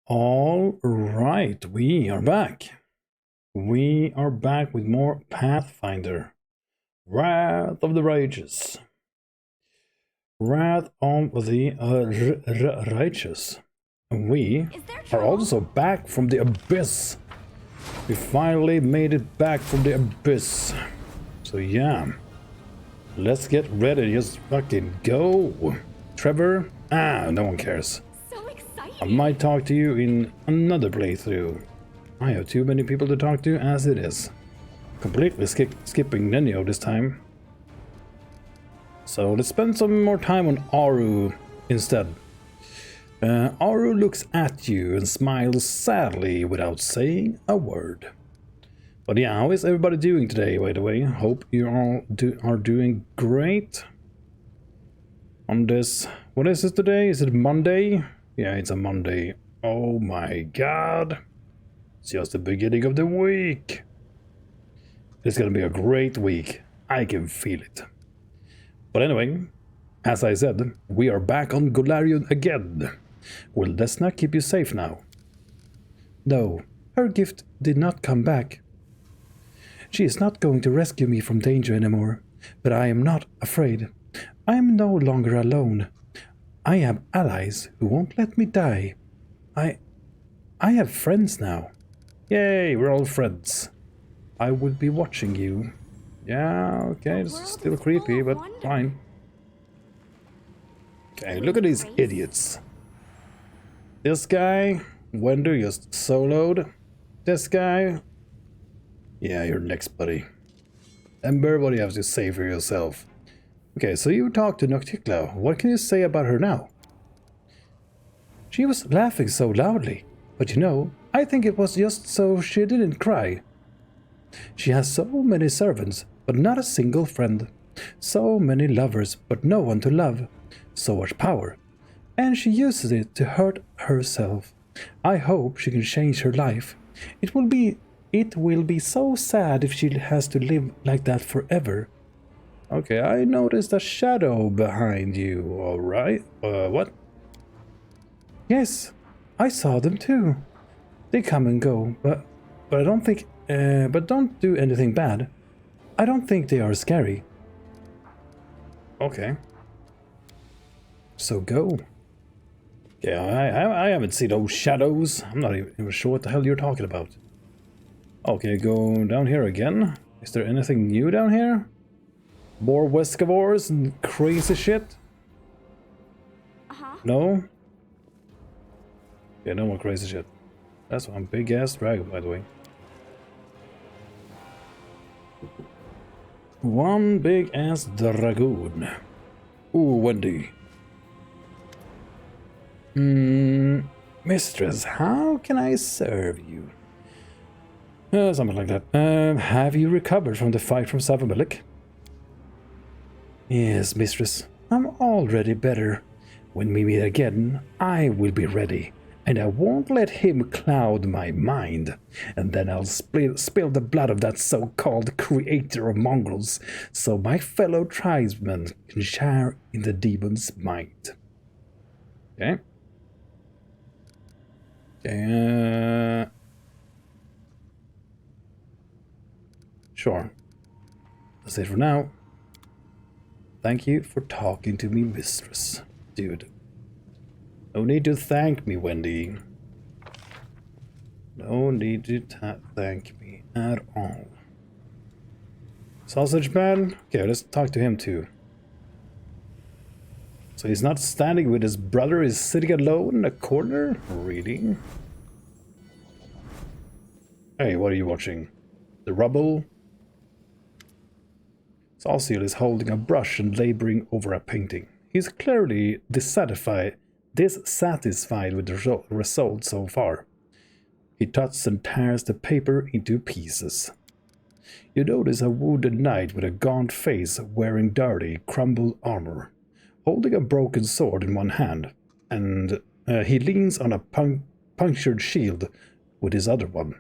All right, we are back. We are back with more Pathfinder. Wrath of the Righteous. Wrath of the Righteous. And we are also back from the abyss. We finally made it back from the abyss. So yeah, let's get ready. Just fucking go. Trevor? No one cares. I might talk to you in another playthrough. I have too many people to talk to as it is. Completely skipping Nenio this time. So let's spend some more time on Aru instead. Aru looks at you and smiles sadly without saying a word. But yeah, how is everybody doing today, by the way? Hope you all are doing great. On this, what is it today? Is it Monday? Yeah, it's a Monday. Oh my god. It's just the beginning of the week. It's gonna be a great week. I can feel it. But anyway, as I said, we are back on Golarion again. Will Desna keep you safe now? No, her gift did not come back. She is not going to rescue me from danger anymore, but I am not afraid. I am no longer alone. I have allies who won't let me die. I have friends now. Yay, we're all friends. I will be watching you. Yeah, okay, this is still creepy, but fine. Okay, look at these idiots. This guy, Wender, just soloed. This guy, yeah, you're next, buddy. Ember, what do you have to say for yourself? Okay, so you talked to Nocticla. What can you say about her now? She was laughing so loudly, but you know, I think it was just so she didn't cry. She has so many servants, but not a single friend. So many lovers, but no one to love. So much power. And she uses it to hurt herself. I hope she can change her life. It will be so sad if she has to live like that forever. Okay, I noticed a shadow behind you, alright? What? Yes, I saw them too. They come and go, but I don't think, but don't do anything bad. I don't think they are scary. Okay. So go. Yeah, I haven't seen those shadows. I'm not even sure what the hell you're talking about. Okay, go down here again. Is there anything new down here? More Wescavors and crazy shit? No? Yeah, no more crazy shit. That's one big ass dragon, by the way. One big ass dragoon. Ooh, Wendy. Mistress, how can I serve you? Something like that. Have you recovered from the fight from Savamilik? Yes, mistress. I'm already better. When we meet again, I will be ready. And I won't let him cloud my mind. And then I'll spill the blood of that so-called creator of mongrels, so my fellow tribesmen can share in the demon's mind. Okay. Okay, sure. That's it for now. Thank you for talking to me, mistress. Dude. No need to thank me, Wendy. No need to thank me at all. Sausage Man? Okay, let's talk to him too. So he's not standing with his brother, he's sitting alone in a corner? Reading? Hey, what are you watching? The rubble? Salsiel is holding a brush and laboring over a painting. He's clearly dissatisfied with the result so far. He cuts and tears the paper into pieces. You notice a wounded knight with a gaunt face wearing dirty, crumbled armor, holding a broken sword in one hand, and he leans on a punctured shield with his other one.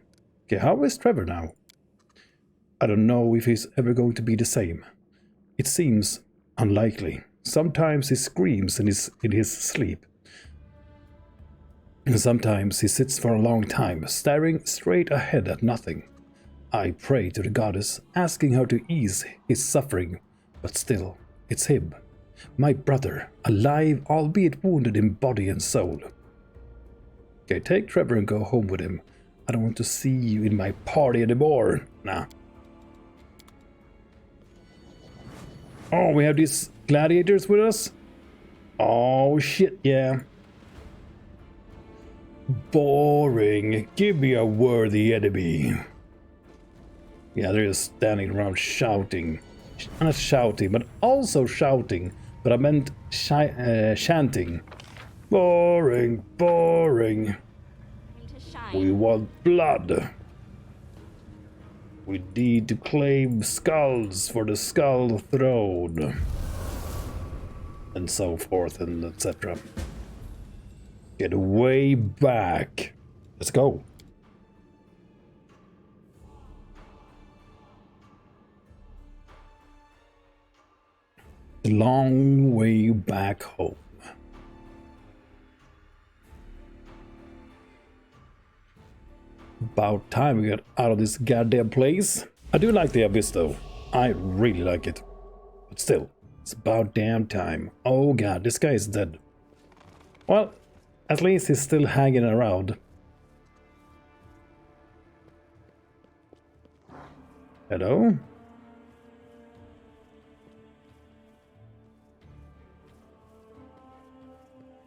Okay, how is Trevor now? I don't know if he's ever going to be the same. It seems unlikely. Sometimes he screams in his sleep. Sometimes he sits for a long time, staring straight ahead at nothing. I pray to the goddess, asking her to ease his suffering, but still, it's him. My brother, alive, albeit wounded in body and soul. Okay, take Trevor and go home with him. I don't want to see you in my party anymore. Nah. Oh, we have these gladiators with us? Oh, shit, yeah. Boring. Give me a worthy enemy. Yeah, they're just standing around shouting. Not shouting, but also shouting. But I meant chanting. Boring, boring. We want blood. We need to claim skulls for the skull throne. And so forth and etc. Get way back. Let's go. The long way back home. About time we got out of this goddamn place. I do like the abyss though. I really like it. But still, it's about damn time. Oh god, this guy is dead. Well, at least he's still hanging around. Hello?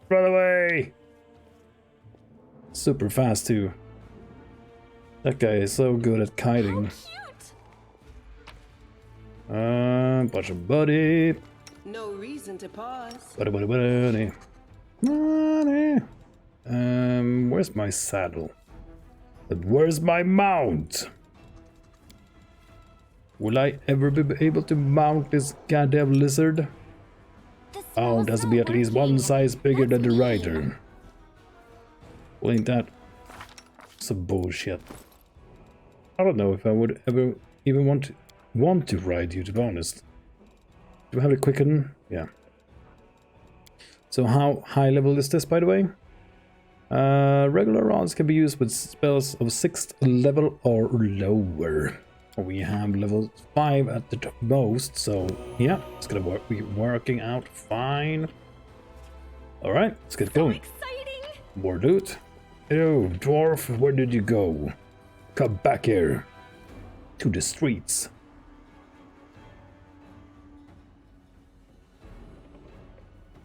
Run away! Super fast too. That guy is so good at kiting. Bunch of buddy. No reason to pause. Buddy. Where's my saddle? But where's my mount? Will I ever be able to mount this goddamn lizard? Oh, it has to be at least one size bigger than the rider. Well, ain't that some bullshit? I don't know if I would ever even want to ride you, to be honest. Do I have a quicken? Yeah. So how high level is this, by the way? Regular rods can be used with spells of 6th level or lower. We have level 5 at the most, so yeah, it's gonna be working out fine. Alright, let's get going. Exciting. More loot. Oh, dwarf, where did you go? Come back here. To the streets.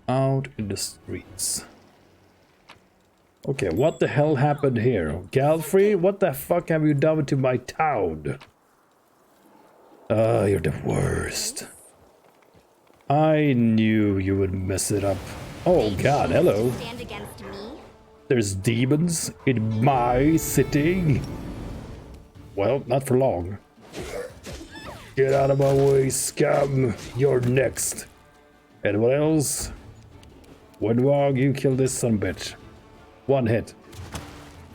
Out in the streets. Okay, what the hell happened here? Galfrey, what the fuck have you done to my town? You're the worst. I knew you would mess it up. Oh god, hello. Stand against me? There's demons in my city. Well, not for long. Get out of my way, scum. You're next. Anyone else? Windwog, you kill this son of a bitch. One hit.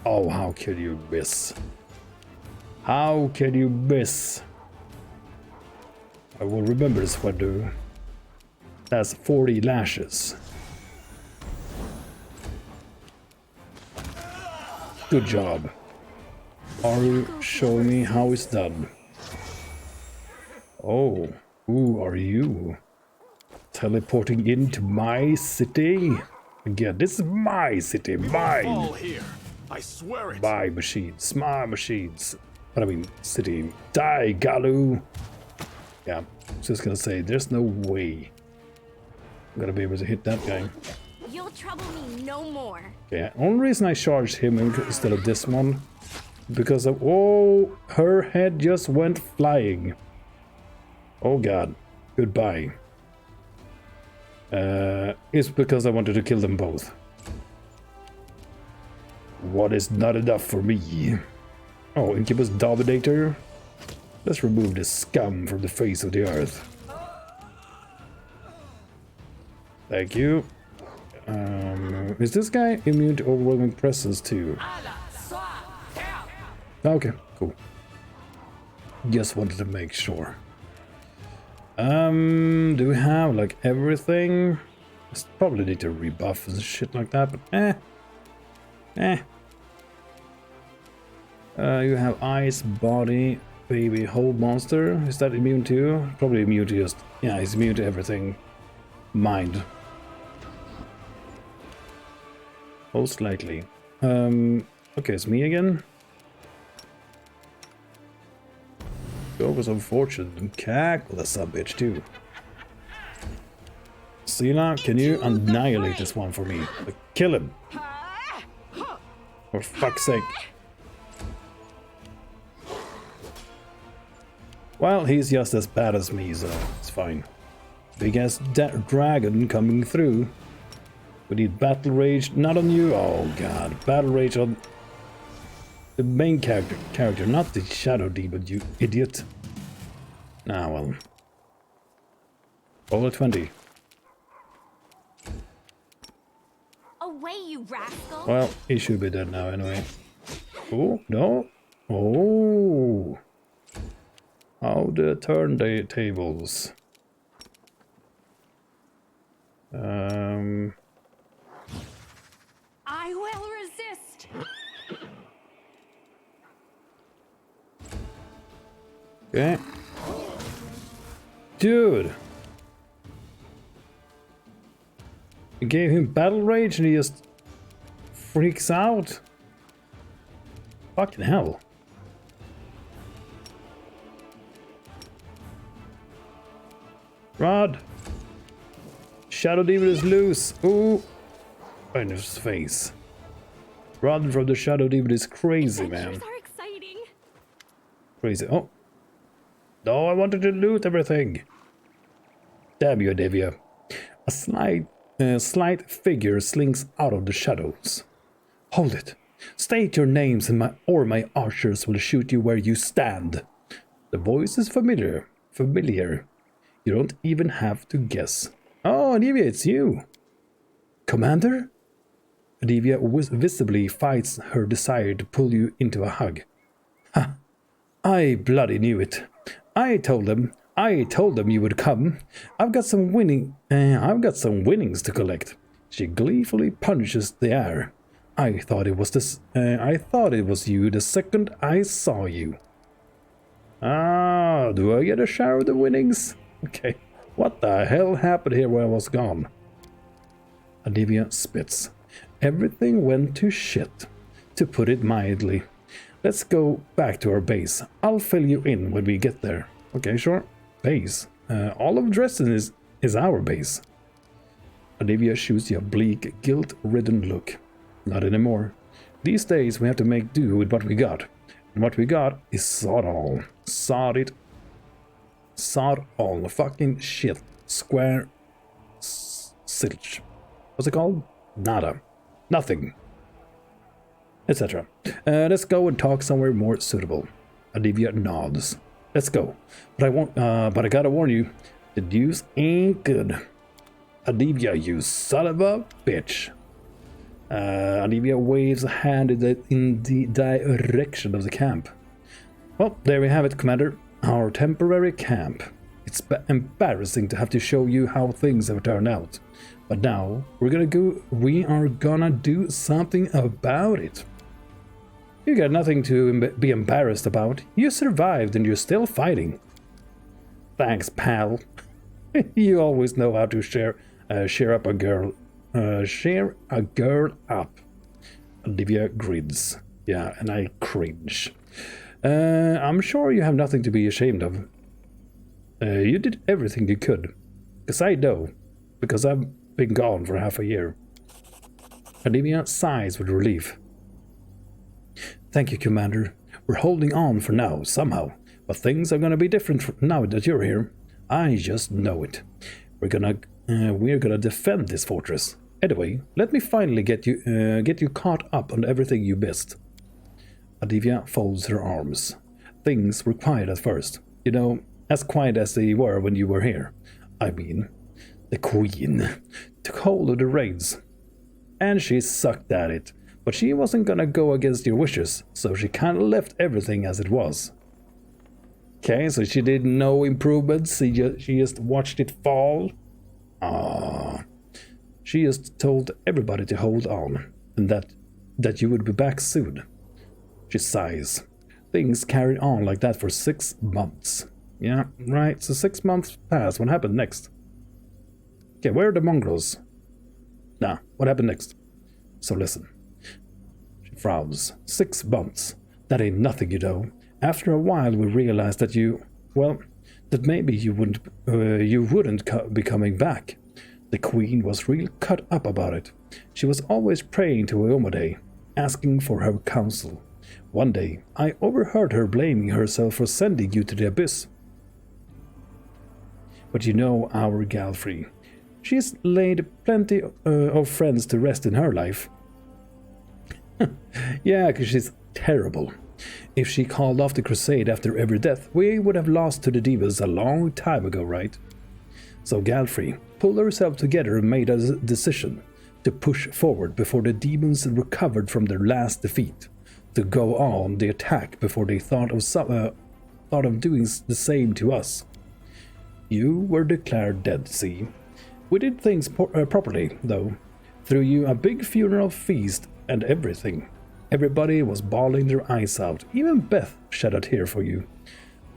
Oh, how can you miss? How can you miss? I will remember this one, dude. That's 40 lashes. Good job. Aru, show me how it's done. Oh, who are you? Teleporting into my city? Again, this is my city, mine. I swear it. My machines, my machines. But I mean, city. Die, Galu. Yeah, I was just gonna say, there's no way I'm gonna be able to hit that guy. You'll trouble me no more. Okay, only reason I charged him instead of this one, because of, oh, her head just went flying. Oh god, goodbye. It's because I wanted to kill them both. What is not enough for me? Oh, Incubus Dominator. Let's remove this scum from the face of the earth. Thank you. Is this guy immune to overwhelming presence too? Okay, cool. Just wanted to make sure. Do we have like everything? Probably need to rebuff and shit like that, but You have ice, body, baby, whole monster. Is that immune to? Probably immune to just... Yeah, he's immune to everything. Mind. Most likely. Okay, it's me again. Go for some fortune and cackle the subbitch too. Sina, can you annihilate this one for me? Like, kill him! For fuck's sake. Well, he's just as bad as me, so it's fine. Big ass dragon coming through. We need battle rage, not on you. Oh god, battle rage on the main character, not the shadow demon, you idiot. Ah well. Roll a 20. Away, you rascal! Well, he should be dead now anyway. Oh, no. Oh. How the turn the tables. I will resist. Okay. Dude. You gave him battle rage and he just freaks out. Fucking hell. Rod. Shadow Demon is loose. Ooh. Right in his face. Rod from the Shadow Demon is crazy, man. Adventures are exciting. Crazy. Oh. No, I wanted to loot everything. Damn you, Adivia. A slight figure slinks out of the shadows. Hold it. State your names and my archers will shoot you where you stand. The voice is familiar. You don't even have to guess. Oh, Adivia, it's you. Commander? Adivia visibly fights her desire to pull you into a hug. Ha! I bloody knew it. I told them you would come. I've got some winnings to collect. She gleefully punches the air. I thought it was you the second I saw you. Ah, do I get a share of the winnings? Okay. What the hell happened here while I was gone? Adivia spits. Everything went to shit, to put it mildly. Let's go back to our base. I'll fill you in when we get there. Okay, sure. Base. All of Dresden is our base. Adivia shoots you a bleak, guilt-ridden look. Not anymore. These days we have to make do with what we got. And what we got is sod all. Sod it. Sod all. Fucking shit. Square. Silch. What's it called? Nada. Nothing. Etc. Let's go and talk somewhere more suitable. Adivia nods. Let's go. But I gotta warn you, the news ain't good. Adivia, you son of a bitch. Adivia waves a hand in the direction of the camp. Well, there we have it, Commander. Our temporary camp. It's embarrassing to have to show you how things have turned out. But now, we are gonna do something about it. You got nothing to be embarrassed about. You survived and you're still fighting. Thanks, pal. You always know how to cheer up a girl. Cheer a girl up. Olivia grins. Yeah, and I cringe. I'm sure you have nothing to be ashamed of. You did everything you could. Because I know. Because I've been gone for half a year. Olivia sighs with relief. Thank you, Commander. We're holding on for now, somehow. But things are gonna be different now that you're here. I just know it. We're gonna defend this fortress. Anyway, let me finally get you caught up on everything you missed. Adivia folds her arms. Things were quiet at first. You know, as quiet as they were when you were here. I mean, the Queen took hold of the reins. And she sucked at it. But she wasn't gonna go against your wishes, so she kinda left everything as it was. Okay, so she did no improvements, she just watched it fall. Ah, she just told everybody to hold on, and that that you would be back soon. She sighs. Things carried on like that for 6 months. Yeah, right, so 6 months passed. What happened next? Okay, where are the mongrels? Nah, what happened next? So listen. She frowns. 6 months. That ain't nothing, you know. After a while we realized that that maybe you wouldn't be coming back. The queen was real cut up about it. She was always praying to Eomade, asking for her counsel. One day, I overheard her blaming herself for sending you to the abyss. But you know our Galfrey. She's laid plenty of friends to rest in her life. Yeah, 'cause she's terrible. If she called off the crusade after every death, we would have lost to the demons a long time ago, right? So Galfrey pulled herself together and made a decision to push forward before the demons recovered from their last defeat, to go on the attack before they thought of doing the same to us. You were declared dead, see? We did things properly, though. Threw you a big funeral feast and everything. Everybody was bawling their eyes out. Even Beth shed a tear for you.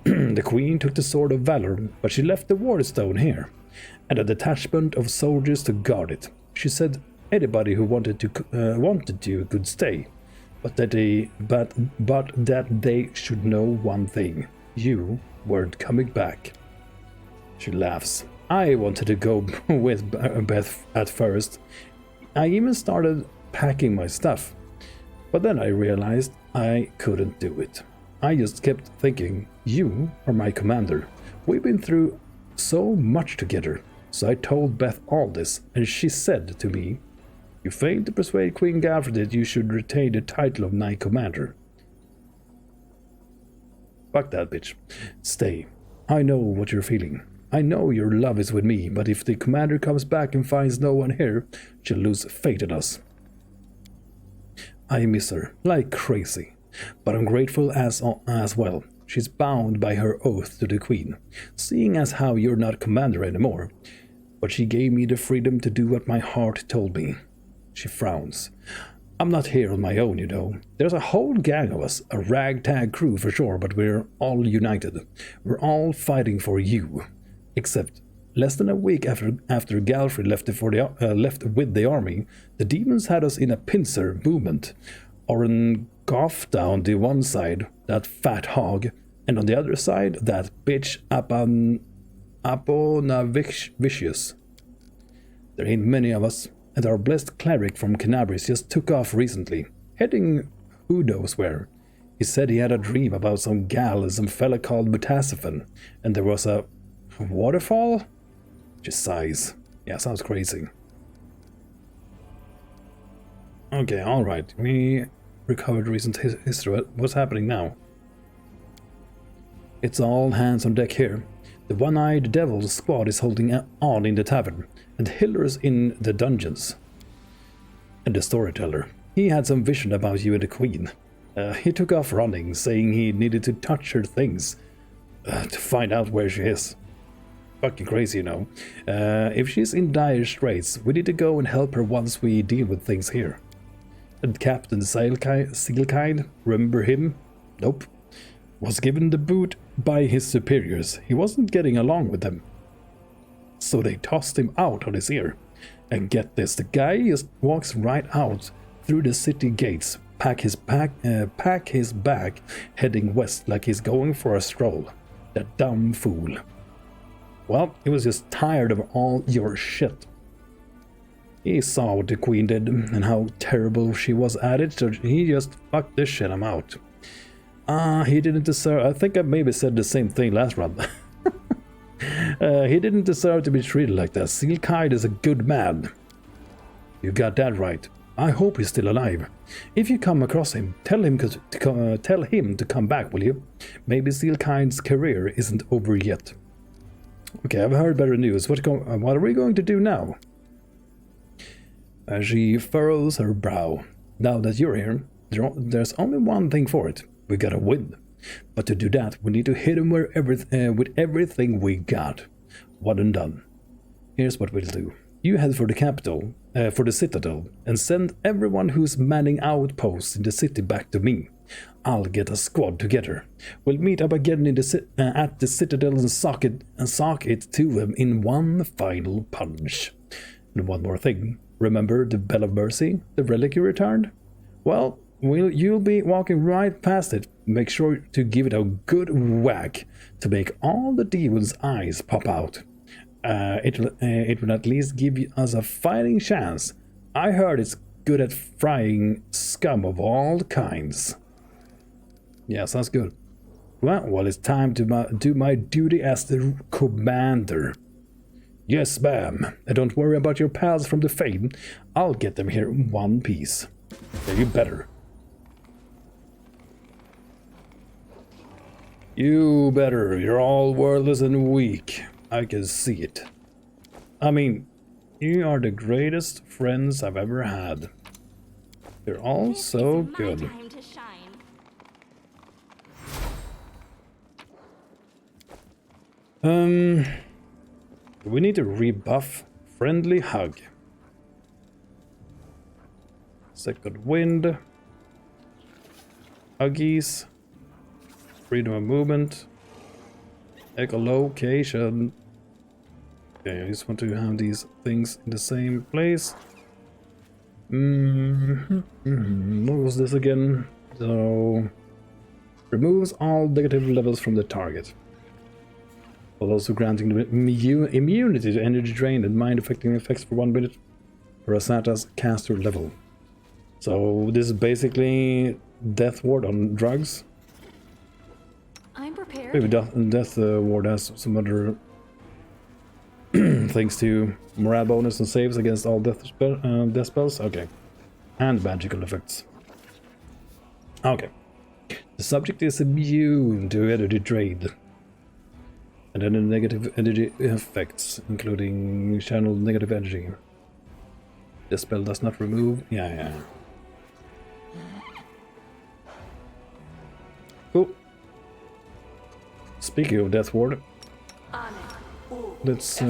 The queen took the sword of valor, but she left the wardstone here, and a detachment of soldiers to guard it. She said anybody who wanted to could stay, but that they should know one thing: you weren't coming back. She laughs. I wanted to go with Beth at first. I even started packing my stuff. But then I realized I couldn't do it. I just kept thinking, you are my commander. We've been through so much together. So I told Beth all this, and she said to me, you failed to persuade Queen Galfrey that you should retain the title of Knight Commander. Fuck that bitch. Stay. I know what you're feeling. I know your love is with me, but if the commander comes back and finds no one here, she'll lose faith in us. I miss her like crazy, but I'm grateful as well. She's bound by her oath to the queen, seeing as how you're not commander anymore. But she gave me the freedom to do what my heart told me. She frowns. I'm not here on my own, you know. There's a whole gang of us, a ragtag crew for sure, but we're all united. We're all fighting for you. Except, less than a week after Galfrey left with the army, the demons had us in a pincer movement. Oren Goff down the one side, that fat hog, and on the other side, that bitch Aponavicius. There ain't many of us, and our blessed cleric from Canabris just took off recently, heading who knows where. He said he had a dream about some gal and some fella called Mutasiphan, and there was a waterfall? Just sighs. Yeah, sounds crazy. Okay, alright. We recovered recent history. What's happening now? It's all hands on deck here. The one-eyed devil squad is holding on in the tavern, and Hiller's in the dungeons. And the storyteller. He had some vision about you and the queen. He took off running, saying he needed to touch her things to find out where she is. Fucking crazy, you know. If she's in dire straits, we need to go and help her once we deal with things here. And Captain Sealkind, remember him? Nope. Was given the boot by his superiors. He wasn't getting along with them. So they tossed him out on his ear. And get this, the guy just walks right out through the city gates, pack his bag, heading west like he's going for a stroll. That dumb fool. Well, he was just tired of all your shit. He saw what the queen did and how terrible she was at it, so he just fucked this shit. I'm out. He didn't deserve... I think I maybe said the same thing last round. He didn't deserve to be treated like that. Sealkind is a good man. You got that right. I hope he's still alive. If you come across him, tell him to come back, will you? Maybe Sealkind's career isn't over yet. Okay, I've heard better news. What are we going to do now? She furrows her brow. Now that you're here, there's only one thing for it. We gotta win. But to do that, we need to hit him with everything we got. One and done. Here's what we'll do. You head for the capital, for the citadel, and send everyone who's manning outposts in the city back to me. I'll get a squad together. We'll meet up again in at the citadel and sock it to them in one final punch. And one more thing. Remember the Bell of Mercy, the relic you returned? Well, you'll be walking right past it. Make sure to give it a good whack to make all the demons' eyes pop out. It will at least give us a fighting chance. I heard it's good at frying scum of all kinds. Yeah, sounds good. Well, it's time to do my duty as the commander. Yes, ma'am. And don't worry about your pals from the Fade. I'll get them here in one piece. Yeah, you better. You better. You're all worthless and weak. I can see it. I mean, you are the greatest friends I've ever had. You're all so good. Time to shine. We need to rebuff Friendly Hug. Second Wind. Huggies. Freedom of Movement. Echolocation. Okay, I just want to have these things in the same place. What was this again? So, removes all negative levels from the target, while also granting them immunity to energy drain and mind-affecting effects for 1 minute for Azata's caster level. So this is basically Death Ward on drugs. I'm prepared. Maybe Death Ward has some other things too. Morale bonus and saves against all death spells. Okay. And magical effects. Okay. The subject is immune to energy drain. And then the negative energy effects, including channeled negative energy. The spell does not remove. Yeah. Cool. Speaking of Death Ward, let's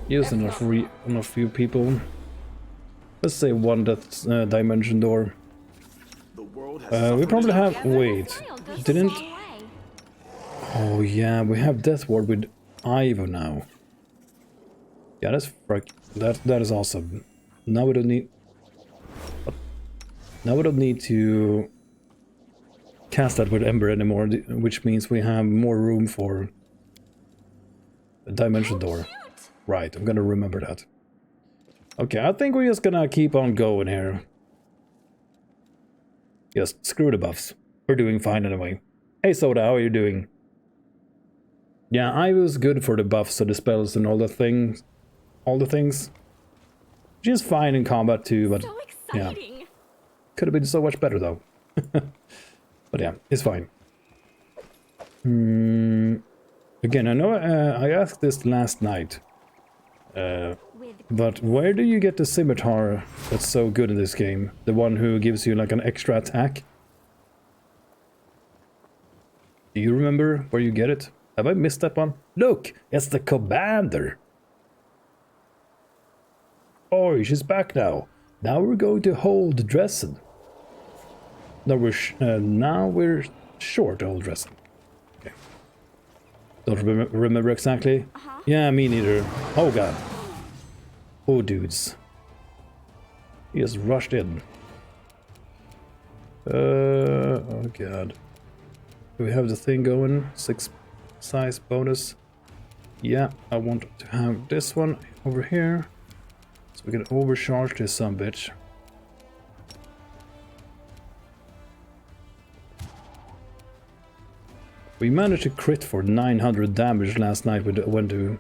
use on a few people. Let's say one Death Dimension Door. We probably have. Wait, didn't? Oh yeah, we have Death Ward with Ivo now. Yeah, that is awesome. Now we don't need. Now we don't need to cast that with Ember anymore, which means we have more room for a Dimension Door. Right, I'm gonna remember that. Okay, I think we're just gonna keep on going here. Yes, screw the buffs. We're doing fine anyway. Hey Soda, how are you doing? Yeah, I was good for the buffs and the spells and all the things. Just fine in combat too, but So yeah. exciting. Could have been so much better though. But yeah, it's fine. Again, I know I asked this last night. But where do you get the scimitar that's so good in this game? The one who gives you like an extra attack? Do you remember where you get it? Have I missed that one? Look, it's the commander. Oh, she's back now. Now we're going to hold Dresden. No, now we're short hold Dresden. Okay. Don't remember exactly. Yeah, me neither. Oh god. Oh dudes. He just rushed in. Oh god. Do we have the thing going? 6 size bonus. Yeah, I want to have this one over here. So we can overcharge this bitch. We managed to crit for 900 damage last night with when to.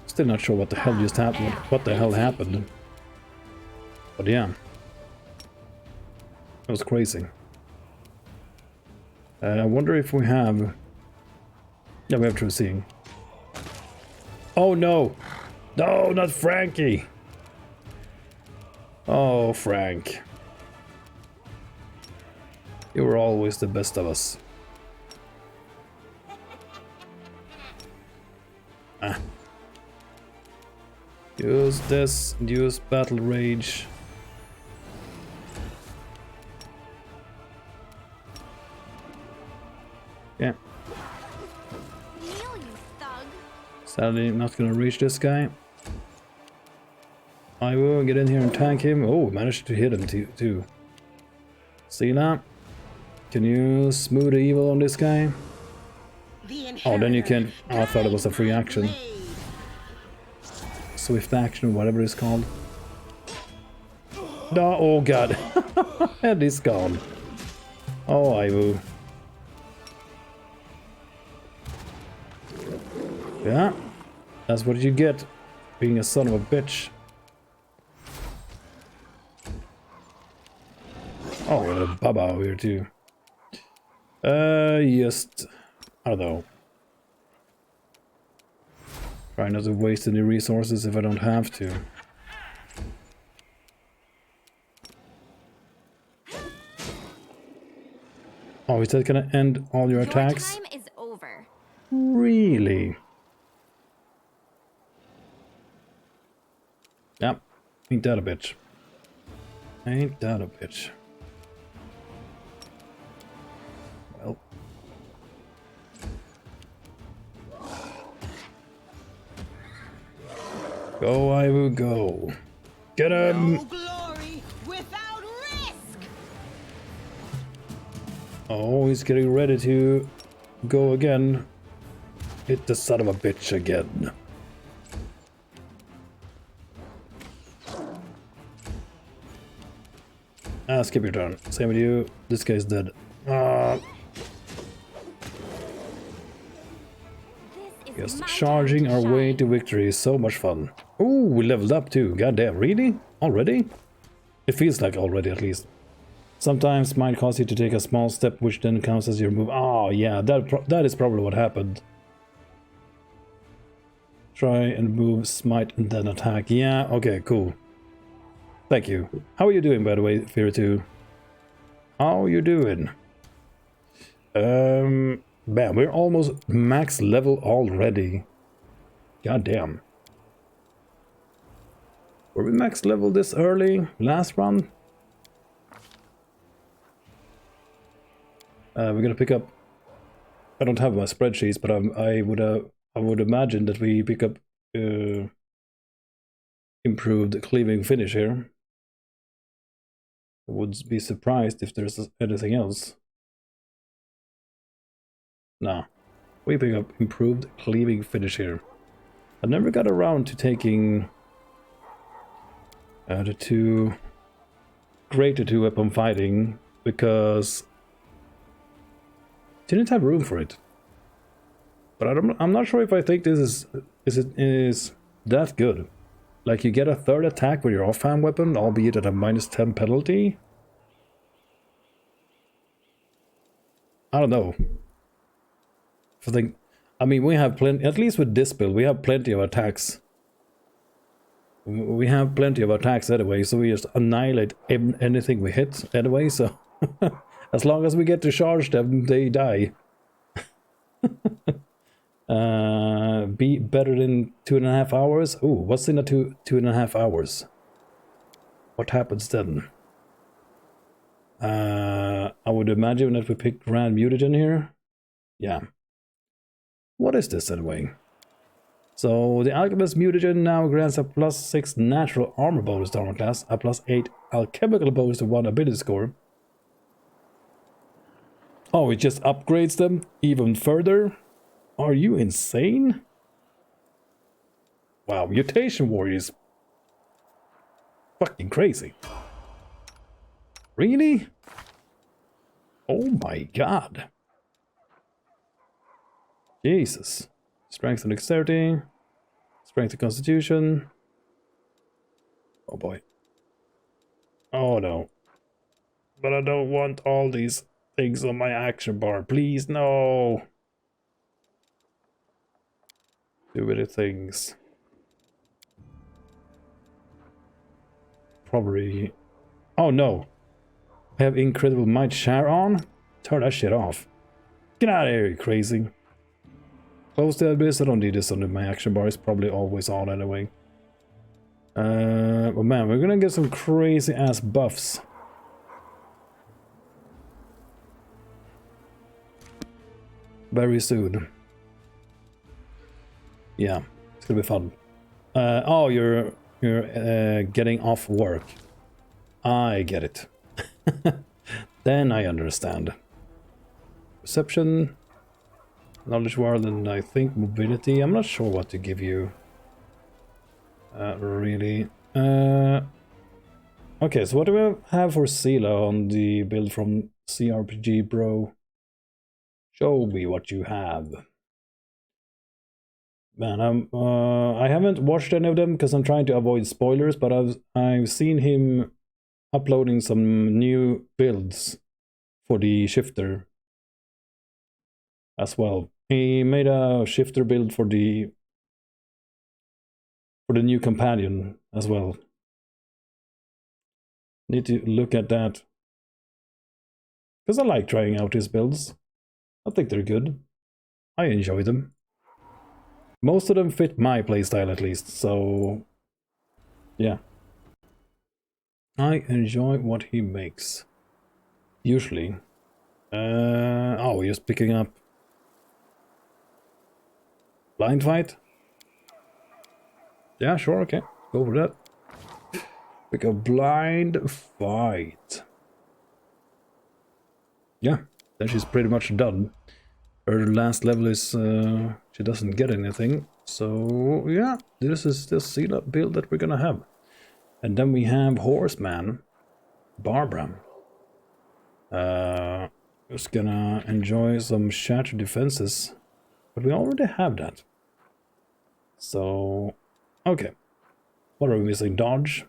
Still not sure what the hell just happened. What the hell happened? But yeah, that was crazy. I wonder if we have. Yeah, we have true seeing. Oh no! No, not Frankie! Oh, Frank. You were always the best of us. Ah. Use this, use battle rage. Yeah. Kneel, you thug. Sadly, not gonna reach this guy. I will get in here and tank him. Oh, managed to hit him too. See that? Can you smooth the evil on this guy? Oh, then you can. Oh, I thought it was a free action. Swift action, whatever it's called. No, oh god. And he's gone. Oh, Ivu. Yeah. That's what you get. Being a son of a bitch. Oh, we got a Baba over here too. Just... I don't know. Try not to waste any resources if I don't have to. Oh, is that gonna end all your attacks? Your time is over. Really? Yep. Ain't that a bitch. Ain't that a bitch. Well. Go, I will go. Get him! No glory without risk. Oh, he's getting ready to go again. Hit the son of a bitch again. Ah, skip your turn. Same with you. This guy's dead. Just charging our way to victory is so much fun. Ooh, we leveled up too. Goddamn, really? Already? It feels like already, at least. Sometimes might cause you to take a small step, which then counts as your move. Oh, yeah, that is probably what happened. Try and move, smite, and then attack. Yeah, okay, cool. Thank you. How are you doing, by the way, Fear 2? How are you doing? Man, we're almost max level already. God damn. Were we max level this early? Last run? We're gonna pick up... I don't have my spreadsheets, but I would imagine that we pick up improved cleaving finish here. I would be surprised if there's anything else. No. We pick up improved cleaving finish here. I never got around to taking the two greater two-weapon fighting because didn't have room for it. But I'm not sure if I think this is that good. Like, you get a third attack with your offhand weapon, albeit at a -10 penalty. I don't know. I mean, we have plenty, at least with this build, we have plenty of attacks. We have plenty of attacks anyway, so we just annihilate anything we hit anyway, so as long as we get to charge them, they die. Be better than 2.5 hours? Ooh, what's in a 2.5 hours? What happens then? I would imagine that we pick Grand Mutagen here. Yeah. What is this anyway? So the Alchemist Mutagen now grants a +6 natural armor bonus to armor class, a +8 alchemical bonus to 1 ability score. Oh, it just upgrades them even further? Are you insane? Wow, Mutation Warriors. Fucking crazy. Really? Oh my god. Jesus. Strength and dexterity. Strength and constitution. Oh boy. Oh no. But I don't want all these things on my action bar. Please, no. Too many things. Probably... Oh no. I have incredible might share on? Turn that shit off. Get out of here, you crazy. Close the abyss. I don't need this under my action bar. It's probably always on anyway. But man, we're gonna get some crazy ass buffs. Very soon. Yeah, it's gonna be fun. Oh, you're getting off work. I get it. Then I understand. Perception, knowledge world, and I think mobility. I'm not sure what to give you. Really. Okay, so what do we have for Sela on the build from CRPG Bro? Show me what you have. Man, I haven't watched any of them because I'm trying to avoid spoilers, but I've seen him uploading some new builds for the shifter as well. He made a shifter build for the new companion as well. Need to look at that because I like trying out his builds. I think they're good. I enjoy them. Most of them fit my playstyle at least, so yeah. I enjoy what he makes. Usually. Oh, we're just picking up blind fight? Yeah, sure, okay. Go for that. Pick a blind fight. Yeah, then she's pretty much done. Her last level is she doesn't get anything. So yeah, this is the Sela build that we're gonna have. And then we have Horseman, Barbara. Just gonna enjoy some shattered defenses. But we already have that. So okay. What are we missing? Dodge.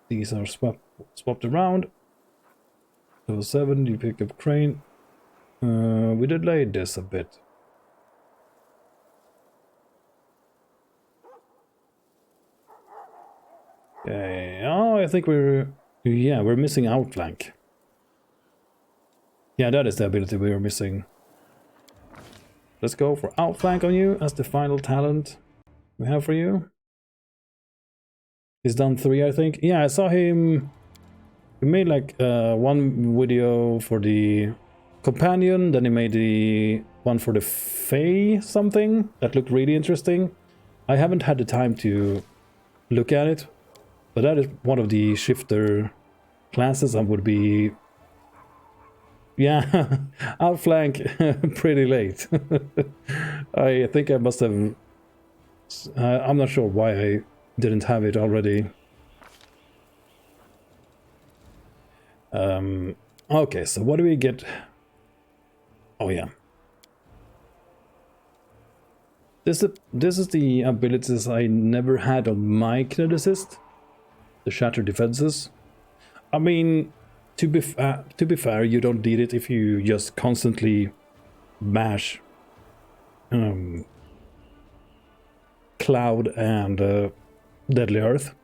These are swapped around. Level 7, you pick up crane. We delayed this a bit. Okay. Oh, I think we're missing outflank. Yeah, that is the ability we are missing. Let's go for outflank on you as the final talent we have for you. He's done 3, I think. Yeah, I saw him. He made like one video for the companion, then he made the one for the Fae something that looked really interesting. I haven't had the time to look at it, but that is one of the shifter classes I would be... Yeah, outflank pretty late. I think I must have... I'm not sure why I didn't have it already. Okay, so what do we get? Oh yeah. This is the abilities I never had on my kineticist. The shattered defenses. I mean, to be fair, you don't need it if you just constantly mash Cloud and Deadly Earth.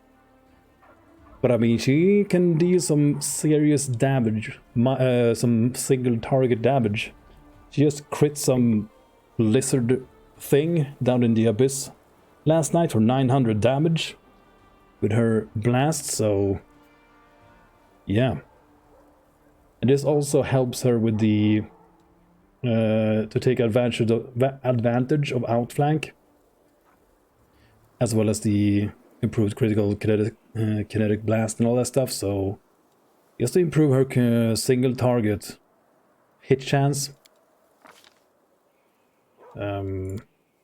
But I mean, she can deal some serious damage, some single target damage. She just crit some lizard thing down in the abyss last night for 900 damage with her blast, so yeah. And this also helps her with the to take advantage of outflank, as well as the improved critical kinetic blast and all that stuff. So just to improve her single target hit chance.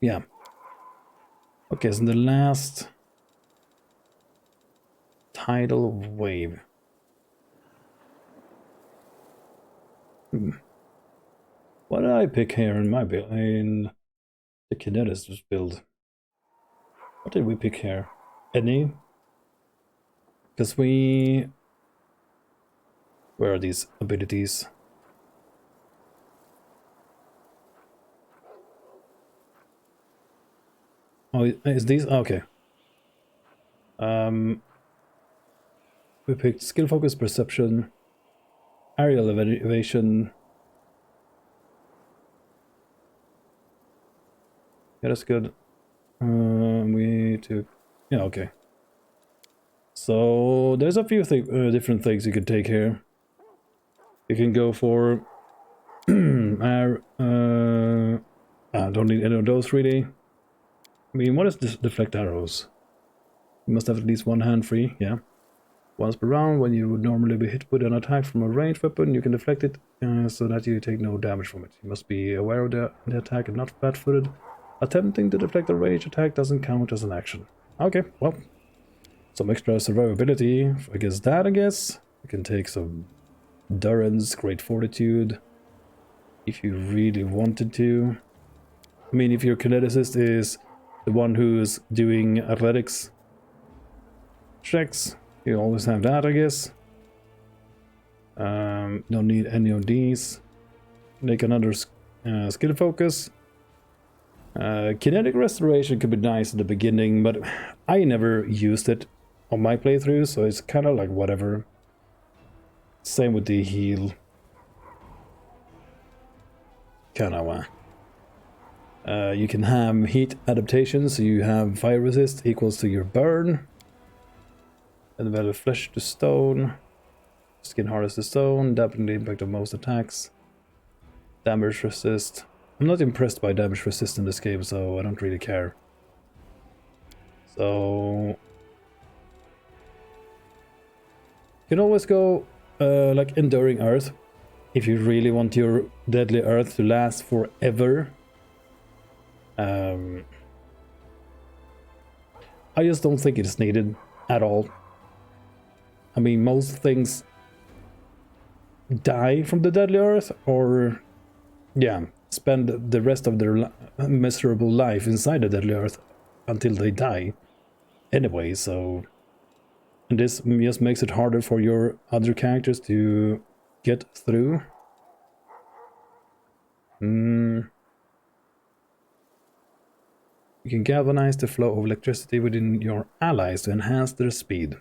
Yeah. Okay, so the last tidal wave. What did I pick here in my build? In the kineticist build. What did we pick here? Any? Because we... Where are these abilities? Oh, is these? Okay. We picked skill focus, perception, aerial evasion, Yeah, that's good. We took... Yeah, okay. So there's a few different things you could take here. You can go for... I don't need any of those really. I mean, what is this deflect arrows? You must have at least one hand free, yeah. Once per round, when you would normally be hit with an attack from a ranged weapon, you can deflect it so that you take no damage from it. You must be aware of the attack and not flat-footed. Attempting to deflect a ranged attack doesn't count as an action. Okay, well, some extra survivability against that, I guess. You can take some Durance, Great Fortitude, if you really wanted to. I mean, if your kineticist is the one who's doing athletics checks, you always have that, I guess. Don't need any of these. Make another skill focus. Kinetic restoration could be nice at the beginning, but I never used it on my playthrough, so it's kind of like whatever. Same with the heal. Kinda. You can have heat adaptations, so you have fire resist equals to your burn. And then flesh to stone. Skin hardest to stone, dampen the impact of most attacks. Damage resist. I'm not impressed by damage resist in this game, so I don't really care. So... You can always go like Enduring Earth, if you really want your Deadly Earth to last forever. I just don't think it's needed at all. I mean, most things die from the Deadly Earth, or yeah, spend the rest of their miserable life inside the Deadly Earth until they die anyway, so... And this just makes it harder for your other characters to get through. You can galvanize the flow of electricity within your allies to enhance their speed.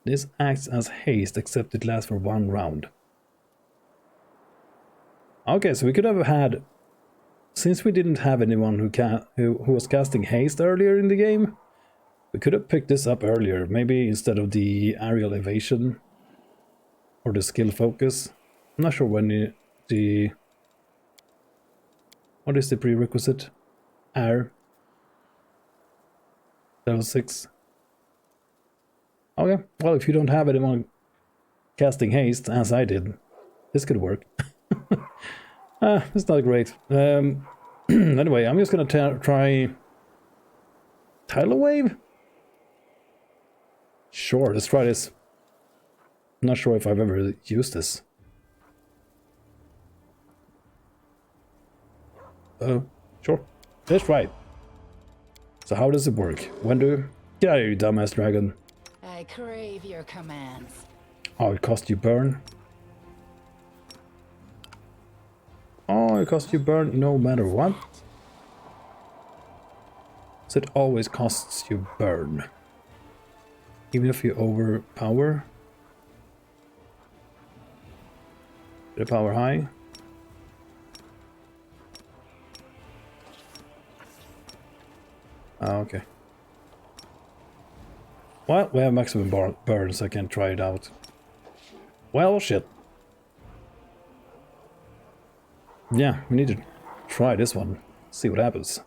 This acts as haste, except it lasts for 1 round. Okay, so we could have had... Since we didn't have anyone who was casting haste earlier in the game, we could have picked this up earlier, maybe instead of the aerial evasion or the skill focus. I'm not sure when the what is the prerequisite? Air. Level 6. Okay, well, if you don't have anyone casting haste, as I did, this could work. It's not great. Anyway, I'm just gonna try Tidal Wave? Sure, let's try this. I'm not sure if I've ever used this. Sure. Let's try it. So how does it work? When do... Get out of here, you dumbass dragon. I crave your commands. Oh, it costs you burn? Oh, it costs you burn no matter what? So it always costs you burn. Even if you overpower? The power high? Oh, okay. Well, we have maximum burn, so I can't try it out. Well, shit. Yeah, we need to try this one. See what happens.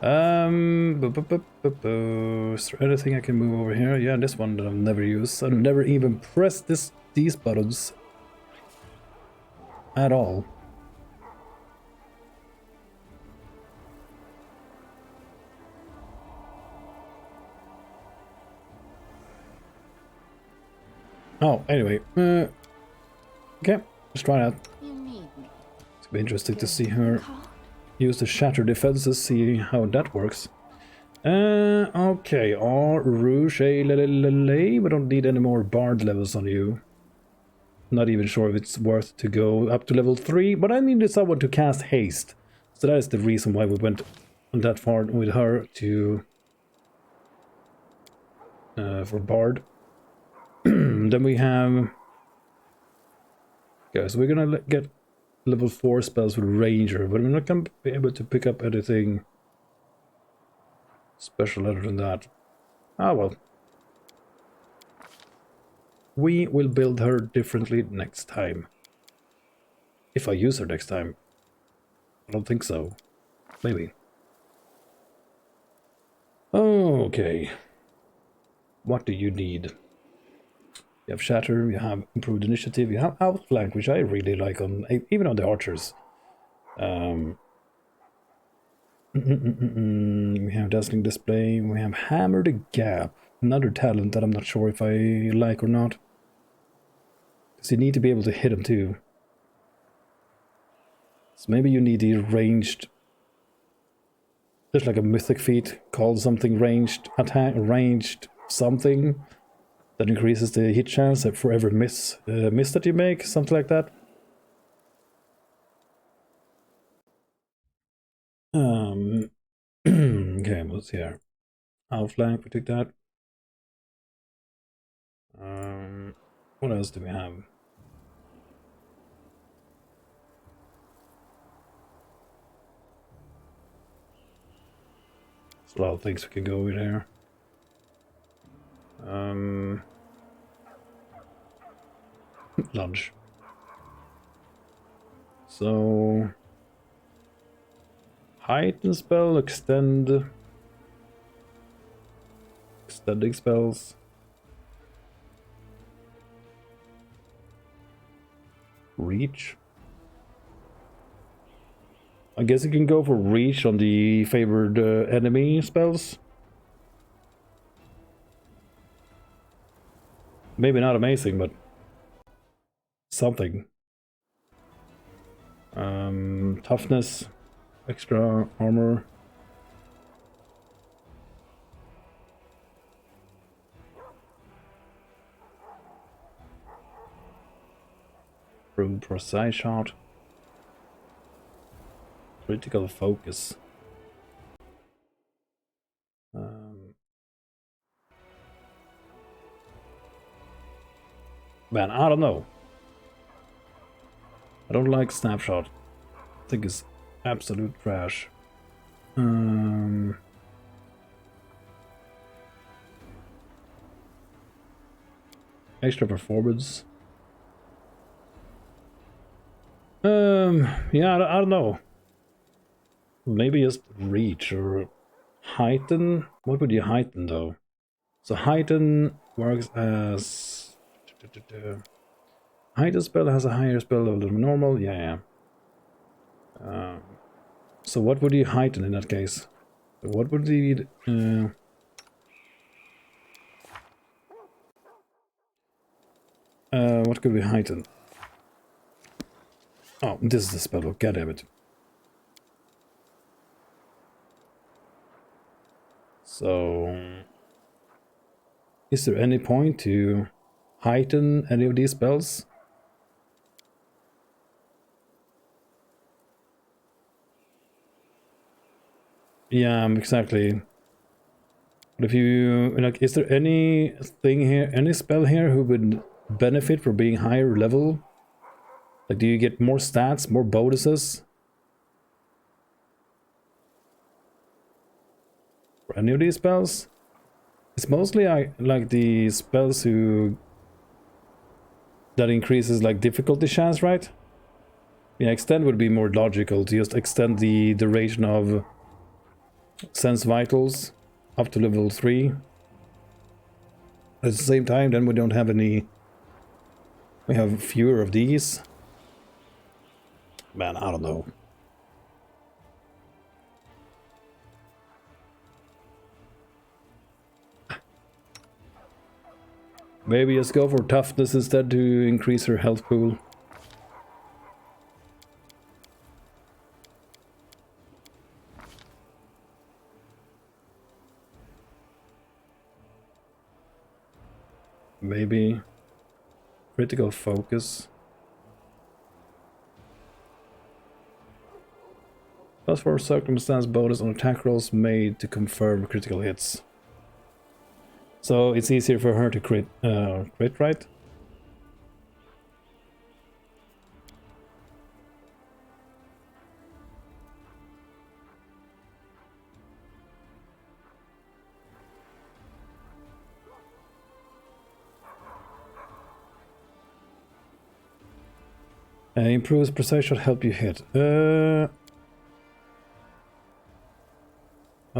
Is there anything I can move over here? Yeah, this one that I've never used. I've never even pressed these buttons at all. Oh, anyway. Okay, let's try that. You need me. It's gonna be interesting to see her use the shatter defenses, see how that works. Okay, Rouge, we don't need any more bard levels on you. Not even sure if it's worth to go up to level 3, but I needed someone to cast haste. So that is the reason why we went that far with her to... for bard. Then we have... Okay, so we're gonna get level 4 spells with Ranger, but we're not gonna be able to pick up anything special other than that. Ah well. We will build her differently next time. If I use her next time. I don't think so. Maybe. Okay. What do you need? You have Shatter, you have Improved Initiative, you have Outflank, which I really like on even on the archers. We have Dazzling Display, we have Hammer the Gap, another talent that I'm not sure if I like or not. Because you need to be able to hit them too. So maybe you need the ranged... There's like a mythic feat called something ranged attack, ranged something that increases the hit chance for every miss that you make, something like that. Okay, what's here? Outflank, we took that. What else do we have? There's a lot of things we can go with here. Lunge. So... Heighten spell, extend... Extending spells. Reach. I guess you can go for reach on the favored enemy spells. Maybe not amazing, but something. Toughness, extra armor. Through precise shot. Critical focus. Man, I don't know. I don't like snapshot. I think it's absolute trash. Extra performance. Yeah, I don't know. Maybe just reach or heighten. What would you heighten though? So heighten works as heighten spell has a higher spell level than normal. Yeah. So what would you heighten in that case? What would the what could we heighten? Oh, this is the spell. God damn it. So, is there any point to heighten any of these spells? Yeah, exactly. But if you like, is there anything here, any spell here who would benefit from being higher level? Like, do you get more stats, more bonuses? For any of these spells? It's mostly like the spells that increases like difficulty chance, right? Yeah, extend would be more logical to just extend the duration of Sense Vitals up to level 3. At the same time, then we don't have any... We have fewer of these. Man, I don't know. Maybe just go for toughness instead to increase her health pool. Maybe critical focus. Plus for circumstance bonus on attack rolls made to confirm critical hits. So it's easier for her to crit, right? Improves precise shot, help you hit. I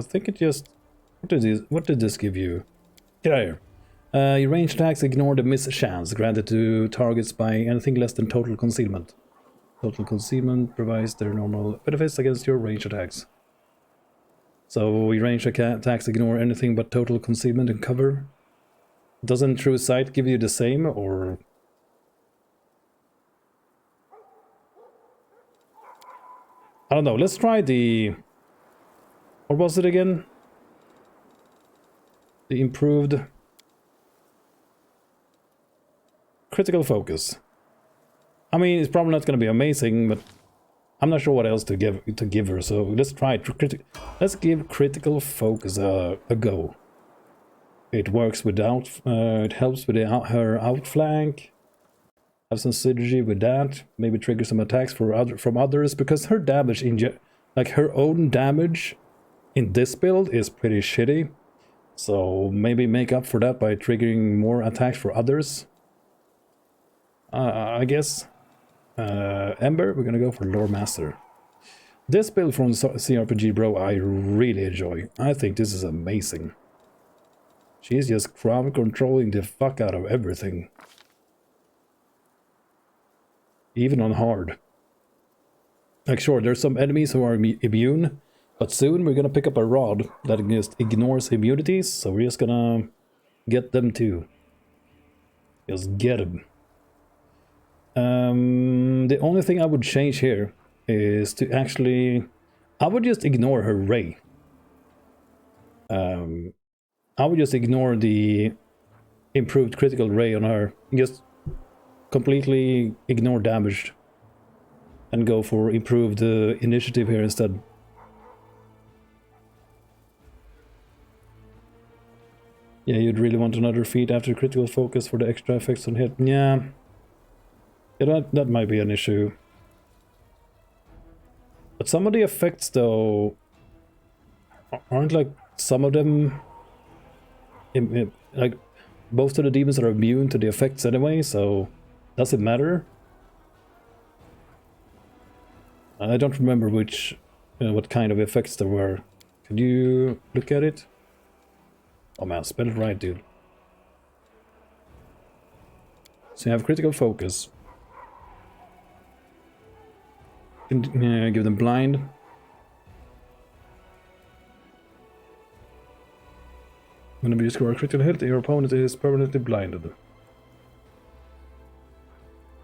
think it just... What did this give you? Get out of here. Your ranged attacks ignore the miss chance granted to targets by anything less than total concealment. Total concealment provides their normal benefits against your ranged attacks. So your ranged attacks ignore anything but total concealment and cover. Doesn't true sight give you the same, or... I don't know, let's try the... What was it again? The improved... critical focus. I mean, it's probably not going to be amazing, but I'm not sure what else to give her. So let's try it. Let's give critical focus a go. It works without. It helps with her outflank. Have some synergy with that. Maybe trigger some attacks from others, because her damage like her own damage in this build is pretty shitty. So maybe make up for that by triggering more attacks for others. I guess. Ember, we're gonna go for Lore Master. This build from CRPG Bro I really enjoy. I think this is amazing. She's just crowd controlling the fuck out of everything. Even on hard. Like, sure, there's some enemies who are immune, but soon we're gonna pick up a rod that just ignores immunities, so we're just gonna get them too. Just get them. The only thing I would change here is to actually... I would just ignore her ray. I would just ignore the improved critical ray on her. Just completely ignore damage. And go for improved initiative here instead. Yeah, you'd really want another feat after critical focus for the extra effects on hit. Yeah. Yeah, that might be an issue. But some of the effects, though, aren't like some of them... like, most of the demons are immune to the effects anyway, so does it matter? I don't remember which, what kind of effects there were. Could you look at it? Oh man, spell it right, dude. So you have critical focus. Give them blind. Whenever you score a critical hit, your opponent is permanently blinded.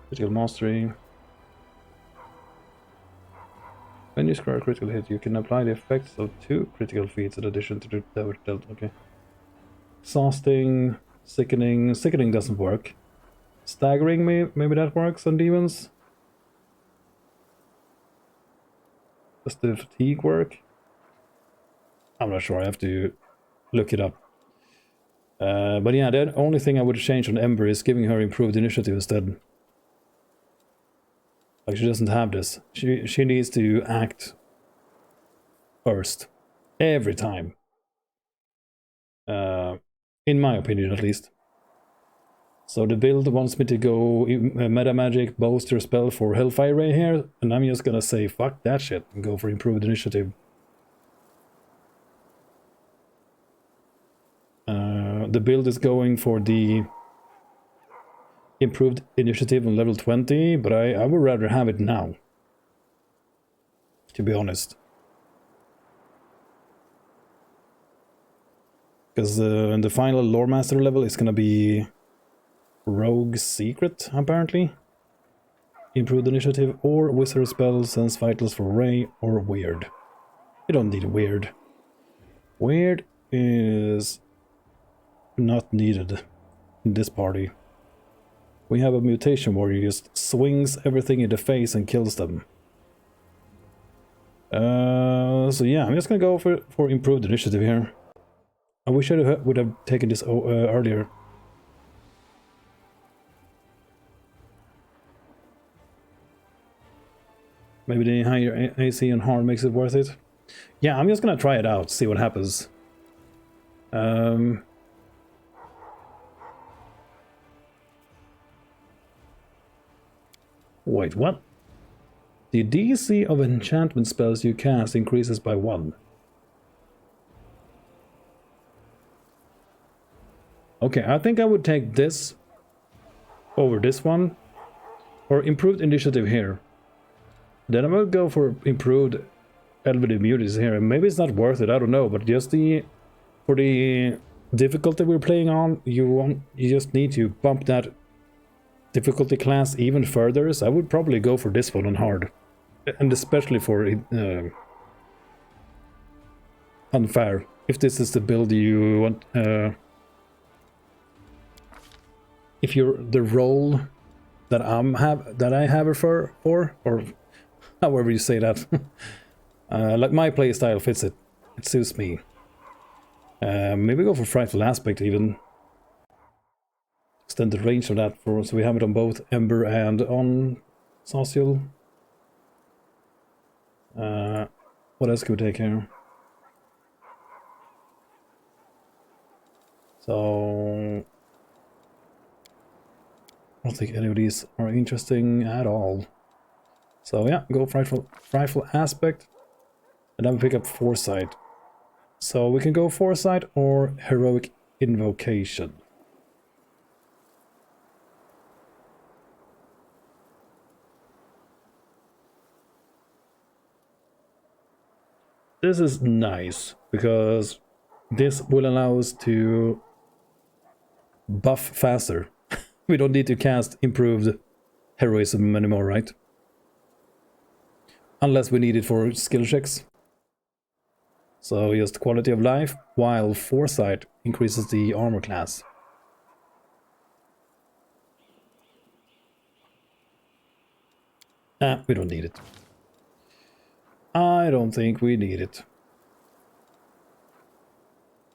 Critical mastery. When you score a critical hit, you can apply the effects of 2 critical feats in addition to the damage dealt. Okay. Exhausting, sickening. Sickening doesn't work. Staggering, maybe that works on demons. Does the fatigue work? I'm not sure, I have to look it up. But yeah, the only thing I would change on Ember is giving her improved initiative instead. Like, she doesn't have this. She needs to act first. Every time. In my opinion, at least. So the build wants me to go meta magic bolster spell for Hellfire Ray here, and I'm just gonna say fuck that shit and go for improved initiative. The build is going for the improved initiative on level 20, but I would rather have it now, to be honest. Because the final Lore Master level is gonna be Rogue Secret, apparently. Improved initiative or Wizard spell, sense vitals for Ray, or Weird. You don't need Weird. Weird is not needed in this party. We have a mutation where he just swings everything in the face and kills them. So yeah, I'm just gonna go for improved initiative here. I wish I would have taken this earlier. Maybe the higher AC and harm makes it worth it. Yeah, I'm just gonna try it out, see what happens. Wait, what? The DC of enchantment spells you cast increases by 1. Okay, I think I would take this over this one. Or improved initiative here. Then I will go for improved Elven immunities here. And maybe it's not worth it, I don't know. But just for the difficulty we're playing on, you just need to bump that difficulty class even further. So I would probably go for this one on hard. And especially for unfair. If this is the build you want, if you're the role that I have her for, or however you say that, like my playstyle fits it. It suits me. Maybe go for frightful aspect even. Extend the range of that for so we have it on both Ember and on Social. What else can we take here? So I don't think any of these are interesting at all. So yeah, go frightful aspect, and then we pick up foresight. So we can go foresight or heroic invocation. This is nice because this will allow us to buff faster. We don't need to cast improved heroism anymore, right? Unless we need it for skill checks. So just quality of life, while foresight increases the armor class. We don't need it. I don't think we need it.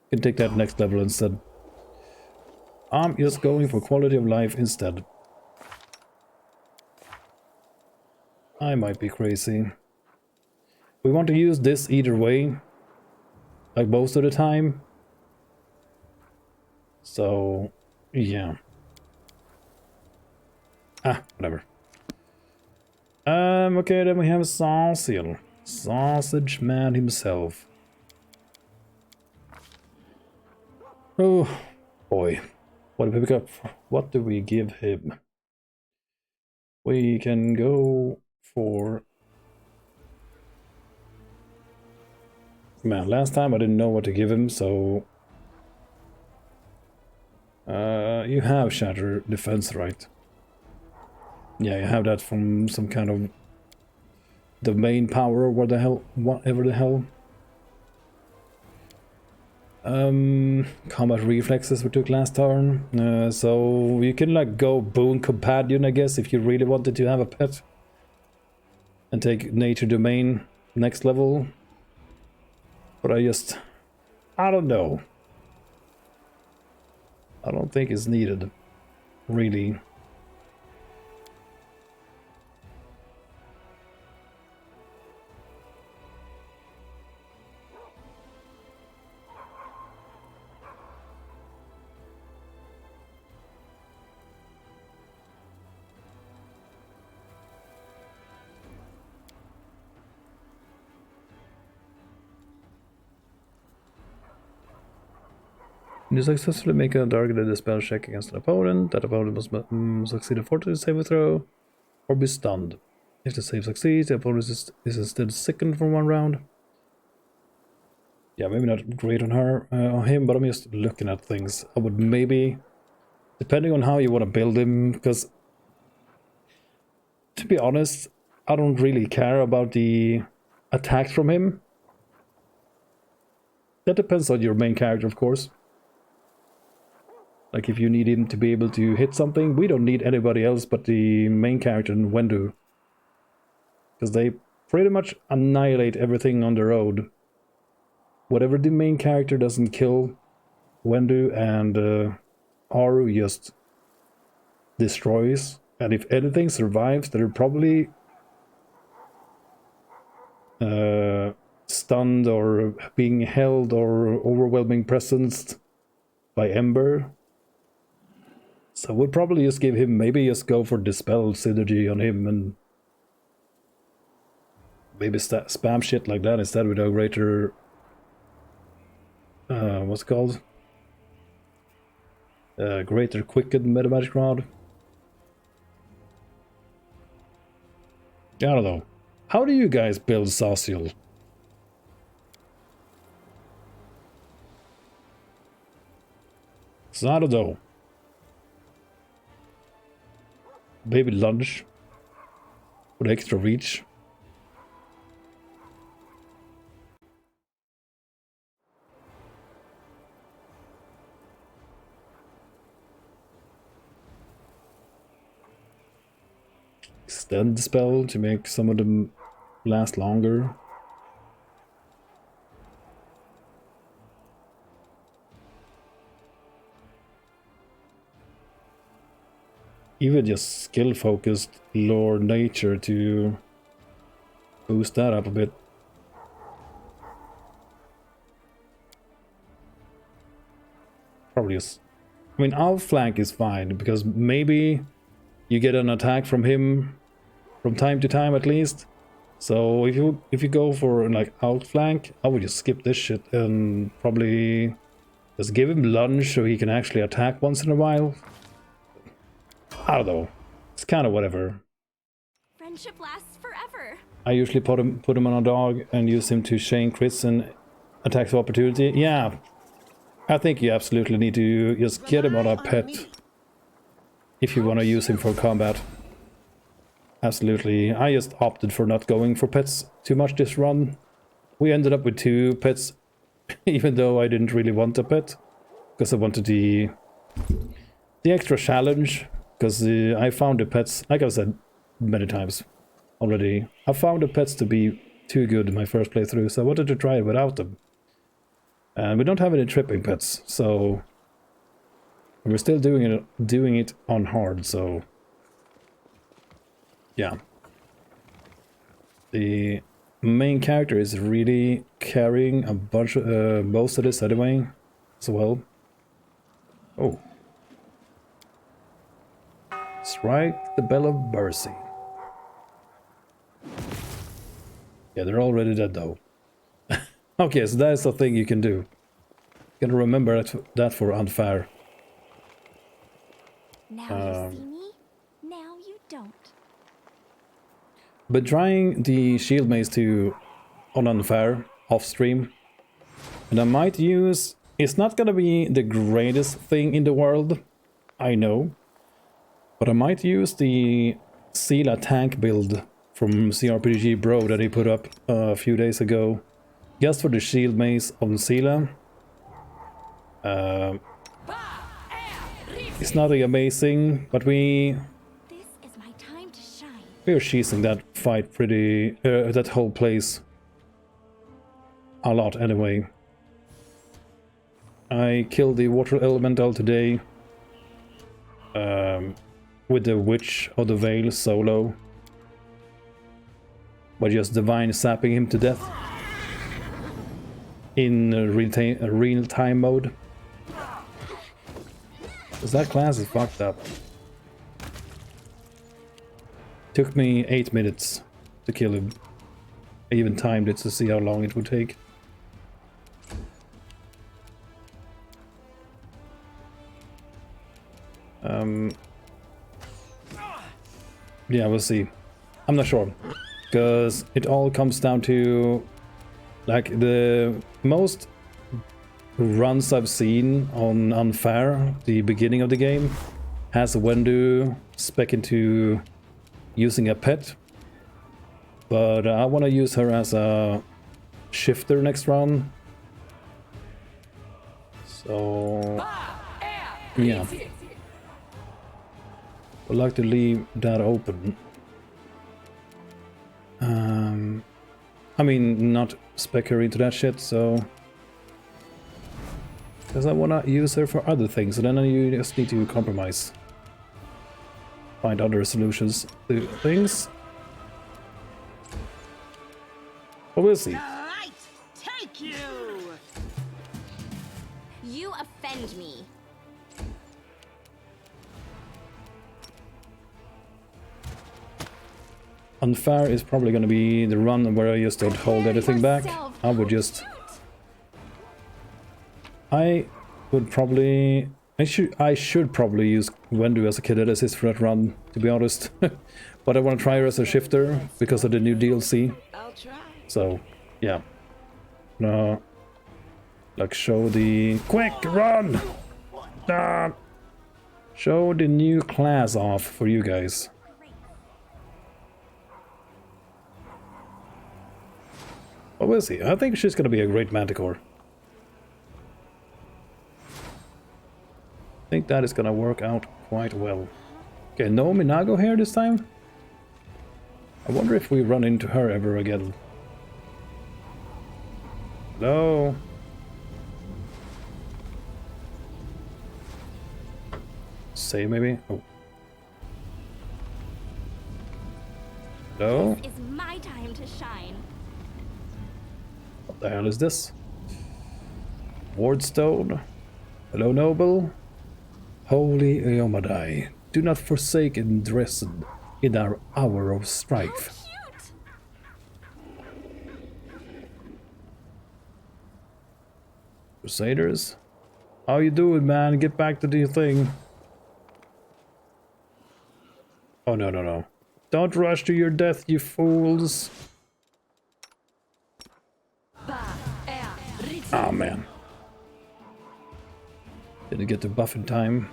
Can take that next level instead. I'm just going for quality of life instead. I might be crazy. We want to use this either way, like most of the time. So, yeah. Whatever. Okay, then we have Sausage. Sausage Man himself. Oh, boy. What do we pick up? What do we give him? We can go for... Man, last time I didn't know what to give him, so... you have Shatter Defense, right? Yeah, you have that from some kind of... the main power or what the hell, whatever the hell. Combat reflexes we took last turn. So you can like go boon companion, I guess, if you really wanted to have a pet. And take nature domain next level. But I don't know. I don't think it's needed, really. When you successfully make a targeted spell check against an opponent, that opponent must succeed a fortitude saving throw or be stunned. If the save succeeds, the opponent is instead sickened for 1 round. Yeah, maybe not great on him, but I'm just looking at things. I would maybe, depending on how you want to build him, because to be honest, I don't really care about the attacks from him. That depends on your main character, of course. Like, if you need him to be able to hit something, we don't need anybody else but the main character and Wendu. Because they pretty much annihilate everything on the road. Whatever the main character doesn't kill, Wendu and Aru just destroys. And if anything survives, they're probably stunned or being held or overwhelming presence by Ember. So we'll probably just give him, maybe just go for Dispel synergy on him and maybe spam shit like that instead with a greater, what's it called? Greater Quicken Meta Magic Rod. I don't know. How do you guys build Social? So I don't know. Maybe lunge with extra reach. Extend the spell to make some of them last longer. Even just skill focused lore nature to boost that up a bit. Probably just, I mean, outflank is fine because maybe you get an attack from him from time to time at least. So if you go for like outflank, I would just skip this shit and probably just give him lunge so he can actually attack once in a while. I don't know. It's kind of whatever. Friendship lasts forever. I usually put him on a dog and use him to chain crits and attacks of opportunity. Yeah, I think you absolutely need to just get him on a pet if you want to use him for combat. Absolutely. I just opted for not going for pets too much this run. We ended up with 2 pets, even though I didn't really want a pet, because I wanted the extra challenge. Because I found the pets, like I've said many times already, I found the pets to be too good in my first playthrough, so I wanted to try it without them. And we don't have any tripping pets, so we're still doing it on hard, so yeah. The main character is really carrying a bunch of most of this anyway, as well. Oh. Strike the Bell of Mercy. Yeah, they're already dead though. Okay, so that is the thing you can do. You can remember that for unfair. Now you see me, now you don't. But trying the shield mace on unfair off stream, and I might use. It's not gonna be the greatest thing in the world, I know. But I might use the Sela tank build from CRPG Bro that he put up a few days ago. Just for the shield mace on Sela. It's nothing amazing, but This is my time to shine. we're cheesing that fight pretty... that whole place a lot anyway. I killed the water elemental today. With the Witch of the Veil solo. By just divine sapping him to death. In real-time mode. Because that class is fucked up. Took me 8 minutes to kill him. I even timed it to see how long it would take. Yeah, we'll see. I'm not sure. Because it all comes down to... like, the most runs I've seen on Unfair, the beginning of the game, has Wendu spec into using a pet. But I want to use her as a shifter next round. So... yeah. I'd like to leave that open. I mean, not spec her into that shit, so... because I wanna use her for other things, and then you just need to compromise. Find other solutions to things. But we'll see. Right, take you. You offend me. unfair is probably gonna be the run where I just don't hold anything back. I would just... I would probably... I should probably use Wendu as a cadet assist for that run, to be honest. But I want to try her as a shifter because of the new DLC. I'll try. So, yeah. No. Like, show the... Quick, run! Ah! Show the new class off for you guys. What we'll see. I think she's gonna be a great Manticore. I think that is gonna work out quite well. Okay, no Minago here this time? I wonder if we run into her ever again. Hello? Say maybe? Oh. Hello? This is my time to shine. What the hell is this? Wardstone? Hello, noble? Holy Eomadai, do not forsake Dresden in our hour of strife. Cute. Crusaders? How you doing, man? Get back to the thing. Oh, no, no, no. Don't rush to your death, you fools. Oh, man. Didn't get the buff in time.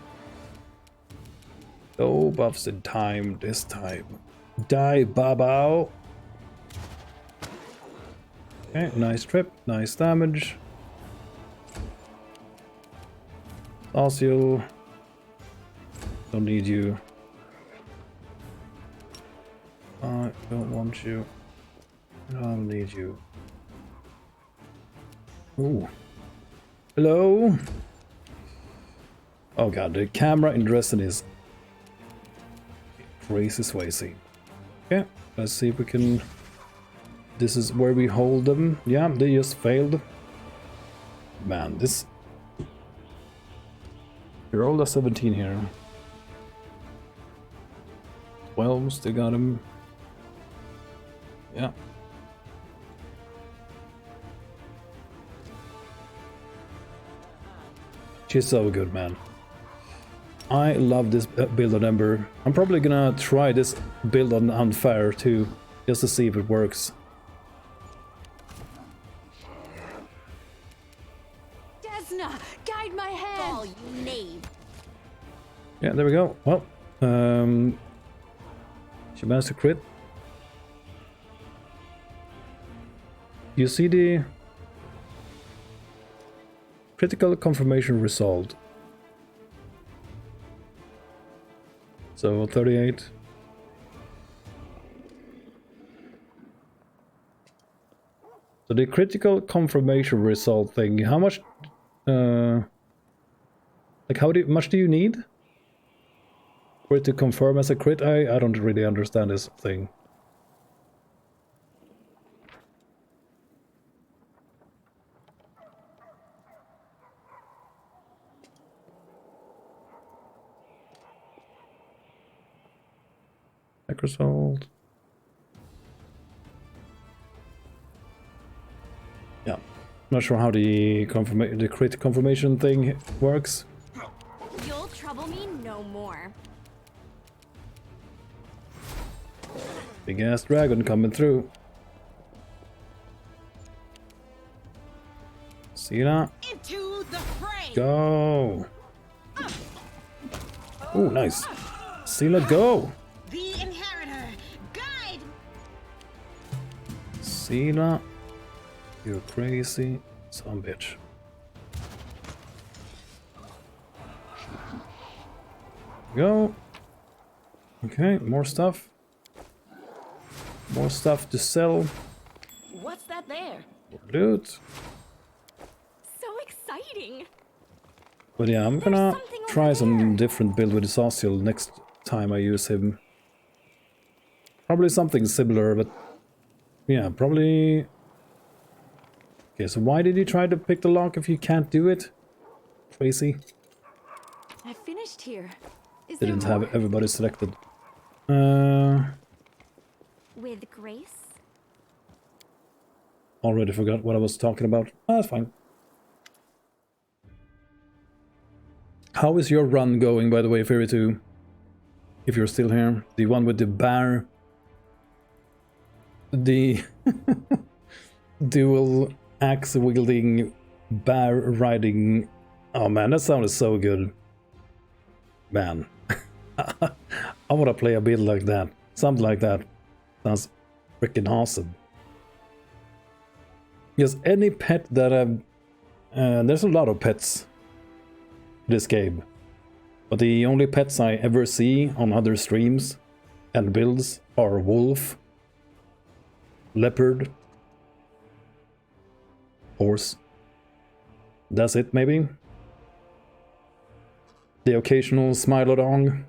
No buffs in time this time. Die, Babao. Okay, nice trip, nice damage. Osceola. Don't need you. I don't want you. I don't need you. Ooh. Hello? Oh god, the camera in Dresden is crazy swayzy. Okay, let's see if we can... This is where we hold them. Yeah, they just failed. Man, this... You're all 17 here. 12, still got him. Yeah. She's so good, man. I love this build on Ember. I'm probably gonna try this build on Unfair too, just to see if it works. Desna, guide my hand. All you need. Yeah, there we go. Well, she managed to crit. You see the critical confirmation result. So 38. So the critical confirmation result thing, how much like how much do you need for it to confirm as a crit? I don't really understand this thing. Microsoft. Yeah, not sure how the crit confirmation thing works. You'll trouble me no more. Big ass dragon coming through. See that? Into the fray. Go. Oh, nice. Sela, go. The inheritor. Guide. Sela, you're crazy son bitch. Go. Okay, more stuff. More stuff to sell. What's that there? More loot. So exciting. But yeah, I'm gonna try some different build with Azata next time I use him. Probably something similar, but yeah, probably... Okay, so why did you try to pick the lock if you can't do it? Crazy. I finished here. Is Didn't there more? have everybody selected. With grace? Already forgot what I was talking about. Ah, that's fine. How is your run going, by the way, Fury 2? If you're still here. The one with the bear. The dual axe wielding, bear riding. Oh man, that sounded so good. Man. I want to play a bit like that. Something like that. Sounds freaking awesome. Yes, any pet that I've... there's a lot of pets in this game. But the only pets I ever see on other streams and builds are wolf, leopard, horse. That's it, maybe? The occasional Smilodon.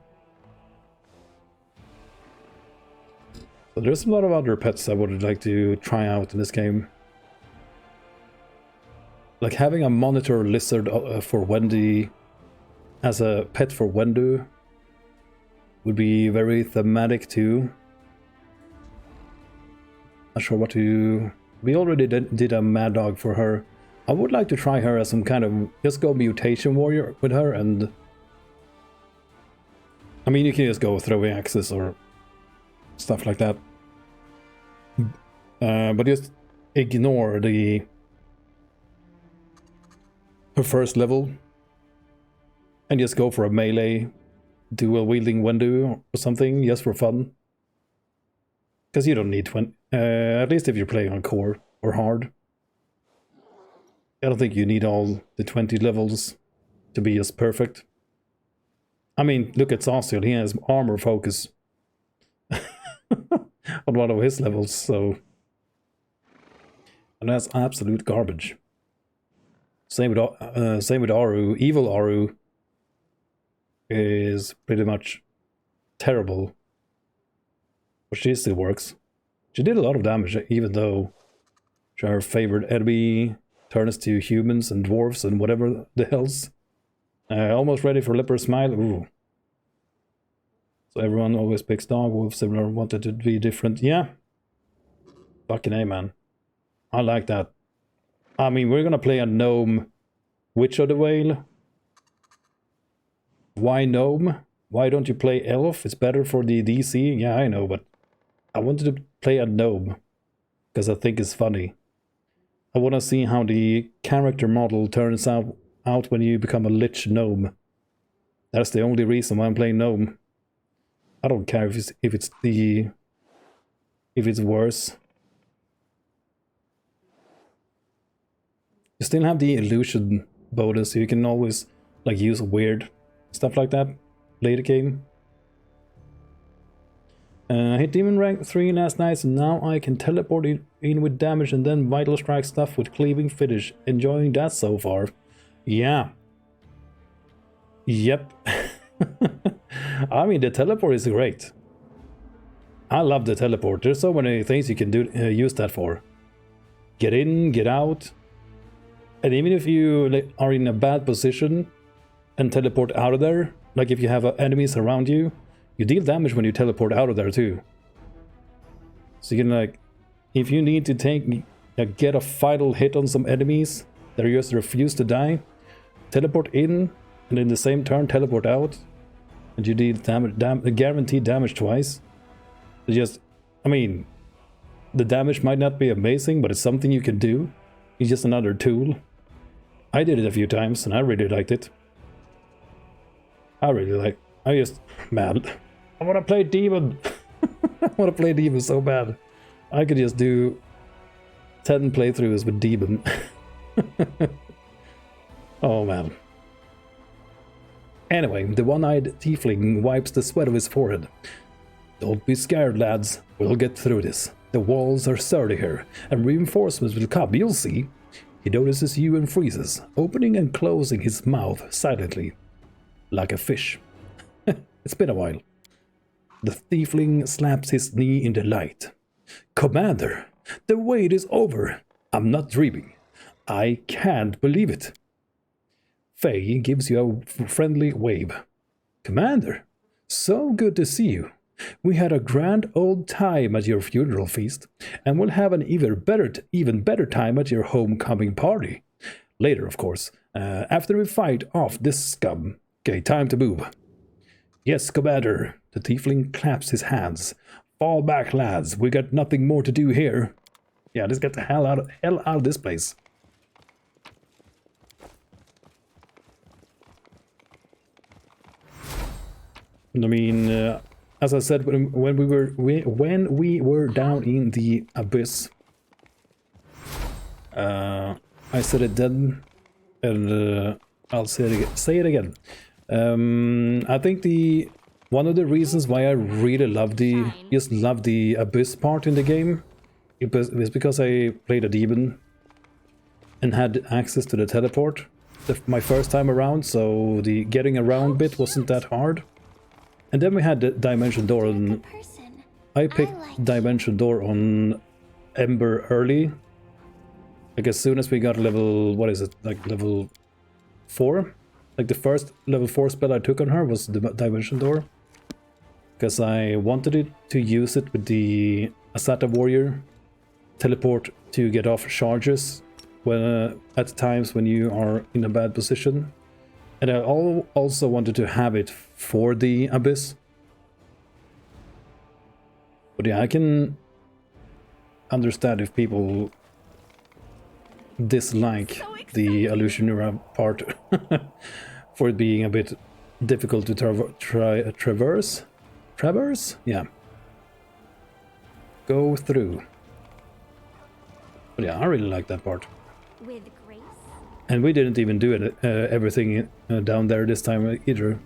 So there's a lot of other pets I would like to try out in this game. Like having a monitor lizard for Wendy as a pet for Wendu would be very thematic too. Not sure what to... We already did a mad dog for her. I would like to try her as some kind of... Just go mutation warrior with her and... I mean, you can just go throwing axes or stuff like that. But just ignore the... her first level. And just go for a melee dual wielding Wendu or something, just for fun. Because you don't need 20, at least if you're playing on core or hard. I don't think you need all the 20 levels to be just perfect. I mean, look at Sauciel, he has armor focus on one of his levels, so... And that's absolute garbage. Same with Aru. Evil Aru is pretty much terrible. But she still works. She did a lot of damage, even though her favorite enemy turns to humans and dwarves and whatever the hell's. Almost ready for Leper Smile. Ooh. So everyone always picks dog, wolf, similar, wanted to be different. Yeah. Fucking A, man. I like that. I mean, we're gonna play a gnome Witch of the Whale. Why gnome? Why don't you play elf? It's better for the DC. Yeah, I know, but I wanted to play a gnome because I think it's funny. I want to see how the character model turns out when you become a lich gnome. That's the only reason why I'm playing gnome. I don't care if it's worse. You still have the illusion bonus, so you can always like use weird stuff like that later game. I hit Demon rank 3 last night, so now I can teleport in with damage and then Vital Strike stuff with cleaving finish. Enjoying that so far. Yeah. Yep. I mean, the teleport is great. I love the teleport. There's so many things you can do use that for. Get in, get out. And even if you are in a bad position and teleport out of there, like if you have enemies around you, you deal damage when you teleport out of there too. So you can like, if you need to get a final hit on some enemies that just refuse to die, teleport in and in the same turn teleport out, and you deal guaranteed damage twice. It's just, I mean, the damage might not be amazing, but it's something you can do. It's just another tool. I did it a few times and I really liked it. Man, I want to play Demon. I want to play Demon so bad. I could just do 10 playthroughs with Demon. Oh man. Anyway, the one-eyed tiefling wipes the sweat of his forehead. Don't be scared, lads. We'll get through this. The walls are sturdy here, and reinforcements will come, you'll see. He notices you and freezes, opening and closing his mouth silently, like a fish. It's been a while. The tiefling slaps his knee in delight. Commander, the wait is over. I'm not dreaming. I can't believe it. Faye gives you a friendly wave. Commander, so good to see you. We had a grand old time at your funeral feast, and we'll have an even better time at your homecoming party. Later, of course, after we fight off this scum. Okay, time to move. Yes, Commander. The tiefling claps his hands. Fall back, lads. We got nothing more to do here. Yeah, let's get the hell out of this place. I mean, as I said, when we were down in the abyss, I said it then, and I'll say it again. I think one of the reasons why I really love the abyss part in the game is because I played a demon and had access to the teleport my first time around, so the getting around bit wasn't that hard. And then we had the dimension door, and I picked dimension door on Ember early. Like as soon as we got level, what is it, like level 4? Like the first level 4 spell I took on her was the dimension door. Because I wanted it to use it with the Azata warrior teleport to get off charges when at times when you are in a bad position. And I also wanted to have it for the abyss. But yeah, I can understand if people dislike the Illusionura part for it being a bit difficult to traverse? Yeah. Go through. But yeah, I really like that part. With grace. And we didn't even do it, everything down there this time either.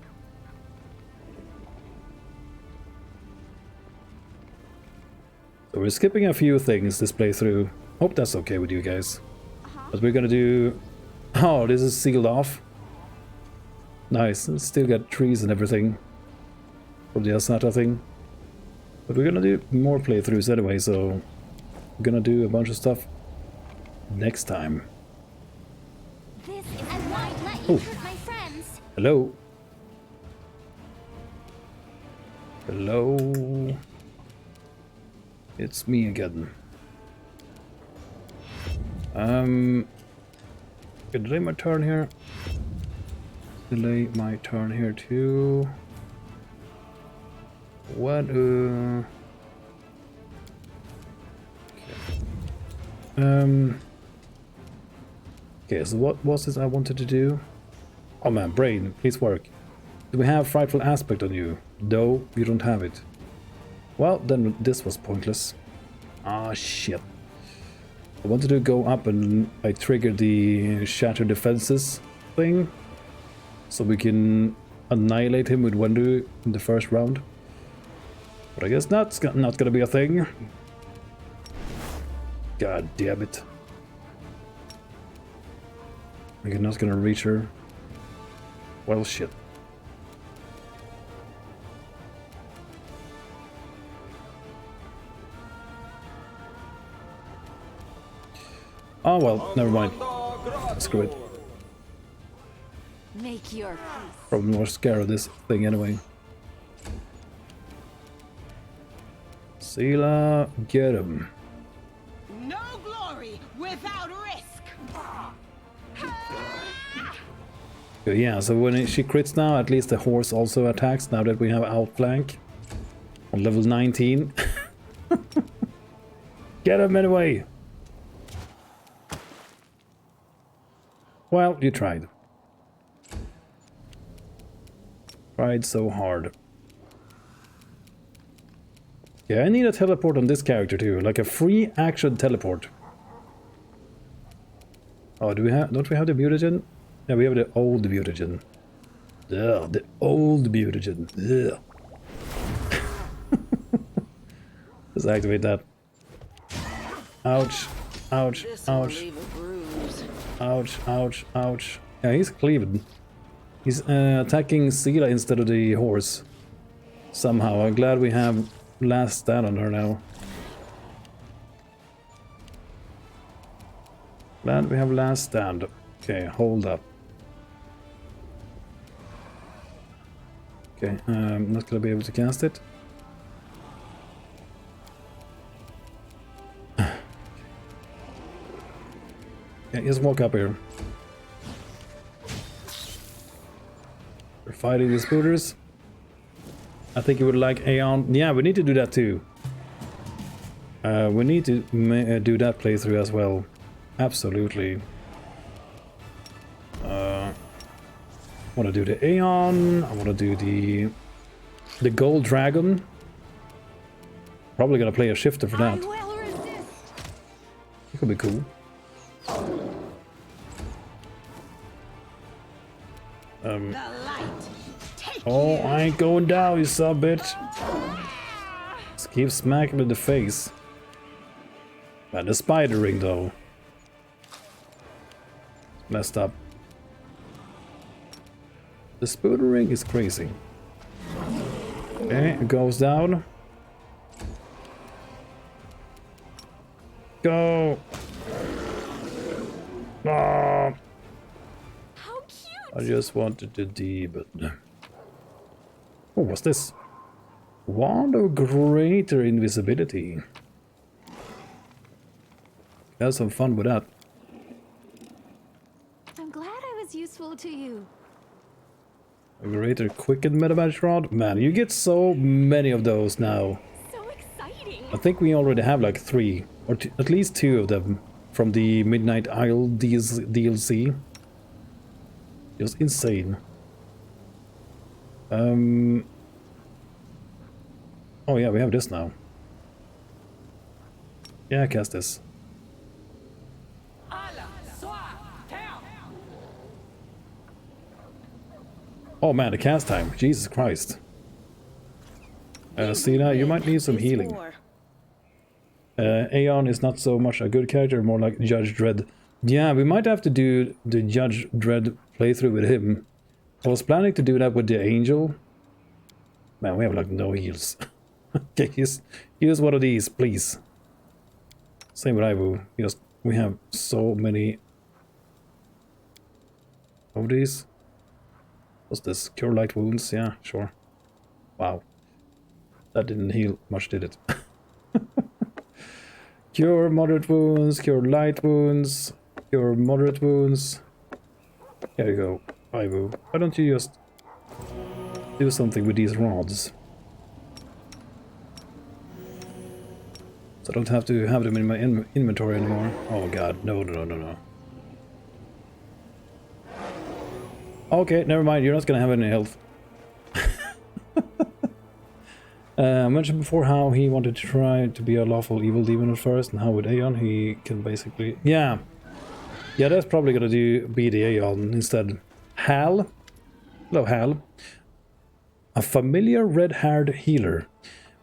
So we're skipping a few things this playthrough. Hope that's okay with you guys. But we're gonna do... Oh, this is sealed off. Nice, still got trees and everything from the Azata thing. But we're gonna do more playthroughs anyway, so we're gonna do a bunch of stuff next time. This is why let you hurt my friends. Hello. Hello. It's me again. Delay my turn here. Delay my turn here too. What? Okay, so what was it I wanted to do? Oh man, brain, please work. Do we have frightful aspect on you? No, you don't have it. Well, then this was pointless. Ah, shit. I wanted to go up and I triggered the shatter defenses thing, so we can annihilate him with Wendu in the first round. But I guess that's not gonna be a thing. God damn it. I'm not gonna reach her. Well, shit. Oh well, never mind. Screw it. Make your peace. Probably more scared of this thing anyway. Sela, get him. No glory without risk. Yeah, so when she crits now, at least the horse also attacks now that we have outflank on level 19. Get him anyway. Well, you tried. Tried so hard. Yeah, I need a teleport on this character too, like a free action teleport. Oh, don't we have the mutagen? Yeah, we have the old mutagen. Ugh, the old mutagen. Ugh. Let's activate that. Ouch, ouch, ouch. Ouch, ouch, ouch. Yeah, he's cleaved. He's attacking Sela instead of the horse. Somehow. I'm glad we have last stand on her now. Glad we have last stand. Okay, hold up. Okay, I'm not gonna be able to cast it. Okay, just walk up here. We're fighting the spooters. I think you would like Aeon. Yeah, we need to do that too. We need to do that playthrough as well. Absolutely. I want to do the Aeon. I want to do the Gold Dragon. Probably gonna play a shifter for that. It could be cool. Oh, I ain't going down, you son of a bitch. Just keep smacking in the face. Man, the spider ring though. Messed up. The spooder ring is crazy. Okay, it goes down. Go! Ah! How cute! I just wanted the D, but... Oh, what's this? Wand of greater invisibility. Have some fun with that. I'm glad I was useful to you. A greater quicken metamage rod? Man, you get so many of those now. So exciting! I think we already have like 3, or at least 2 of them from the Midnight Isle DLC. Just insane. Oh yeah, we have this now. Yeah, cast this. Oh man, the cast time. Jesus Christ. Sina, you might need some healing. Aeon is not so much a good character, more like Judge Dredd. Yeah, we might have to do the Judge Dredd playthrough with him. I was planning to do that with the Angel. Man, we have like no heals. Okay, use one of these, please. Same with Ivu. Just we have so many of these. What's this? Cure light wounds? Yeah, sure. Wow. That didn't heal much, did it? Cure moderate wounds, cure light wounds, cure moderate wounds. There you go, Ivu. Why don't you just do something with these rods? So I don't have to have them in my inventory anymore. Oh god, no. Okay, never mind, you're not gonna have any health. I mentioned before how he wanted to try to be a lawful evil demon at first, and how with Aeon he can basically... Yeah, that's probably gonna be the Aeon instead. Hal? Hello, Hal. A familiar red-haired healer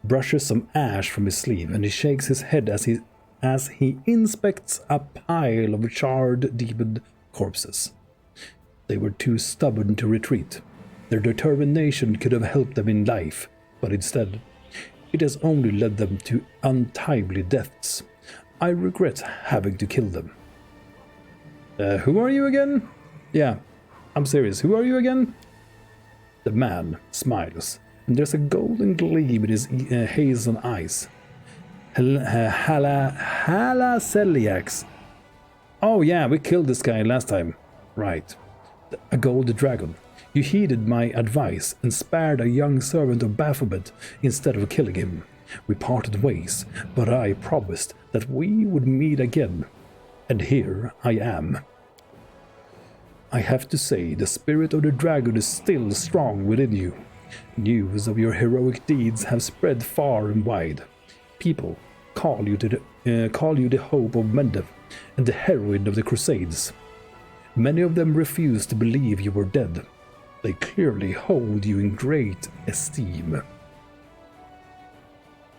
brushes some ash from his sleeve, and he shakes his head as he inspects a pile of charred demon corpses. They were too stubborn to retreat. Their determination could have helped them in life, but instead, it has only led them to untimely deaths. I regret having to kill them. Who are you again? Yeah, I'm serious. Who are you again? The man smiles, and there's a golden gleam in his hazel eyes. Halaseliax. Oh yeah, we killed this guy last time. Right. A gold dragon. You heeded my advice and spared a young servant of Baphomet instead of killing him. We parted ways, but I promised that we would meet again. And here I am. I have to say, the spirit of the dragon is still strong within you. News of your heroic deeds have spread far and wide. People call you the hope of Mendev and the heroine of the Crusades. Many of them refuse to believe you were dead. They clearly hold you in great esteem.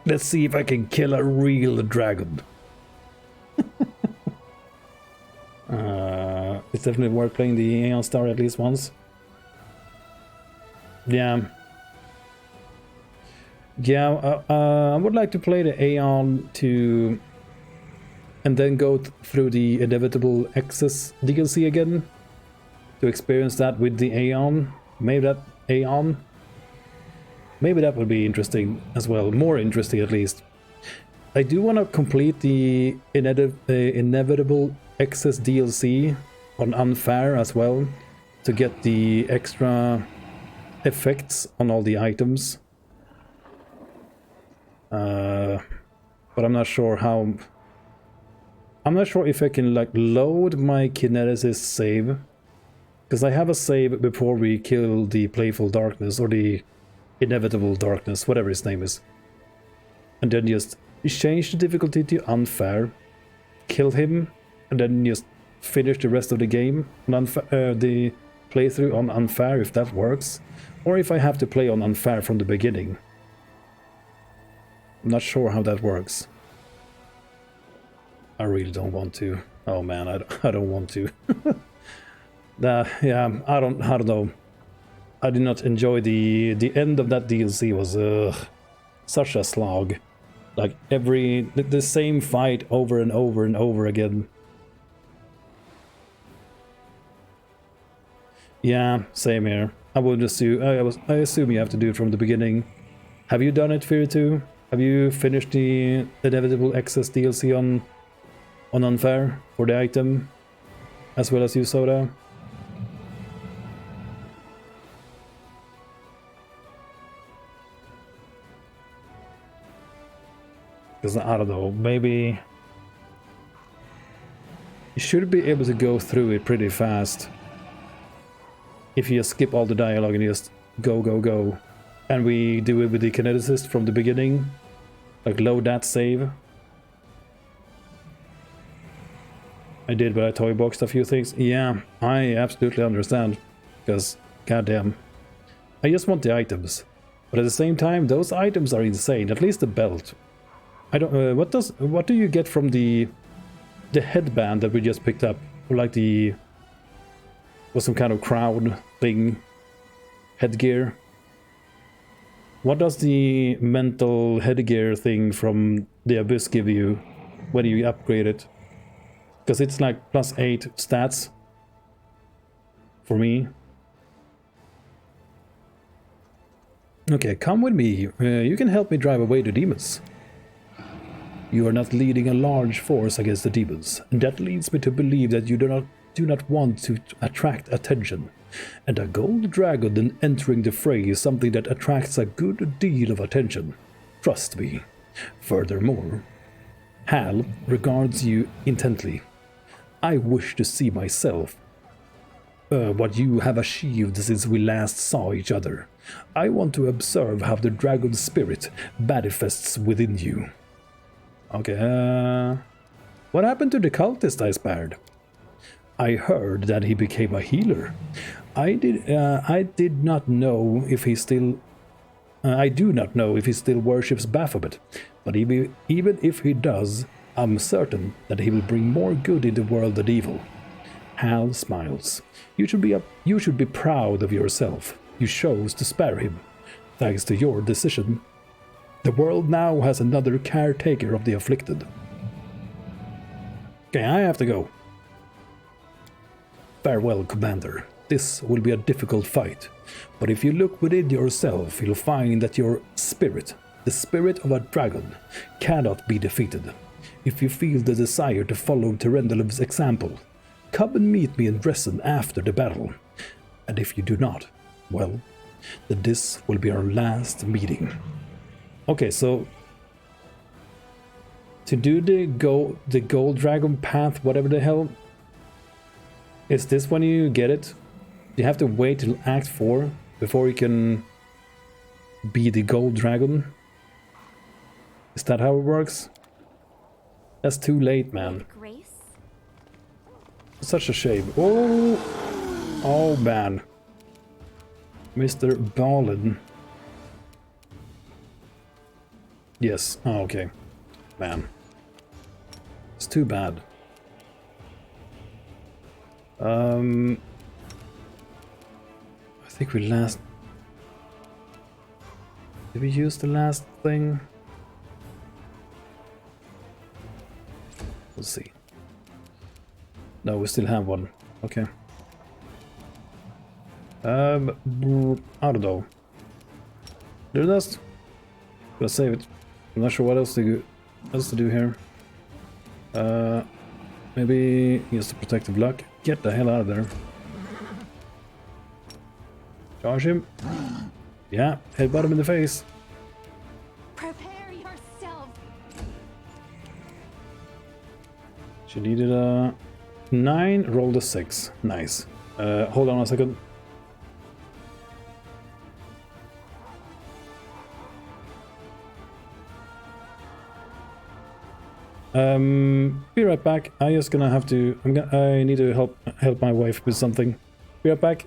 Let's see if I can kill a real dragon. It's definitely worth playing the Aeon Star at least once. Yeah. I would like to play the Aeon to... and then go through the Inevitable Access DLC again. To experience that with the Aeon. Maybe that Aeon. Maybe that would be interesting as well. More interesting at least. I do want to complete the Inevitable excess DLC on Unfair as well to get the extra effects on all the items. But I'm not sure how... I'm not sure if I can like load my kineticist save. Because I have a save before we kill the Playful Darkness or the Inevitable Darkness, whatever his name is. And then just change the difficulty to Unfair, kill him, and then just finish the rest of the game on the playthrough on Unfair if that works. Or if I have to play on Unfair from the beginning. I'm not sure how that works. I really don't want to. Oh man, I don't want to. Yeah, I don't know. I did not enjoy the end of that DLC. Was such a slog. Like the same fight over and over and over again. Yeah, same here. I would assume I assume you have to do it from the beginning. Have you done it, Fury 2? Have you finished the Inevitable Access DLC on Unfair for the item, as well as you, Soda? Because I don't know, maybe you should be able to go through it pretty fast if you just skip all the dialogue and just go. And we do it with the kineticist from the beginning, like load that save. I did, but I toy boxed a few things. Yeah, I absolutely understand, because goddamn, I just want the items, but at the same time, those items are insane. At least the belt. I don't. What do you get from the headband that we just picked up? Or like was some kind of crown thing, headgear. What does the mental headgear thing from the Abyss give you when you upgrade it? Because it's like +8 stats for me. Okay, come with me. You can help me drive away the demons. You are not leading a large force against the demons, and that leads me to believe that you do not want to attract attention. And a gold dragon then entering the fray is something that attracts a good deal of attention. Trust me. Furthermore, Hal regards you intently. I wish to see myself what you have achieved since we last saw each other. I want to observe how the dragon spirit manifests within you. Okay, what happened to the cultist I spared? I heard that he became a healer. I did not know if he still... I do not know if he still worships Baphomet, but even if he does, I'm certain that he will bring more good in the world than evil. Hal smiles. You should be proud of yourself. You chose to spare him. Thanks to your decision, the world now has another caretaker of the afflicted. Okay, I have to go. Farewell, Commander. This will be a difficult fight, but if you look within yourself, you'll find that your spirit, the spirit of a dragon, cannot be defeated. If you feel the desire to follow Terendaliv's example, come and meet me in Dresden after the battle. And if you do not, well, then this will be our last meeting. Okay, so to do the gold dragon path, whatever the hell, is this when you get it? You have to wait till Act 4 before you can be the gold dragon? Is that how it works? That's too late, man. Grace? Such a shame. Oh man. Mr. Ballin. Yes, oh, okay. Man. It's too bad. I think we last... Did we use the last thing? We'll see. No, we still have one. Okay. I don't know. Do this? Gonna save it. I'm not sure what else to do here. Maybe use the protective luck. Get the hell out of there. Charge him. Yeah, headbutt him in the face. Prepare yourself. She needed a 9, rolled a 6. Nice. Hold on a second. Be right back. I just gonna have to. I need to help my wife with something. Be right back.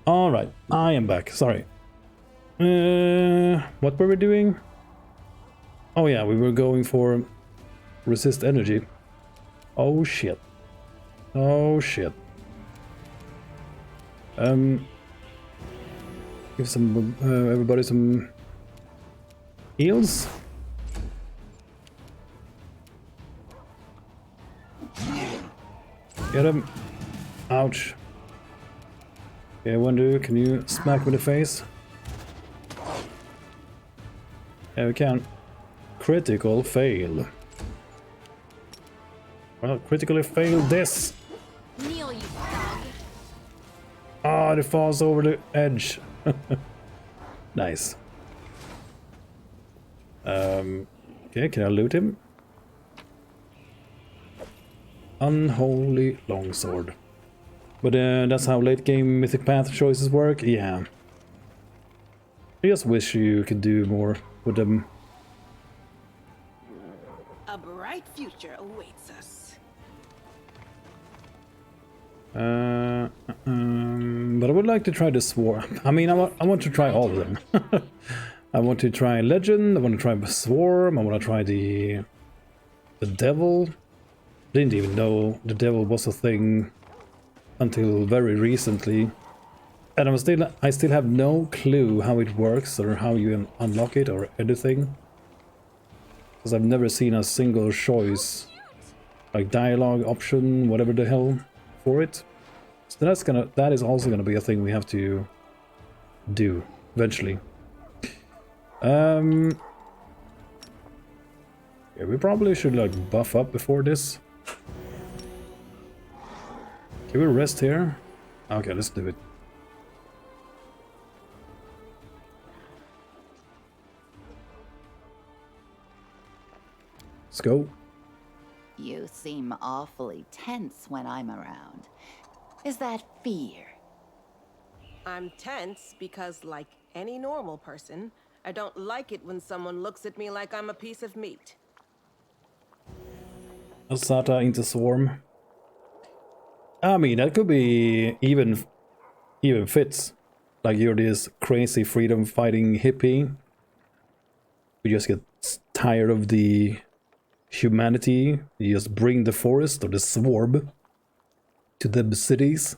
All right, I am back. Sorry. What were we doing? Oh yeah, we were going for resist energy. Oh shit. Oh shit. Give some everybody some heals. Get him. Ouch. Okay, Wonder, can you smack me in the face? Yeah, we can. Critical fail. Well, critically failed this. Kneel, you dog. Ah, it falls over the edge. Nice. Okay, can I loot him? Unholy longsword. But that's how late game Mythic Path choices work? Yeah. I just wish you could do more with them. A bright future awaits us. But I would like to try the Swarm. I mean, I want to try all of them. I want to try Legend, I want to try Swarm, I want to try the Devil. Didn't even know the Devil was a thing until very recently, and I still have no clue how it works or how you unlock it or anything, because I've never seen a single choice, like dialogue option, whatever the hell, for it. So that is also gonna be a thing we have to do eventually. Yeah, we probably should like buff up before this. Can we rest here? Okay, let's do it. Let's go. You seem awfully tense when I'm around. Is that fear? I'm tense because, like any normal person, I don't like it when someone looks at me like I'm a piece of meat. Azata into Swarm. I mean, that could be even fits. Like you're this crazy freedom fighting hippie. You just get tired of the humanity. You just bring the forest or the swarm to the cities.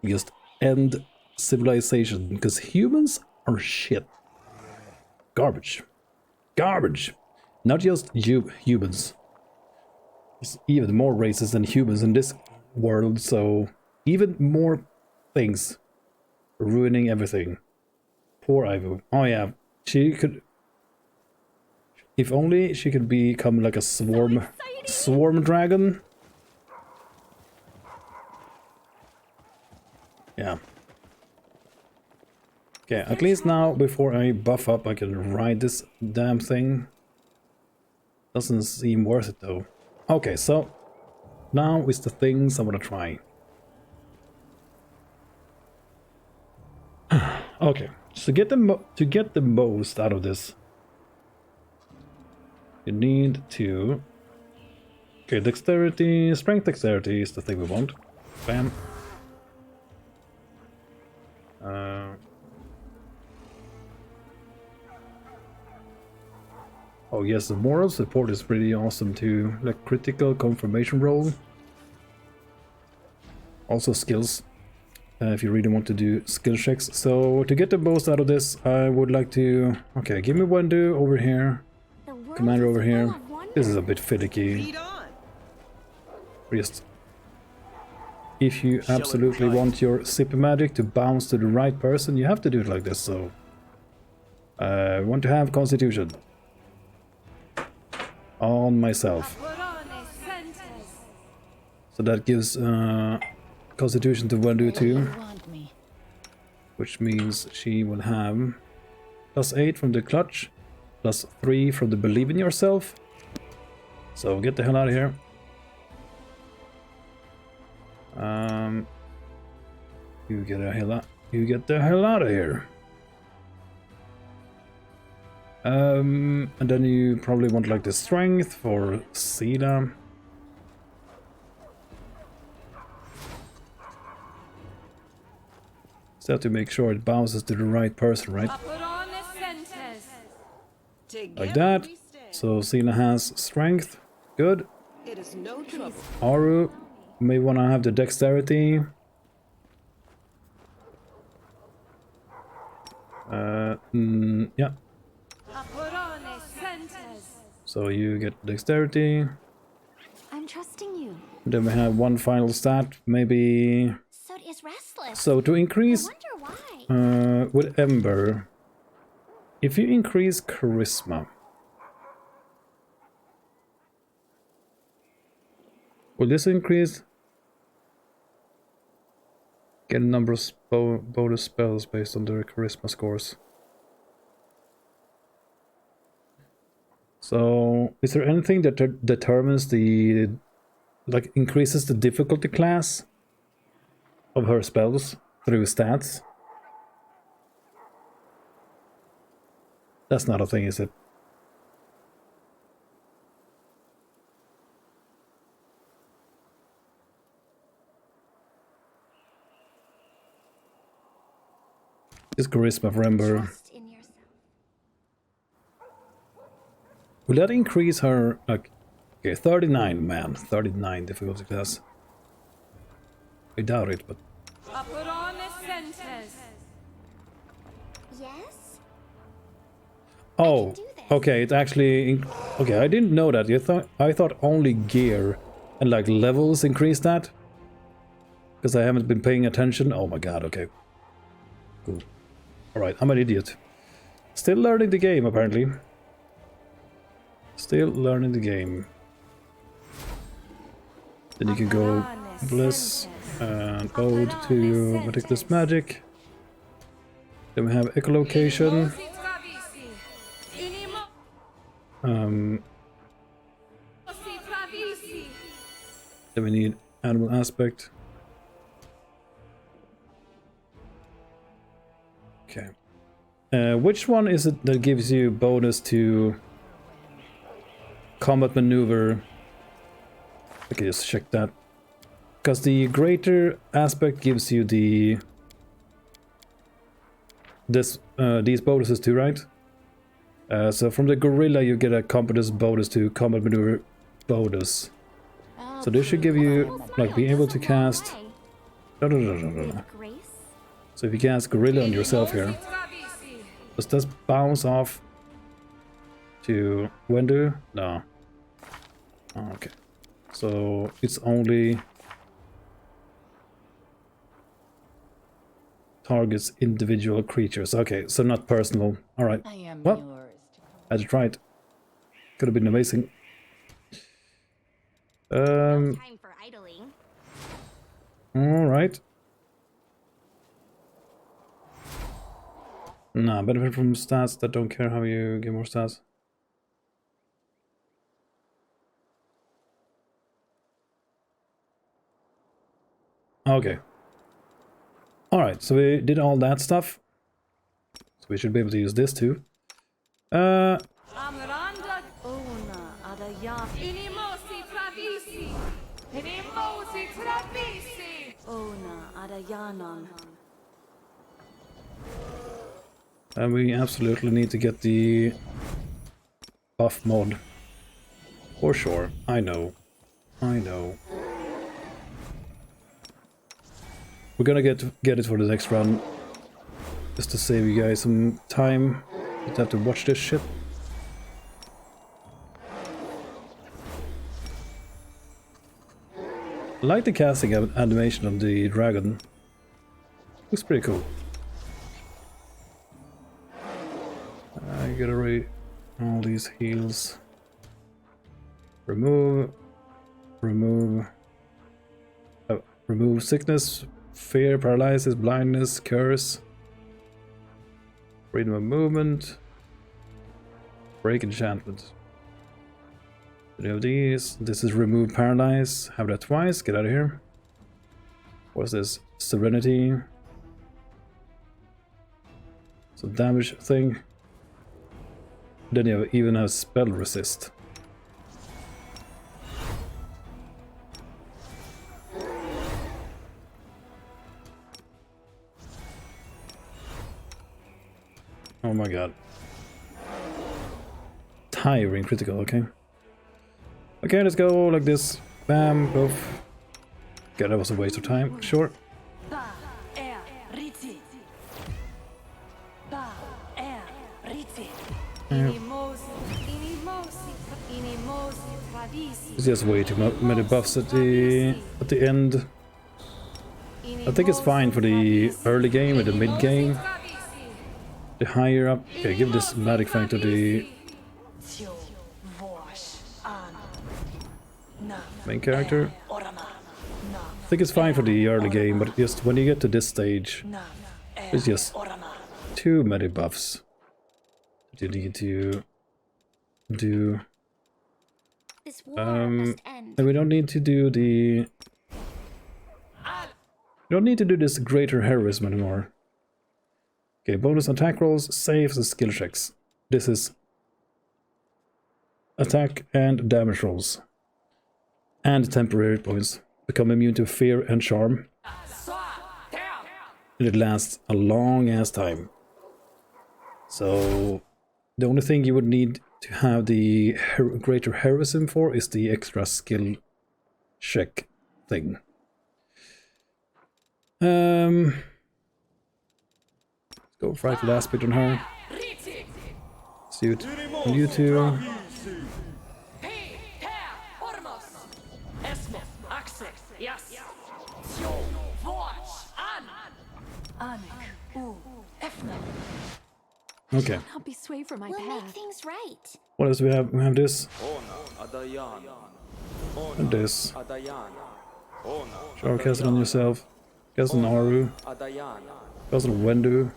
You just end civilization because humans are shit. Garbage. Garbage. Not just humans. There's even more races than humans in this world, so even more things ruining everything. Poor Ivo. Oh yeah, she could. If only she could become like a swarm dragon. Yeah. Okay, at least now, before I buff up, I can ride this damn thing. Doesn't seem worth it though. Okay, so now is the things I want to try. Okay, so to get the most out of this, you need to... Okay, dexterity, strength dexterity is the thing we want. Bam. Oh yes, the moral support is pretty awesome too. Like critical confirmation roll. Also skills, if you really want to do skill checks. So to get the most out of this, I would like to... Okay, give me Wendu over here. Commander over here. This is a bit finicky. Just... If you absolutely want your sip magic to bounce to the right person, you have to do it like this, so... I want to have Constitution. On myself. So that gives Constitution to Wendu too. Which means she will have +8 from the clutch, +3 from the believe in yourself. So get the hell out of here. You get the hell out of here. And then you probably want like the strength for Sela. So have to make sure it bounces to the right person, right? Like that. So Sela has strength. Good. It is no trouble. Aru may want to have the dexterity. Yeah. So you get dexterity. I'm trusting you. Then we have one final stat, maybe. So is restless. So to increase I wonder why. with Ember, if you increase charisma, will this increase? Get a number of bonus spells based on their charisma scores. So, is there anything that determines the, like, increases the difficulty class of her spells through stats? That's not a thing, is it? Is charisma for Ember. Trust in yourself. Will that increase her, like, okay, 39, man, 39 difficulty class. I doubt it, but... Yes? Oh, okay, it actually... Okay, I didn't know that. I thought only gear and, like, levels increase that. Because I haven't been paying attention. Oh my god, okay. Cool. Alright, I'm an idiot. Still learning the game, apparently. Still learning the game. Then you can go Bliss and Ode to Ridiculous Magic. Then we have Echolocation. Then we need Animal Aspect. Okay. Which one is it that gives you bonus to combat maneuver? Okay, just check that. Because the greater aspect gives you these bonuses too, right? So from the gorilla you get a competence bonus to combat maneuver bonus. So this should give you, like, being able to cast... No. So if you cast gorilla on yourself here, does this bounce off to Wendu? No. Oh, okay. So it's only targets individual creatures. Okay, so not personal. Alright. Well, I had to try it. Could have been amazing. Time for idling. Alright. Nah, benefit from stats that don't care how you get more stats. Okay. Alright, so we did all that stuff. So we should be able to use this too. And we absolutely need to get the buff mod. For sure. I know. I know. We're gonna get it for the next run. Just to save you guys some time. You don't have to watch this shit. I like the casting animation of the dragon. Looks pretty cool. I gotta read all these heals. Remove sickness, fear, paralysis, blindness, curse, freedom of movement, break enchantment. We have these. This is remove paralyze. Have that twice. Get out of here. What's this? Serenity. So damage thing. Then you even have spell resist. Oh my god. Tiring critical, okay. Okay, let's go like this. Bam, both. Okay, that was a waste of time, sure. It's just way too many buffs at the end. I think it's fine for the early game or the mid game. The higher up. Okay, give this magic fang to the main character. I think it's fine for the early game, but just when you get to this stage, it's just too many buffs that you need to do. This war must end. And we don't need to do the... We don't need to do this greater heroism anymore. Okay, bonus attack rolls, saves, and skill checks. This is attack and damage rolls. And temporary points. Become immune to fear and charm. And it lasts a long ass time. So the only thing you would need to have the greater heroism for is the extra skill check thing. Let's go right to the last bit on her. Suit on you two. Okay. I'll be swayed from my We'll make path. things right. What else do we have? We have this. And this. Sure, cast it on yourself. Cast it on Aru. Cast it on Wendu.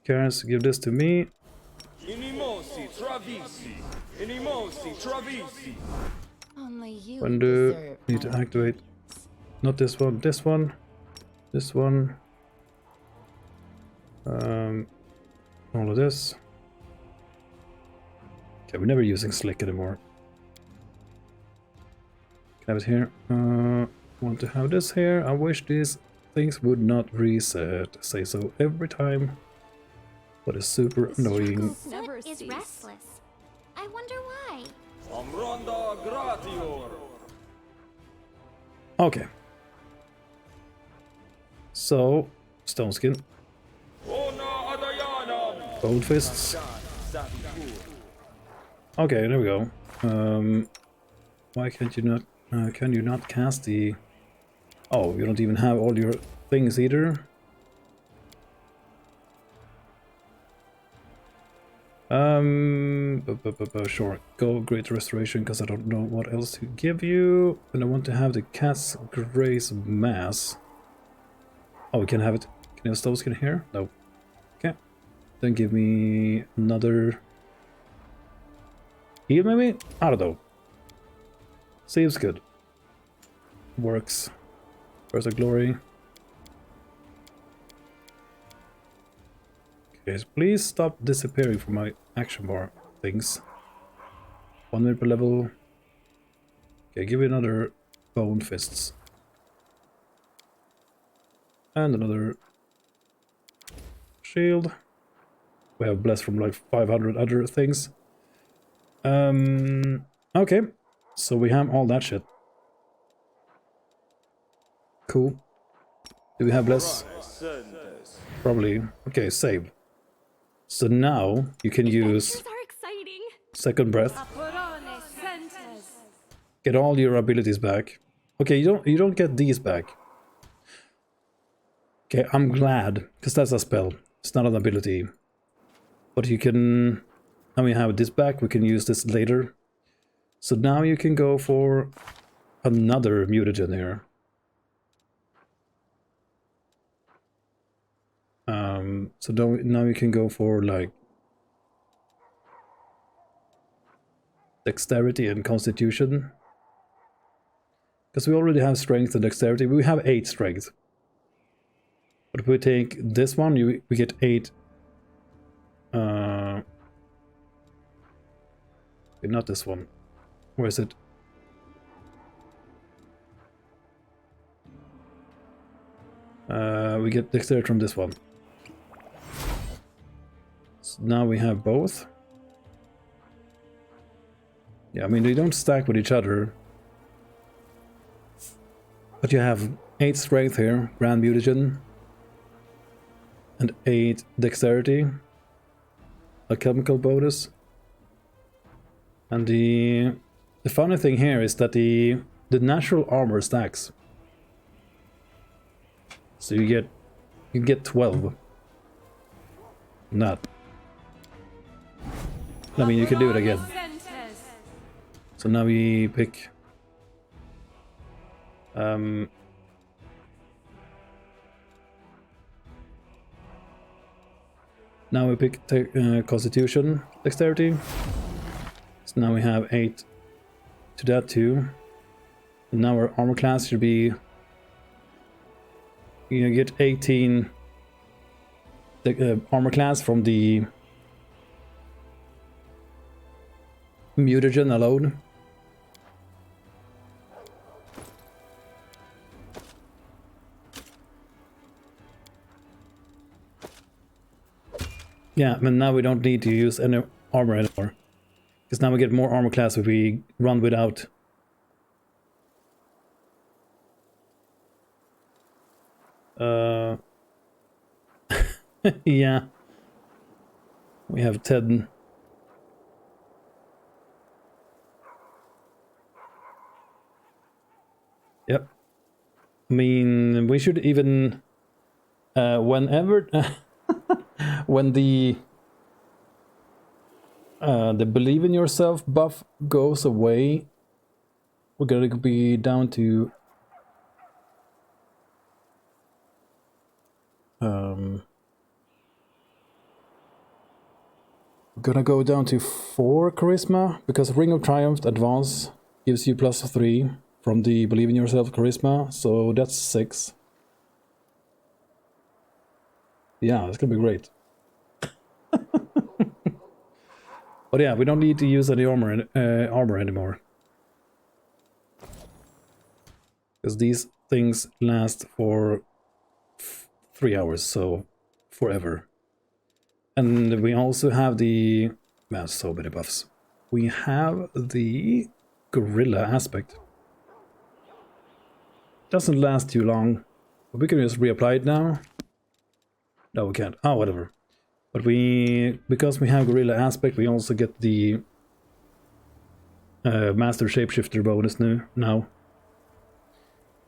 Karis, give this to me. Only you Wendu, deserve need to my activate. Not this one, this one. This one. All of this. Okay, we're never using Slick anymore. Can I have it here? Want to have this here. I wish these things would not reset. Say so every time. But it's super annoying. Never foot is cease. restless. I wonder why. Okay. So, Stone Skin. Gold Fists. Okay, there we go. Why can't you not... can you not cast the... Oh, you don't even have all your things either? Sure. Go Great Restoration, because I don't know what else to give you. And I want to have the Cat's Grace Mass. Oh, we can have it Any of those in here? No. Okay. Then give me another heal maybe? I don't know. Seems good. Works. Where's the glory? Okay, so please stop disappearing from my action bar things. 1 minute per level. Okay, give me another bone fists. And another shield. We have blessed from like 500 other things. Okay. So we have all that shit. Cool. Do we have bless? Probably. Okay, save. So now you can use Adventures are exciting. second breath. Get all your abilities back. Okay, you don't get these back. Okay, I'm glad, because that's a spell. It's not an ability. But you can... Now we have this back, we can use this later. So now you can go for another mutagen here. So now you can go for like dexterity and constitution. Because we already have strength and dexterity. We have 8 strength. But if we take this one, we get 8. Not this one. Where is it? We get dexterity from this one. So now we have both. Yeah, I mean, they don't stack with each other. But you have 8 strength here, grand mutagen. And 8 dexterity. A chemical bonus. And the funny thing here is that the natural armor stacks. So you get 12. Not. I mean, you can do it again. So now we pick now we pick Constitution, Dexterity. So now we have 8 to that too. And now our armor class should be... You get 18 armor class from the mutagen alone. Yeah, but now we don't need to use any armor anymore. Because now we get more armor class if we run without. Yeah. We have 10. Yep. I mean, we should even... whenever... when the believe in yourself buff goes away, we're gonna be down to we're gonna go down to 4 charisma, because Ring of Triumph Advance gives you +3 from the believe in yourself charisma, so that's 6. Yeah, it's gonna be great. But yeah, we don't need to use any armor anymore. Because these things last for 3 hours, so forever. And we also have the... Man, so many buffs. We have the gorilla aspect. Doesn't last too long. But we can just reapply it now. No, we can't. Oh, whatever. But because we have gorilla aspect, we also get the master shapeshifter bonus now.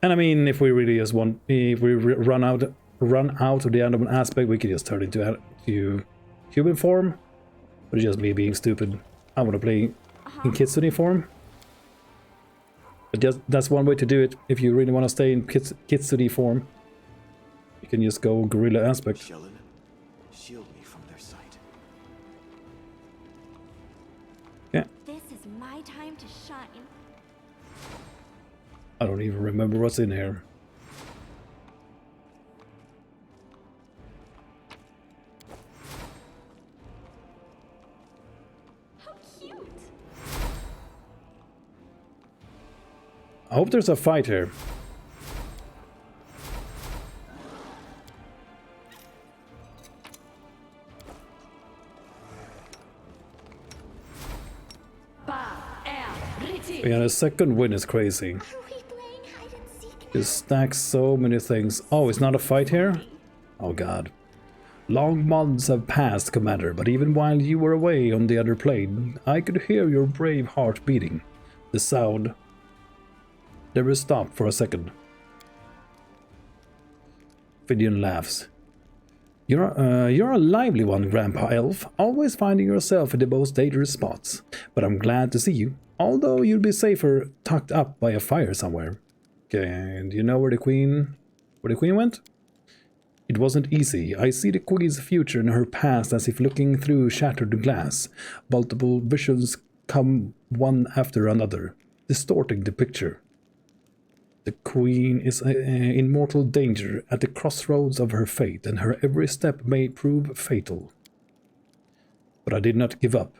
And I mean, if we really just want, if we run out of the animal aspect, we can just turn into human form. But it's just me being stupid. I want to play in kitsune form. But that's one way to do it. If you really want to stay in kitsune form, You can just go guerrilla aspect. Shellen, shield me from their sight. Yeah. This is my time to shine. I don't even remember what's in here. How cute! I hope there's a fight here. Yeah, the second win is crazy. Are we playing hide and seek It stacks so many things. Oh, it's not a fight here? Oh god. Long months have passed, Commander, but even while you were away on the other plane, I could hear your brave heart beating. The sound never stopped for a second. Fidian laughs. You're a lively one, Grandpa Elf, always finding yourself in the most dangerous spots. But I'm glad to see you, although you'd be safer tucked up by a fire somewhere. Okay, and do you know where the Queen went? It wasn't easy. I see the Queen's future and her past as if looking through shattered glass. Multiple visions come one after another, distorting the picture. The Queen is in mortal danger at the crossroads of her fate, and her every step may prove fatal. But I did not give up.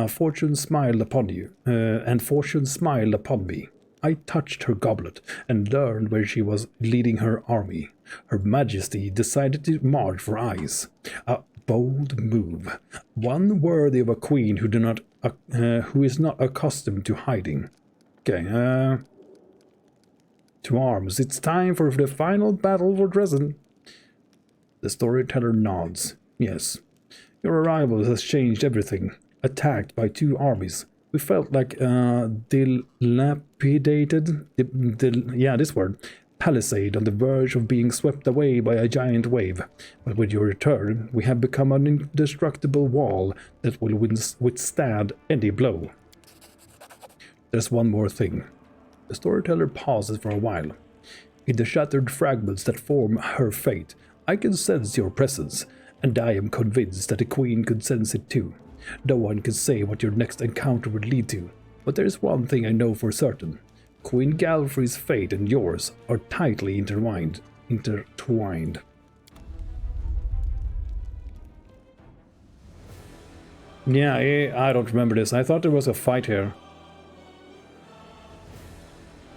Fortune smiled upon you, and fortune smiled upon me. I touched her goblet and learned where she was leading her army. Her Majesty decided to march for ice. A bold move, one worthy of a queen who is not accustomed to hiding. Okay, to arms. It's time for the final battle for Dresden. The storyteller nods. Yes. Your arrival has changed everything. Attacked by two armies. We felt like dilapidated, this word, palisade on the verge of being swept away by a giant wave. But with your return, we have become an indestructible wall that will withstand any blow. There's one more thing. The storyteller pauses for a while. In the shattered fragments that form her fate, I can sense your presence, and I am convinced that the Queen could sense it too. No one can say what your next encounter would lead to, but there is one thing I know for certain. Queen Galfrey's fate and yours are tightly intertwined. Yeah, I don't remember this. I thought there was a fight here.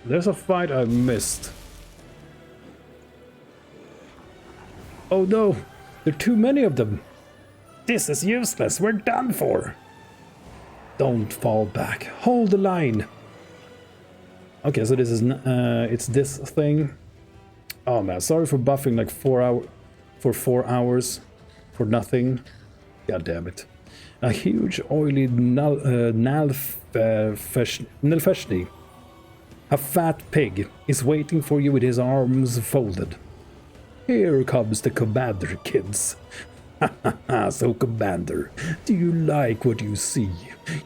There's a fight I missed. Oh no, there are too many of them. This is useless, we're done for. Don't fall back, hold the line. Okay, so this is, it's this thing. Oh man, sorry for buffing like 4 hours for nothing. God damn it. A huge oily Nalfeshni. A fat pig is waiting for you with his arms folded. Here comes the commander, kids. So, Commander, do you like what you see?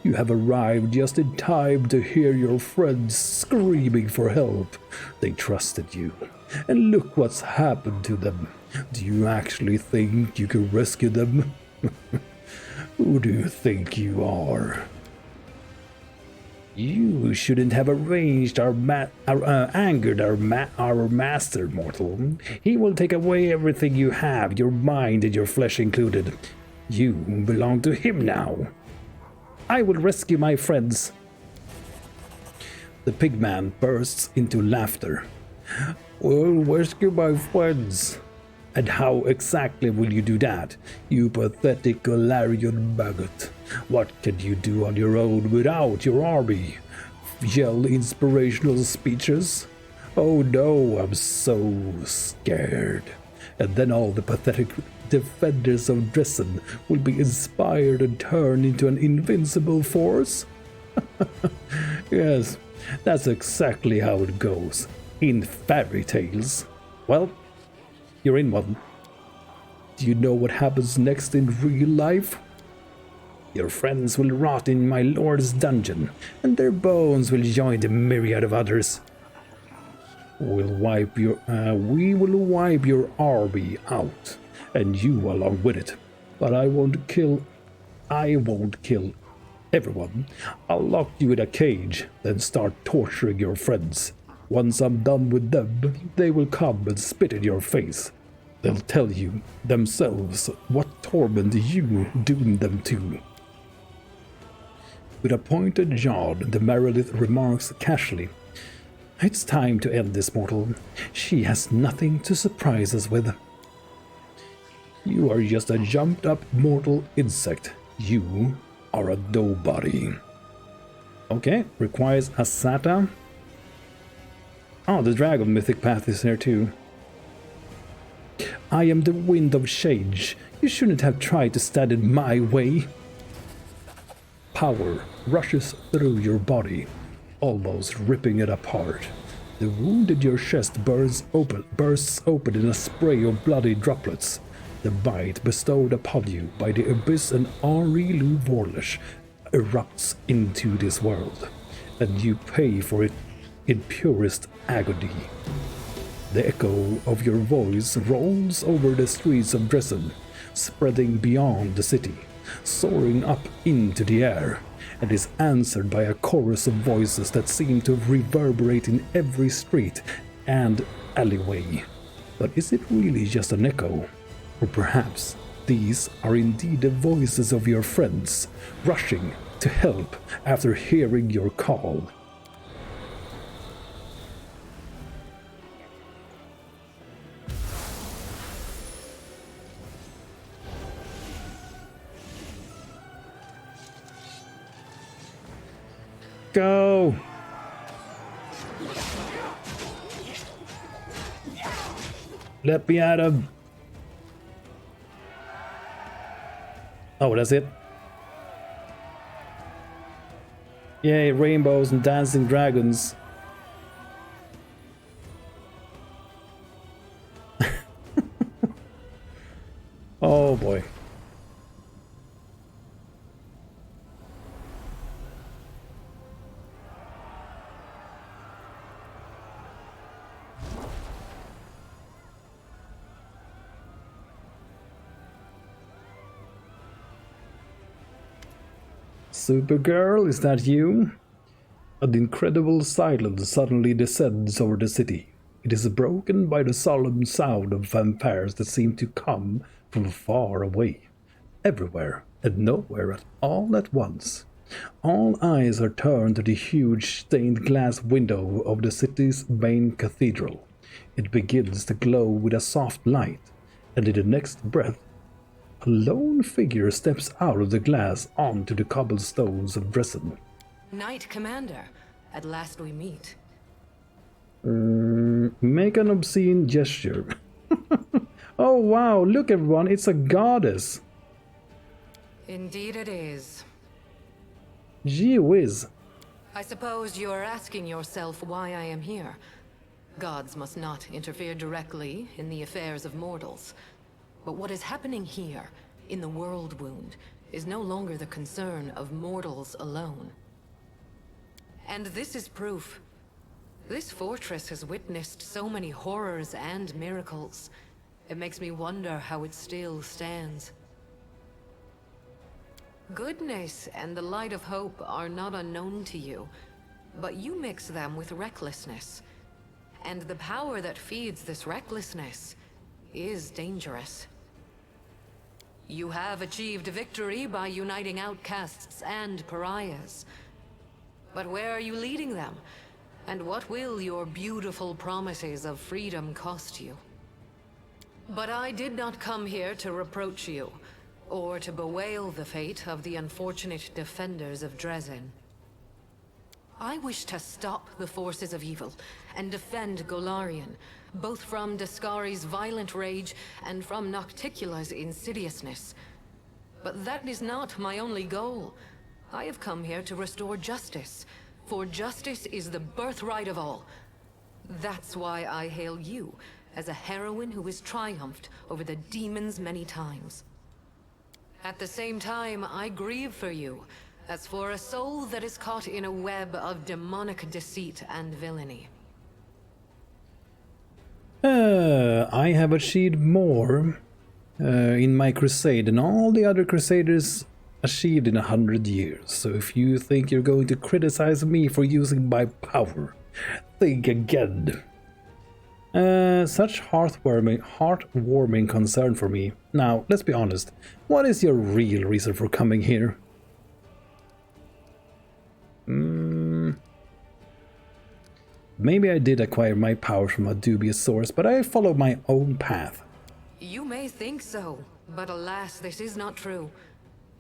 You have arrived just in time to hear your friends screaming for help. They trusted you, and look what's happened to them. Do you actually think you can rescue them? Who do you think you are? You shouldn't have arranged angered our master, mortal. He will take away everything you have, your mind and your flesh included. You belong to him now. I will rescue my friends. The pigman bursts into laughter. Will rescue my friends. And how exactly will you do that, you pathetic Galarian maggot? What can you do on your own without your army? Yell inspirational speeches? Oh no, I'm so scared. And then all the pathetic defenders of Dresden will be inspired and turned into an invincible force? Yes, that's exactly how it goes, in fairy tales. Well, you're in one. Do you know what happens next in real life? Your friends will rot in my lord's dungeon, and their bones will join the myriad of others. We will wipe your army out, and you along with it. But I won't kill everyone. I'll lock you in a cage, then start torturing your friends. Once I'm done with them, they will come and spit in your face. They'll tell you themselves what torment you doomed them to. With a pointed jaw, the Meredith remarks casually, "It's time to end this, mortal. She has nothing to surprise us with." "You are just a jumped-up mortal insect. You are a nobody." Okay, requires Azata. Oh, the dragon mythic path is here too. "I am the wind of change. You shouldn't have tried to stand in my way." Power rushes through your body, almost ripping it apart. The wound in your chest bursts open in a spray of bloody droplets. The bite bestowed upon you by the abyss and Henri Lou Vorlish erupts into this world, and you pay for it in purest agony. The echo of your voice rolls over the streets of Dresden, spreading beyond the city, soaring up into the air, and is answered by a chorus of voices that seem to reverberate in every street and alleyway. But is it really just an echo? Or perhaps these are indeed the voices of your friends, rushing to help after hearing your call? Go! Let me at him! Oh, that's it? Yay, rainbows and dancing dragons. Oh boy. Supergirl, is that you? An incredible silence suddenly descends over the city. It is broken by the solemn sound of fanfares that seem to come from far away, everywhere and nowhere all at once. All eyes are turned to the huge stained glass window of the city's main cathedral. It begins to glow with a soft light, and in the next breath, a lone figure steps out of the glass onto the cobblestones of Dresden. Knight Commander, at last we meet. Make an obscene gesture. Oh wow, look everyone, it's a goddess. Indeed it is. Gee whiz. I suppose you're asking yourself why I am here. Gods must not interfere directly in the affairs of mortals. But what is happening here, in the World Wound, is no longer the concern of mortals alone. And this is proof. This fortress has witnessed so many horrors and miracles. It makes me wonder how it still stands. Goodness and the light of hope are not unknown to you, but you mix them with recklessness. And the power that feeds this recklessness is dangerous. You have achieved victory by uniting outcasts and pariahs. But where are you leading them? And what will your beautiful promises of freedom cost you? But I did not come here to reproach you, or to bewail the fate of the unfortunate defenders of Dresden. I wish to stop the forces of evil and defend Golarion, both from Daskari's violent rage and from Nocticula's insidiousness. But that is not my only goal. I have come here to restore justice, for justice is the birthright of all. That's why I hail you as a heroine who has triumphed over the demons many times. At the same time, I grieve for you, as for a soul that is caught in a web of demonic deceit and villainy. I have achieved more in my crusade than all the other crusaders achieved in 100 years. So if you think you're going to criticize me for using my power, think again. Such heartwarming concern for me. Now, let's be honest. What is your real reason for coming here? Maybe I did acquire my powers from a dubious source, but I follow my own path. You may think so, but alas, this is not true.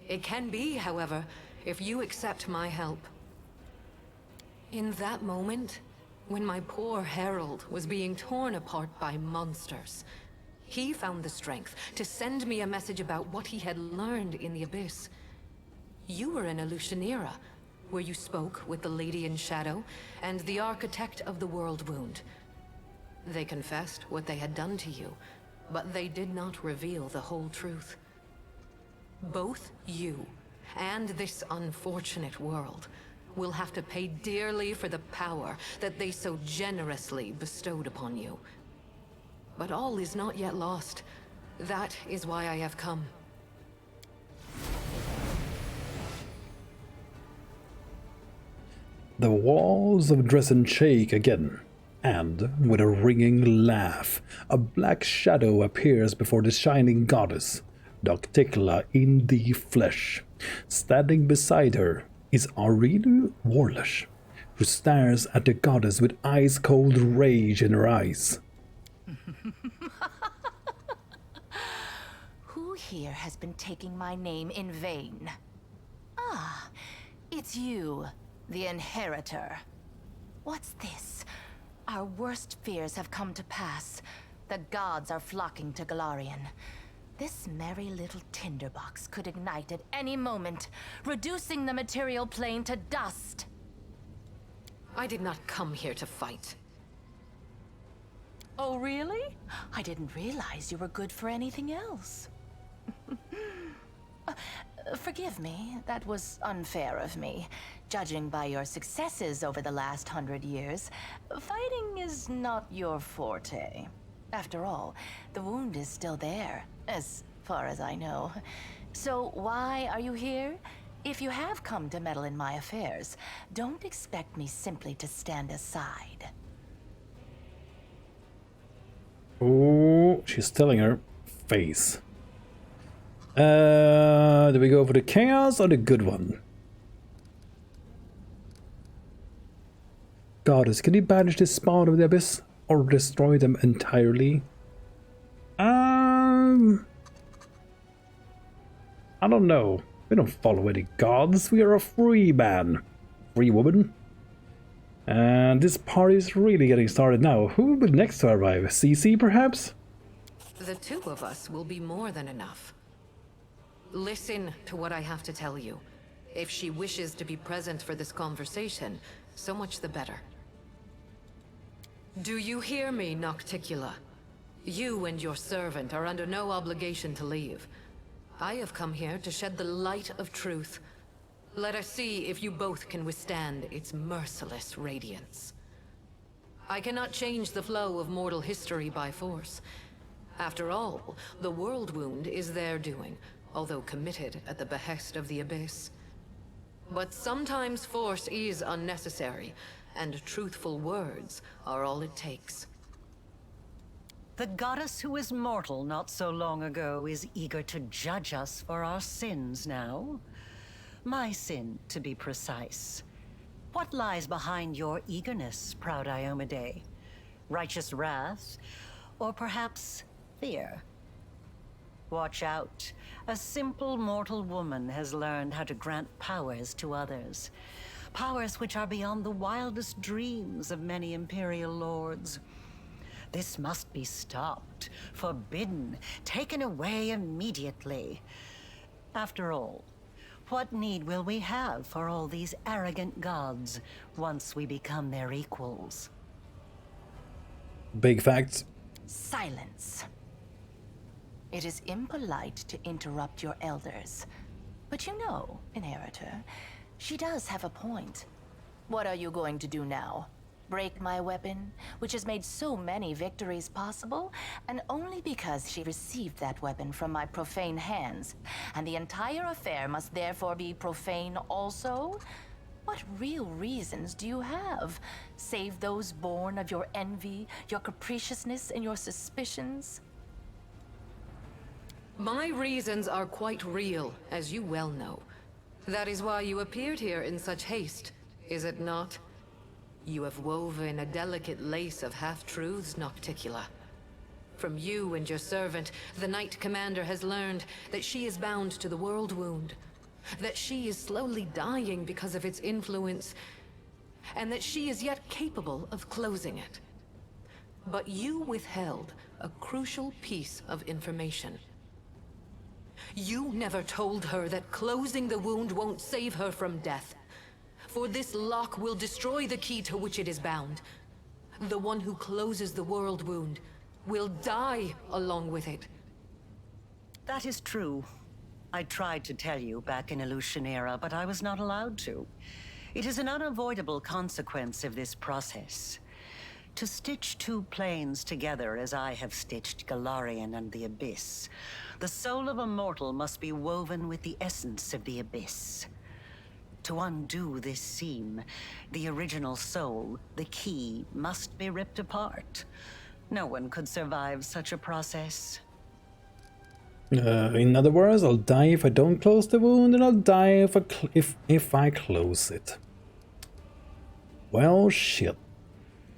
It can be, however, if you accept my help. In that moment, when my poor Herald was being torn apart by monsters, he found the strength to send me a message about what he had learned in the Abyss. You were in Illusionera, where you spoke with the Lady in Shadow and the Architect of the World Wound. They confessed what they had done to you, but they did not reveal the whole truth. Both you and this unfortunate world will have to pay dearly for the power that they so generously bestowed upon you. But all is not yet lost. That is why I have come. The walls of Dresden shake again, and, with a ringing laugh, a black shadow appears before the shining goddess, Docticula in the flesh. Standing beside her is Aurelu Warlash, who stares at the goddess with ice-cold rage in her eyes. Who here has been taking my name in vain? Ah, it's you, the Inheritor. What's this? Our worst fears have come to pass. The gods are flocking to Galarian. This merry little tinderbox could ignite at any moment, reducing the material plane to dust. I did not come here to fight. Oh, really? I didn't realize you were good for anything else. Forgive me, that was unfair of me. Judging by your successes over the last 100 years, fighting is not your forte. After all, the wound is still there, as far as I know. So why are you here? If you have come to meddle in my affairs, don't expect me simply to stand aside. Oh, she's telling her face. Do we go for the chaos or the good one? Goddess, can you banish this spawn of the abyss or destroy them entirely? I don't know. We don't follow any gods. We are a free man, free woman. And this party is really getting started now. Who will be next to arrive? CC, perhaps? The two of us will be more than enough. Listen to what I have to tell you. If she wishes to be present for this conversation, so much the better. Do you hear me, Nocticula? You and your servant are under no obligation to leave. I have come here to shed the light of truth. Let us see if you both can withstand its merciless radiance. I cannot change the flow of mortal history by force. After all, the World Wound is their doing, although committed at the behest of the Abyss. But sometimes force is unnecessary, and truthful words are all it takes. The goddess who was mortal not so long ago is eager to judge us for our sins now. My sin, to be precise. What lies behind your eagerness, proud Iomade? Righteous wrath? Or perhaps fear? Watch out. A simple mortal woman has learned how to grant powers to others. Powers which are beyond the wildest dreams of many Imperial lords. This must be stopped, forbidden, taken away immediately. After all, what need will we have for all these arrogant gods once we become their equals? Big facts. Silence. It is impolite to interrupt your elders. But you know, Inheritor, she does have a point. What are you going to do now? break my weapon, which has made so many victories possible, and only because she received that weapon from my profane hands, and the entire affair must therefore be profane also? What real reasons do you have, save those born of your envy, your capriciousness, and your suspicions? My reasons are quite real, as you well know. That is why you appeared here in such haste, is it not? You have woven a delicate lace of half-truths, Nocticula. From you and your servant, the Knight Commander has learned that she is bound to the World Wound, that she is slowly dying because of its influence, and that she is yet capable of closing it. But you withheld a crucial piece of information. You never told her that closing the wound won't save her from death. For this lock will destroy the key to which it is bound. The one who closes the world wound will die along with it. That is true. I tried to tell you back in Illusionera, but I was not allowed to. It is an unavoidable consequence of this process. To stitch two planes together as I have stitched Galarian and the Abyss, the soul of a mortal must be woven with the essence of the Abyss. To undo this seam, the original soul, the key, must be ripped apart. No one could survive such a process. In other words, I'll die if I don't close the wound, and I'll die if I close it. Well, shit.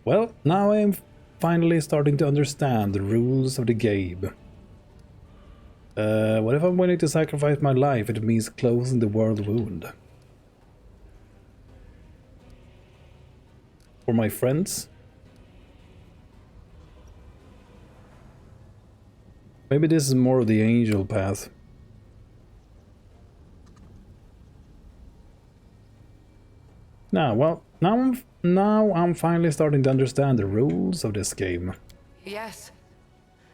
Well, now I'm finally starting to understand the rules of the game. What if I'm willing to sacrifice my life? It means closing the world wound. For my friends? Maybe this is more of the angel path. Now I'm finally starting to understand the rules of this game. Yes.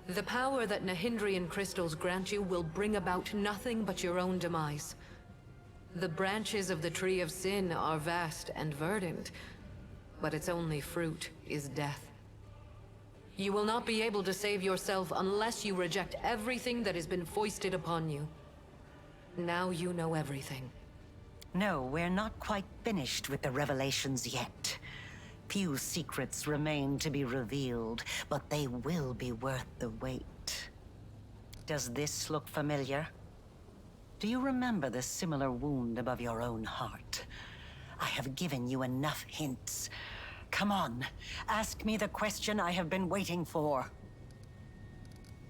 The power that Nahindrian crystals grant you will bring about nothing but your own demise. The branches of the Tree of Sin are vast and verdant, but its only fruit is death. You will not be able to save yourself unless you reject everything that has been foisted upon you. Now you know everything. No, we're not quite finished with the revelations yet. Few secrets remain to be revealed, but they will be worth the wait. Does this look familiar? Do you remember the similar wound above your own heart? I have given you enough hints. Come on, ask me the question I have been waiting for.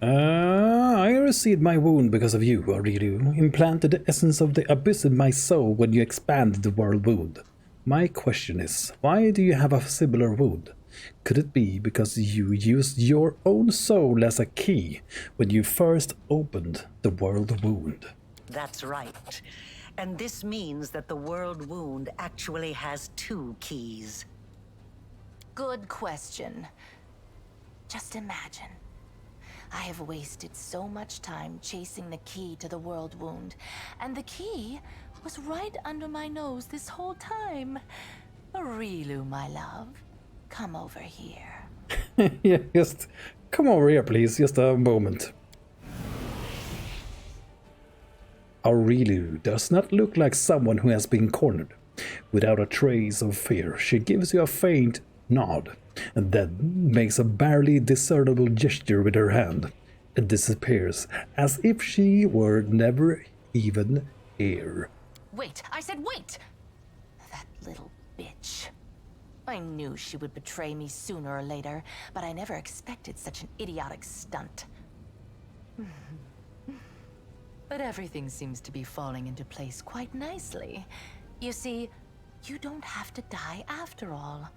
I received my wound because of you, Aureliu. Implanted the essence of the abyss in my soul when you expanded the world wound. My question is, why do you have a similar wound? Could it be because you used your own soul as a key when you first opened the world wound? That's right. And this means that the world wound actually has two keys. Good question. Just imagine. I have wasted so much time chasing the key to the world wound, and the key was right under my nose this whole time. Aureliu, my love, come over here. Yeah, just come over here, please. Just a moment. Aureliu does not look like someone who has been cornered. Without a trace of fear, she gives you a faint nod, and then makes a barely discernible gesture with her hand, and disappears as if she were never even here. Wait, I said wait! That little bitch. I knew she would betray me sooner or later, but I never expected such an idiotic stunt. But everything seems to be falling into place quite nicely. You see, you don't have to die after all.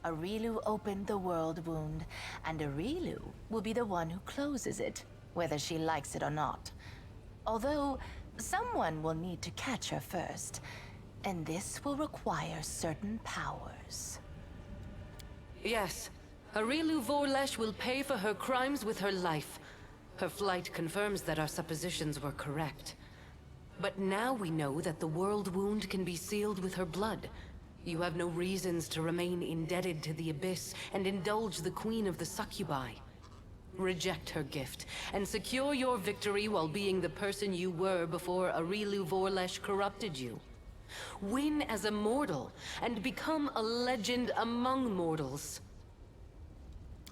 Aureliu opened the world wound, and Aureliu will be the one who closes it, whether she likes it or not. Although, someone will need to catch her first, and this will require certain powers. Yes, Aureliu Vorlesh will pay for her crimes with her life. Her flight confirms that our suppositions were correct. But now we know that the world wound can be sealed with her blood. You have no reasons to remain indebted to the Abyss and indulge the Queen of the Succubi. Reject her gift, and secure your victory while being the person you were before Arilu Vorlesh corrupted you. Win as a mortal, and become a legend among mortals.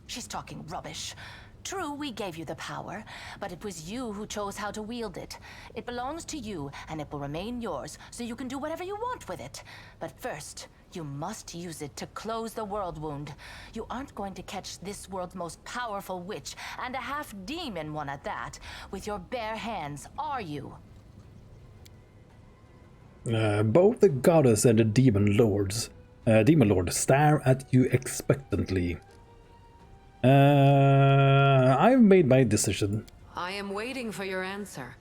She's talking rubbish. True, we gave you the power, but it was you who chose how to wield it. It belongs to you, and it will remain yours, so you can do whatever you want with it. But first, you must use it to close the world wound. You aren't going to catch this world's most powerful witch, and a half-demon one at that, with your bare hands, are you? Both the goddess and the demon lord stare at you expectantly. I've made my decision. I am waiting for your answer.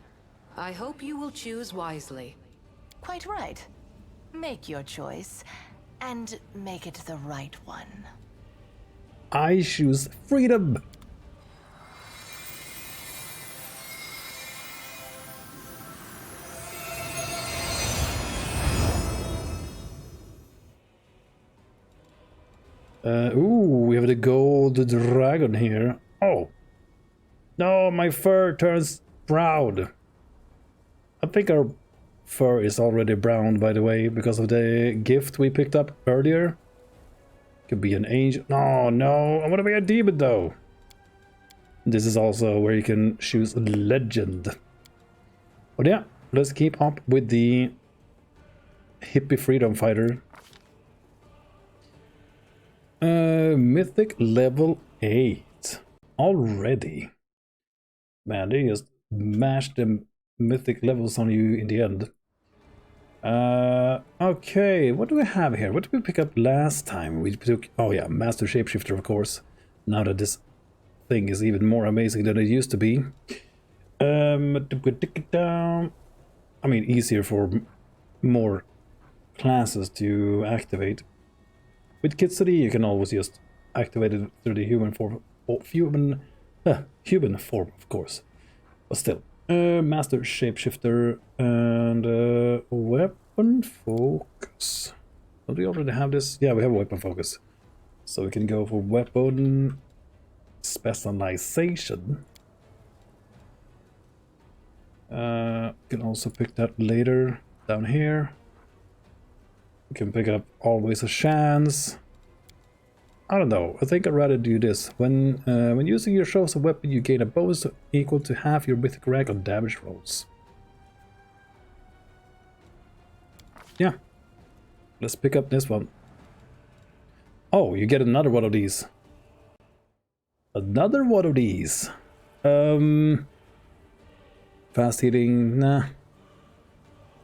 I hope you will choose wisely. Quite right. Make your choice, and make it the right one. I choose freedom. Ooh, we have the gold dragon here. Oh. No, my fur turns brown. I think our fur is already brown, by the way, because of the gift we picked up earlier. Could be an angel. No, no, I want to be a demon, though. This is also where you can choose a legend. But yeah, let's keep up with the hippie freedom fighter. Mythic level 8 already. Man, they just mashed the mythic levels on you in the end. Okay, what do we have here? What did we pick up last time? We took, oh yeah, Master Shapeshifter, of course. Now that this thing is even more amazing than it used to be. I mean, easier for more classes to activate. With Kitsuri, you can always just activate it through the human form, human form, of course. But still, Master Shapeshifter and Weapon Focus. Don't we already have this? Yeah, we have Weapon Focus, so we can go for Weapon Specialization. Can also pick that later down here. You can pick up Always a Chance. I don't know, I think I'd rather do this. When using your chosen weapon, you gain a bonus equal to half your mythic rank on damage rolls. Yeah, let's pick up this one. Oh, you get another one of these. Another one of these. Fast hitting, nah.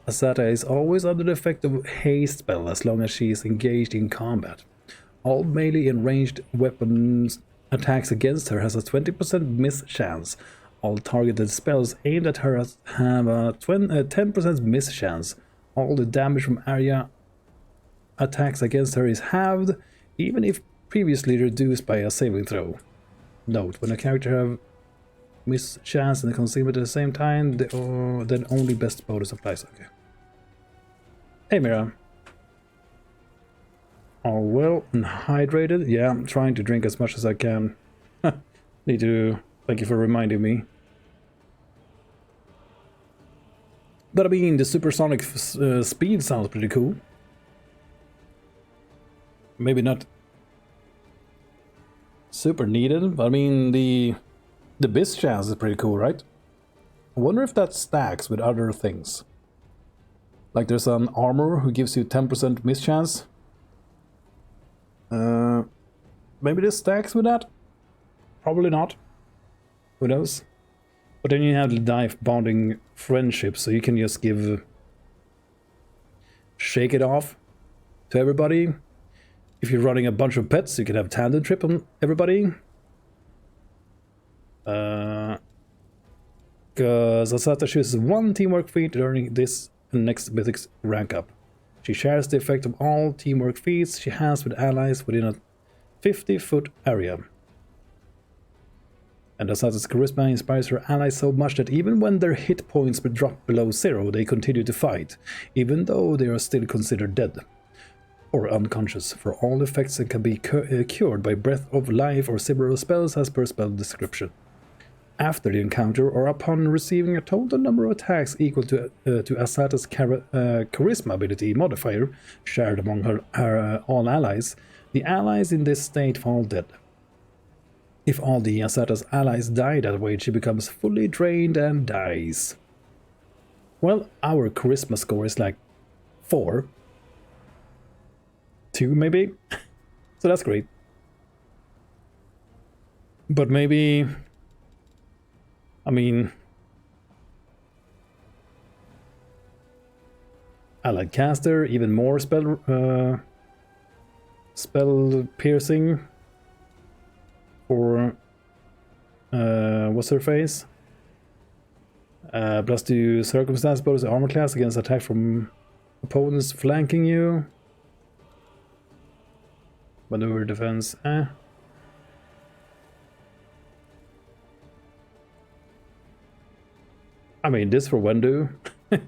Azata is always under the effect of haste spell as long as she is engaged in combat. All melee and ranged weapons attacks against her has a 20% miss chance. All targeted spells aimed at her have a 10% miss chance. All the damage from area attacks against her is halved, even if previously reduced by a saving throw. Note, when a character have miss chance and concealment at the same time, then only best bonus applies. Okay. Hey Mira. All well and hydrated? Yeah, I'm trying to drink as much as I can. Need to... Thank you for reminding me. But I mean, the supersonic speed sounds pretty cool. Maybe not super needed, but I mean, the miss chance is pretty cool, right? I wonder if that stacks with other things. Like there's an armor who gives you 10% miss chance. Maybe this stacks with that? Probably not. Who knows? But then you have the knife bonding friendship, so you can just shake it off to everybody. If you're running a bunch of pets, you can have tandem trip on everybody. Because Azata chooses one teamwork feat during this next mythic's rank up. She shares the effect of all teamwork feats she has with allies within a 50-foot area. And Azata's charisma inspires her allies so much that even when their hit points drop below 0, they continue to fight, even though they are still considered dead. or unconscious for all effects and can be cured by breath of life or similar spells as per spell description. After the encounter or upon receiving a total number of attacks equal to Azata's charisma ability modifier shared among her all allies, the allies in this state fall dead. If all the Azata's allies die that way, she becomes fully drained and dies. Well, our charisma score is like 4. 2 maybe? So that's great. But maybe... I mean... Allied caster, even more spell piercing for what's her face? Plus 2 circumstance bonus armor class against attack from opponents flanking you. Maneuver defense, I mean, this for Wendu.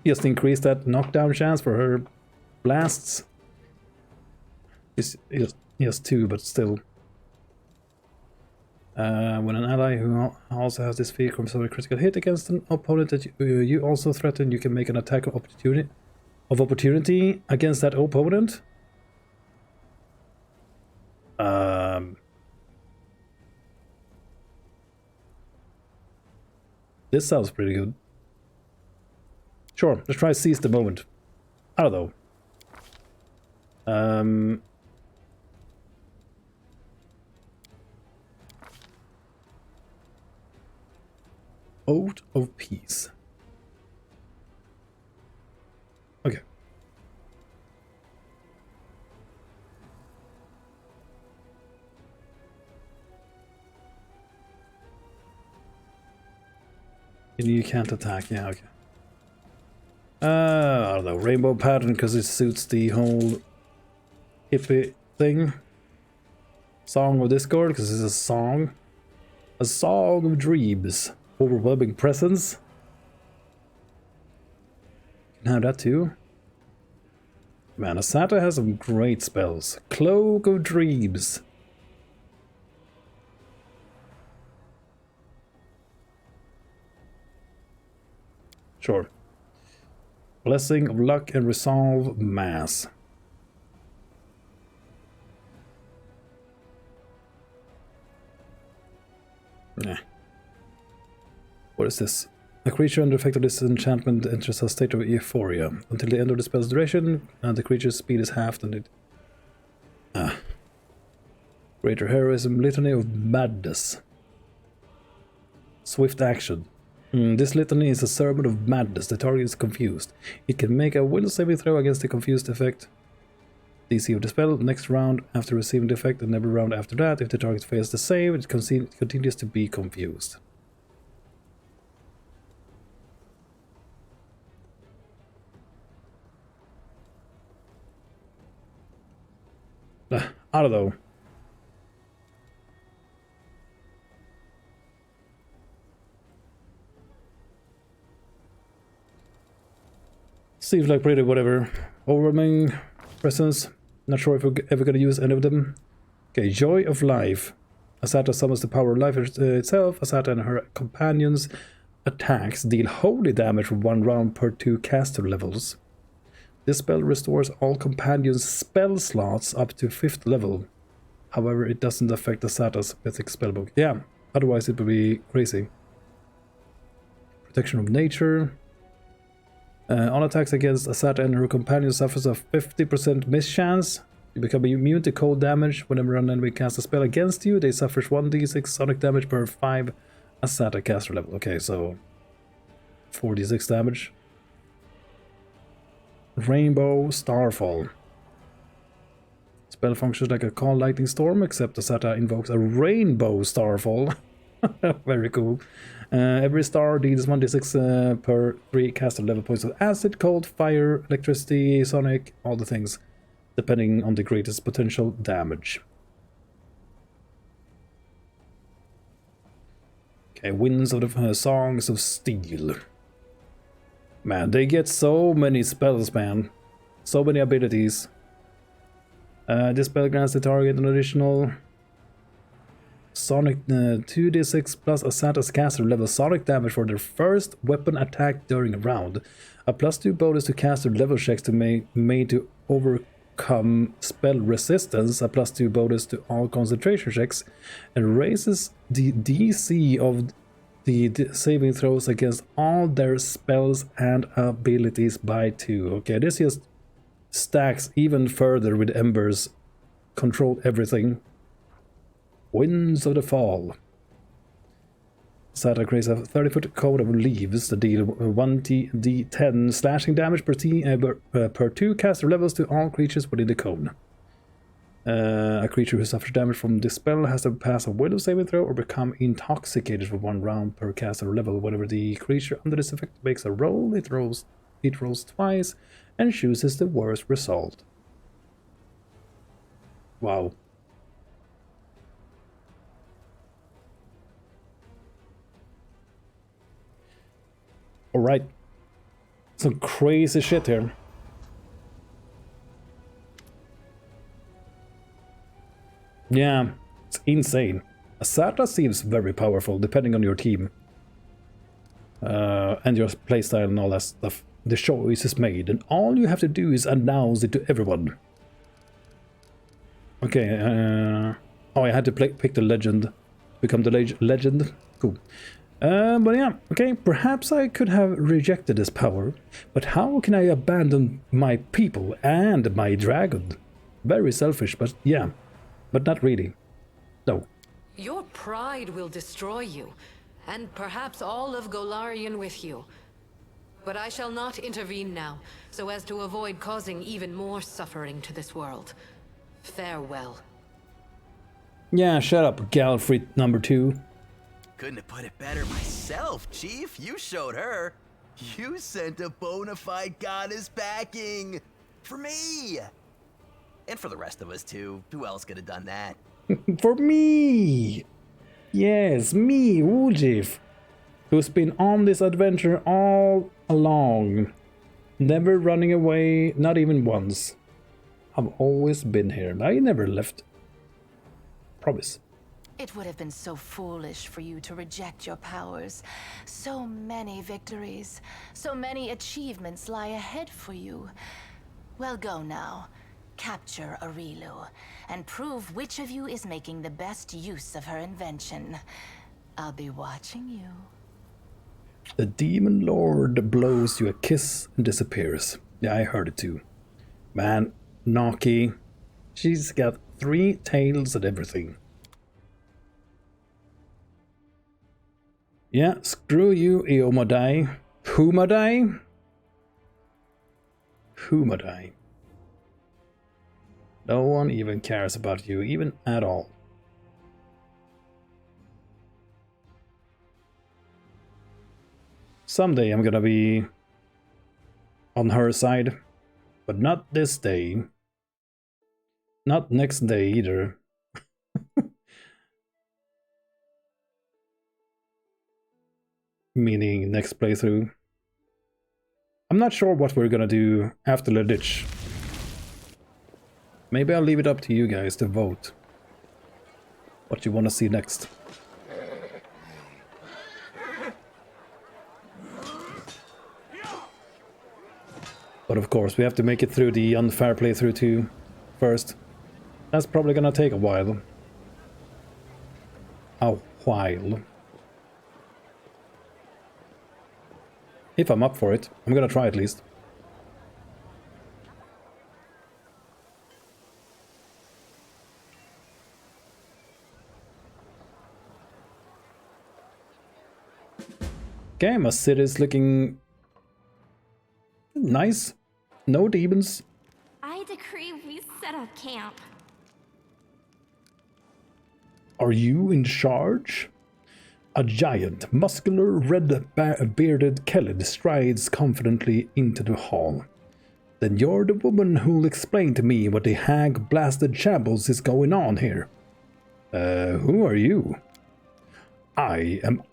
Just increase that knockdown chance for her blasts. It's just 2, but still. When an ally who also has this feat comes over a critical hit against an opponent that you also threaten, you can make an attack of opportunity against that opponent. This sounds pretty good. Sure, let's try seize the moment. I don't know. Oath of Peace. Okay. You can't attack, yeah, okay. I don't know, rainbow pattern because it suits the whole hippie thing. Song of Discord because it's a song. A song of dreams. Overwhelming presence. You can have that too. Man, Azata has some great spells. Cloak of Dreams. Sure. Blessing of Luck and Resolve Mass. Nah. What is this? A creature under effect of this enchantment enters a state of euphoria. Until the end of the spell's duration, and the creature's speed is halved and it... Greater Heroism, Litany of Madness. Swift action. This litany is a sermon of madness. The target is confused. It can make a will saving throw against the confused effect. DC of the spell. Next round after receiving the effect and every round after that. If the target fails the save, it continues to be confused. I don't know. Seems like pretty whatever. Overwhelming presence. Not sure if we're ever gonna use any of them. Okay, Joy of Life. Azata summons the power of life itself. Azata and her companions' attacks deal holy damage for 1 round per 2 caster levels. This spell restores all companions' spell slots up to 5th level. However, it doesn't affect Azata's mythic spellbook. Yeah, otherwise it would be crazy. Protection of Nature. On attacks against Azata and her companion suffers a 50% miss chance. You become immune to cold damage. Whenever an enemy casts a spell against you, they suffer 1d6 sonic damage per 5 Azata caster level. Okay, so 4d6 damage. Rainbow Starfall. Spell functions like a call lightning storm, except Azata invokes a rainbow starfall. Very cool. Every star deals 1d6 per 3 caster level points of acid, cold, fire, electricity, sonic, all the things, depending on the greatest potential damage. Okay, Winds of the Songs of Steel. Man, they get so many spells, man. So many abilities. This spell grants the target an additional Sonic 2d6 plus Azata's caster level Sonic damage for their first weapon attack during a round. A +2 bonus to caster level checks to made to overcome spell resistance. A +2 bonus to all concentration checks, and raises the DC of the saving throws against all their spells and abilities by 2. Okay, this just stacks even further with Ember's control everything. Winds of the Fall. Azata creates a 30-foot cone of leaves that deal 1d10 slashing damage per 2 caster levels to all creatures within the cone. A creature who suffers damage from this spell has to pass a will saving throw or become intoxicated for 1 round per caster level. Whenever the creature under this effect makes a roll, it rolls twice and chooses the worst result. Wow. Alright. Some crazy shit here. Yeah, it's insane. Azata seems very powerful depending on your team. And your playstyle and all that stuff. The choice is made and all you have to do is announce it to everyone. Okay, oh, I had to pick the legend. Become the legend. Cool. But yeah, okay, perhaps I could have rejected this power, but how can I abandon my people and my dragon? Very selfish, but yeah, but not really. No. Your pride will destroy you, and perhaps all of Golarion with you. But I shall not intervene now, so as to avoid causing even more suffering to this world. Farewell. Yeah, shut up, Galfrit number 2. Couldn't have put it better myself, Chief. You showed her. You sent a bona fide goddess backing. For me. And for the rest of us, too. Who else could have done that? For me! Yes, me, Woojif, who's been on this adventure all along. Never running away, not even once. I've always been here. I never left. Promise. It would have been so foolish for you to reject your powers. So many victories, so many achievements lie ahead for you. Well, go now. Capture Arilu, and prove which of you is making the best use of her invention. I'll be watching you. The Demon Lord blows you a kiss and disappears. Yeah, I heard it too. Man, Naki, she's got 3 tails and everything. Yeah, screw you, Eomadai. Humadai? Humadai. No one even cares about you, even at all. Someday I'm gonna be on her side, but not this day. Not next day either. Meaning next playthrough. I'm not sure what we're gonna do after the ditch. Maybe I'll leave it up to you guys to vote what you want to see next. But of course, we have to make it through the unfair playthrough too first. That's probably gonna take a while. A while. If I'm up for it, I'm gonna try at least. Okay, my city's looking nice. No demons. I decree we set up camp. Are you in charge? A giant, muscular, red-bearded Kellid strides confidently into the hall. Then you're the woman who'll explain to me what the hag-blasted shambles is going on here. Who are you? I am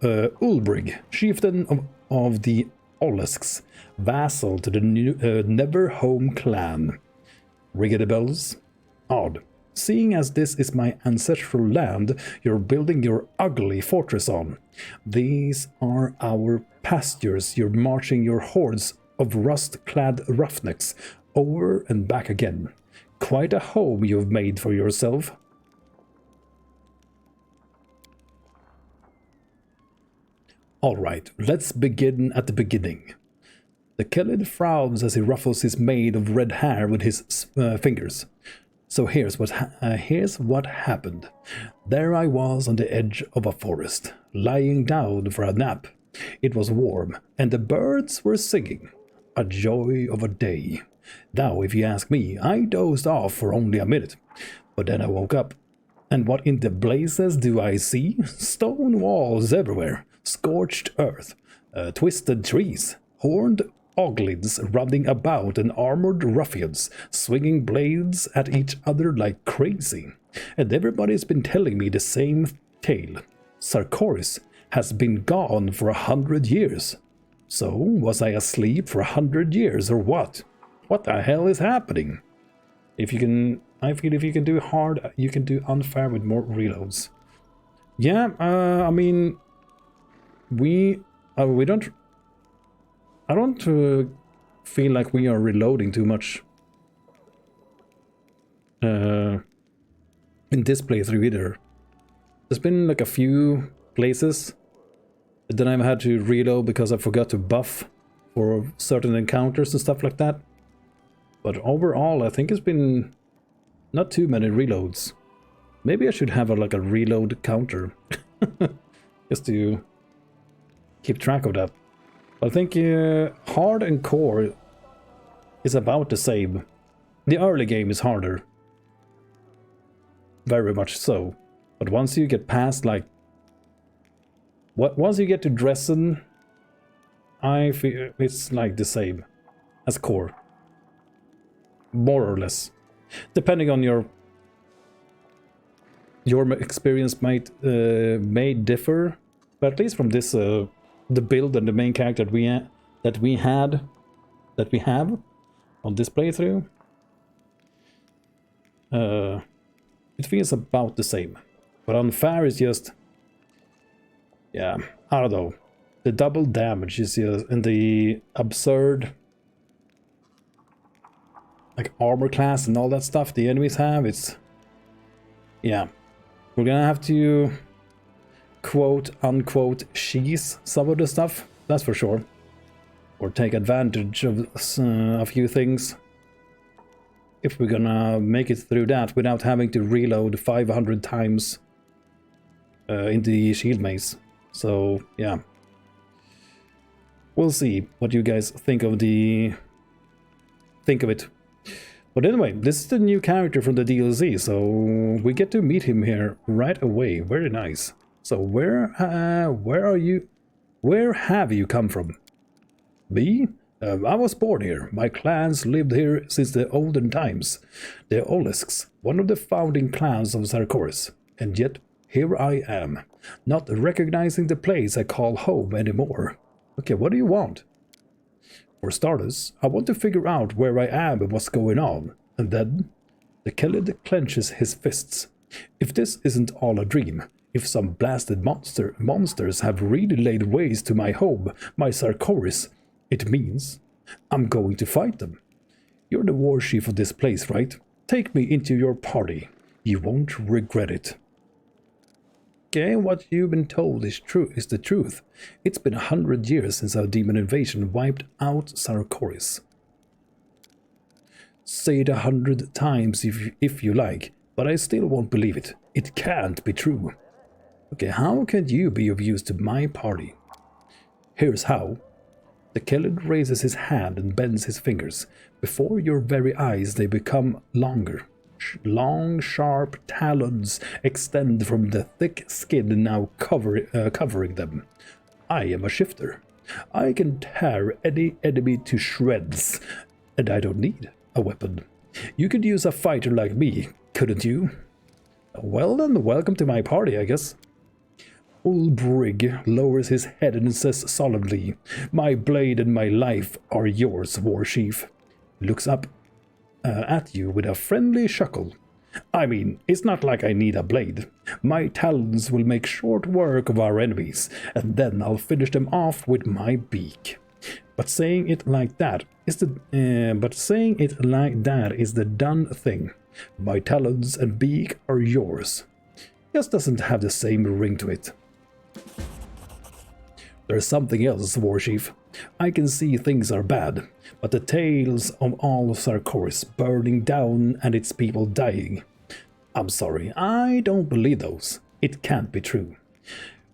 Ulbrig, chieftain of the Olisks, vassal to the Neverhome clan. Ring the bells? Odd. Seeing as this is my ancestral land you're building your ugly fortress on. These are our pastures you're marching your hordes of rust-clad roughnecks over and back again. Quite a home you've made for yourself. Alright, let's begin at the beginning. The Khalid frowns as he ruffles his mane of red hair with his fingers. So here's what happened. There I was on the edge of a forest, lying down for a nap. It was warm, and the birds were singing. A joy of a day. Now, if you ask me, I dozed off for only a minute. But then I woke up. And what in the blazes do I see? Stone walls everywhere, scorched earth, twisted trees, horned oglids running about, and armored ruffians swinging blades at each other like crazy. And everybody's been telling me the same tale. Sarkoris has been gone for 100 years. So, was I asleep for 100 years or what? What the hell is happening? I feel if you can do hard, you can do unfair with more reloads. Yeah, I mean, we don't. I don't feel like we are reloading too much in this playthrough either. There's been like a few places that I've had to reload because I forgot to buff for certain encounters and stuff like that. But overall, I think it's been not too many reloads. Maybe I should have like a reload counter just to keep track of that. I think hard and core is about the same. The early game is harder. Very much so. But once you get past like... once you get to Dresden, I feel it's like the same as core. More or less. Depending on your experience may differ. But at least from this... the build and the main character that we have on this playthrough, it feels about the same. But unfair is just, yeah, I don't know. The double damage is just, and the absurd like armor class and all that stuff the enemies have. It's, yeah, we're gonna have to quote unquote cheese some of the stuff, that's for sure, or take advantage of a few things if we're gonna make it through that without having to reload 500 times in the shield maze. So yeah, we'll see what you guys think of it. But anyway, this is the new character from the DLC, so we get to meet him here right away. Very nice. So where are you? Where have you come from? Me? I was born here. My clans lived here since the olden times. The Olisks, one of the founding clans of Sarkoris. And yet, here I am, not recognizing the place I call home anymore. Okay, what do you want? For starters, I want to figure out where I am and what's going on. And then, the Khalid clenches his fists. If this isn't all a dream, if some blasted monsters have really laid waste to my home, my Sarkoris, it means I'm going to fight them. You're the war chief of this place, right? Take me into your party. You won't regret it. Okay, what you've been told is the truth. It's been 100 years since our demon invasion wiped out Sarkoris. Say it 100 times if you like, but I still won't believe it. It can't be true. Okay, how can you be of use to my party? Here's how. The Khalid raises his hand and bends his fingers. Before your very eyes they become longer. Long, sharp talons extend from the thick skin now covering them. I am a shifter. I can tear any enemy to shreds, and I don't need a weapon. You could use a fighter like me, couldn't you? Well then, welcome to my party, I guess. Ulbrig lowers his head and says solemnly, "My blade and my life are yours, war chief." Looks up at you with a friendly chuckle. I mean, it's not like I need a blade. My talons will make short work of our enemies, and then I'll finish them off with my beak. But saying it like that is the done thing. My talons and beak are yours. Just doesn't have the same ring to it. There's something else, Warchief. I can see things are bad, but the tales of all of Sarkoris burning down and its people dying. I'm sorry, I don't believe those. It can't be true.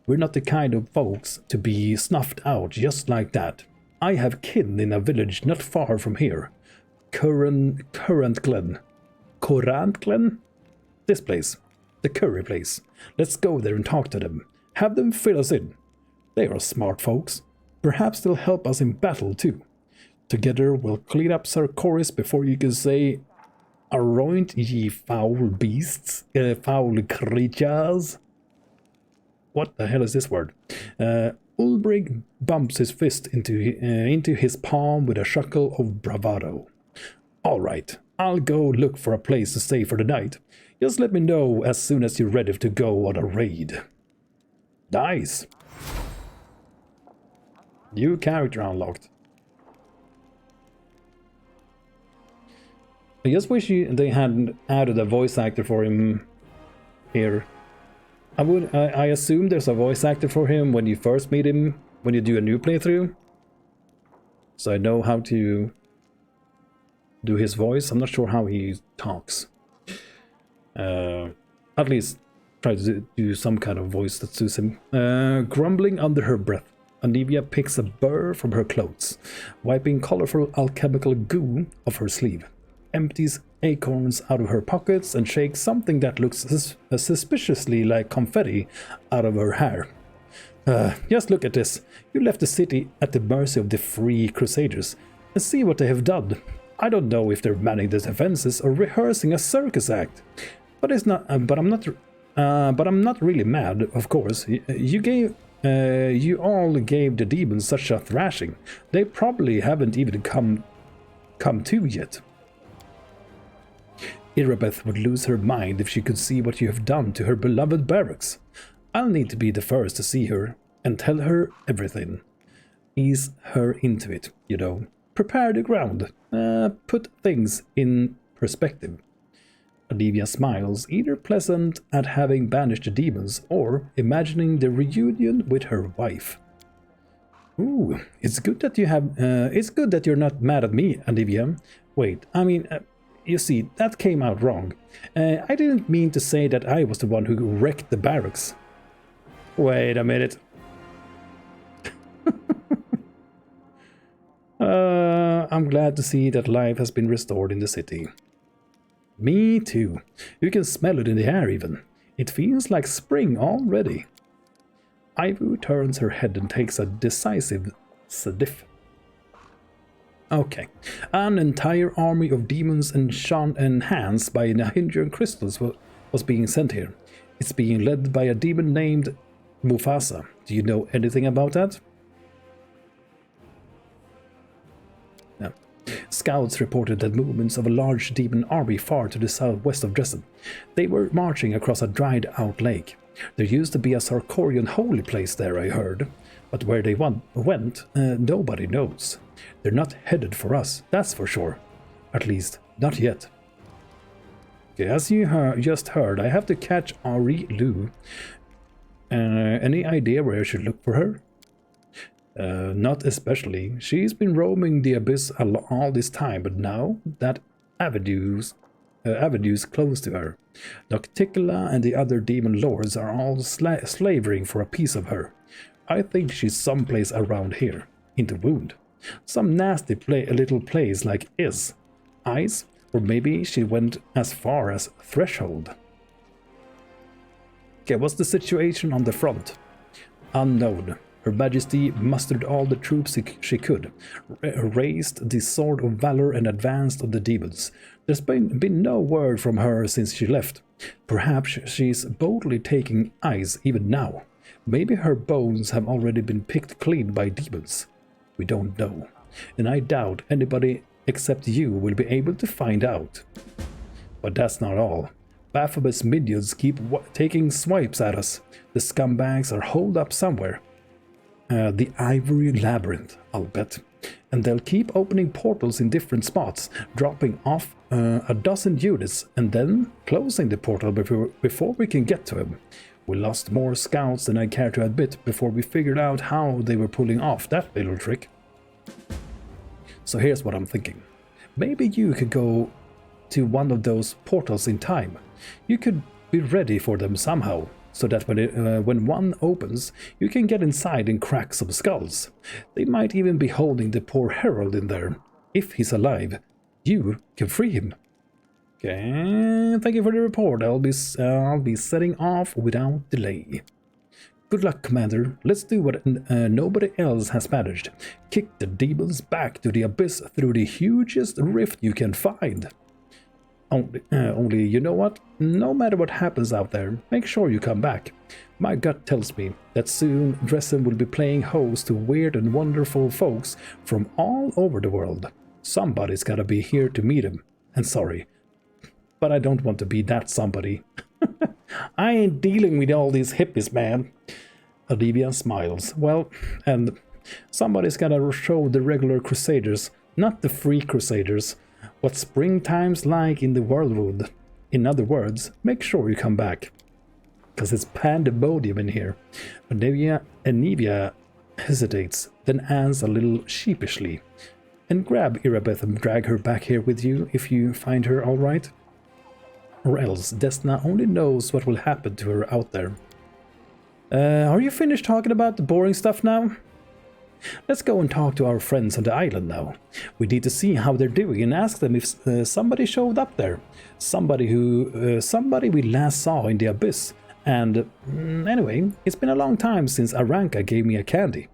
We're not the kind of folks to be snuffed out just like that. I have kin in a village not far from here. Currant Glen. This place. The curry place. Let's go there and talk to them. Have them fill us in. They are smart folks. Perhaps they'll help us in battle too. Together we'll clean up Sarkoris before you can say, "Aroint ye foul beasts, foul creatures." What the hell is this word? Ulbrich bumps his fist into his palm with a chuckle of bravado. All right, I'll go look for a place to stay for the night. Just let me know as soon as you're ready to go on a raid. Nice. New character unlocked. I just wish they had added a voice actor for him here. I assume there's a voice actor for him when you first meet him, when you do a new playthrough. So I know how to do his voice. I'm not sure how he talks. At least try to do some kind of voice that suits him. Grumbling under her breath, Anivia picks a burr from her clothes, wiping colorful alchemical goo off her sleeve, empties acorns out of her pockets, and shakes something that looks suspiciously like confetti out of her hair. Just look at this. You left the city at the mercy of the free crusaders, and see what they have done. I don't know if they're manning the defenses or rehearsing a circus act, but it's not. But I'm not really mad. Of course, you all gave the demons such a thrashing. They probably haven't even come to yet. Irabeth would lose her mind if she could see what you have done to her beloved barracks. I'll need to be the first to see her and tell her everything. Ease her into it, you know. Prepare the ground. Put things in perspective. Olivia smiles, either pleasant at having banished the demons or imagining the reunion with her wife. Ooh, it's good that you're not mad at me, Olivia. Wait, I mean, you see, that came out wrong. I didn't mean to say that I was the one who wrecked the barracks. Wait a minute. I'm glad to see that life has been restored in the city. Me too. You can smell it in the air even. It feels like spring already. Ivu turns her head and takes a decisive sniff. Okay. An entire army of demons enhanced by Nahindran crystals was being sent here. It's being led by a demon named Mufasa. Do you know anything about that? No. Scouts reported that movements of a large demon army far to the southwest of Dresden. They were marching across a dried-out lake. There used to be a Sarkorian holy place there, I heard. But where they went, nobody knows. They're not headed for us, that's for sure. At least, not yet. Okay, as you just heard, I have to catch Ari Lu. Any idea where I should look for her? Not especially. She's been roaming the abyss all this time, but now that avenues close to her. Nocticula and the other demon lords are all slavering for a piece of her. I think she's someplace around here, in the wound. Some nasty little place like Ice, or maybe she went as far as Threshold. Okay, what's the situation on the front? Unknown. Her Majesty mustered all the troops she could, raised the sword of valor and advanced on the demons. There's been no word from her since she left. Perhaps she's boldly taking Ice even now. Maybe her bones have already been picked clean by demons. We don't know, and I doubt anybody except you will be able to find out. But that's not all. Baphomet's minions keep taking swipes at us. The scumbags are holed up somewhere. The Ivory Labyrinth, I'll bet. And they'll keep opening portals in different spots, dropping off a dozen units, and then closing the portal before we can get to him. We lost more scouts than I care to admit before we figured out how they were pulling off that little trick. So here's what I'm thinking. Maybe you could go to one of those portals in time. You could be ready for them somehow, so that when one opens, you can get inside and crack some skulls. They might even be holding the poor Herald in there. If he's alive, you can free him. Okay, thank you for the report. I'll be setting off without delay. Good luck, Commander. Let's do what nobody else has managed. Kick the demons back to the abyss through the hugest rift you can find. Only, you know what? No matter what happens out there, make sure you come back. My gut tells me that soon Dresden will be playing host to weird and wonderful folks from all over the world. Somebody's gotta be here to meet him. And sorry, but I don't want to be that somebody. I ain't dealing with all these hippies, man. Olivia smiles. Well, and somebody's gotta show the regular Crusaders, not the free Crusaders, what springtime's like in the Worldwood. In other words, make sure you come back. Because it's pandemonium in here. Anivia hesitates, then adds a little sheepishly. And grab Irabeth and drag her back here with you if you find her alright. Or else Desna only knows what will happen to her out there. Are you finished talking about the boring stuff now? Let's go and talk to our friends on the island now. We need to see how they're doing and ask them if somebody showed up there. Somebody we last saw in the abyss. And anyway, it's been a long time since Aranka gave me candy.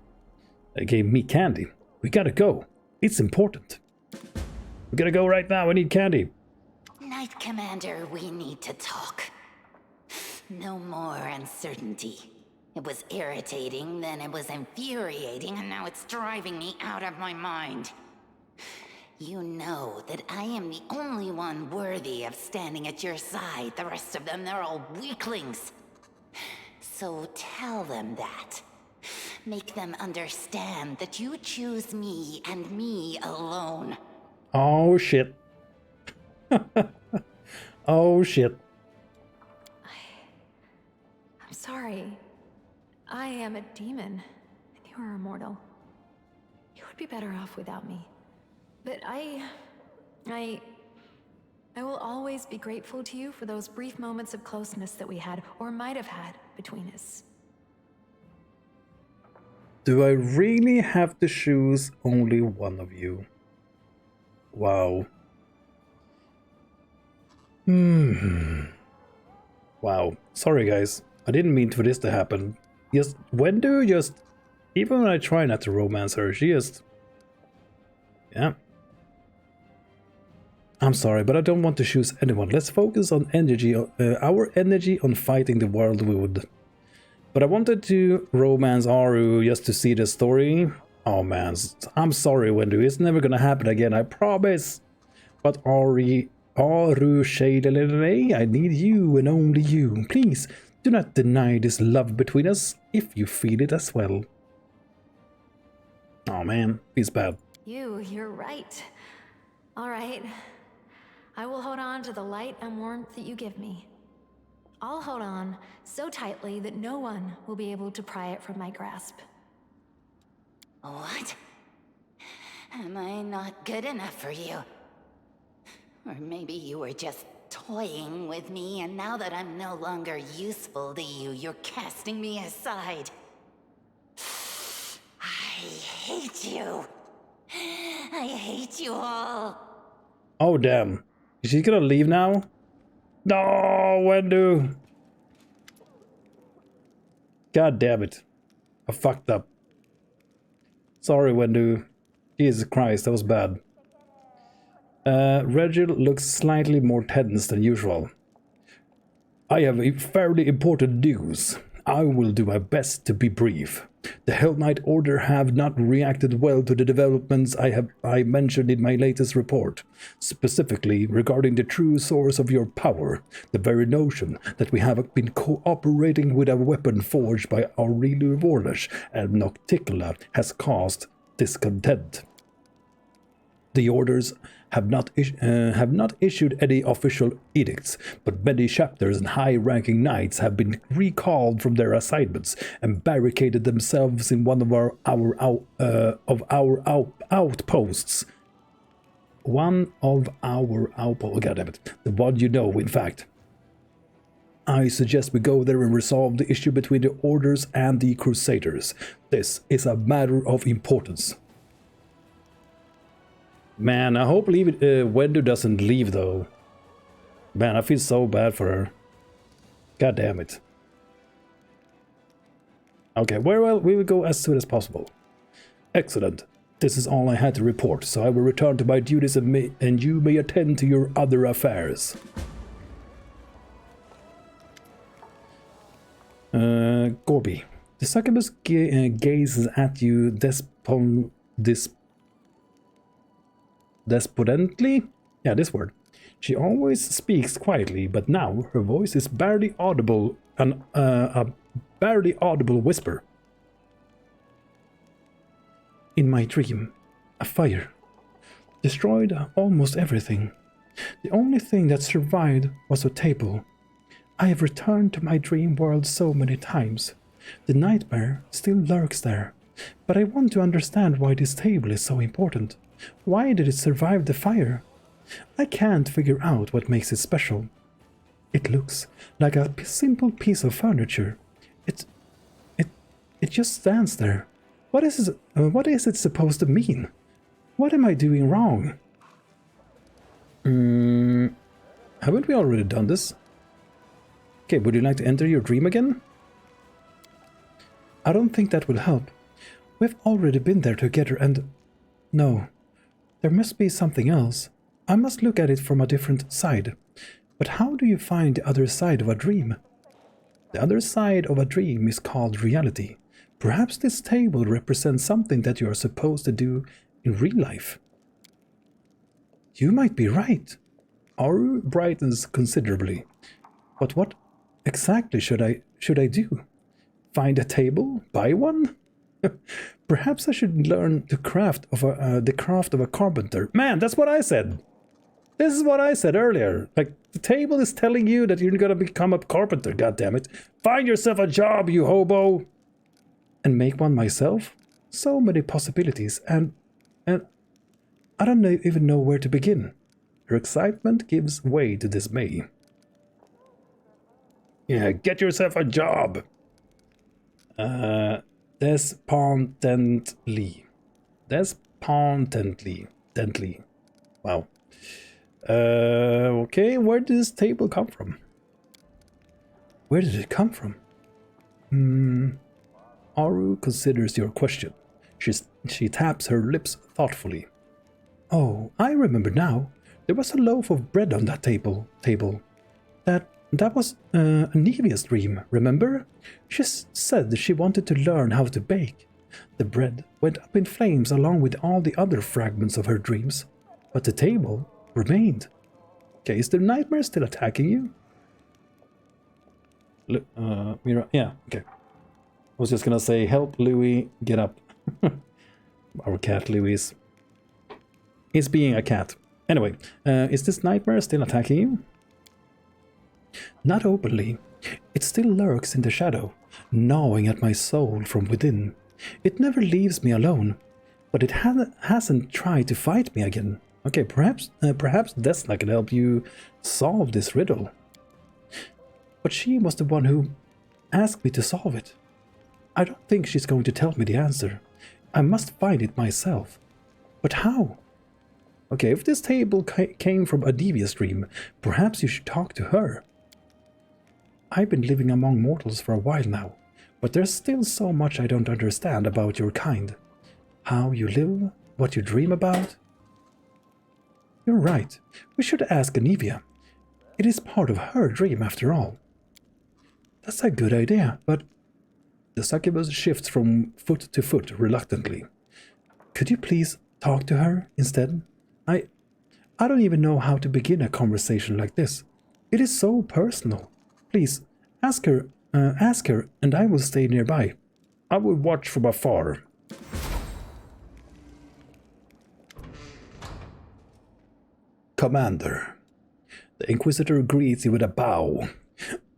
We gotta go. It's important. We gotta go right now. I need candy. Knight Commander, we need to talk. No more uncertainty. It was irritating, then it was infuriating, and now it's driving me out of my mind. You know that I am the only one worthy of standing at your side. The rest of them, they're all weaklings. So tell them that. Make them understand that you choose me and me alone. Oh shit. Oh shit. I'm sorry. I am a demon, and you are immortal. You would be better off without me. But I will always be grateful to you for those brief moments of closeness that we had, or might have had, between us. Do I really have to choose only one of you? Wow. Wow. Sorry guys. I didn't mean for this to happen. Even when I try not to romance her, she just... Yeah. I'm sorry, but I don't want to choose anyone. Let's focus on our energy on fighting the Worldwood. But I wanted to romance Aru just to see the story. Oh man, I'm sorry Wendu, it's never gonna happen again, I promise. But Aru Shadalele, I need you and only you. Please, do not deny this love between us if you feel it as well. Oh man, feels bad. You're right. All right. I will hold on to the light and warmth that you give me. I'll hold on so tightly that no one will be able to pry it from my grasp. What? Am I not good enough for you? Or maybe you were just toying with me, and now that I'm no longer useful to you, you're casting me aside. I hate you. I hate you all. Oh damn. Is she gonna leave now? No, Wendu. God damn it. I fucked up. Sorry, Wendu. Jesus Christ, that was bad. Regil looks slightly more tense than usual. I have a fairly important news. I will do my best to be brief. The Hell Knight Order have not reacted well to the developments I mentioned in my latest report, specifically regarding the true source of your power. The very notion that we have been cooperating with a weapon forged by Aureliu Vorlash and Nocticola has caused discontent. The orders have not issued any official edicts, but many chapters and high-ranking knights have been recalled from their assignments and barricaded themselves in one of our outposts. One of our outposts. God damn it! The one you know, in fact. I suggest we go there and resolve the issue between the orders and the Crusaders. This is a matter of importance. Man, I hope Wendu doesn't leave, though. Man, I feel so bad for her. God damn it. Okay, we will go as soon as possible. Excellent. This is all I had to report, so I will return to my duties and you may attend to your other affairs. Gorby. The succubus gazes at you despondently? Yeah, this word. She always speaks quietly, but now her voice is barely audible, a barely audible whisper. In my dream, a fire destroyed almost everything. The only thing that survived was a table. I have returned to my dream world so many times. The nightmare still lurks there, but I want to understand why this table is so important. Why did it survive the fire? I can't figure out what makes it special. It looks like a simple piece of furniture. It just stands there. What is it supposed to mean? What am I doing wrong? Haven't we already done this? Okay, would you like to enter your dream again? I don't think that will help. We've already been there together and... No. There must be something else. I must look at it from a different side. But how do you find the other side of a dream? The other side of a dream is called reality. Perhaps this table represents something that you are supposed to do in real life. You might be right. Aru brightens considerably. But what exactly should I do? Find a table? Buy one? Perhaps I should learn the craft of a carpenter. Man, that's what I said. This is what I said earlier. Like, the table is telling you that you're gonna become a carpenter, goddammit. Find yourself a job, you hobo! And make one myself? So many possibilities, and I don't even know where to begin. Her excitement gives way to dismay. Yeah, get yourself a job! Despondently. Wow. Okay, where did this table come from? Where did it come from? Aru considers your question. She taps her lips thoughtfully. Oh, I remember now. There was a loaf of bread on that table. That was Nevia's dream, remember? She said she wanted to learn how to bake. The bread went up in flames along with all the other fragments of her dreams. But the table remained. Okay, is the nightmare still attacking you? Mira, yeah, okay. I was just gonna say, help Louis get up. Our cat, Louis, is being a cat. Anyway, is this nightmare still attacking you? Not openly. It still lurks in the shadow, gnawing at my soul from within. It never leaves me alone, but it hasn't tried to fight me again. Okay, perhaps Desna can help you solve this riddle. But she was the one who asked me to solve it. I don't think she's going to tell me the answer. I must find it myself. But how? Okay, if this table came from a devious dream, perhaps you should talk to her. I've been living among mortals for a while now, but there's still so much I don't understand about your kind. How you live, what you dream about. You're right, we should ask Anivia. It is part of her dream after all. That's a good idea, but The succubus shifts from foot to foot reluctantly. Could you please talk to her instead? I don't even know how to begin a conversation like this. It is so personal. Please, ask her, and I will stay nearby. I will watch from afar. Commander. The Inquisitor greets you with a bow.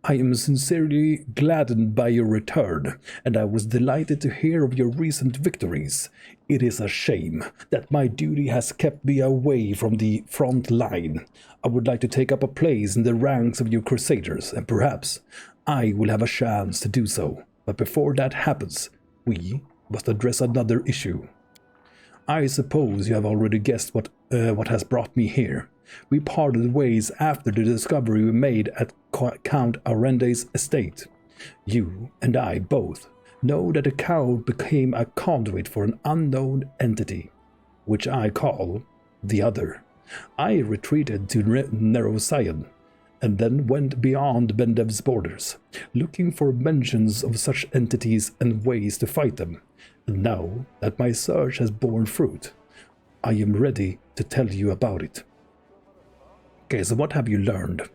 I am sincerely gladdened by your return, and I was delighted to hear of your recent victories. It is a shame that my duty has kept me away from the front line. I would like to take up a place in the ranks of your Crusaders, and perhaps I will have a chance to do so. But before that happens, we must address another issue. I suppose you have already guessed what has brought me here. We parted ways after the discovery we made at Count Arende's estate. You and I both know that the Count became a conduit for an unknown entity, which I call the Other. I retreated to Nerocyan, and then went beyond Bendev's borders, looking for mentions of such entities and ways to fight them. And now that my search has borne fruit, I am ready to tell you about it. Okay, so what have you learned?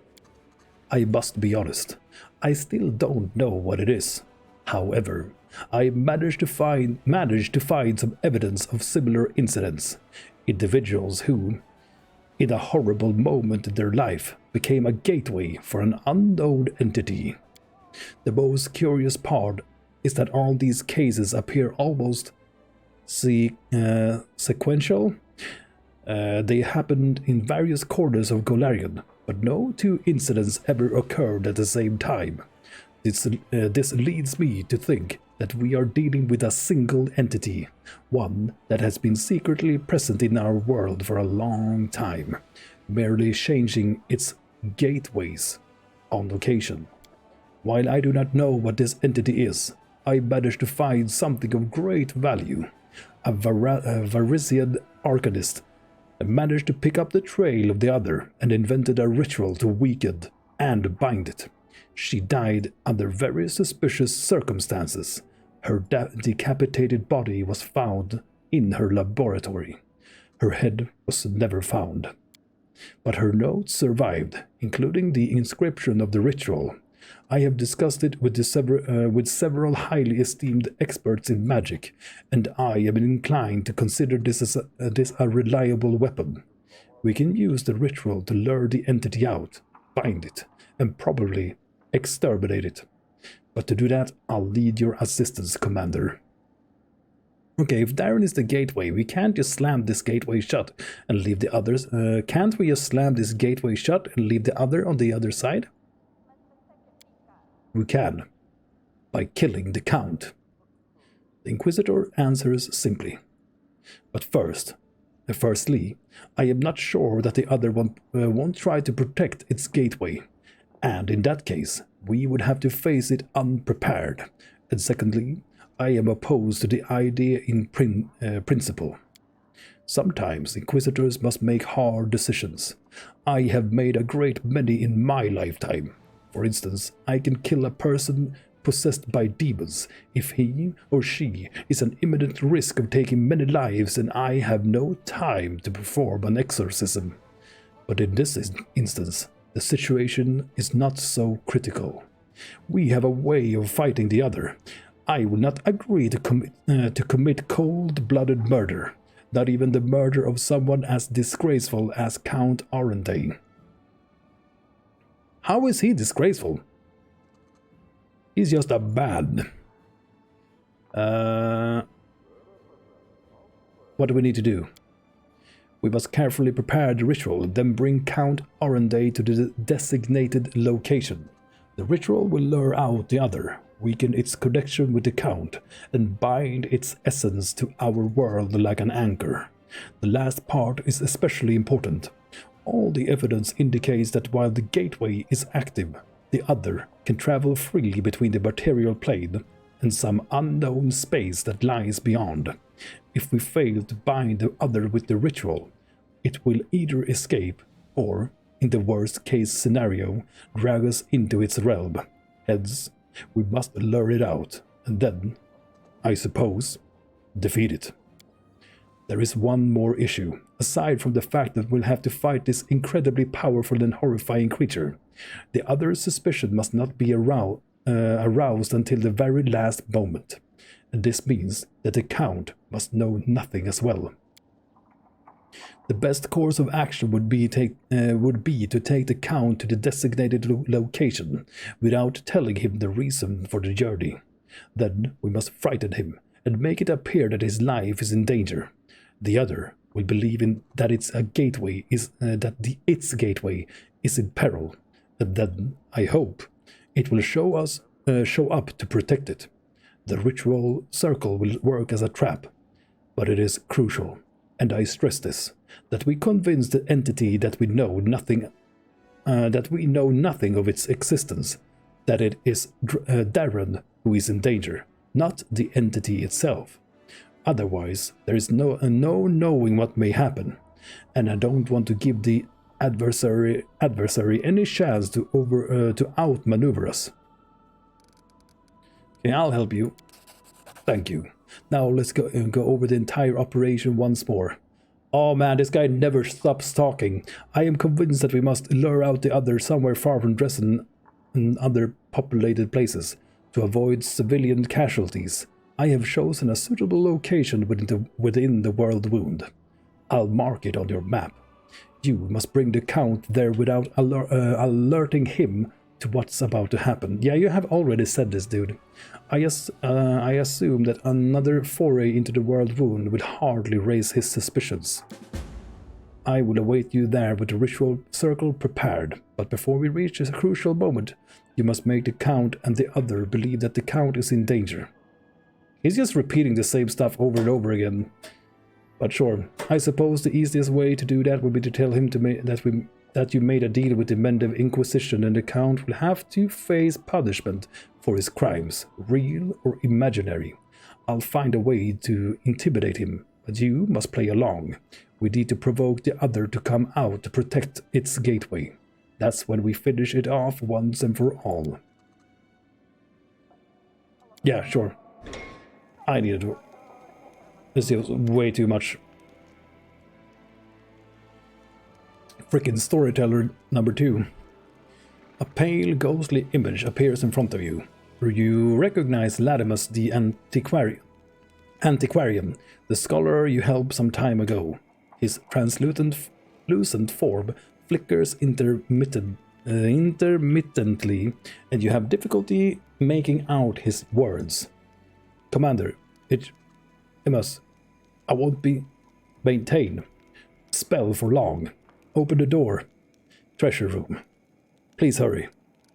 I must be honest, I still don't know what it is. However, I managed to find some evidence of similar incidents. Individuals who, in a horrible moment in their life, became a gateway for an unknown entity. The most curious part is that all these cases appear almost sequential. They happened in various corners of Golarion, but no two incidents ever occurred at the same time. This leads me to think that we are dealing with a single entity, one that has been secretly present in our world for a long time, merely changing its gateways on occasion. While I do not know what this entity is, I managed to find something of great value. A Varisian arcanist managed to pick up the trail of the Other and invented a ritual to weaken and bind it. She died under very suspicious circumstances. Her decapitated body was found in her laboratory. Her head was never found. But her notes survived, including the inscription of the ritual. I have discussed it with several highly esteemed experts in magic, and I am inclined to consider this a reliable weapon. We can use the ritual to lure the entity out, bind it, and probably exterminate it. But to do that, I'll need your assistance, Commander. Okay, if Darren is the gateway, we can't just slam this gateway shut and leave the others. Can't we just slam this gateway shut and leave the other on the other side? We can, by killing the Count. The Inquisitor answers simply. But firstly, I am not sure that the other one won't try to protect its gateway, and in that case, we would have to face it unprepared. And secondly, I am opposed to the idea in principle. Sometimes Inquisitors must make hard decisions. I have made a great many in my lifetime. For instance, I can kill a person possessed by demons if he or she is an imminent risk of taking many lives and I have no time to perform an exorcism. But in this instance, the situation is not so critical. We have a way of fighting the Other. I will not agree to commit cold-blooded murder, not even the murder of someone as disgraceful as Count Arende. How is he disgraceful? He's just a man. What do we need to do? We must carefully prepare the ritual, then bring Count Arende to the designated location. The ritual will lure out the Other, weaken its connection with the Count, and bind its essence to our world like an anchor. The last part is especially important. All the evidence indicates that while the gateway is active, the Other can travel freely between the material plane and some unknown space that lies beyond. If we fail to bind the Other with the ritual, it will either escape or, in the worst case scenario, drag us into its realm. Hence, we must lure it out. and then, I suppose, defeat it. There is one more issue, aside from the fact that we'll have to fight this incredibly powerful and horrifying creature. The other suspicion must not be aroused until the very last moment, and this means that the Count must know nothing as well. The best course of action would be to take the Count to the designated location without telling him the reason for the journey. Then we must frighten him and make it appear that his life is in danger. The other will believe that its gateway is in peril, and then I hope it will show up to protect it. The ritual circle will work as a trap, but it is crucial, and I stress this, that we convince the entity that we know nothing of its existence, that it is Darren who is in danger, not the entity itself. Otherwise, there is no knowing what may happen, and I don't want to give the adversary any chance to outmaneuver us. Okay, I'll help you. Thank you. Now let's go over the entire operation once more. Oh man, this guy never stops talking. I am convinced that we must lure out the other somewhere far from Dresden and other populated places to avoid civilian casualties. I have chosen a suitable location within the World Wound. I'll mark it on your map. You must bring the Count there without alerting him to what's about to happen. Yeah, you have already said this, dude. I assume that another foray into the World Wound will hardly raise his suspicions. I will await you there with the ritual circle prepared, but before we reach this crucial moment, you must make the Count and the other believe that the Count is in danger. He's just repeating the same stuff over and over again. But sure, I suppose the easiest way to do that would be to tell him that you made a deal with the Mendev Inquisition and the Count will have to face punishment for his crimes, real or imaginary. I'll find a way to intimidate him, but you must play along. We need to provoke the other to come out to protect its gateway. That's when we finish it off once and for all. Yeah, sure. I needed to. This is way too much. Frickin' storyteller number 2. A pale, ghostly image appears in front of you. You recognize Latimus the Antiquarian, the scholar you helped some time ago. His translucent form flickers intermittently, and you have difficulty making out his words. Commander, I won't be maintained. Spell for long. Open the door. Treasure room. Please hurry.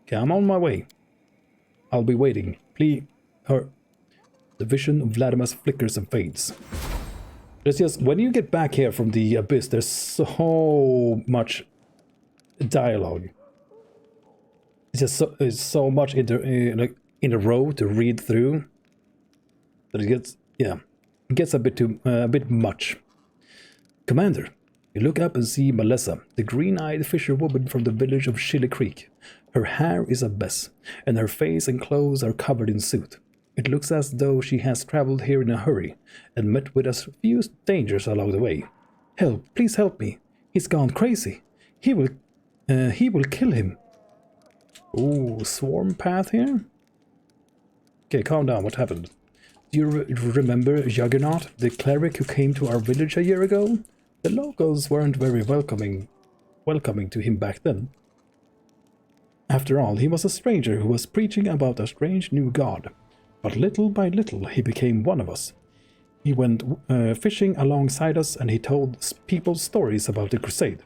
Okay, I'm on my way. I'll be waiting. Please. The vision of Vladimus flickers and fades. There's just, when you get back here from the abyss, there's so much dialogue. It's just so much in a row to read through that it gets a bit much. Commander, you look up and see Melissa, the green-eyed fisherwoman from the village of Chili Creek. Her hair is a mess, and her face and clothes are covered in soot. It looks as though she has traveled here in a hurry and met with a few dangers along the way. Help, please help me. He's gone crazy. He will kill him. Ooh, swarm path here? Okay, calm down, what happened? Do you remember Juggernaut, the cleric who came to our village a year ago? The locals weren't very welcoming to him back then. After all, he was a stranger who was preaching about a strange new god. But little by little, he became one of us. He went fishing alongside us and he told people stories about the crusade.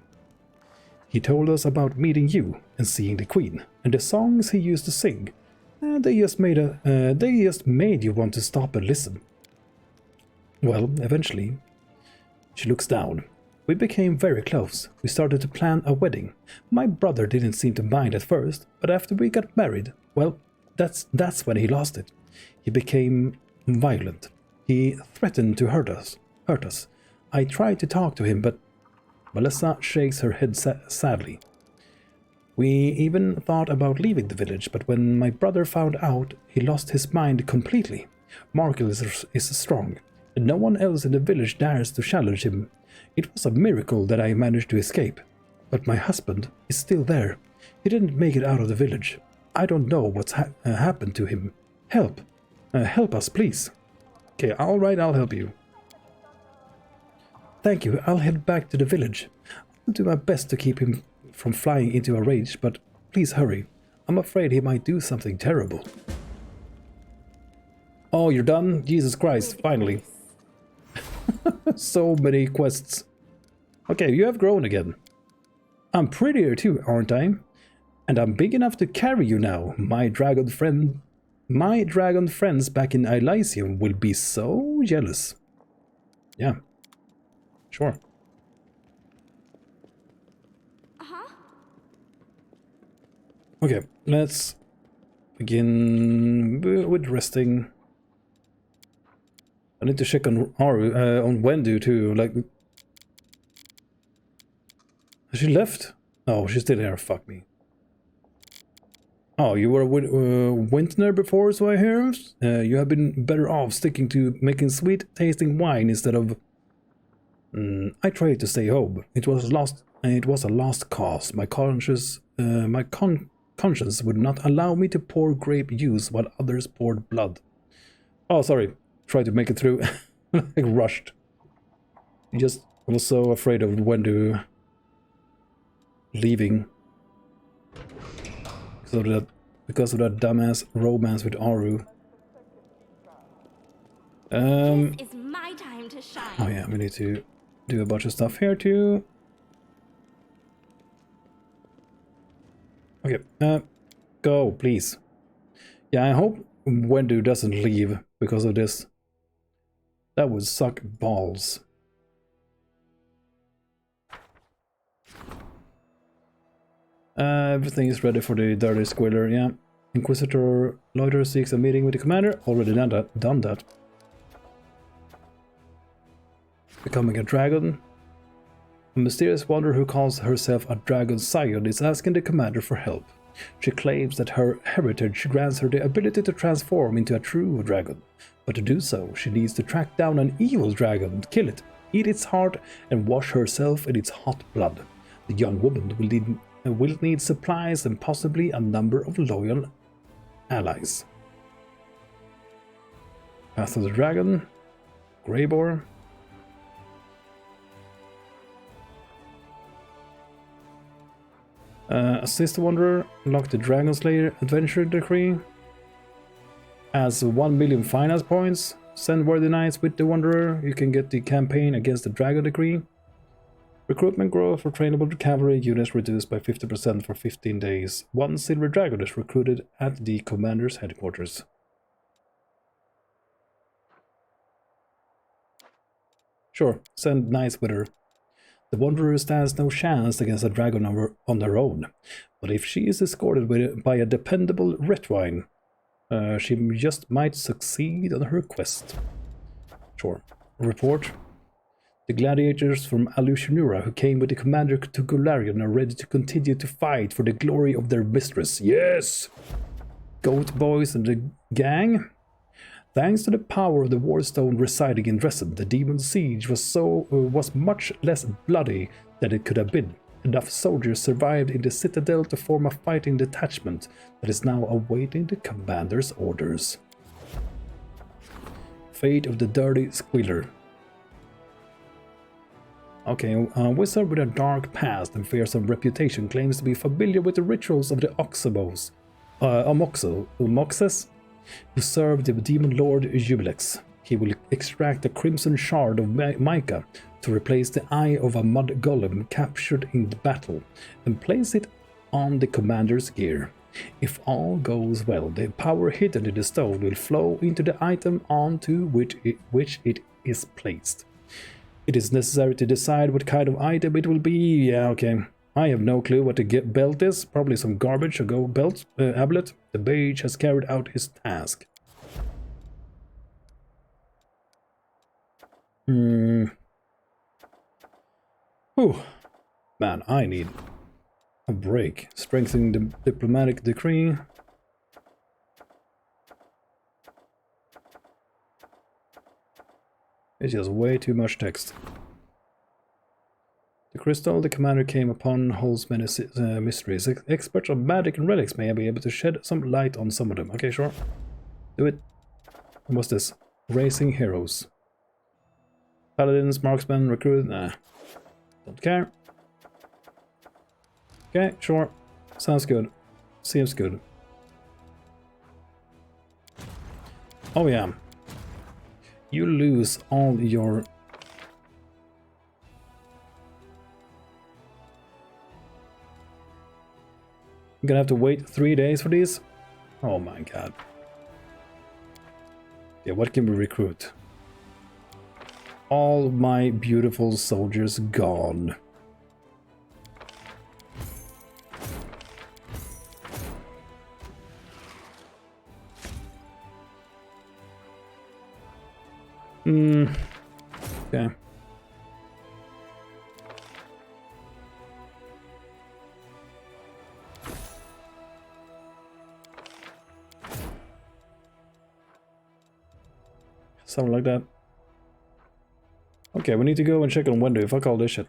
He told us about meeting you and seeing the Queen, and the songs he used to sing. They just made you want to stop and listen. Well, eventually, she looks down. We became very close. We started to plan a wedding. My brother didn't seem to mind at first, but after we got married, well, that's when he lost it. He became violent. He threatened to hurt us. I tried to talk to him, but Melissa shakes her head sadly. We even thought about leaving the village, but when my brother found out, he lost his mind completely. Markel is strong, and no one else in the village dares to challenge him. It was a miracle that I managed to escape. But my husband is still there. He didn't make it out of the village. I don't know what's happened to him. Help! Help us, please. Okay, alright, I'll help you. Thank you, I'll head back to the village. I'll do my best to keep him from flying into a rage, but please hurry. I'm afraid he might do something terrible. Oh, you're done? Jesus Christ, finally. So many quests. Okay, you have grown again. I'm prettier too, aren't I? And I'm big enough to carry you now. My dragon friends back in Elysium will be so jealous. Yeah. Sure. Okay, let's begin with resting. I need to check on Wendu too. Like, has she left? Oh, she's still here. Fuck me. Oh, you were with Wintner before, so I hear. You have been better off sticking to making sweet-tasting wine instead of. I tried to stay home. It was a lost cause. My conscience would not allow me to pour grape juice while others poured blood. Oh, sorry. Tried to make it through. Like rushed. Just was so afraid of Wendu leaving. Because of that dumbass romance with Aru. This is my time to shine. Oh yeah, we need to do a bunch of stuff here too. Okay, go, please. Yeah, I hope Wendu doesn't leave because of this. That would suck balls. Everything is ready for the dirty squiller, yeah. Inquisitor Loiter seeks a meeting with the commander. Already done that. Becoming a dragon. A mysterious wanderer who calls herself a dragon scion is asking the commander for help. She claims that her heritage grants her the ability to transform into a true dragon. But to do so, she needs to track down an evil dragon, kill it, eat its heart, and wash herself in its hot blood. The young woman will need supplies and possibly a number of loyal allies. Path of the Dragon, Greybor. Assist the Wanderer, unlock the Dragon Slayer Adventure Decree. As 1 million finance points, send worthy knights with the Wanderer. You can get the campaign against the Dragon Decree. Recruitment growth for trainable cavalry units reduced by 50% for 15 days. 1 silver dragon is recruited at the commander's headquarters. Sure, send knights with her. The Wanderer stands no chance against a dragon on their own, but if she is escorted by a dependable Retwine, she just might succeed on her quest. Sure. Report. The gladiators from Alushanura who came with the commander to Golarion are ready to continue to fight for the glory of their mistress. Yes! Goat Boys and the gang? Thanks to the power of the Warstone residing in Dresden, the demon siege was much less bloody than it could have been. Enough soldiers survived in the citadel to form a fighting detachment that is now awaiting the commander's orders. Fate of the Dirty Squiller. Okay, a wizard with a dark past and fearsome reputation claims to be familiar with the rituals of the Omoxes, who served the demon lord Jubilex. He will extract a crimson shard of mica to replace the eye of a mud golem captured in the battle and place it on the commander's gear. If all goes well, the power hidden in the stone will flow into the item onto which it is placed. It is necessary to decide what kind of item it will be. Yeah, okay. I have no clue what the belt is. Probably some garbage. A go belt. Amulet. The mage has carried out his task. Whew. Man, I need A break. Strengthening the diplomatic decree. It's just way too much text. The crystal the commander came upon holds many mysteries. Experts of magic and relics may be able to shed some light on some of them. Okay, sure. Do it. And what's this? Racing heroes. Paladins, marksmen, recruit. Nah. Don't care. Okay, sure. Sounds good. Seems good. Oh yeah. You lose all your... I'm gonna have to wait 3 days for these? Oh my god. Yeah, what can we recruit? All my beautiful soldiers gone. Okay. Something like that. Okay, we need to go and check on Wendy. Fuck all this shit.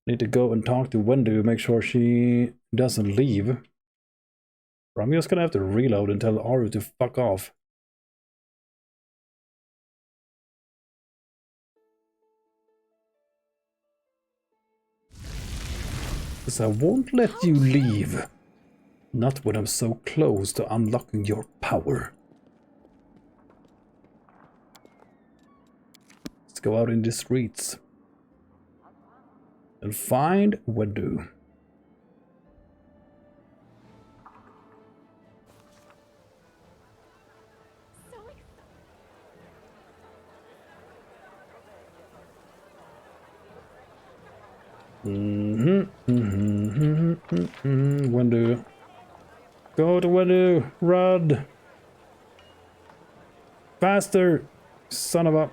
Need to go and talk to Wendy, make sure she doesn't leave. Or I'm just gonna have to reload and tell Aru to fuck off. Because I won't let you leave. Not when I'm so close to unlocking your power. Let's go out in the streets. And find Wendy. Wendy. Go to Wendy. Run. Faster. Son of a...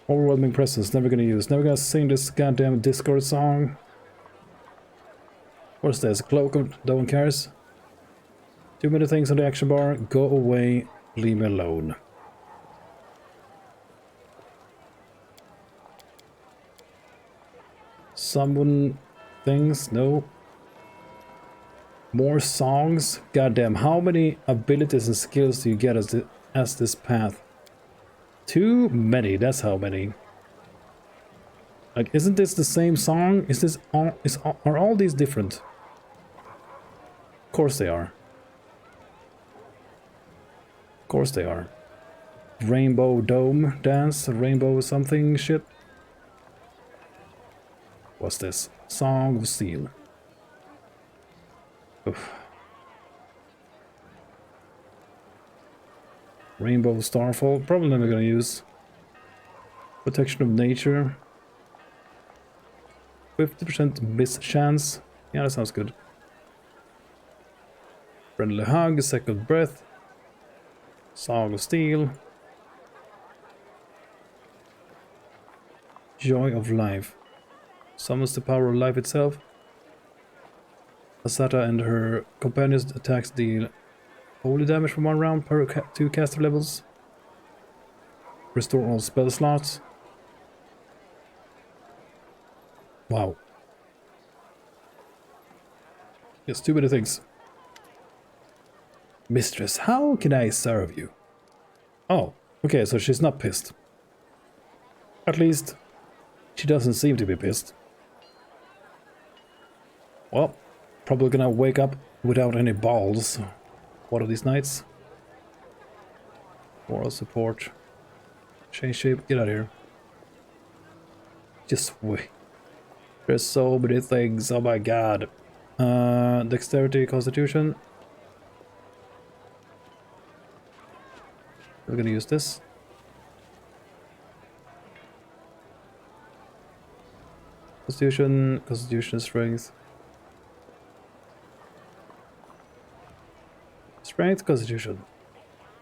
Overwhelming presence. Never gonna use. Never gonna sing this goddamn Discord song. What's this? Cloak of... No one cares. Too many things on the action bar. Go away. Leave me alone. Someone... Things? No. More songs? Goddamn, how many abilities and skills do you get as this path? Too many, that's how many. Like, isn't this the same song? Is this all, are all these different? Of course they are. Of course they are. Rainbow Dome dance, rainbow something shit. What's this? Song of Steel. Oof. Rainbow Starfall, probably never gonna use. Protection of Nature. 50% miss chance. Yeah, that sounds good. Friendly Hug, Second Breath. Song of Steel. Joy of Life. Summons the power of life itself. Azata and her companions' attacks deal holy damage from 1 round per 2 caster levels. Restore all spell slots. Wow. Yes, too many things. Mistress, how can I serve you? Oh, okay, so she's not pissed. At least, she doesn't seem to be pissed. Well, probably gonna wake up without any balls one of these nights. Moral support. Change shape, get out of here. Just wait. There's so many things, oh my god. Dexterity, Constitution. We're gonna use this. Constitution, Strength. Strength, Constitution.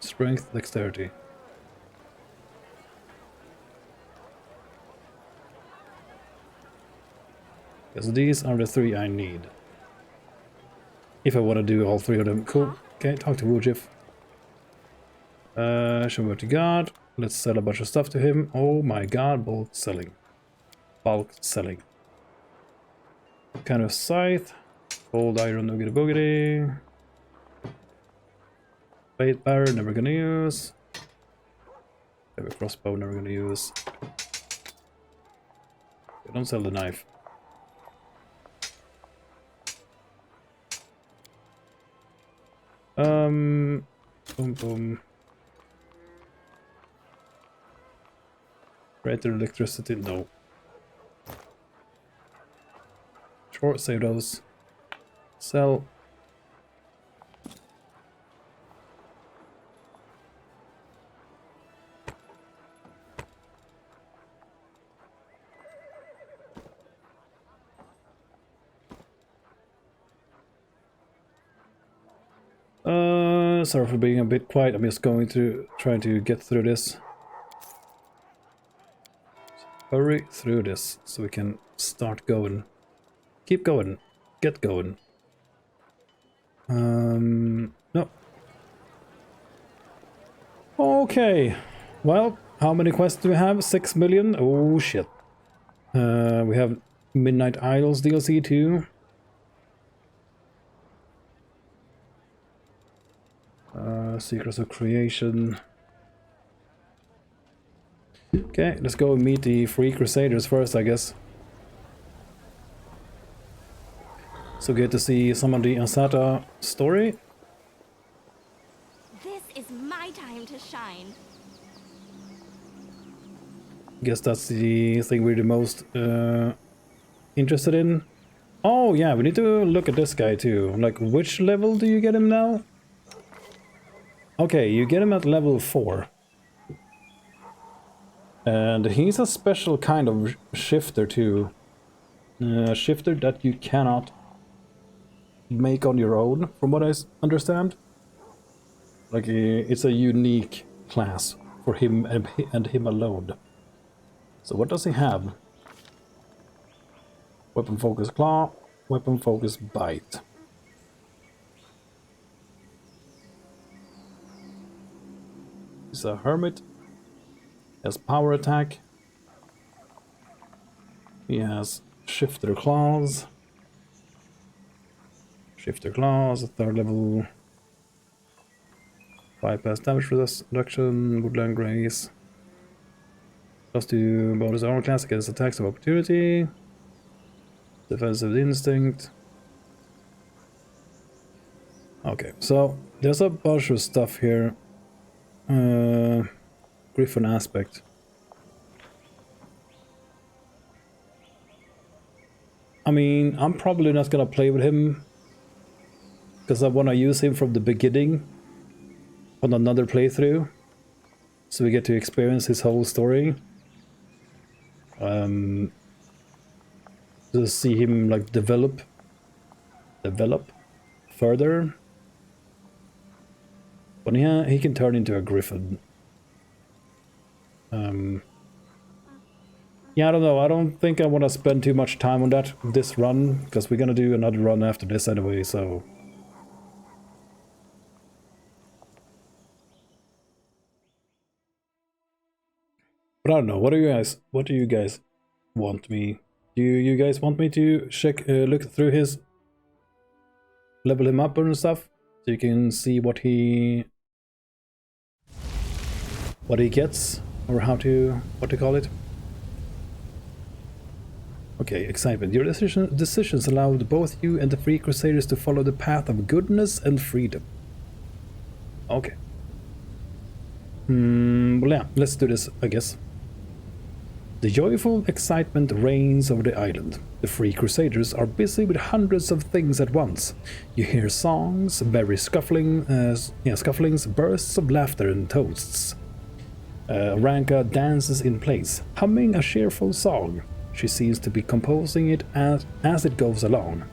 Strength, Dexterity. So these are the 3 I need. If I want to do all 3 of them. Cool. Okay, talk to Wujif. Show what you got. Let's sell a bunch of stuff to him. Oh my god, bulk selling. Bulk selling. What kind of scythe? Old iron noogity boogity. Bait barrow, never gonna use. Have a crossbow, never gonna use. Don't sell the knife. Boom boom. Greater electricity, no. Short save those. Sell. Sorry for being a bit quiet. I'm just going to try to get through this. Hurry through this so we can start going. Keep going. Get going. No. Okay. Well, how many quests do we have? 6 million? Oh shit. We have Midnight Idols DLC too. Secrets of Creation. Okay, let's go and meet the Free Crusaders first, I guess. So get to see some of the Azata story. This is my time to shine. Guess that's the thing we're the most interested in. Oh yeah, we need to look at this guy too. Like, which level do you get him now? Okay, you get him at level 4. And he's a special kind of shifter too. Shifter that you cannot make on your own, from what I understand. Like, it's a unique class for him and him alone. So what does he have? Weapon focus claw, weapon focus bite. He's a hermit. He has power attack. He has shifter claws. Shifter claws, 3rd level. Bypass damage reduction, woodland grace. +2 bonus armor class against attacks of opportunity. Defensive instinct. Okay, so there's a bunch of stuff here. Griffin aspect. I mean, I'm probably not gonna play with him because I want to use him from the beginning on another playthrough, so we get to experience his whole story. To see him like develop further. But yeah, he can turn into a griffin. Yeah, I don't know. I don't think I want to spend too much time on that this run, because we're gonna do another run after this anyway, so... But I don't know. What do you guys want me? Do you guys want me to check, look through his, level him up and stuff, so you can see what he gets, or what to call it? Okay, excitement. Your decisions allowed both you and the Free Crusaders to follow the path of goodness and freedom. Okay. Well, yeah, let's do this, I guess. The joyful excitement reigns over the island. The Free Crusaders are busy with hundreds of things at once. You hear songs, merry scufflings, bursts of laughter and toasts. Ranka dances in place, humming a cheerful song. She seems to be composing it as it goes along.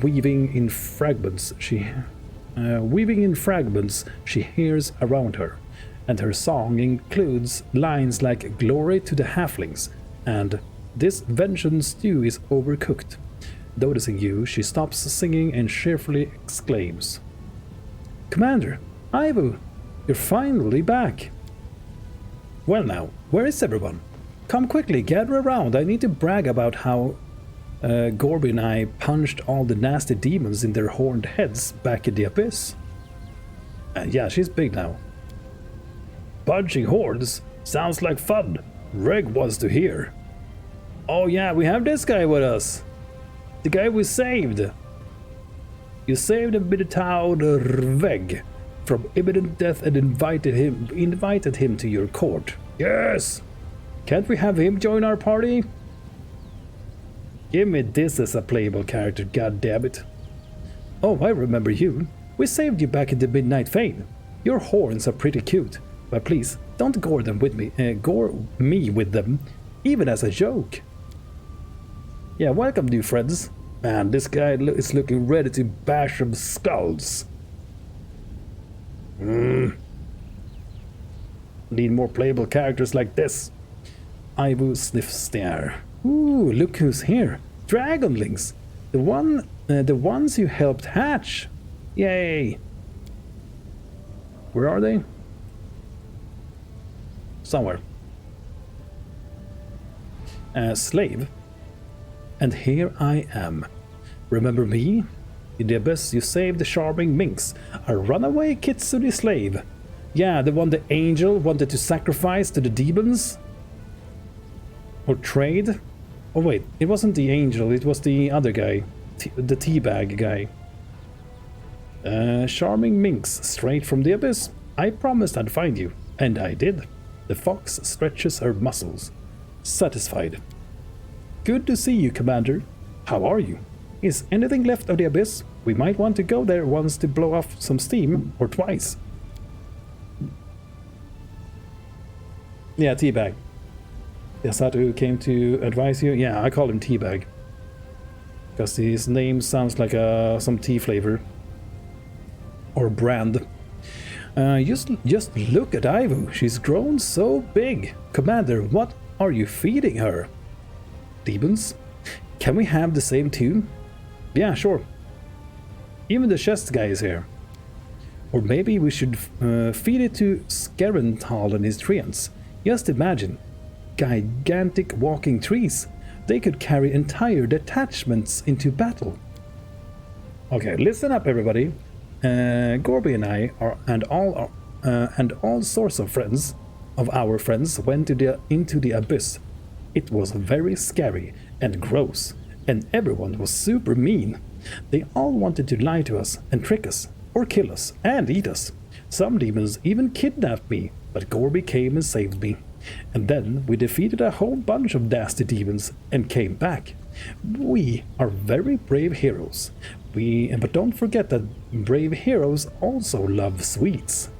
Weaving in fragments she hears around her, and her song includes lines like "Glory to the Halflings" and this vengeance stew is overcooked. Noticing you, she stops singing and cheerfully exclaims, "Commander, Ivo, you're finally back." "Well now, where is everyone? Come quickly, gather around. I need to brag about how Gorby and I punched all the nasty demons in their horned heads back in the abyss." Yeah, she's big now. "Punching hordes? Sounds like fun. Reg wants to hear." "Oh yeah, we have this guy with us. The guy we saved. You saved a Minotaur Rveg from imminent death and invited him to your court." "Yes! Can't we have him join our party?" "Give me this as a playable character, goddammit." "Oh, I remember you. We saved you back in the Midnight Fane. Your horns are pretty cute, but please don't gore me with them, even as a joke." "Yeah, welcome, new friends. Man, this guy is looking ready to bash some skulls." Need more playable characters like this. Ivo sniffs the air. "Ooh, look who's here. Dragonlings. The ones you helped hatch. Yay." Where are they? Somewhere. Slave. "And here I am. Remember me? In the abyss you saved the charming minx, a runaway kitsune slave. Yeah, the one the angel wanted to sacrifice to the demons? Or trade? Oh wait, it wasn't the angel, it was the other guy. The teabag guy. Charming minx, straight from the abyss. I promised I'd find you, and I did." The fox stretches her muscles. Satisfied. "Good to see you, Commander. How are you? Is anything left of the abyss? We might want to go there once to blow off some steam, or twice." Yeah, Teabag. The Azata who came to advise you? Yeah, I call him Teabag. Because his name sounds like some tea flavor. Or brand. Just look at Ivo. She's grown so big. Commander, what are you feeding her? Demons? Can we have the same too? Yeah, sure. Even the chest guy is here. Or maybe we should feed it to Skerental and his treants. Just imagine. Gigantic walking trees. They could carry entire detachments into battle. Okay, listen up everybody. Gorby and I and all sorts of friends of our friends went into the abyss. It was very scary and gross, and everyone was super mean. They all wanted to lie to us and trick us, or kill us and eat us. Some demons even kidnapped me, but Gorby came and saved me. And then we defeated a whole bunch of nasty demons and came back. We are very brave heroes. But don't forget that brave heroes also love sweets.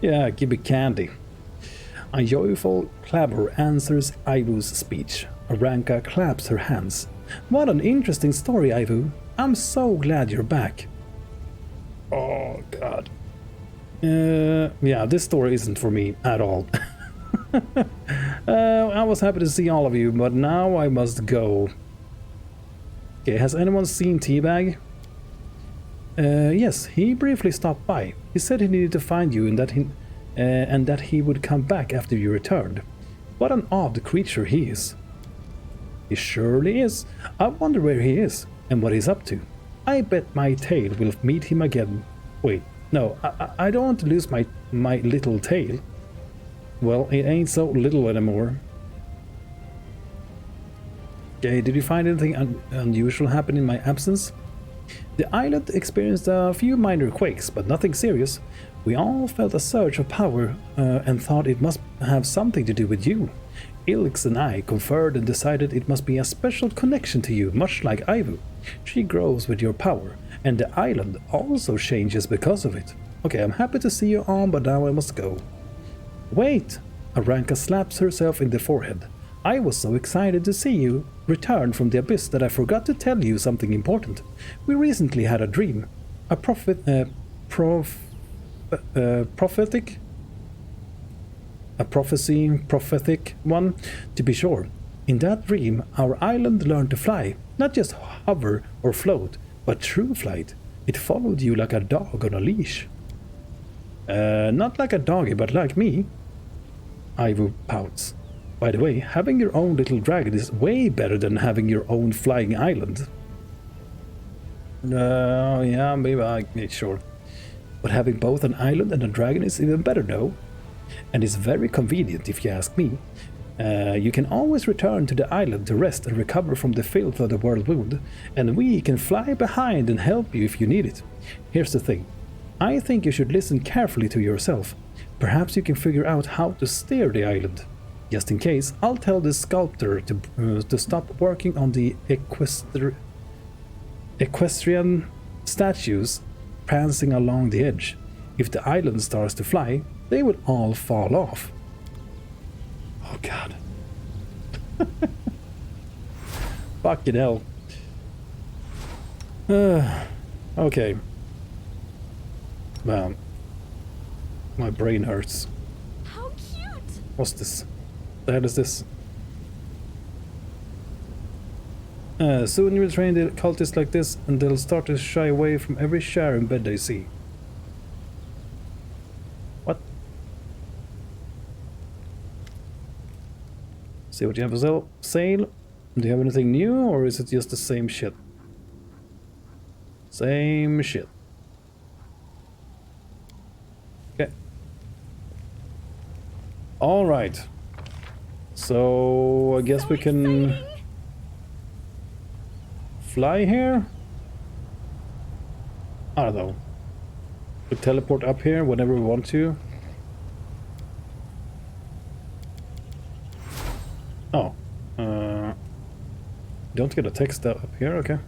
Yeah, give me candy. A joyful clamour answers Ivo's speech. Aranka claps her hands. What an interesting story, Ivo. I'm so glad you're back. Oh, God. Yeah, this story isn't for me at all. I was happy to see all of you, but now I must go. Okay, has anyone seen Teabag? Yes, he briefly stopped by. He said he needed to find you and that he would come back after you returned. What an odd creature he is. He surely is. I wonder where he is and what he's up to. I bet my tail will meet him again. Wait, no, I don't want to lose my little tail. Well, it ain't so little anymore. Okay, did you find anything unusual happen in my absence? The island experienced a few minor quakes, but nothing serious. We all felt a surge of power and thought it must have something to do with you. Ilix and I conferred and decided it must be a special connection to you, much like Ivo. She grows with your power, and the island also changes because of it. Okay, I'm happy to see you on, but now I must go. Wait! Aranka slaps herself in the forehead. I was so excited to see you return from the abyss that I forgot to tell you something important. We recently had a dream. A prophetic A prophetic one, to be sure. In that dream, our island learned to fly, not just hover or float, but true flight. It followed you like a dog on a leash. Not like a doggy, but like me. Ivo pouts. By the way, having your own little dragon is way better than having your own flying island. Yeah, maybe sure. But having both an island and a dragon is even better, though. And it's very convenient, if you ask me. You can always return to the island to rest and recover from the filth of the world wound, and we can fly behind and help you if you need it. Here's the thing. I think you should listen carefully to yourself. Perhaps you can figure out how to steer the island. Just in case, I'll tell the sculptor to stop working on the equestrian statues prancing along the edge. If the island starts to fly, they will all fall off. Oh god. Fucking hell. Okay. Man. My brain hurts. How cute! What's this? The hell is this? Soon you will train the cultists like this, and they'll start to shy away from every share in bed they see. What? See what you have for sale? Do you have anything new, or is it just the same shit? Same shit. Okay. Alright. So I guess we can fly here? I don't know. We teleport up here whenever we want to. Oh. Don't get a text up here, okay.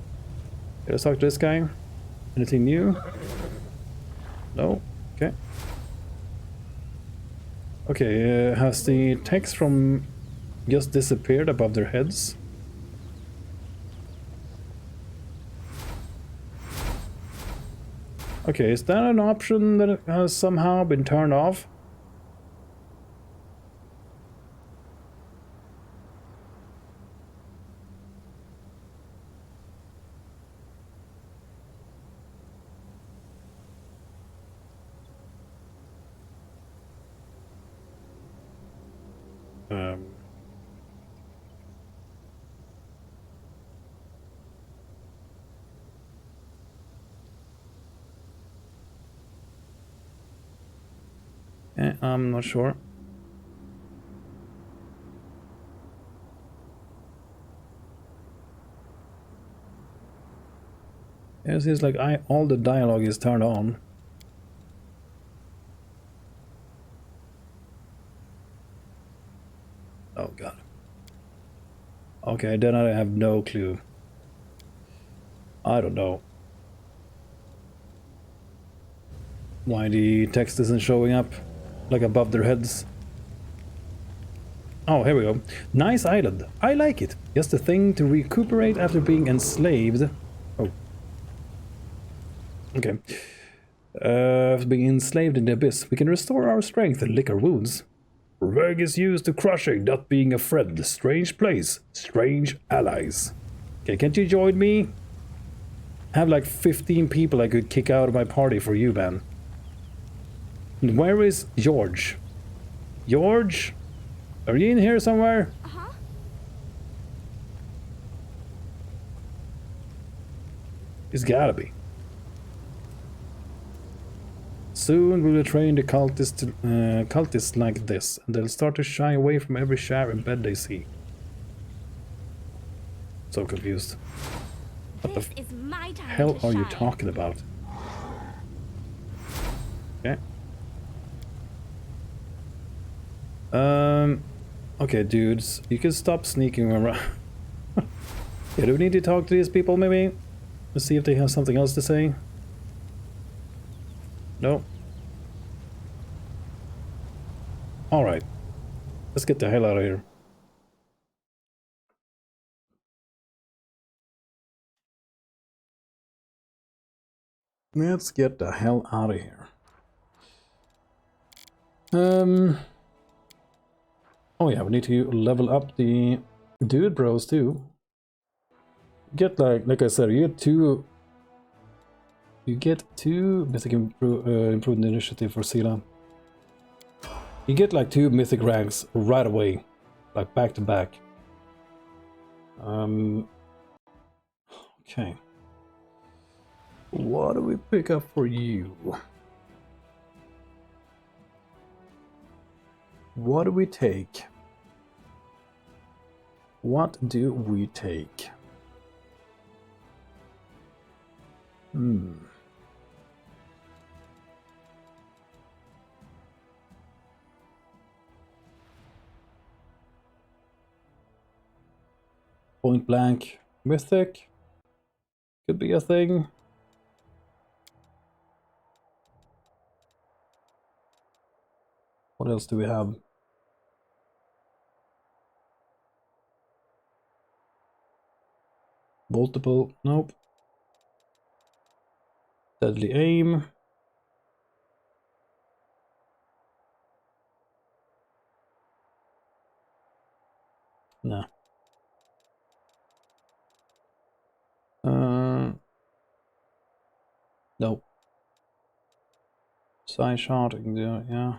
Let's talk to this guy. Anything new? No? Okay. Okay, has the text from just disappeared above their heads? Okay, is that an option that has somehow been turned off? I'm not sure. It seems like all the dialogue is turned on. Oh god. Okay, then I have no clue. I don't know why the text isn't showing up like above their heads. Oh, here we go. Nice island. I like it. Just a thing to recuperate after being enslaved. Oh. Okay. After being enslaved in the abyss, we can restore our strength and lick our wounds. Revenge is used to crushing, not being a friend. Strange place, strange allies. Okay, can't you join me? I have like 15 people I could kick out of my party for you, man. And where is George? George? Are you in here somewhere? Uh-huh. He's gotta be. Soon we will train the cultists like this, and they'll start to shy away from every share and bed they see. So confused. What This the is my time hell to are you shine. talking about? Okay. Okay, dudes, you can stop sneaking around. Yeah, do we need to talk to these people, maybe? Let's see if they have something else to say. No. Alright. Let's get the hell out of here. Let's get the hell out of here. Oh yeah, we need to level up the dude bros too. Get like I said, you get two mythic improved initiative for Sela. You get like 2 mythic ranks right away, like back to back. Okay. What do we pick up for you? What do we take? What do we take? Point blank mythic could be a thing. What else do we have? Multiple, nope. Deadly aim. Nah. Nope. Side shot, yeah.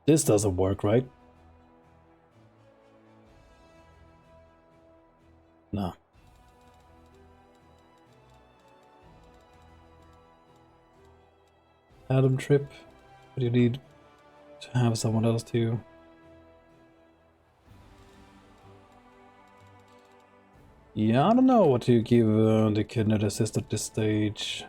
This doesn't work, right? No. Adam trip, but you need to have someone else too. Yeah, I don't know what to give the kineticist at this stage.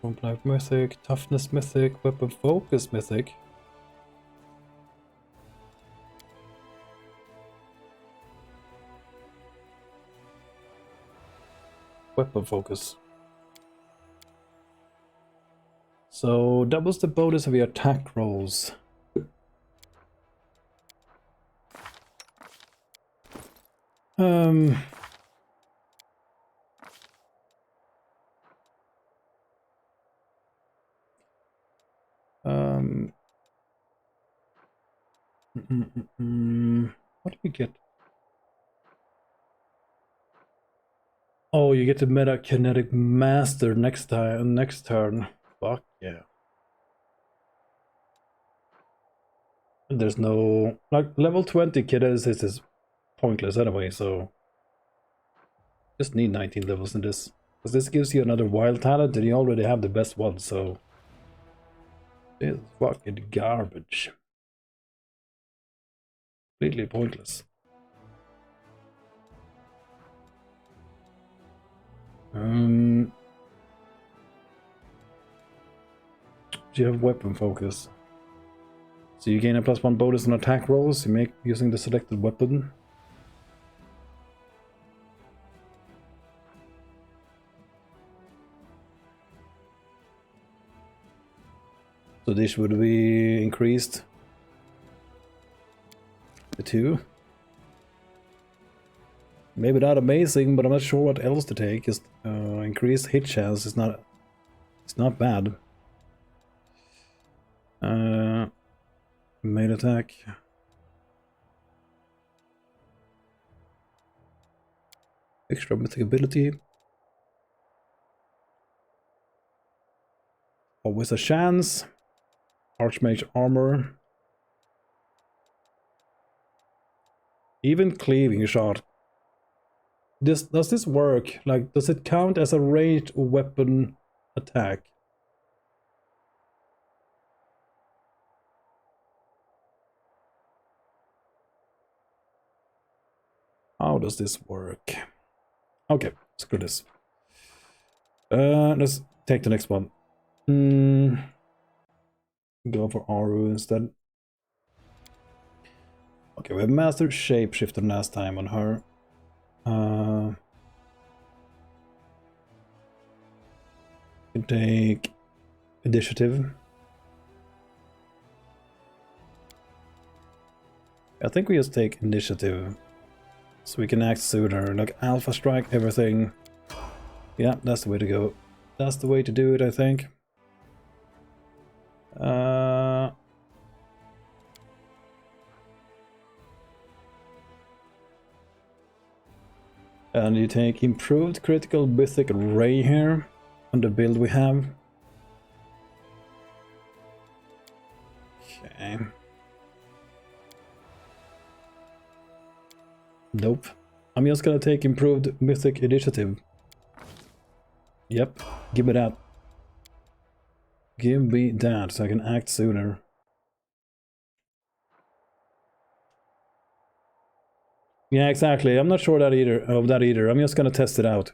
Point blank mythic, toughness mythic, weapon focus mythic. Weapon focus. So doubles the bonus of your attack rolls. What do we get? Oh, you get the meta kinetic master next turn. Fuck yeah. There's no like level 20 kineticist is pointless anyway, so just need 19 levels in this. Because this gives you another wild talent and you already have the best one, so it's fucking garbage. Completely pointless. Do you have weapon focus? So you gain a +1 bonus on attack rolls you make using the selected weapon. So this would be increased to 2. Maybe not amazing, but I'm not sure what else to take. Just increased hit chance is not. It's not bad. Main attack. Extra mythic ability. Always a chance. Archmage armor. Even cleaving shot. Does this work? Like, does it count as a ranged weapon attack? How does this work? Okay, screw this. Let's take the next one. Go for Aru instead. Okay, we have Master Shapeshifter last time on her. We can take Initiative. I think we just take initiative. So we can act sooner. Like alpha strike everything. Yeah, that's the way to go. That's the way to do it, I think. And you take improved critical mythic ray here on the build we have. Okay. Nope. I'm just gonna take improved mythic initiative. Yep, give me that. Give me that so I can act sooner. Yeah, exactly. I'm not sure that either. I'm just gonna test it out.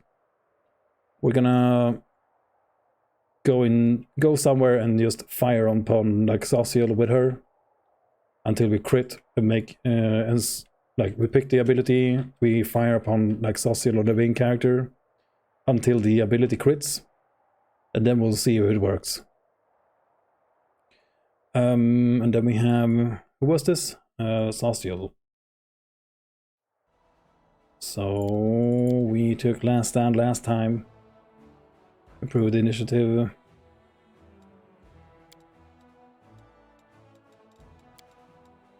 We're gonna go somewhere and just fire upon like Social with her until we crit and make like we pick the ability, we fire upon like Social or the main character until the ability crits, and then we'll see if it works. And then we have, who was this? Social. So we took last stand last time. Improved initiative.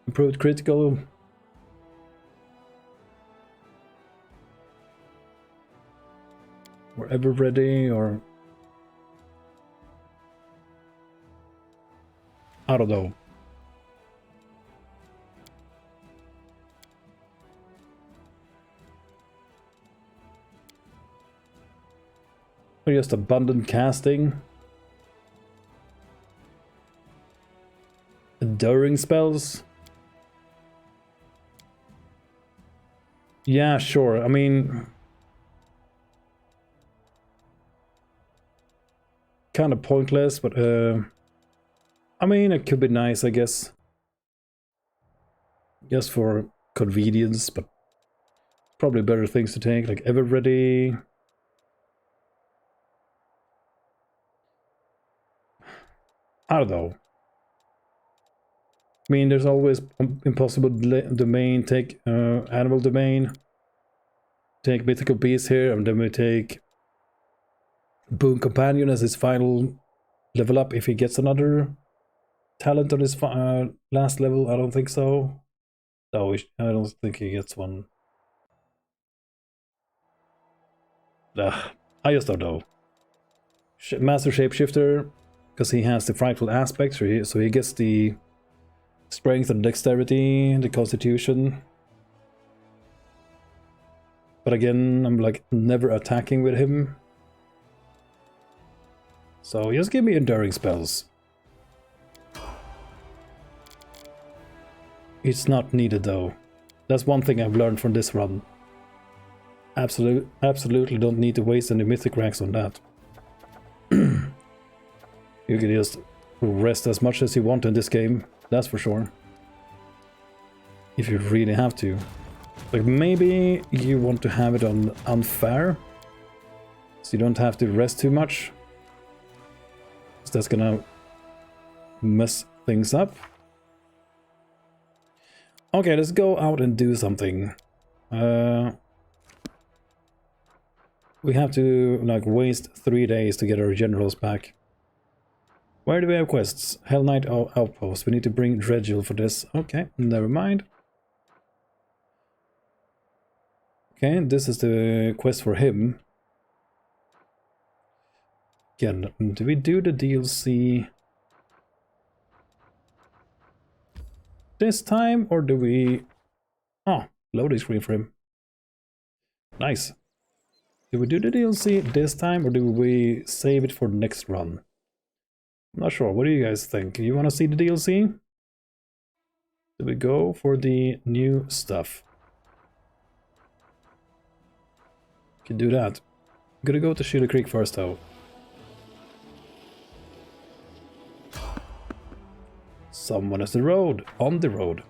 Improved critical. We're ever ready, or I don't know. Or just abundant casting. Enduring spells. Yeah, sure. I mean, kind of pointless, but I mean, it could be nice, I guess. Just for convenience, but probably better things to take, like ever ready. I don't know. I mean, there's always impossible domain. Take animal domain. Take mythical beast here, and then we take boon companion as his final level up if he gets another talent on his last level. I don't think so. No, I don't think he gets one. I just don't know. Master Shapeshifter, because he has the frightful aspect, so he gets the strength and dexterity, the constitution. But again, I'm like never attacking with him. So just give me enduring spells. It's not needed though. That's one thing I've learned from this run. Absolutely don't need to waste any mythic ranks on that. You can just rest as much as you want in this game, that's for sure. If you really have to. Like maybe you want to have it on unfair, so you don't have to rest too much. So that's gonna mess things up. Okay, let's go out and do something. We have to like waste 3 days to get our generals back. Where do we have quests? Hell Knight Outpost. We need to bring Dredgel for this. Okay, never mind. Okay, this is the quest for him. Again, do we do the DLC this time, or do we... Oh, loading screen for him. Nice. Do we do the DLC this time, or do we save it for the next run? I'm not sure. What do you guys think? You want to see the DLC? Do we go for the new stuff? Can do that. I'm gonna go to Shilly Creek first, though. Someone is the road. On the road.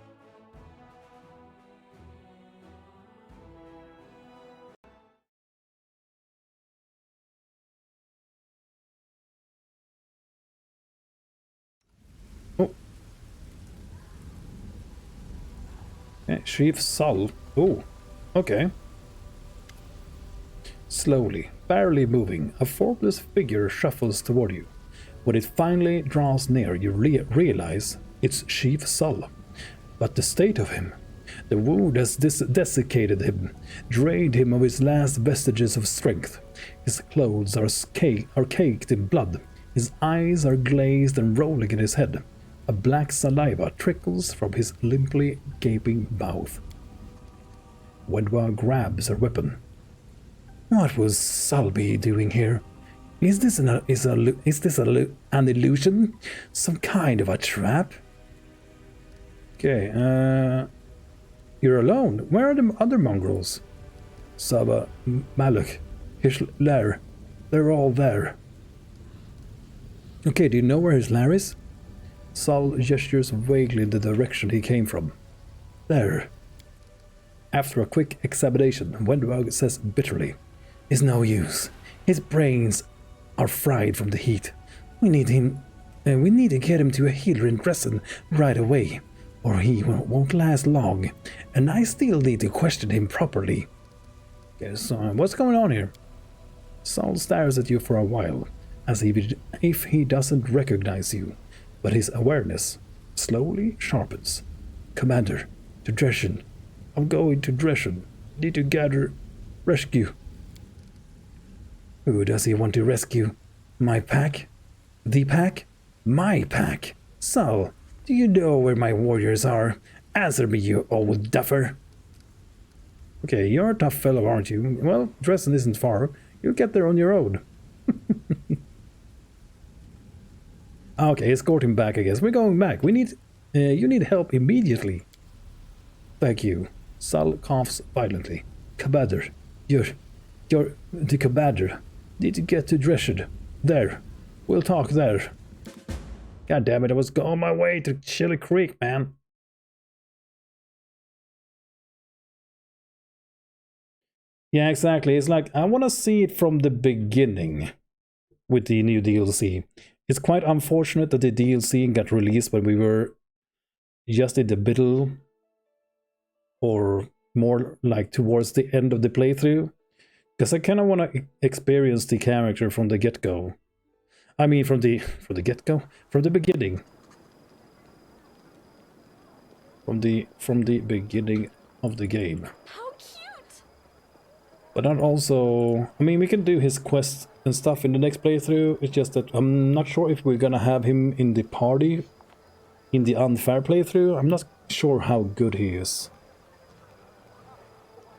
Oh. Chief Sol. Oh, okay. Slowly, barely moving, a formless figure shuffles toward you. When it finally draws near, you realize it's Chief Sol. But the state of him. The wound has desiccated him, drained him of his last vestiges of strength. His clothes are caked in blood. His eyes are glazed and rolling in his head. A black saliva trickles from his limply gaping mouth. Wendwa grabs her weapon. What was Salby doing here? Is this an illusion? Some kind of a trap? Okay, you're alone. Where are the other mongrels? Saba, Maluk, his lair. They're all there. Okay, do you know where his lair is? Sol gestures vaguely in the direction he came from. There. After a quick examination, Wendwag says bitterly, "It's no use. His brains are fried from the heat. We need to get him to a healer in Dresden right away, or he won't last long, and I still need to question him properly." Okay, so what's going on here? Sol stares at you for a while, as if he doesn't recognize you, but his awareness slowly sharpens. "Commander, to Dresden. I'm going to Dresden. Need to gather rescue." Who does he want to rescue? My pack? The pack? My pack? Sol, do you know where my warriors are? Answer me, you old duffer. Okay, you're a tough fellow, aren't you? Well, Dresden isn't far. You'll get there on your own. Okay, escort him back, I guess. We're going back. You need help immediately. Thank you. Sol coughs violently. Commander, you're the commander. Need to get to Dresden. There. We'll talk there. God damn it, I was on my way to Chili Creek, man. Yeah, exactly. It's like, I want to see it from the beginning with the new DLC. It's quite unfortunate that the DLC got released when we were just in the middle, or more like towards the end of the playthrough. Because I kind of want to experience the character from the get-go. I mean, from the get-go? From the beginning. From the beginning of the game. How cute! But not also... I mean, we can do his quests and stuff in the next playthrough. It's just that I'm not sure if we're gonna have him in the party in the unfair playthrough. I'm not sure how good he is.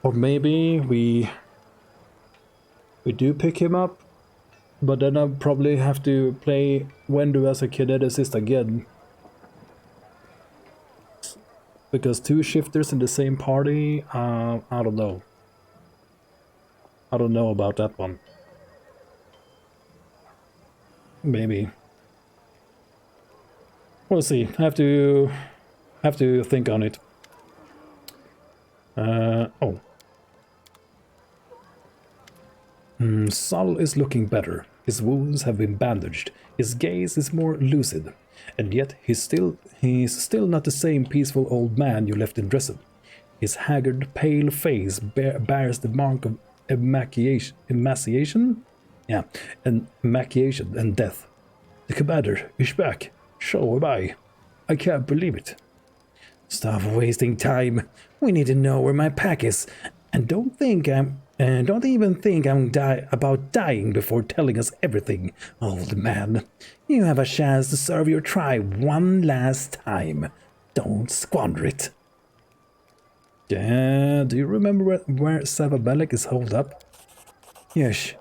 Or maybe we do pick him up, but then I'll probably have to play Wendu as a kineticist again. Because two shifters in the same party, I don't know. I don't know about that one. Maybe. We'll see. I have to think on it. Oh. Sol is looking better. His wounds have been bandaged. His gaze is more lucid. And yet he's still not the same peaceful old man you left in Dresden. His haggard, pale face bears the mark of emaciation? Yeah, and emaciation and death. The commander is back. So am I. I can't believe it. Stop wasting time. We need to know where my pack is. And don't even think I'm about dying before telling us everything, old man. You have a chance to serve your tribe one last time. Don't squander it. Yeah, do you remember where Savabelek is holed up? Yes,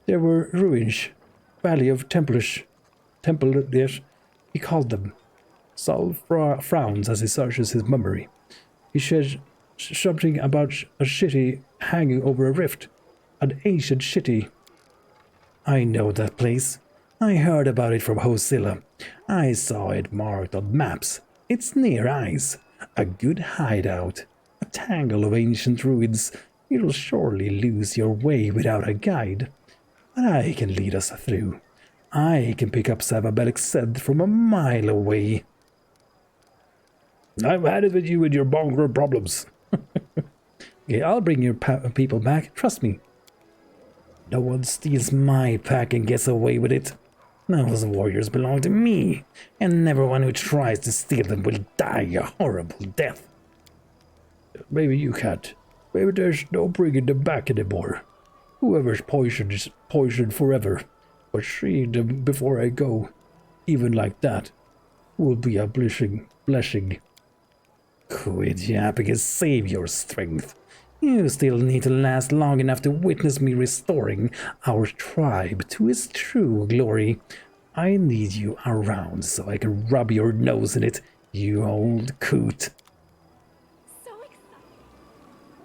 there were ruins. Valley of Templars, he called them. Sol frowns as he searches his memory. He says something about a city hanging over a rift. An ancient city. I know that place. I heard about it from Hosilla. I saw it marked on maps. It's near Ice. A good hideout. A tangle of ancient ruins. You'll surely lose your way without a guide. But I can lead us through. I can pick up Savabelek's scent from a mile away. I've had it with you and your mongrel problems. Okay, I'll bring your people back. Trust me. No one steals my pack and gets away with it. Those warriors belong to me, and everyone who tries to steal them will die a horrible death. Maybe you can't. Maybe there's no bringing them back anymore. Whoever's poisoned is poisoned forever. But seeing them before I go, even like that, will be a blessing. Quit yapping and save your strength. You still need to last long enough to witness me restoring our tribe to its true glory. I need you around so I can rub your nose in it, you old coot. So excited.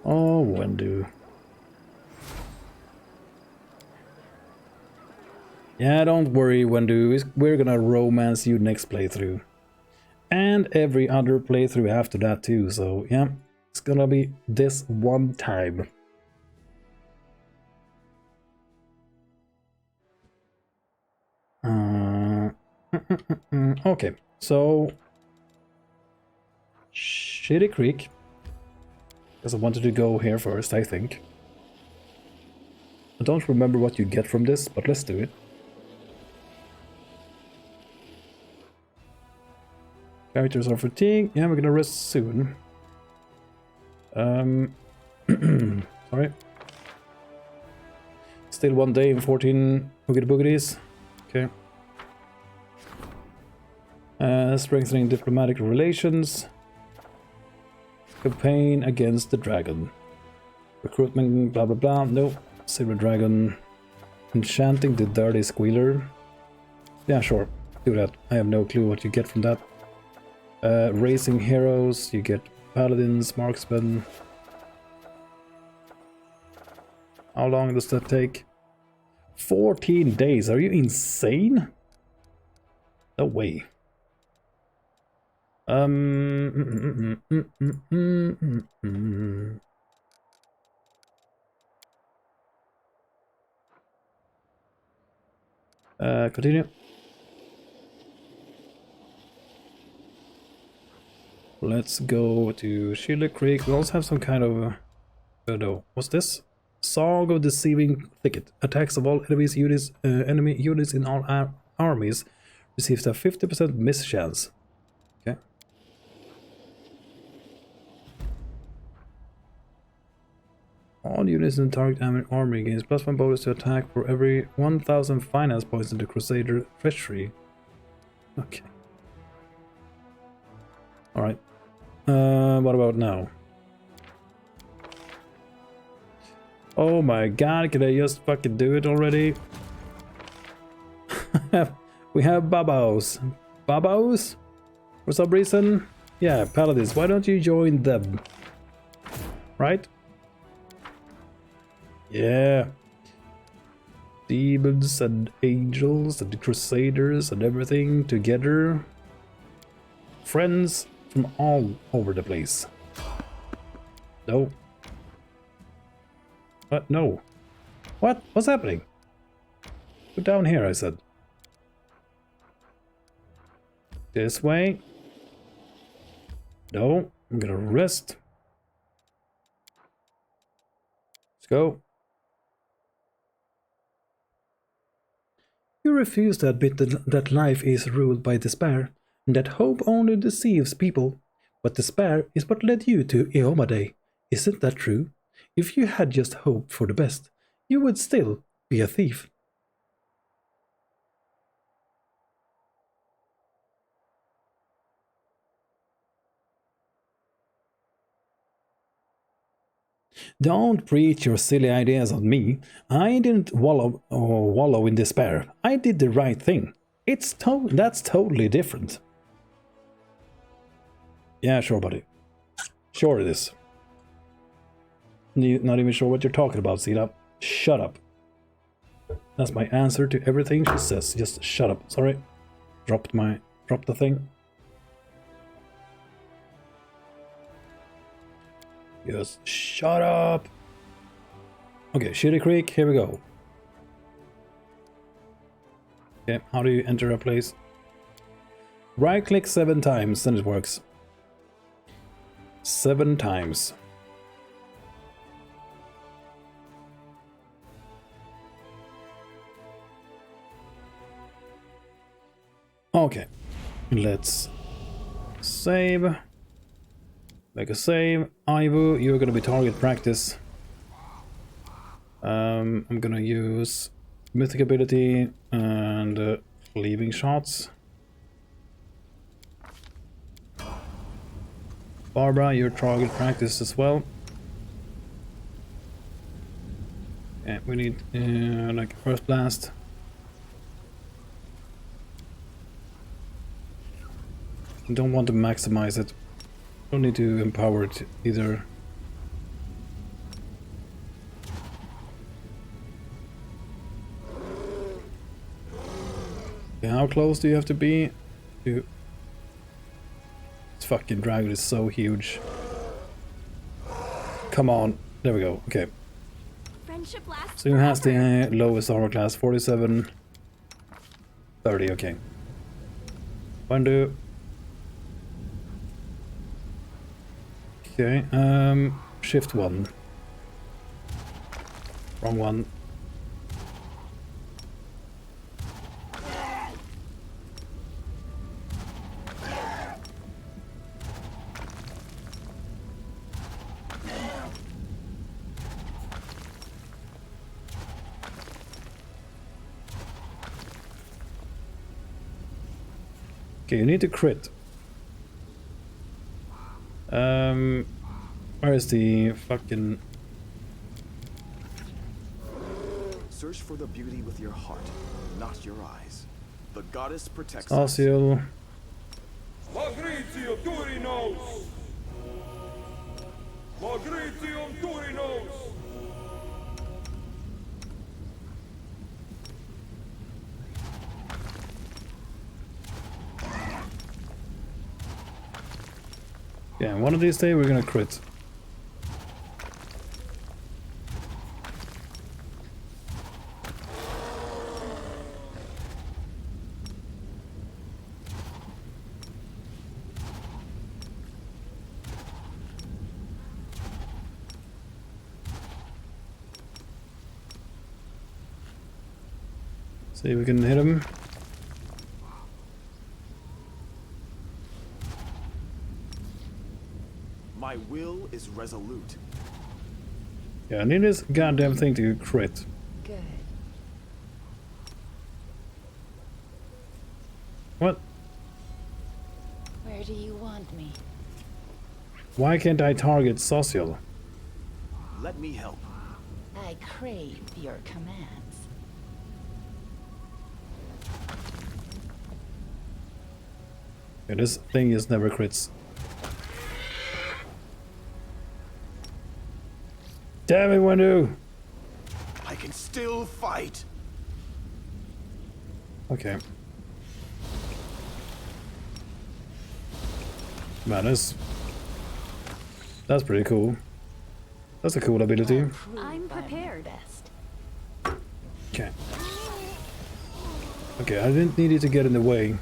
Oh, Wendu. Yeah, don't worry, Wendu. We're gonna romance you next playthrough. And every other playthrough after that too, so yeah. It's gonna be this one time. Okay, so Shitty Creek. Because I wanted to go here first, I think. I don't remember what you get from this, but let's do it. Characters are fatigued. Yeah, we're gonna rest soon. Sorry. Still 1 day and 14 boogity boogities. Okay. Strengthening diplomatic relations. Campaign against the dragon. Recruitment, blah blah blah. No. Silver dragon. Enchanting the dirty squealer. Yeah, sure. Do that. I have no clue what you get from that. Racing heroes. You get paladins, marksmen. How long does that take? 14 days. Are you insane? No way. Continue. Let's go to Shitty Creek. We also have some kind of... no, what's this? Song of Deceiving Thicket. Attacks of all enemies units, enemy units in all armies receives a 50% miss chance. Okay. All units in the target army gains +1 bonus to attack for every 1000 finance points in the Crusader treasury. Okay. Alright. What about now? Oh my god, can I just fucking do it already? We have babos. Babos? For some reason? Yeah, paladins. Why don't you join them? Right? Yeah. Demons and angels and crusaders and everything together. Friends from all over the place. No. What? No. What? What's happening? Go down here, I said. This way. No. I'm gonna rest. Let's go. You refuse to admit that life is ruled by despair, and that hope only deceives people. But despair is what led you to Eomade. Isn't that true? If you had just hoped for the best, you would still be a thief. Don't preach your silly ideas on me. I didn't wallow in despair. I did the right thing. That's totally different. Yeah, sure, buddy. Sure it is. Not even sure what you're talking about, Zeta. Shut up. That's my answer to everything she says. Just shut up. Sorry. Dropped the thing. Just shut up. Okay, Shitty Creek, here we go. Okay, how do you enter a place? Right click 7 times, then it works. 7 times. Okay, let's save. Make a save. Ivo, you're gonna be target practice. I'm gonna use mythic ability and cleaving shots. Barbara, your target practice as well. And we need like Earth Blast. Don't want to maximize it. Don't need to empower it either. Okay, how close do you have to be? This fucking dragon is so huge. Come on. There we go. Okay. Friendship lasts So who has forever. the lowest armor class? 47. 30, okay. Undo. Okay, shift 1. Wrong one. Okay, you need to crit. Where is the fucking... Search for the beauty with your heart, not your eyes. The goddess protects Social. Magritium Turinos! Magritium Turinos! Yeah, one of these days we're gonna crit. See if we can hit him. My will is resolute. Yeah, I need this goddamn thing to crit. Good. What? Where do you want me? Why can't I target Social? Let me help. I crave your commands. Yeah, this thing is never crits. Damn it, Wendu! I can still fight. Okay. Man, that's pretty cool. That's a cool ability. I'm prepared. Best. Okay. Okay, I didn't need it to get in the way.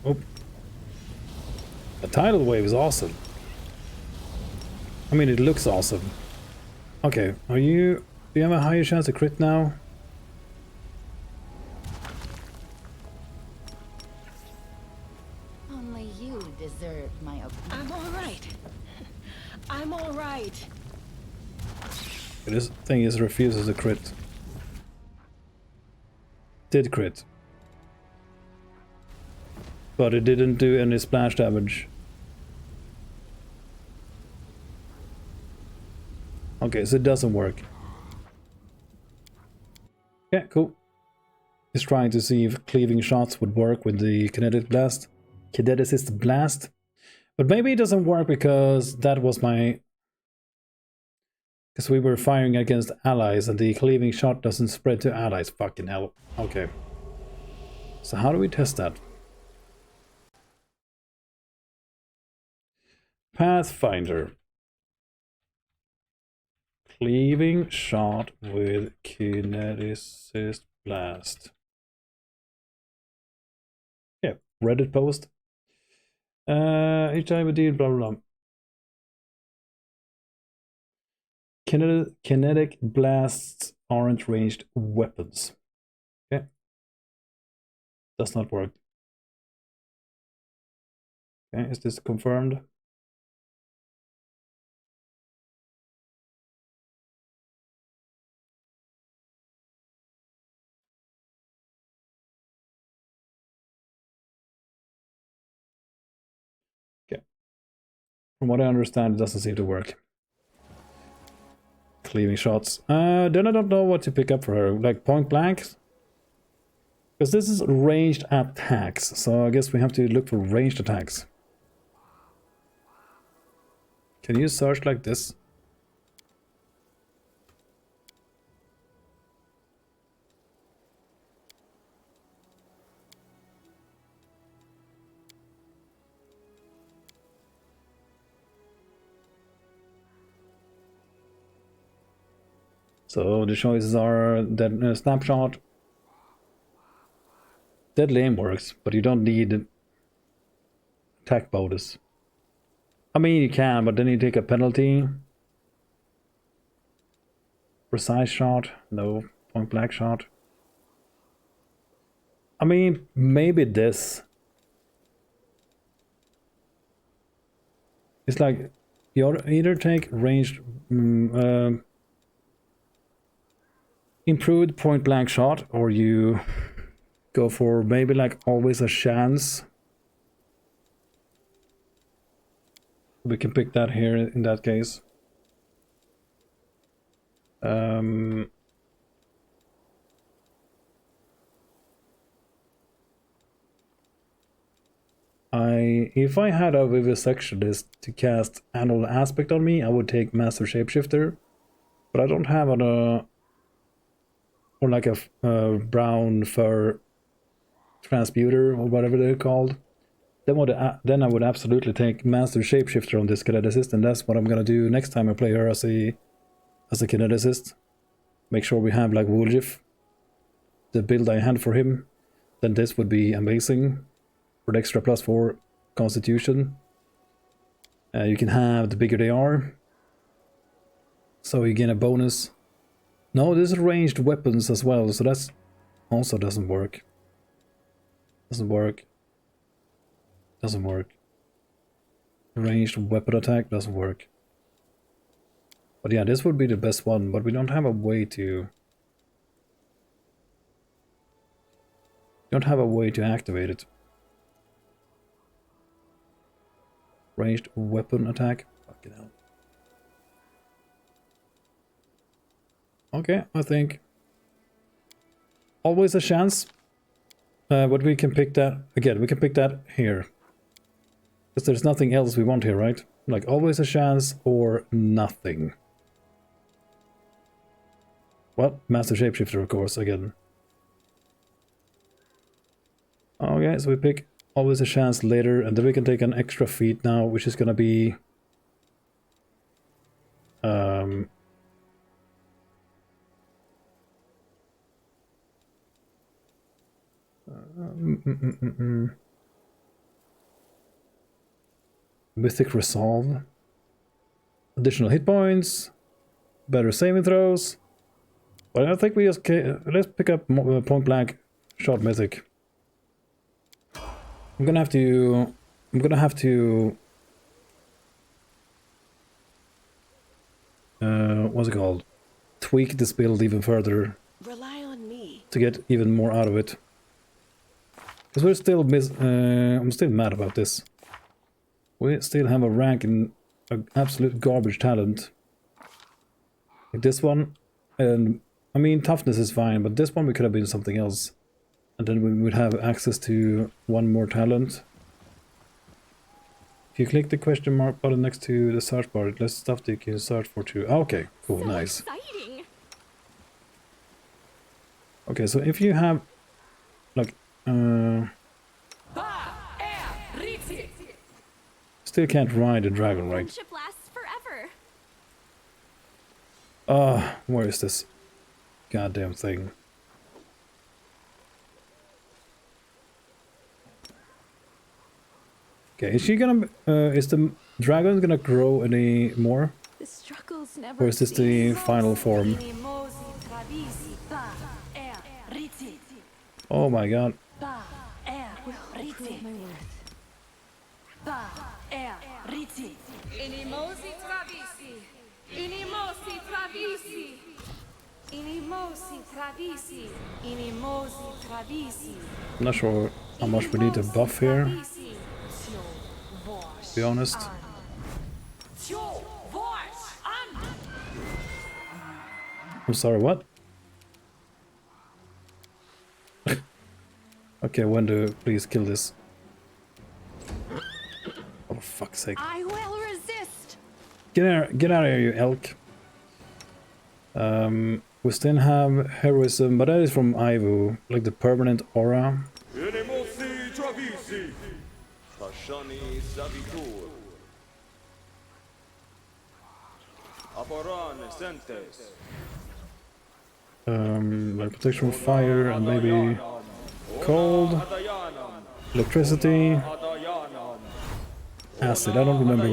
Oh. The tidal wave is awesome. I mean, it looks awesome. Okay, do you have a higher chance to crit now? Only you deserve my opinion. I'm all right. I'm all right. This thing is refuses to crit. Did crit. But it didn't do any splash damage. Okay, so it doesn't work. Yeah, cool. He's trying to see if cleaving shots would work with the kinetic blast. Kineticist blast. But maybe it doesn't work because that was my... Because we were firing against allies and the cleaving shot doesn't spread to allies. Fucking hell. Okay. So how do we test that? Pathfinder. Cleaving shot with kineticist blast. Yeah, Reddit post. Each time we deal, blah blah blah. Kinetic blasts aren't ranged weapons. Okay. Does not work. Okay, is this confirmed? Okay. From what I understand, it doesn't seem to work. Cleaving shots. Then I don't know what to pick up for her. Like point blank? Because this is ranged attacks, so I guess we have to look for ranged attacks. Can you search like this? So the choices are that snapshot. Deadly aim works, but you don't need attack bonus. I mean, you can, but then you take a penalty. Precise shot, no. Point blank shot. I mean, maybe this. It's like you either take ranged, improved point blank shot, or you go for maybe like always a chance. We can pick that here in that case. If I had a vivisectionist to cast Annual Aspect on me, I would take Master Shapeshifter, but I don't have or like a brown fur transmuter or whatever they're called. Then I would absolutely take Master Shapeshifter on this kineticist, and that's what I'm gonna do next time I play her as a kineticist. Make sure we have like Woolgif, the build I had for him. Then this would be amazing for the extra +4 Constitution. You can have the bigger they are, so you gain a bonus. No, this is ranged weapons as well, so that's also doesn't work. Doesn't work. Doesn't work. Ranged weapon attack doesn't work. But yeah, this would be the best one, but we don't have a way to... Don't have a way to activate it. Ranged weapon attack? Fucking hell. Okay, I think... Always a chance. But we can pick that... Again, we can pick that here. Because there's nothing else we want here, right? Like, always a chance or nothing. Well, Master Shapeshifter, of course, again. Okay, so we pick always a chance later, and then we can take an extra feat now, which is gonna be... Mythic Resolve. Additional hit points. Better saving throws. But I think we just... Let's pick up point blank shot mythic. I'm gonna have to... what's it called? Tweak this build even further. Rely on me. To get even more out of it. Because we're still I'm still mad about this. We still have a rank in an absolute garbage talent. Like this one. And I mean, toughness is fine, but this one we could have been something else. And then we would have access to one more talent. If you click the question mark button next to the search bar, it lists stuff that you can search for too. Okay, cool, So nice. exciting. Okay, so if you have like still can't ride a dragon, right? Friendship lasts forever. Where is this goddamn thing? Okay, is she gonna... is the dragon gonna grow any more? The struggles Or never is this the cease. final form? Oh my god. Will prove my worth. Inimosi travisi. Inimosi travisi. Inimosi travisi. Inimosi travisi. I'm not sure how much we need to buff here, to be honest. I'm sorry, what? Okay, Wendu, please kill this. Oh, for fuck's sake. I will resist. Get out of here, you elk. We still have heroism, but that is from Ivu, like the permanent aura. Inimosi travisi. Tashani savitur. Aparan sentes. Like protection from fire and maybe cold, electricity, acid. I don't remember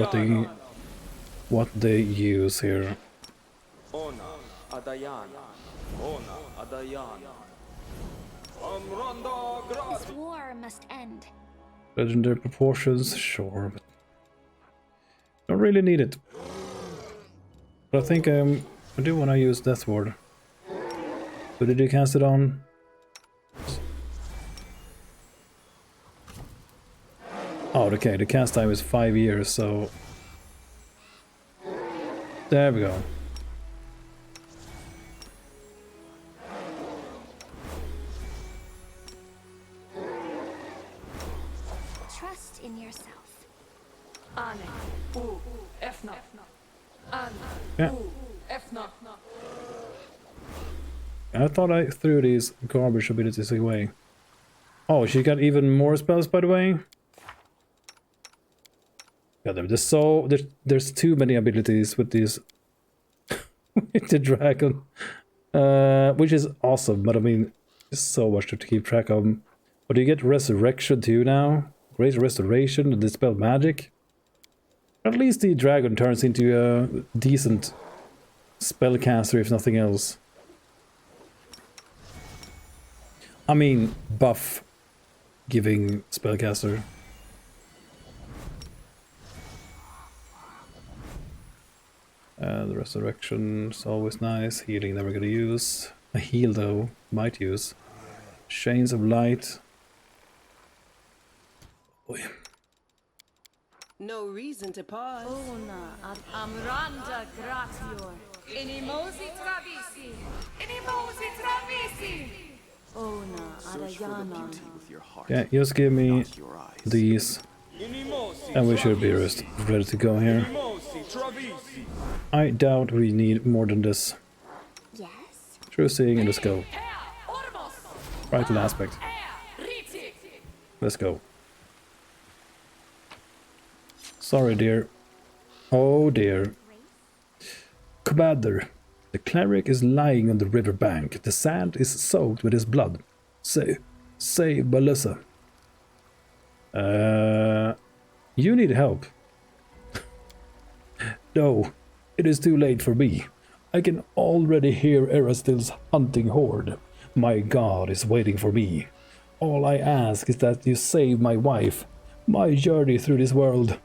what they use here. Ona adayana. Ona adayana. Amranda This grati. war must end. Legendary proportions, sure, but don't really need it. But I think I do want to use Death Ward. But did you cast it on? Oh, okay, the cast time is 5 years, so... There we go. Trust in yourself. Yeah. I thought I threw these garbage abilities away. Oh, she got even more spells, by the way. God, there's too many abilities with these with the dragon, which is awesome. But I mean, there's so much to keep track of. But you get resurrection too now. Great restoration and dispel magic. At least the dragon turns into a decent spellcaster, if nothing else. I mean, buff giving spellcaster. The resurrection is always nice. Healing never gonna use. A heal though, might use. Chains of light. Boy. No reason to pause. Amranda gratior. Inimosi travisi. Inimosi travisi. Search for the beauty with your heart, Yeah, just give me not your eyes. these. And we should be ready to go here. I doubt we need more than this. Yes? True seeing in the scope. Vital aspect. Let's go. Sorry, dear. Oh, dear. Commander, the cleric is lying on the river bank. The sand is soaked with his blood. Save Melissa. You need help. No, it is too late for me. I can already hear Erastil's hunting horde. My god is waiting for me. All I ask is that you save my wife. My journey through this world.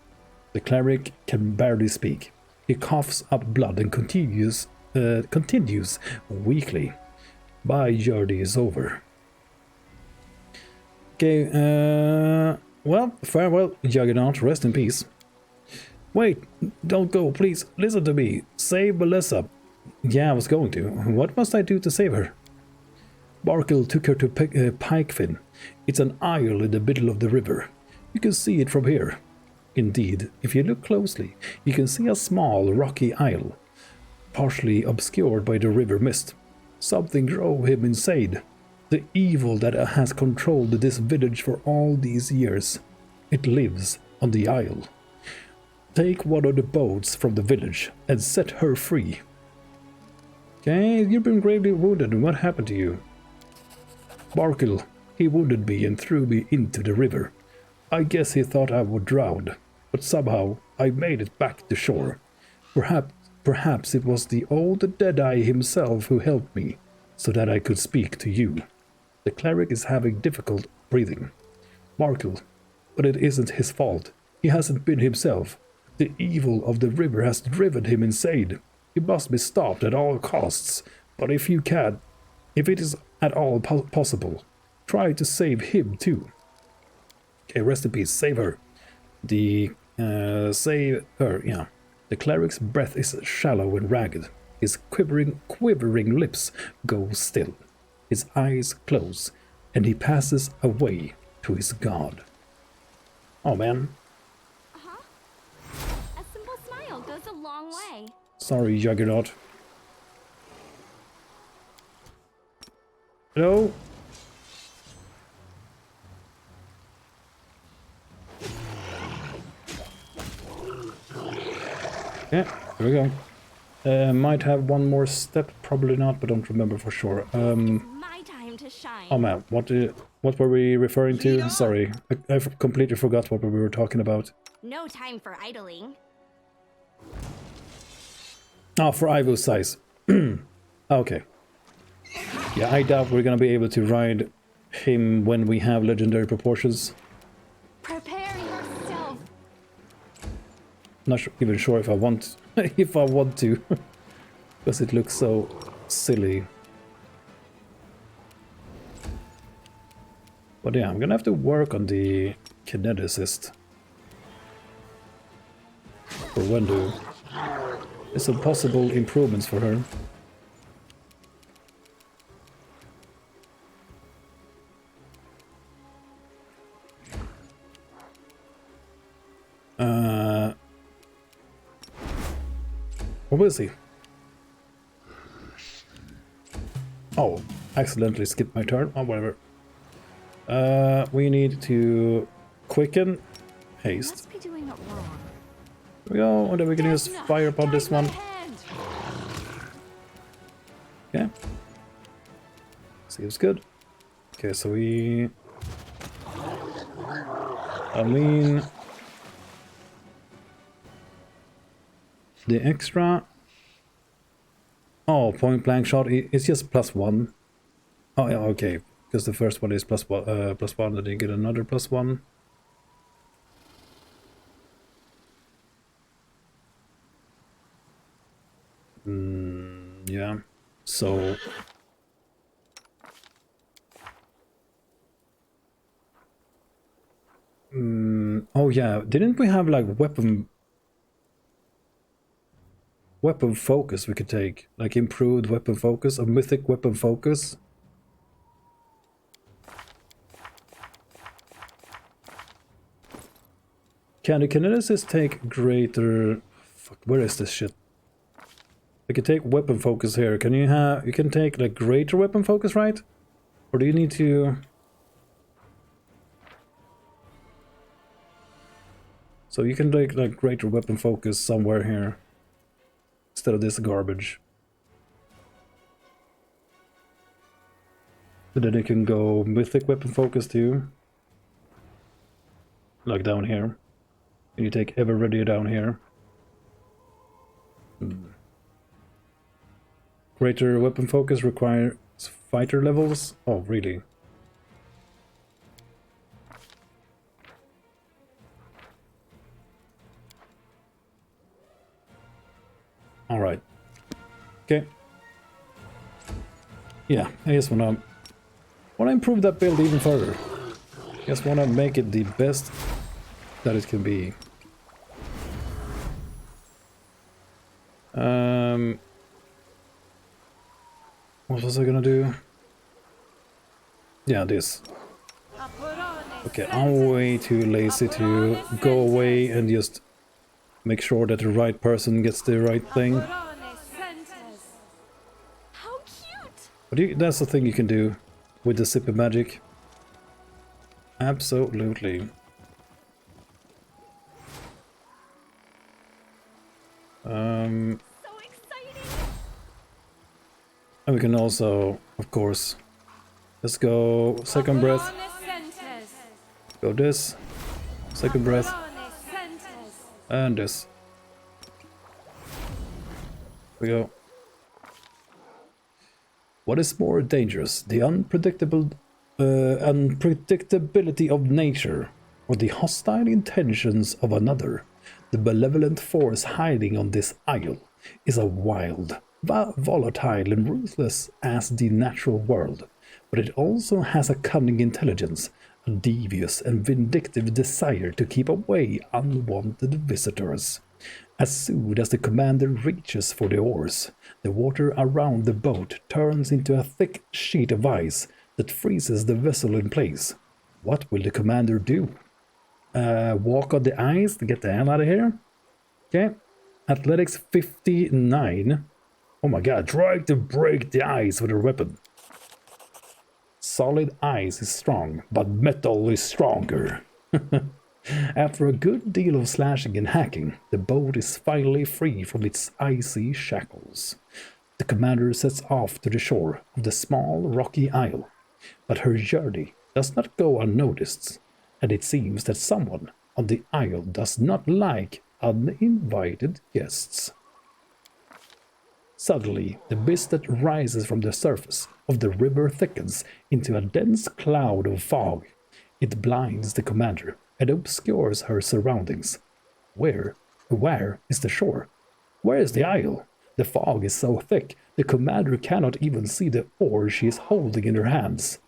The cleric can barely speak. He coughs up blood and continues weakly. My journey is over. Okay, well, farewell, Juggernaut, rest in peace. Wait, don't go, please, listen to me. Save Melissa. Yeah, I was going to. What must I do to save her? Barkle took her to Pikefin. It's an isle in the middle of the river. You can see it from here. Indeed, if you look closely, you can see a small rocky isle, partially obscured by the river mist. Something drove him insane. The evil that has controlled this village for all these years. It lives on the isle. Take one of the boats from the village and set her free. Okay, you've been gravely wounded. What happened to you? Barkle, he wounded me and threw me into the river. I guess he thought I would drown, but somehow I made it back to shore. Perhaps it was the old Deadeye himself who helped me, so that I could speak to you. The cleric is having difficult breathing. Markle, but it isn't his fault. He hasn't been himself. The evil of the river has driven him insane. He must be stopped at all costs, but if it is at all possible, try to save him too. Okay, rest in peace, save her. Save her, yeah. The cleric's breath is shallow and ragged. His quivering lips go still. His eyes close, and he passes away to his god. Oh man. A simple smile goes a long way. Sorry, Juggernaut. Hello? Yeah, here we go. Might have one more step, probably not, but don't remember for sure. My time to shine. Oh man, what were we referring to? Sorry, I completely forgot what we were talking about. No time for idling. Oh, for Ivo's size. Okay. Yeah, I doubt we're gonna be able to ride him when we have legendary proportions. Prepare yourself. Not even sure if I want if I want to, because it looks so silly. But yeah, I'm gonna have to work on the kineticist for Wendu. There's some possible improvements for her. Where was he? Oh, accidentally skipped my turn. Oh, whatever. We need to quicken, haste. Must be doing it wrong. There we go, and then we can just fire upon this one. Okay. Seems good. Okay, so I mean... The extra... Oh, point blank shot, it's just +1. Oh yeah, okay. Because the first one is +1, then you get another +1. Yeah, so... oh yeah, didn't we have like weapon focus we could take? Like improved weapon focus, or mythic weapon focus? Can the kineticist take greater... Fuck, where is this shit? I can take weapon focus here. Can you have... You can take like greater weapon focus, right? Or do you need to... So you can take like greater weapon focus somewhere here. Instead of this garbage. And then you can go mythic weapon focus too. Like down here. And you take ever ready down here. Greater weapon focus requires fighter levels? Oh, really? Alright. Okay. Yeah, I just wanna improve that build even further. Just wanna make it the best that it can be. What was I gonna do? Yeah, this. Okay, I'm way too lazy to go away and just make sure that the right person gets the right thing. How cute! But that's the thing you can do with the sippy magic. Absolutely. So exciting! And we can also, of course, let's go second breath. Go this. Second breath. And this. Here we go. What is more dangerous, the unpredictability of nature, or the hostile intentions of another? The malevolent force hiding on this isle is a wild, volatile and ruthless as the natural world, but it also has a cunning intelligence, a devious and vindictive desire to keep away unwanted visitors. As soon as the commander reaches for the oars, the water around the boat turns into a thick sheet of ice that freezes the vessel in place. What will the commander do? Walk on the ice to get the hell out of here? Okay. Athletics 59. Oh my god, trying to break the ice with a weapon. Solid ice is strong, but metal is stronger. After a good deal of slashing and hacking, the boat is finally free from its icy shackles. The commander sets off to the shore of the small rocky isle, but her journey does not go unnoticed, and it seems that someone on the isle does not like uninvited guests. Suddenly, the mist that rises from the surface of the river thickens into a dense cloud of fog. It blinds the commander and obscures her surroundings. Where is the shore? Where is the isle? The fog is so thick, the commander cannot even see the oar she is holding in her hands.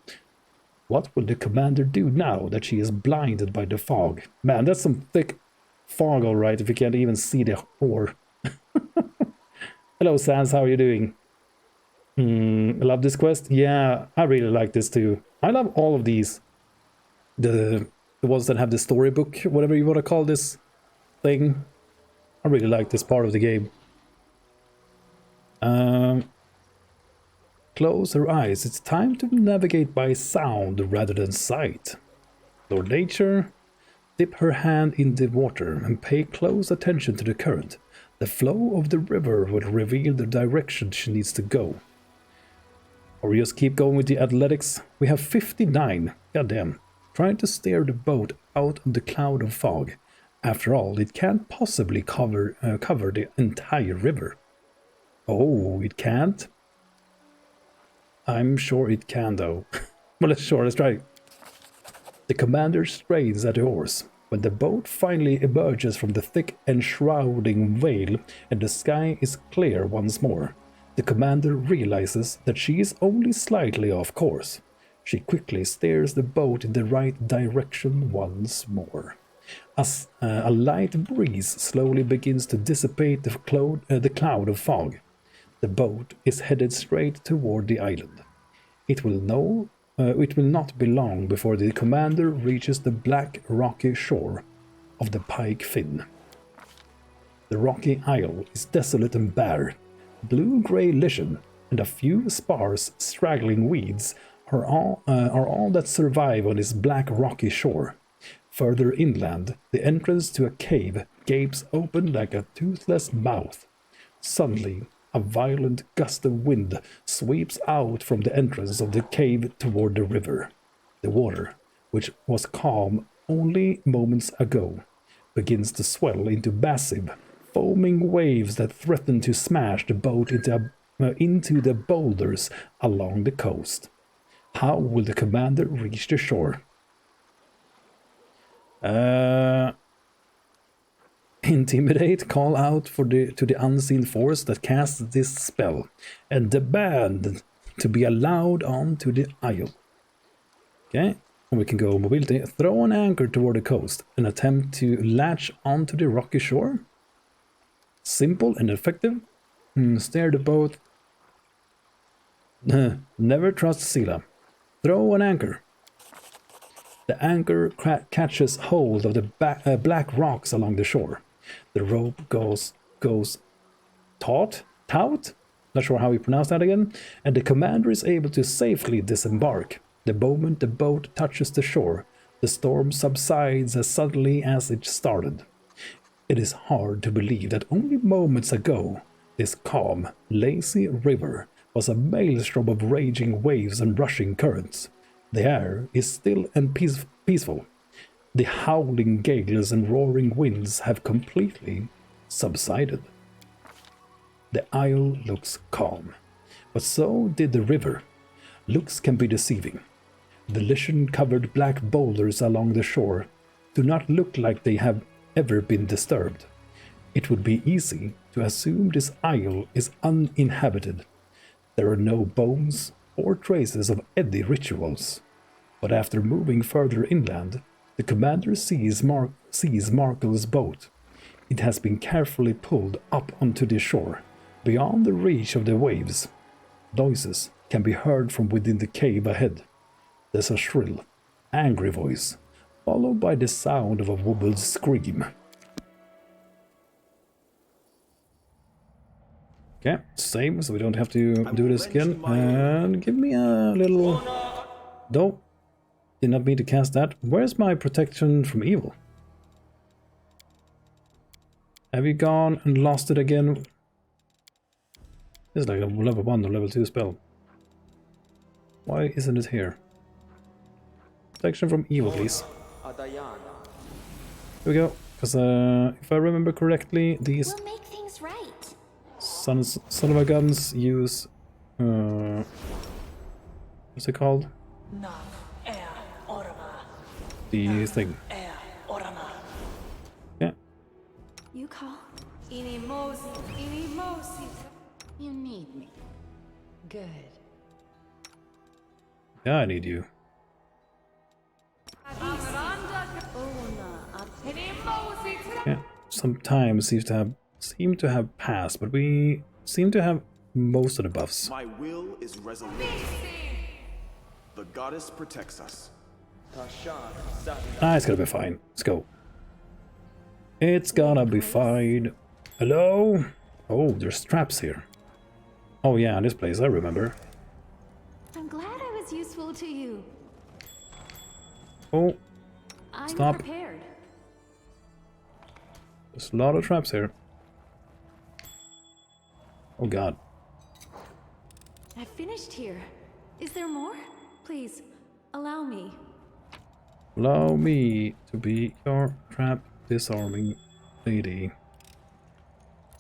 What will the commander do now that she is blinded by the fog? Man, that's some thick fog, alright, if you can't even see the oar. Hello, Sans, how are you doing? I love this quest. Yeah, I really like this too. I love all of these. The ones that have the storybook, whatever you want to call this thing. I really like this part of the game. Close her eyes. It's time to navigate by sound rather than sight. Lord Nature, dip her hand in the water and pay close attention to the current. The flow of the river will reveal the direction she needs to go. Or just keep going with the athletics. We have 59. Goddamn. Trying to steer the boat out of the cloud of fog. After all, it can't possibly cover the entire river. Oh, it can't? I'm sure it can, though. Well, let's try. The commander strains at the oars. When the boat finally emerges from the thick enshrouding veil and the sky is clear once more, the commander realizes that she is only slightly off course. She quickly steers the boat in the right direction once more. As a light breeze slowly begins to dissipate the cloud of fog, the boat is headed straight toward the island. It will not be long before the commander reaches the black rocky shore of the Pike Fin. The rocky isle is desolate and bare. Blue-gray lichen and a few sparse, straggling weeds are all that survive on this black rocky shore. Further inland, the entrance to a cave gapes open like a toothless mouth. Suddenly, a violent gust of wind sweeps out from the entrance of the cave toward the river. The water, which was calm only moments ago, begins to swell into massive, foaming waves that threaten to smash the boat into the boulders along the coast. How will the commander reach the shore? Intimidate, call out to the unseen force that casts this spell, and demand to be allowed onto the isle. Okay, and we can go mobility. Throw an anchor toward the coast and attempt to latch onto the rocky shore. Simple and effective. Steer the boat. Never trust Scylla. Throw an anchor. The anchor catches hold of the black rocks along the shore. The rope goes taut? Not sure how you pronounce that again. And the commander is able to safely disembark. The moment the boat touches the shore, the storm subsides as suddenly as it started. It is hard to believe that only moments ago, this calm, lazy river was a maelstrom of raging waves and rushing currents. The air is still and peaceful, The howling gales and roaring winds have completely subsided. The isle looks calm, but so did the river. Looks can be deceiving. The lichen-covered black boulders along the shore do not look like they have ever been disturbed. It would be easy to assume this isle is uninhabited. There are no bones or traces of eddy rituals. But after moving further inland, the commander sees Markle's boat. It has been carefully pulled up onto the shore, beyond the reach of the waves. Noises can be heard from within the cave ahead. There's a shrill, angry voice, followed by the sound of a woman's scream. Okay, same, so we don't have to do this again. And give me a little... No, did not mean to cast that. Where's my protection from evil? Have you gone and lost it again? This is like a level 1 or level 2 spell. Why isn't it here? Protection from evil, please. Here we go. Because if I remember correctly, these We'll make things right. son of a guns use what's it called? The thing. Yeah. You call? You need me. Good. Yeah, I need you. Yeah. Some time seem to have passed, but we seem to have most of the buffs. My will is resolute. The goddess protects us. Ah, it's gonna be fine. Let's go. It's gonna be fine. Hello? Oh, there's traps here. Oh yeah, this place I remember. I'm glad I was useful to you. Oh, I'm stop. prepared. There's a lot of traps here. Oh god. I finished here. Is there more? Please, allow me. Allow me to be your trap disarming lady.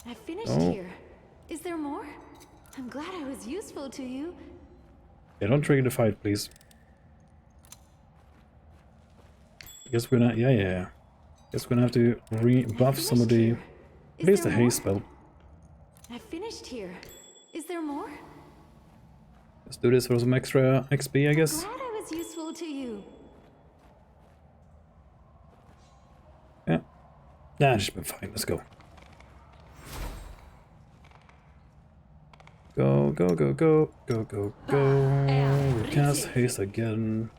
I finished Oh. here. Is there more? I'm glad I was useful to you. Yeah, don't trigger the fight, please. Guess we're gonna... Yeah. Guess we're gonna have to rebuff some of the... At least the haste spell. I finished here. Is there more? Let's do this for some extra XP, I guess. Glad I was useful to you. Yeah. Nah, it's been fine. Let's go. Go. We cast haste again.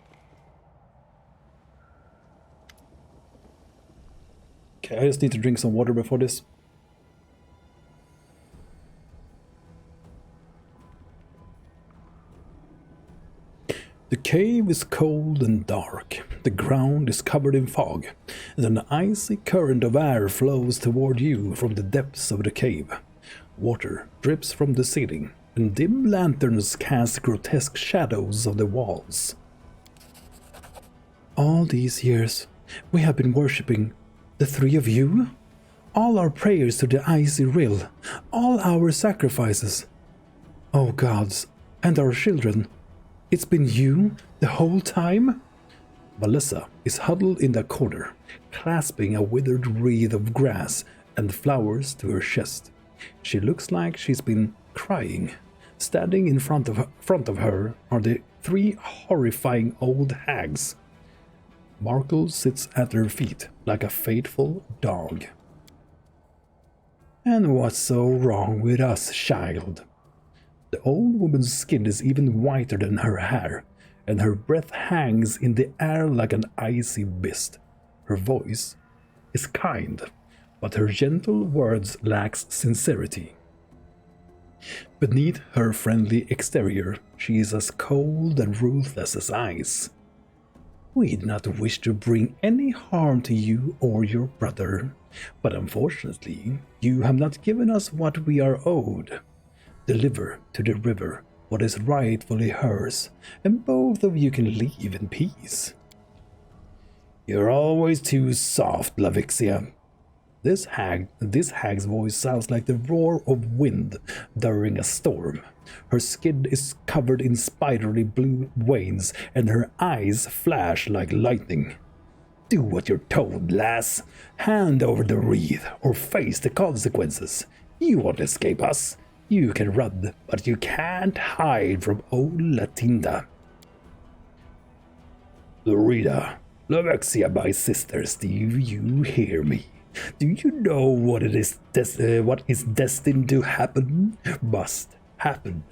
Okay, I just need to drink some water before this. The cave is cold and dark. The ground is covered in fog, and an icy current of air flows toward you from the depths of the cave. Water drips from the ceiling, and dim lanterns cast grotesque shadows on the walls. All these years, we have been worshipping the three of you? All our prayers to the icy rill, all our sacrifices. Oh gods, and our children. It's been you the whole time? Melissa is huddled in the corner, clasping a withered wreath of grass and flowers to her chest. She looks like she's been crying. Standing in front of her are the three horrifying old hags. Markle sits at her feet like a faithful dog. And what's so wrong with us, child? The old woman's skin is even whiter than her hair, and her breath hangs in the air like an icy mist. Her voice is kind, but her gentle words lack sincerity. Beneath her friendly exterior, she is as cold and ruthless as ice. We did not wish to bring any harm to you or your brother, but unfortunately, you have not given us what we are owed. Deliver to the river what is rightfully hers, and both of you can leave in peace. You're always too soft, Lavixia. This hag's voice sounds like the roar of wind during a storm. Her skin is covered in spidery blue veins, and her eyes flash like lightning. Do what you're told, lass. Hand over the wreath, or face the consequences. You won't escape us. You can run, but you can't hide from old Latinda. Lorita, Lavexia, my sisters, do you hear me? Do you know what what is destined to happen? Must happen.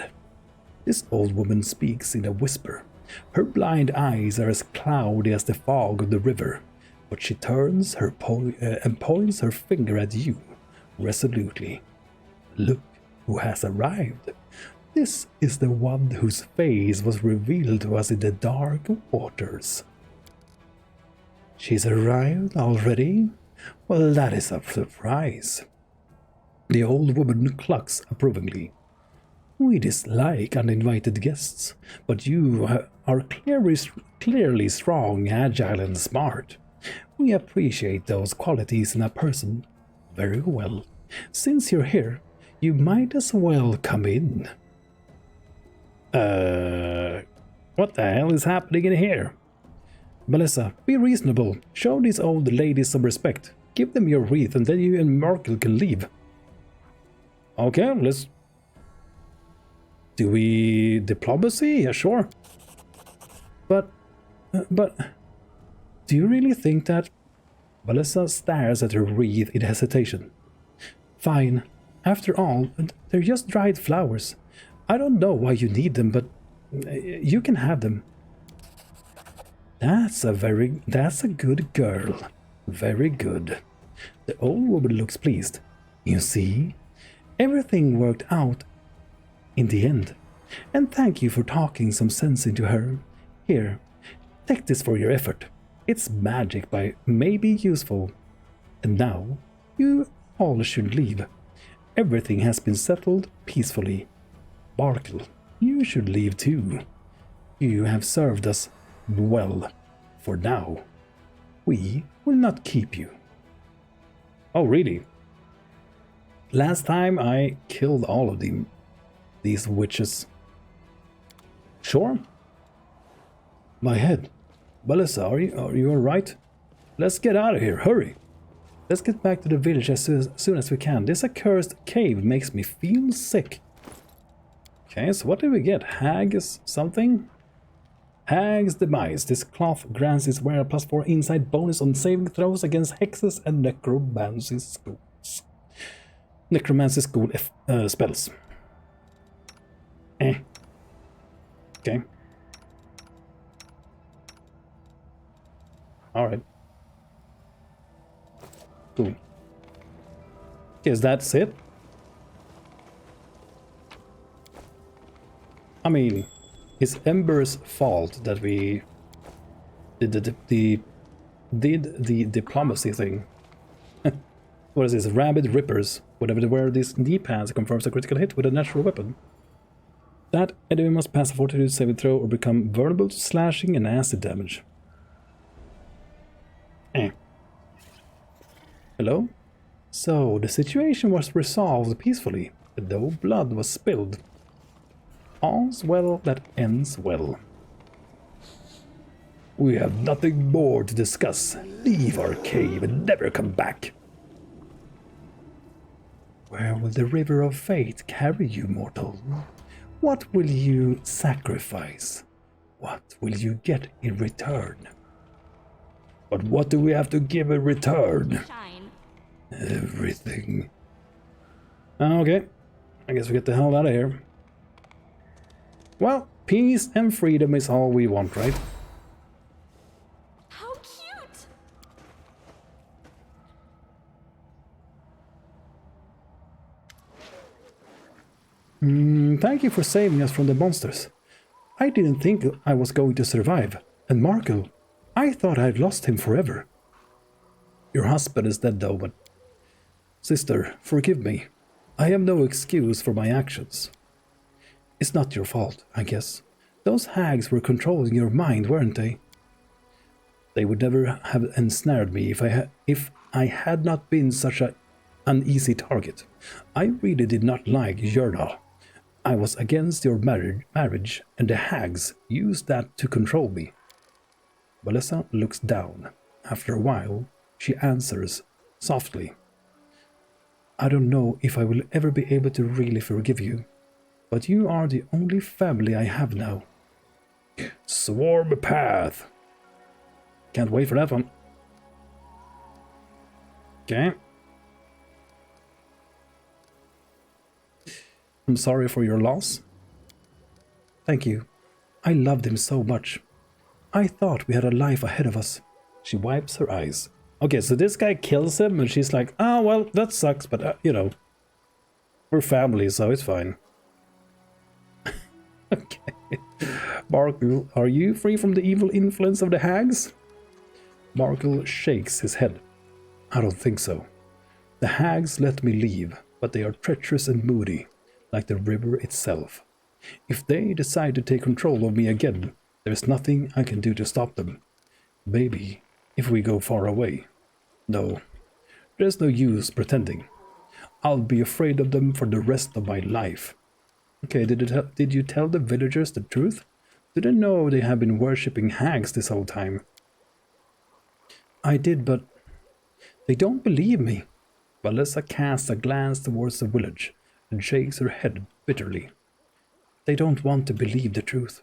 This old woman speaks in a whisper. Her blind eyes are as cloudy as the fog of the river, but she turns her and points her finger at you resolutely. Look who has arrived. This is the one whose face was revealed to us in the dark waters. She's arrived already? Well, that is a surprise. The old woman clucks approvingly. We dislike uninvited guests, but you are clearly strong, agile, and smart. We appreciate those qualities in a person very well. Since you're here, you might as well come in. What the hell is happening in here? Melissa, be reasonable. Show these old ladies some respect. Give them your wreath and then you and Merkel can leave. Okay, let's... Do we... diplomacy? Yeah, sure. But... Do you really think that... Melissa stares at her wreath in hesitation. Fine. After all, they're just dried flowers. I don't know why you need them, but... you can have them. That's a good girl. Very good. The old woman looks pleased. You see? Everything worked out in the end. And thank you for talking some sense into her. Here, take this for your effort. It's magic, but may be useful. And now, you all should leave. Everything has been settled peacefully. Barkle, you should leave too. You have served us well. For now, we will not keep you. Oh, really? Last time I killed all of these witches. Sure. My head. Melissa, are you alright? Let's get out of here, hurry. Let's get back to the village as soon as we can. This accursed cave makes me feel sick. Okay, so what did we get? Hag's something? Hag's Demise. This cloth grants its wearer +4 insight bonus on saving throws against hexes and necromancy schools. Necromancy school spells. Okay. Alright. Cool. Is that it? I mean, it's Ember's fault that we did the diplomacy thing. What is this? Rabid Rippers. Whatever they wear these knee pads confirms a critical hit with a natural weapon. That enemy must pass a fortitude saving throw or become vulnerable to slashing and acid damage. Hello? So, the situation was resolved peacefully, though blood was spilled. All's well that ends well. We have nothing more to discuss. Leave our cave and never come back. Where will the river of fate carry you, mortal? What will you sacrifice? What will you get in return? But what do we have to give in return? Everything. Okay, I guess we get the hell out of here. Well, peace and freedom is all we want, right? How cute! Thank you for saving us from the monsters. I didn't think I was going to survive. And Markel, I thought I'd lost him forever. Your husband is dead though, but... Sister, forgive me. I have no excuse for my actions. It's not your fault, I guess. Those hags were controlling your mind, weren't they? They would never have ensnared me if I had not been such an easy target. I really did not like Yurna. I was against your marriage, and the hags used that to control me. Valessa looks down. After a while, she answers softly. I don't know if I will ever be able to really forgive you, but you are the only family I have now. Swarm path. Can't wait for that one. Okay. I'm sorry for your loss. Thank you. I loved him so much. I thought we had a life ahead of us. She wipes her eyes. Okay, so this guy kills him and she's like, oh, well, that sucks, but, you know, we're family, so it's fine. Okay. Markle, are you free from the evil influence of the hags? Markle shakes his head. I don't think so. The hags let me leave, but they are treacherous and moody, like the river itself. If they decide to take control of me again, there's nothing I can do to stop them. Maybe if we go far away. No, there's no use pretending. I'll be afraid of them for the rest of my life. Okay, did you tell the villagers the truth? Do they know they have been worshipping hags this whole time? I did, but they don't believe me. Valessa casts a glance towards the village and shakes her head bitterly. They don't want to believe the truth.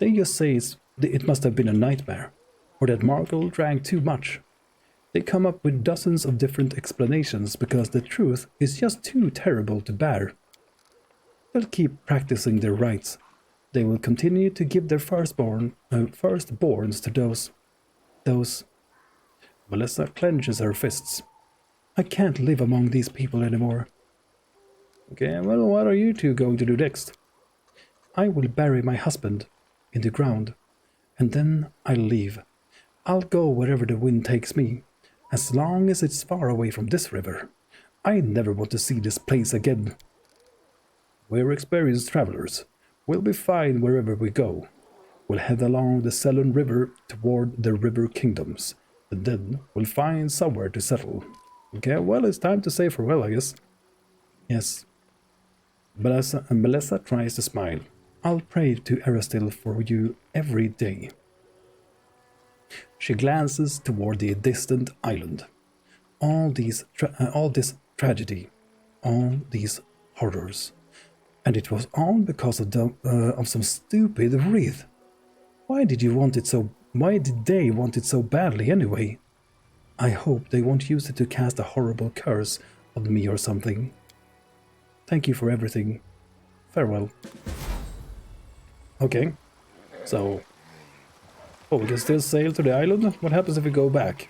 They just say it must have been a nightmare, or that Markle drank too much. They come up with dozens of different explanations because the truth is just too terrible to bear. They'll keep practicing their rites. They will continue to give their firstborns to those. Valessa clenches her fists. I can't live among these people anymore. Okay, well, what are you two going to do next? I will bury my husband in the ground, and then I'll leave. I'll go wherever the wind takes me, as long as it's far away from this river. I never want to see this place again. We're experienced travelers. We'll be fine wherever we go. We'll head along the Selon River toward the River Kingdoms, and then we'll find somewhere to settle. Okay, well, it's time to say farewell, I guess. Yes. Melissa tries to smile. I'll pray to Eristil for you every day. She glances toward the distant island. All this tragedy, all these horrors. And it was all because of some stupid wreath. Why did they want it so badly anyway? I hope they won't use it to cast a horrible curse on me or something. Thank you for everything. Farewell. Okay, so... Oh, we can still sail to the island? What happens if we go back?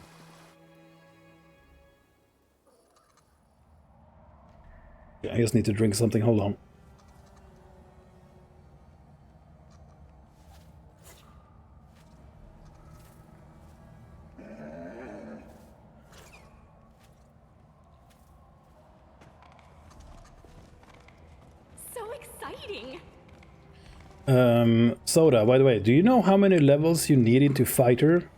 Yeah, I just need to drink something, hold on. Soda, by the way, do you know how many levels you need into fighter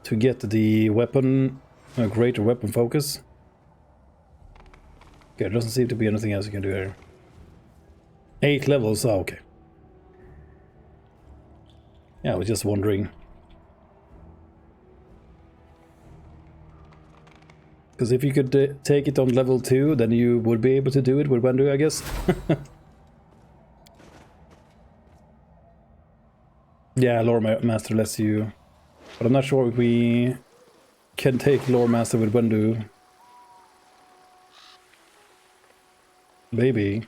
to get the weapon, greater weapon focus? Okay, there doesn't seem to be anything else you can do here. 8 levels, oh, okay. Yeah, I was just wondering. Because if you could take it on level 2, then you would be able to do it with Wendu, I guess. Yeah, Lore Master lets you, but I'm not sure if we can take Lore Master with Wendu. Maybe.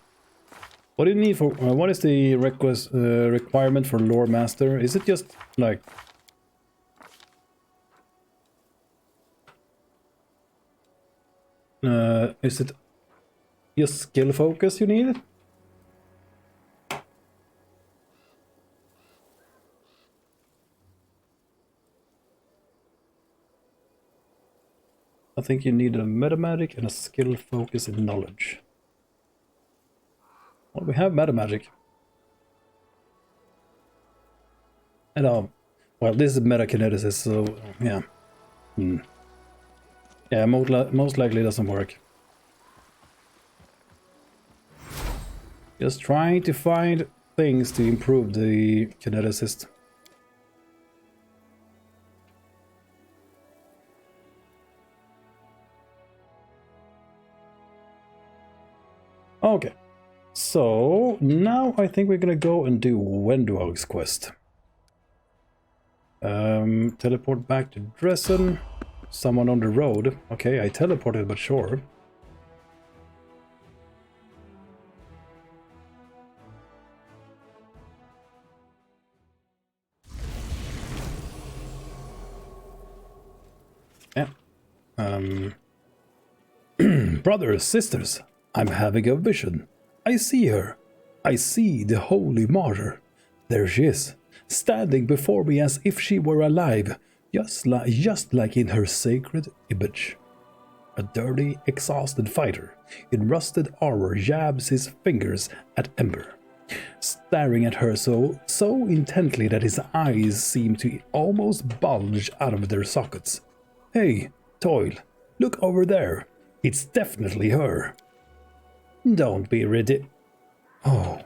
What do you need for? What is the requirement for Lore Master? Is it just like? Is it just skill focus you need? I think you need a metamagic and a skill focus in knowledge. Well, we have metamagic. And Well, this is metakineticist, so yeah. Yeah, most likely doesn't work. Just trying to find things to improve the kineticist. Okay, so now I think we're gonna go and do Wendwog's quest. Teleport back to Dresden. Someone on the road. Okay, I teleported, but sure. Yeah. Brothers, sisters, I'm having a vision. I see her. I see the holy martyr. There she is, standing before me as if she were alive, just like in her sacred image. A dirty, exhausted fighter in rusted armor jabs his fingers at Ember, staring at her so intently that his eyes seem to almost bulge out of their sockets. Hey, Toil, look over there. It's definitely her. Don't be ridiculous. Oh,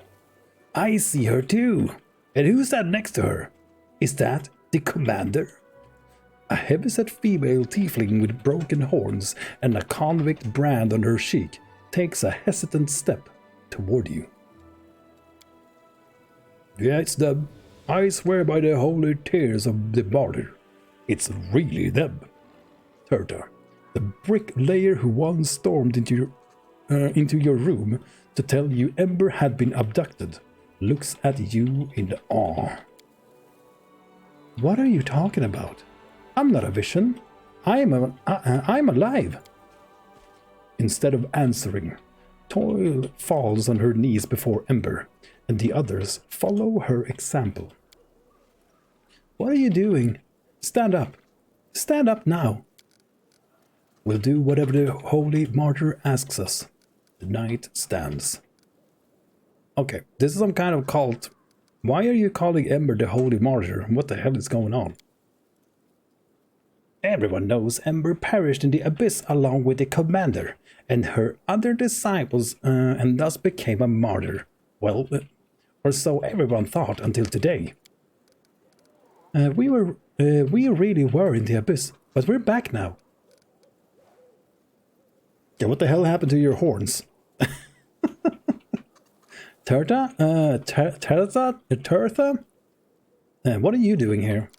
I see her too. And who's that next to her? Is that the commander? A heavyset female tiefling with broken horns and a convict brand on her cheek takes a hesitant step toward you. Yeah, it's them. I swear by the holy tears of the martyr. It's really them. Turta, the bricklayer who once stormed into your room to tell you Ember had been abducted, looks at you in awe. What are you talking about? I'm not a vision. I'm alive. Instead of answering, Toil falls on her knees before Ember, and the others follow her example. What are you doing? Stand up. Stand up now. We'll do whatever the holy martyr asks us. The knight stands. Okay, this is some kind of cult. Why are you calling Ember the holy martyr? What the hell is going on? Everyone knows Ember perished in the abyss along with the commander and her other disciples and thus became a martyr. Well, or so everyone thought until today. We really were in the abyss, but we're back now. Yeah, what the hell happened to your horns? Turta? Turtha? What are you doing here?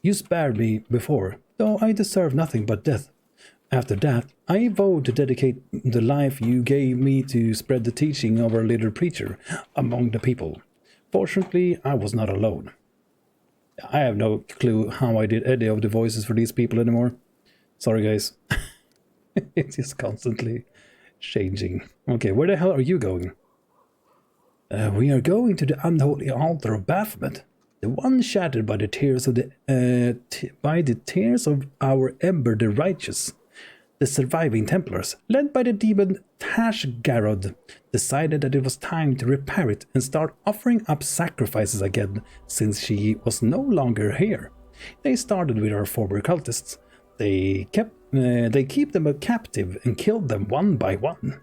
You spared me before, though I deserve nothing but death. After that, I vowed to dedicate the life you gave me to spread the teaching of our little preacher among the people. Fortunately, I was not alone. I have no clue how I did any of the voices for these people anymore. Sorry, guys. It's just constantly changing. Okay, where the hell are you going? We are going to the unholy altar of Baphomet, the one shattered by the tears of our Ember the Righteous. The surviving Templars, led by the demon Tashgarrod, decided that it was time to repair it and start offering up sacrifices again, since she was no longer here. They started with our former cultists. They keep them captive and killed them one by one.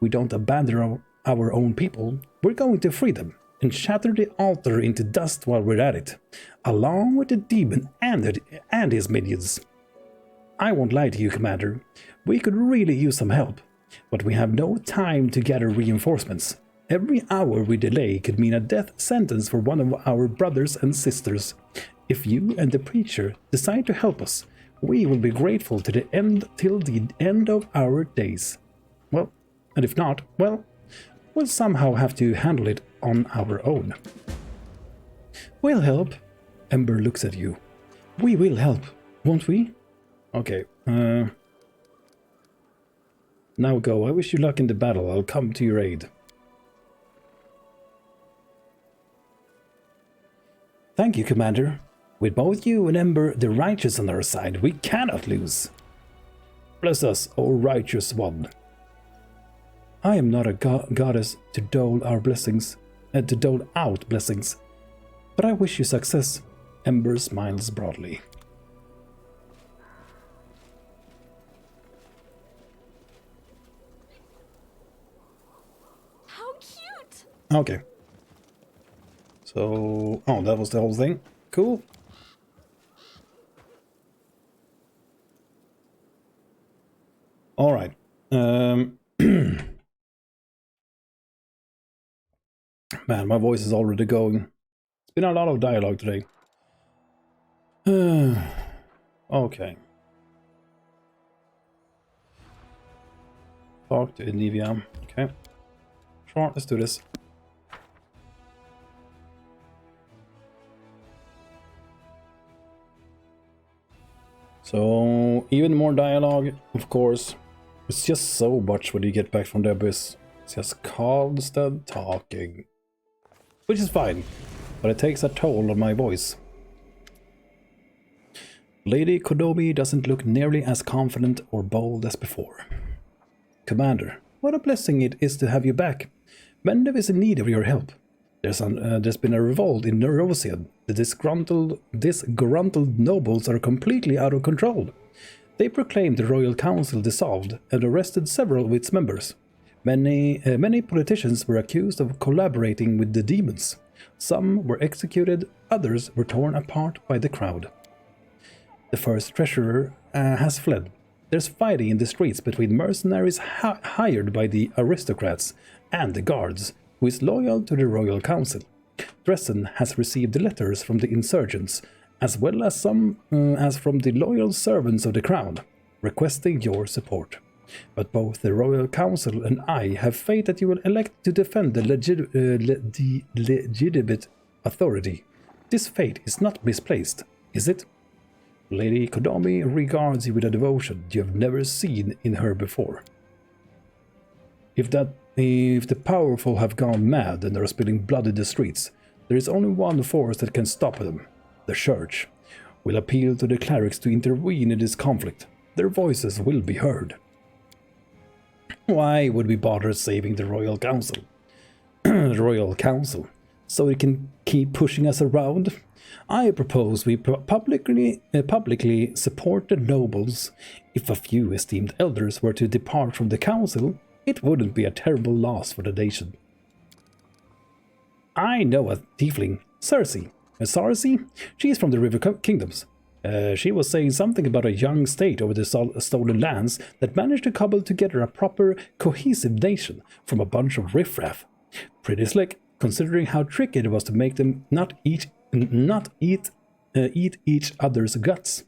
We don't abandon our own people. We're going to free them and shatter the altar into dust while we're at it, along with the demon and his minions. I won't lie to you, Commander. We could really use some help, but we have no time to gather reinforcements. Every hour we delay could mean a death sentence for one of our brothers and sisters. If you and the preacher decide to help us, we will be grateful till the end of our days. Well, and if not, well, we'll somehow have to handle it on our own. We'll help. Ember looks at you. We will help, won't we? Okay, now go. I wish you luck in the battle. I'll come to your aid. Thank you, Commander. With both you and Ember the Righteous on our side, we cannot lose. Bless us, O Righteous One. I am not a goddess to dole out blessings, but I wish you success. Ember smiles broadly. How cute! Okay. So, oh, that was the whole thing. Cool. All right. Man, my voice is already going. It's been a lot of dialogue today. Okay. Talk to Enivia. Okay. Sure, let's do this. So, even more dialogue, of course. It's just so much when you get back from the abyss. It's just constant talking. Which is fine, but it takes a toll on my voice. Lady Kodomi doesn't look nearly as confident or bold as before. Commander, what a blessing it is to have you back. Mendev is in need of your help. There's been a revolt in Nerosian. The disgruntled nobles are completely out of control. They proclaimed the Royal Council dissolved and arrested several of its members. Many politicians were accused of collaborating with the demons. Some were executed, others were torn apart by the crowd. The first treasurer has fled. There's fighting in the streets between mercenaries hired by the aristocrats and the guards, who is loyal to the Royal Council. Dresden has received letters from the insurgents, as well as some as from the loyal servants of the crown, requesting your support. But both the Royal Council and I have faith that you will elect to defend the legitimate authority. This faith is not misplaced, is it? Lady Kodomi regards you with a devotion you have never seen in her before. If the powerful have gone mad and are spilling blood in the streets, there is only one force that can stop them. The Church will appeal to the clerics to intervene in this conflict. Their voices will be heard. Why would we bother saving the Royal Council? The Royal Council, so it can keep pushing us around? I propose we publicly support the nobles. If a few esteemed elders were to depart from the council, it wouldn't be a terrible loss for the nation. I know a tiefling, Cersei. Cersei? She is from the River Kingdoms. She was saying something about a young state over the stolen lands that managed to cobble together a proper, cohesive nation from a bunch of riffraff. Pretty slick, considering how tricky it was to make them not eat each other's guts.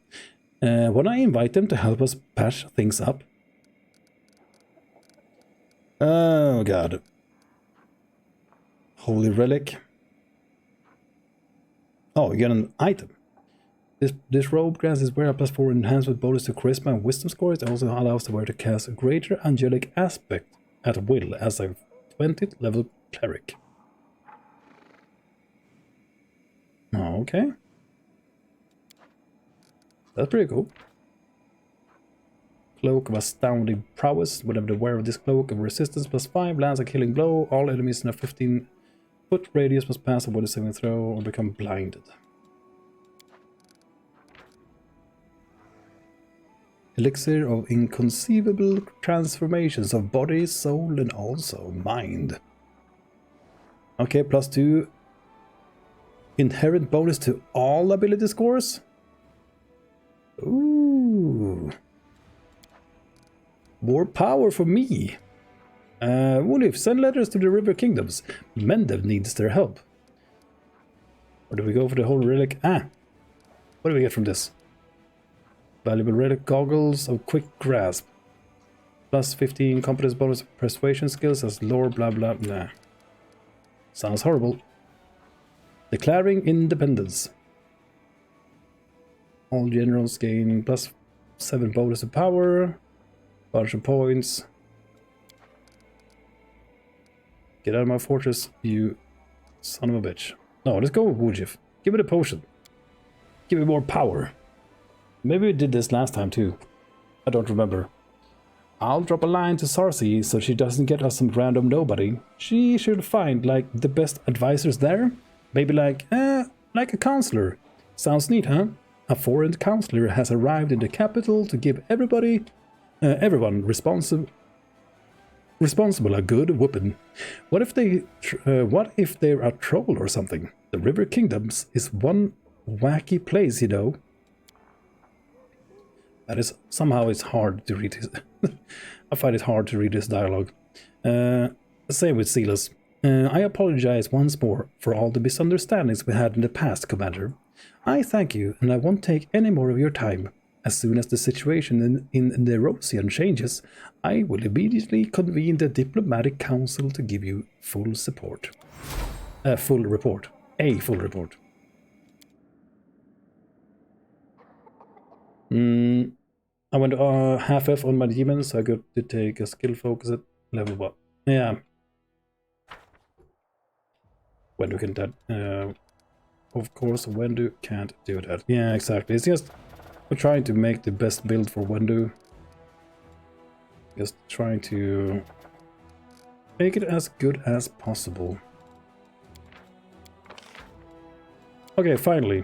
When I invite them to help us patch things up. Oh god. Holy relic. Oh, you get an item. This robe grants its wearer +4 enhancement bonus to charisma and wisdom scores. It also allows the wearer to cast a greater angelic aspect at will as a 20th level cleric. Okay. That's pretty cool. Cloak of Astounding Prowess. Whenever the wearer of this cloak of resistance +5 lands a killing blow, all enemies in a 15-foot radius must pass a body saving throw or become blinded. Elixir of inconceivable transformations of body, soul, and also mind. Okay, +2 inherent bonus to all ability scores. Ooh. More power for me. Wolf, send letters to the River Kingdoms. Mendev needs their help. Or do we go for the whole relic? What do we get from this? Valuable relic goggles of quick grasp. +15 competence bonus persuasion skills as lore blah blah blah. Sounds horrible. Declaring independence. All generals gain +7 bonus to power. Bunch of points. Get out of my fortress, you son of a bitch. No, let's go with Wujif. Give me the potion. Give me more power. Maybe we did this last time too. I don't remember. I'll drop a line to Cersei so she doesn't get us some random nobody. She should find like the best advisors there. Maybe like a counselor. Sounds neat, huh? A foreign counselor has arrived in the capital to give everyone responsible a good whooping. What if they're a troll or something? The River Kingdoms is one wacky place, you know. That is somehow it's hard to read. I find it hard to read this dialogue. Same with Silas. I apologize once more for all the misunderstandings we had in the past, Commander. I thank you, and I won't take any more of your time. As soon as the situation in the Rosian changes, I will immediately convene the Diplomatic Council to give you full support. Full report. A full report. I went half F on my demons, so I got to take a skill focus at level 1. Yeah. Wendu can that. Of course, Wendu can't do that. Yeah, exactly. It's just we're trying to make the best build for Wendu. Just trying to make it as good as possible. Okay, finally.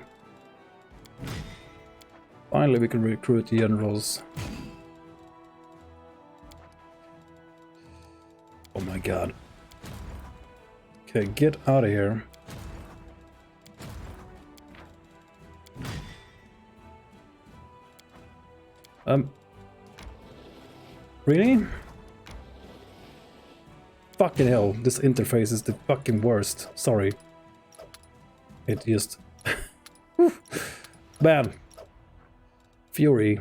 Finally, we can recruit the generals. Oh my god. Okay, get out of here. Really? Fucking hell, this interface is the fucking worst. Sorry. It just... Man. Fury.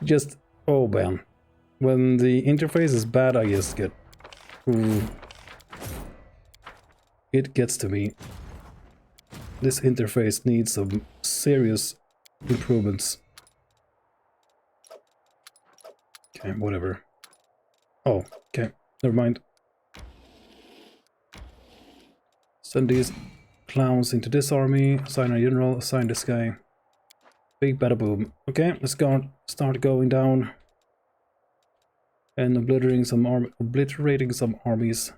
Just... Oh man. When the interface is bad, I just get... Ooh. It gets to me. This interface needs some serious improvements. Okay, whatever. Oh, okay, never mind. Send these clowns into this army, assign a general, assign this guy. Big bada boom. Okay, let's go start going down and obliterating some armies.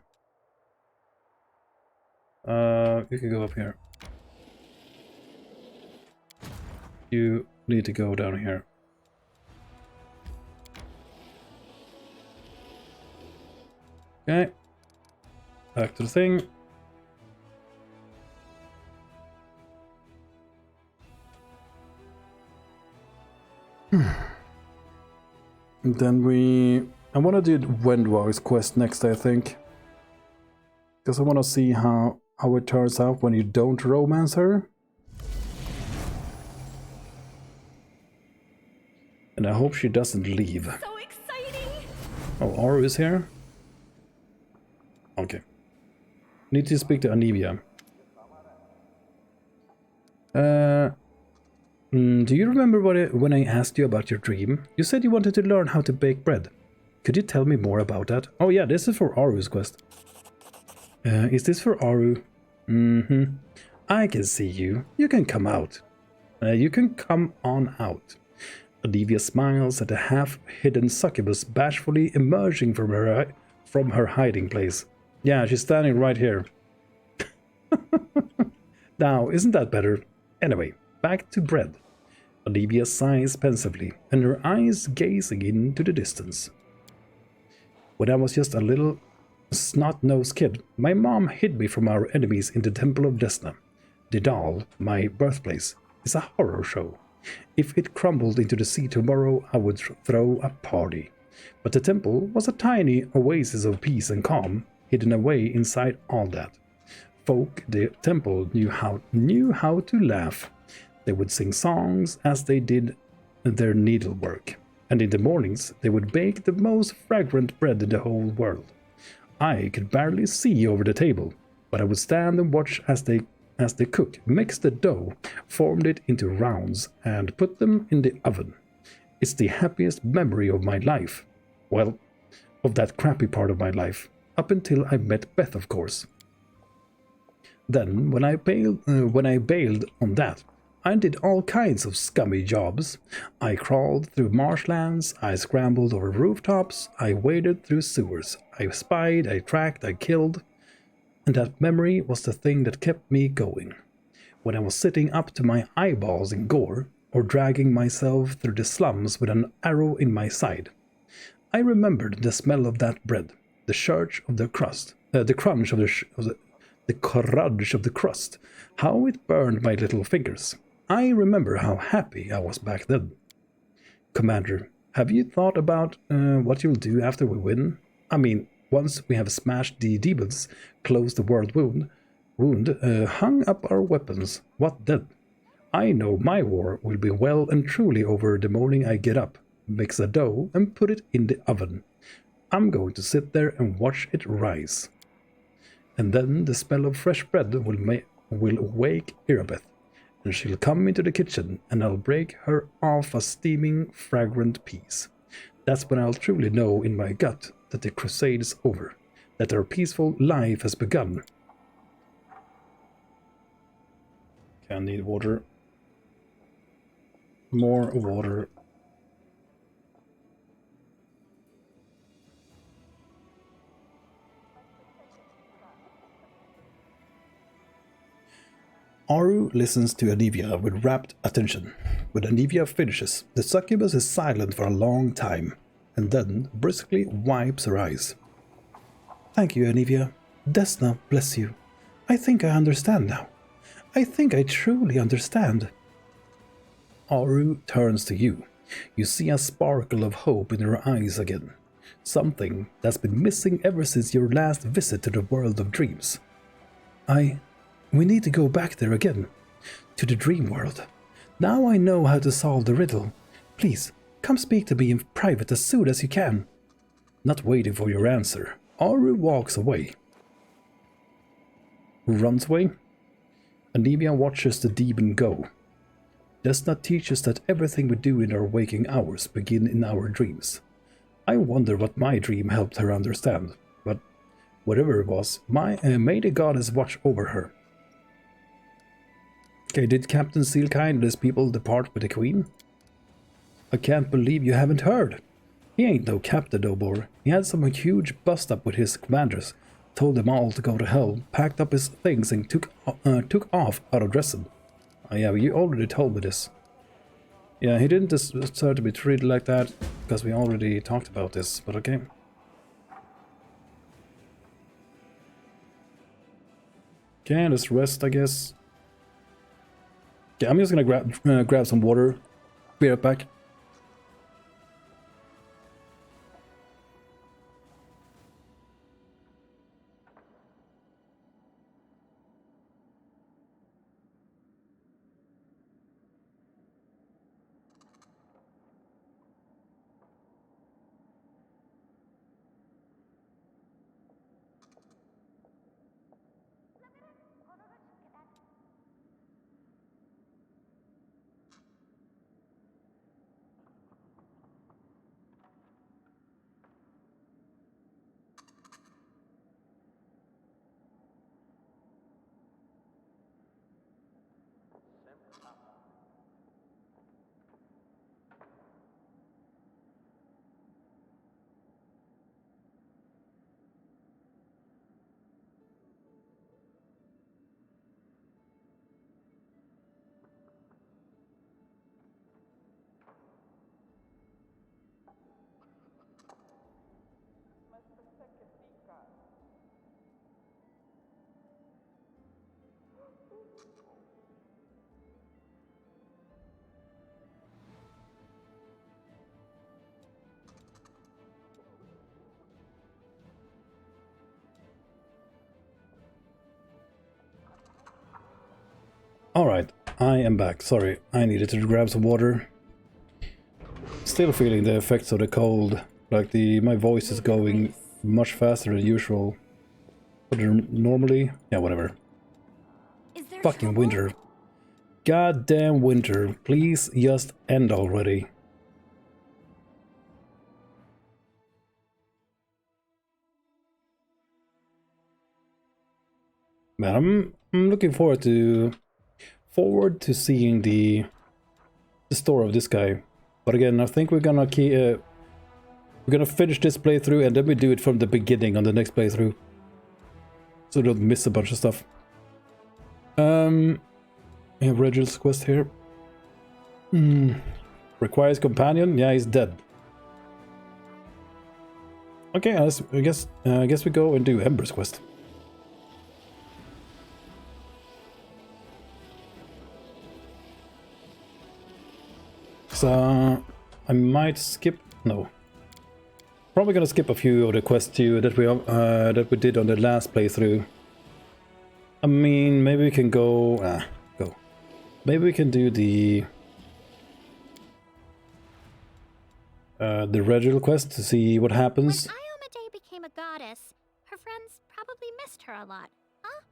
You can go up here. You need to go down here. Okay. Back to the thing. And then I want to do Wendwar's quest next, I think. Because I want to see how it turns out when you don't romance her. And I hope she doesn't leave. So exciting! Oh, Aru is here? Okay. Need to speak to Anivia. Do you remember when I asked you about your dream? You said you wanted to learn how to bake bread. Could you tell me more about that? Oh yeah, this is for Aru's quest. Is this for Aru? Mm-hmm. I can see you. You can come out. You can come on out. Olivia smiles at the half-hidden succubus bashfully emerging from her hiding place. Yeah, she's standing right here. Now, isn't that better? Anyway, back to bread. Olivia sighs pensively, and her eyes gazing into the distance. When I was just a little snot-nosed kid, my mom hid me from our enemies in the Temple of Desna. Didal, my birthplace, is a horror show. If it crumbled into the sea tomorrow, I would throw a party. But the temple was a tiny oasis of peace and calm, hidden away inside all that. Folk the temple knew how to laugh. They would sing songs as they did their needlework, and in the mornings they would bake the most fragrant bread in the whole world. I could barely see over the table, but I would stand and watch as the cook mixed the dough, formed it into rounds, and put them in the oven. It's the happiest memory of my life. Well, of that crappy part of my life, up until I met Beth, of course. Then, when I bailed on that, I did all kinds of scummy jobs. I crawled through marshlands, I scrambled over rooftops, I waded through sewers, I spied, I tracked, I killed. And that memory was the thing that kept me going. when I was sitting up to my eyeballs in gore, or dragging myself through the slums with an arrow in my side. I remembered the smell of that bread, the crunch of the crust, the crunch of the crust, how it burned my little fingers. I remember how happy I was back then. Commander, have you thought about what you'll do after we win? I mean, once we have smashed the demons, closed the world wound, hung up our weapons, what then? I know my war will be well and truly over the morning I get up, mix a dough, and put it in the oven. I'm going to sit there and watch it rise. And then the smell of fresh bread will wake Irabeth, and she'll come into the kitchen, and I'll break her off a steaming, fragrant piece. That's when I'll truly know in my gut that the crusade is over, that our peaceful life has begun. Okay, I need water. More water. Aru listens to Anivia with rapt attention. When Anivia finishes, the succubus is silent for a long time, and then briskly wipes her eyes. Thank you, Anivia. Desna, bless you. I think I understand now. I think I truly understand. Aru turns to you. You see a sparkle of hope in her eyes again. Something that's been missing ever since your last visit to the world of dreams. We need to go back there again. To the dream world. Now I know how to solve the riddle. Please, come speak to me in private as soon as you can. Not waiting for your answer, Aru walks away. Who runs away? Anivia watches the demon go. Desna teaches that everything we do in our waking hours begin in our dreams. I wonder what my dream helped her understand, but whatever it was, may the goddess watch over her. Okay, did Captain Sealkind and his people depart with the queen? I can't believe you haven't heard. He ain't no captain no more. He had some huge bust-up with his commanders, told them all to go to hell, packed up his things and took off out of Dresden. Oh yeah, you already told me this. Yeah, he didn't deserve to be treated like that, because we already talked about this, but okay. Okay, let's rest, I guess. Okay, I'm just gonna grab some water. Be right back. Alright, I am back. Sorry, I needed to grab some water. Still feeling the effects of the cold. Like my voice is going much faster than usual. But normally, yeah, whatever. Fucking winter. Goddamn winter. Please just end already. Man, I'm looking forward to seeing the story of this guy. But again, I think we're gonna finish this playthrough and then we do it from the beginning on the next playthrough, so we don't miss a bunch of stuff. We have Reginald's quest here. Requires companion. Yeah, he's dead. Okay, I guess we go and do Ember's quest. So I might skip. No, probably gonna skip a few of the quests too that we did on the last playthrough. I mean, maybe we can go. Go. Maybe we can do the Reginald quest to see what happens. When Iomedae became a goddess, her friends probably missed her a lot, huh?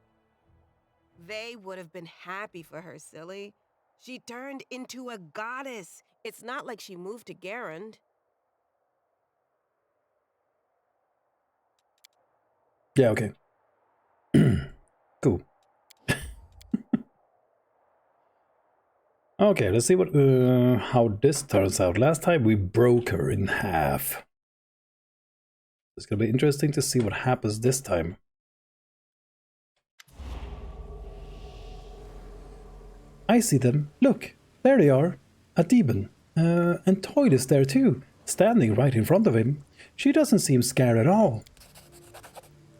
They would have been happy for her, silly. She turned into a goddess. It's not like she moved to Garand. Yeah, okay. Cool. Okay, let's see what how this turns out. Last time we broke her in half. It's gonna be interesting to see what happens this time. I see them. Look, there they are. A demon. And Toyd is there too, standing right in front of him. She doesn't seem scared at all.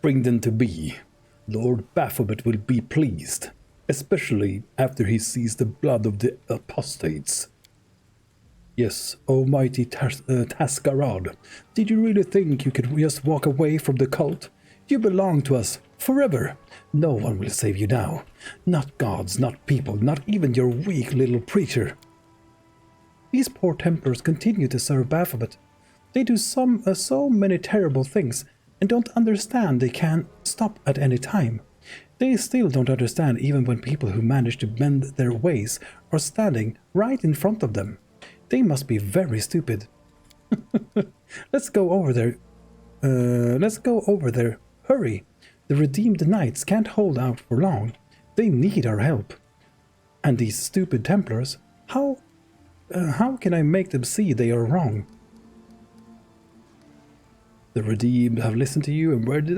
Bring them to me. Lord Baphomet will be pleased, especially after he sees the blood of the apostates. Yes, almighty Taskarad, did you really think you could just walk away from the cult? You belong to us forever. No one will save you now. Not gods, not people, not even your weak little preacher. These poor Templars continue to serve Baphomet. They do so many terrible things and don't understand they can stop at any time. They still don't understand even when people who manage to bend their ways are standing right in front of them. They must be very stupid. Let's go over there. Let's go over there. Hurry. The redeemed knights can't hold out for long. They need our help. And these stupid Templars, how can I make them see they are wrong? The redeemed have listened to you, and where did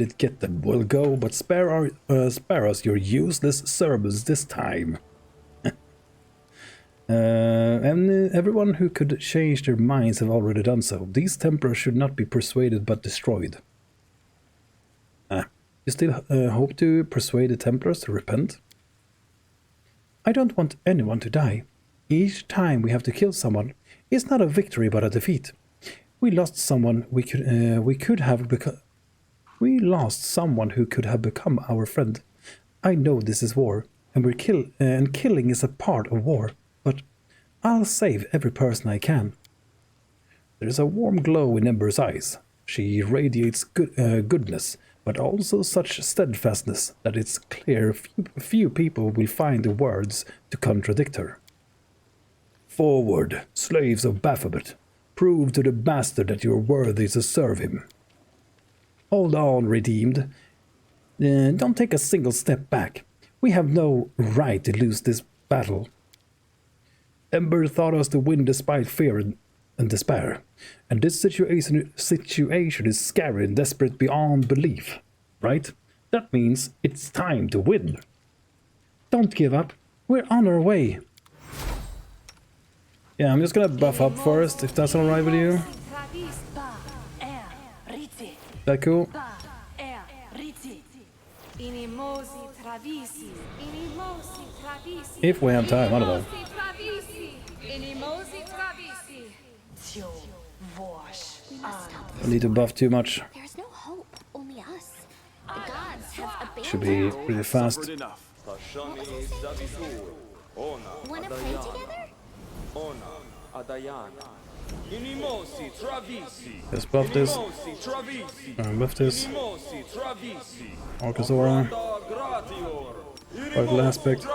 it get them? Well, go, but spare us your useless sermons this time. And everyone who could change their minds have already done so. These Templars should not be persuaded but destroyed. You still hope to persuade the Templars to repent? I don't want anyone to die. Each time we have to kill someone, it's not a victory but a defeat. We lost someone we could have become. We lost someone who could have become our friend. I know this is war, and killing is a part of war. But I'll save every person I can. There is a warm glow in Ember's eyes. She radiates goodness, but also such steadfastness that it's clear few people will find the words to contradict her. Forward, slaves of Baphomet. Prove to the bastard that you are worthy to serve him. Hold on, redeemed. Don't take a single step back. We have no right to lose this battle. Ember taught us to win despite fear and despair, and this situation is scary and desperate beyond belief, right? That means it's time to win. Don't give up. We're on our way. Yeah, I'm just gonna buff up first, if that's alright with you. That cool? If we have time, I don't know. I need to buff too much. There's no hope, only us. The gods have abandoned. Should be really fast. Wanna play together? Let's buff this. Buff this. Orcazora. Particle aspect.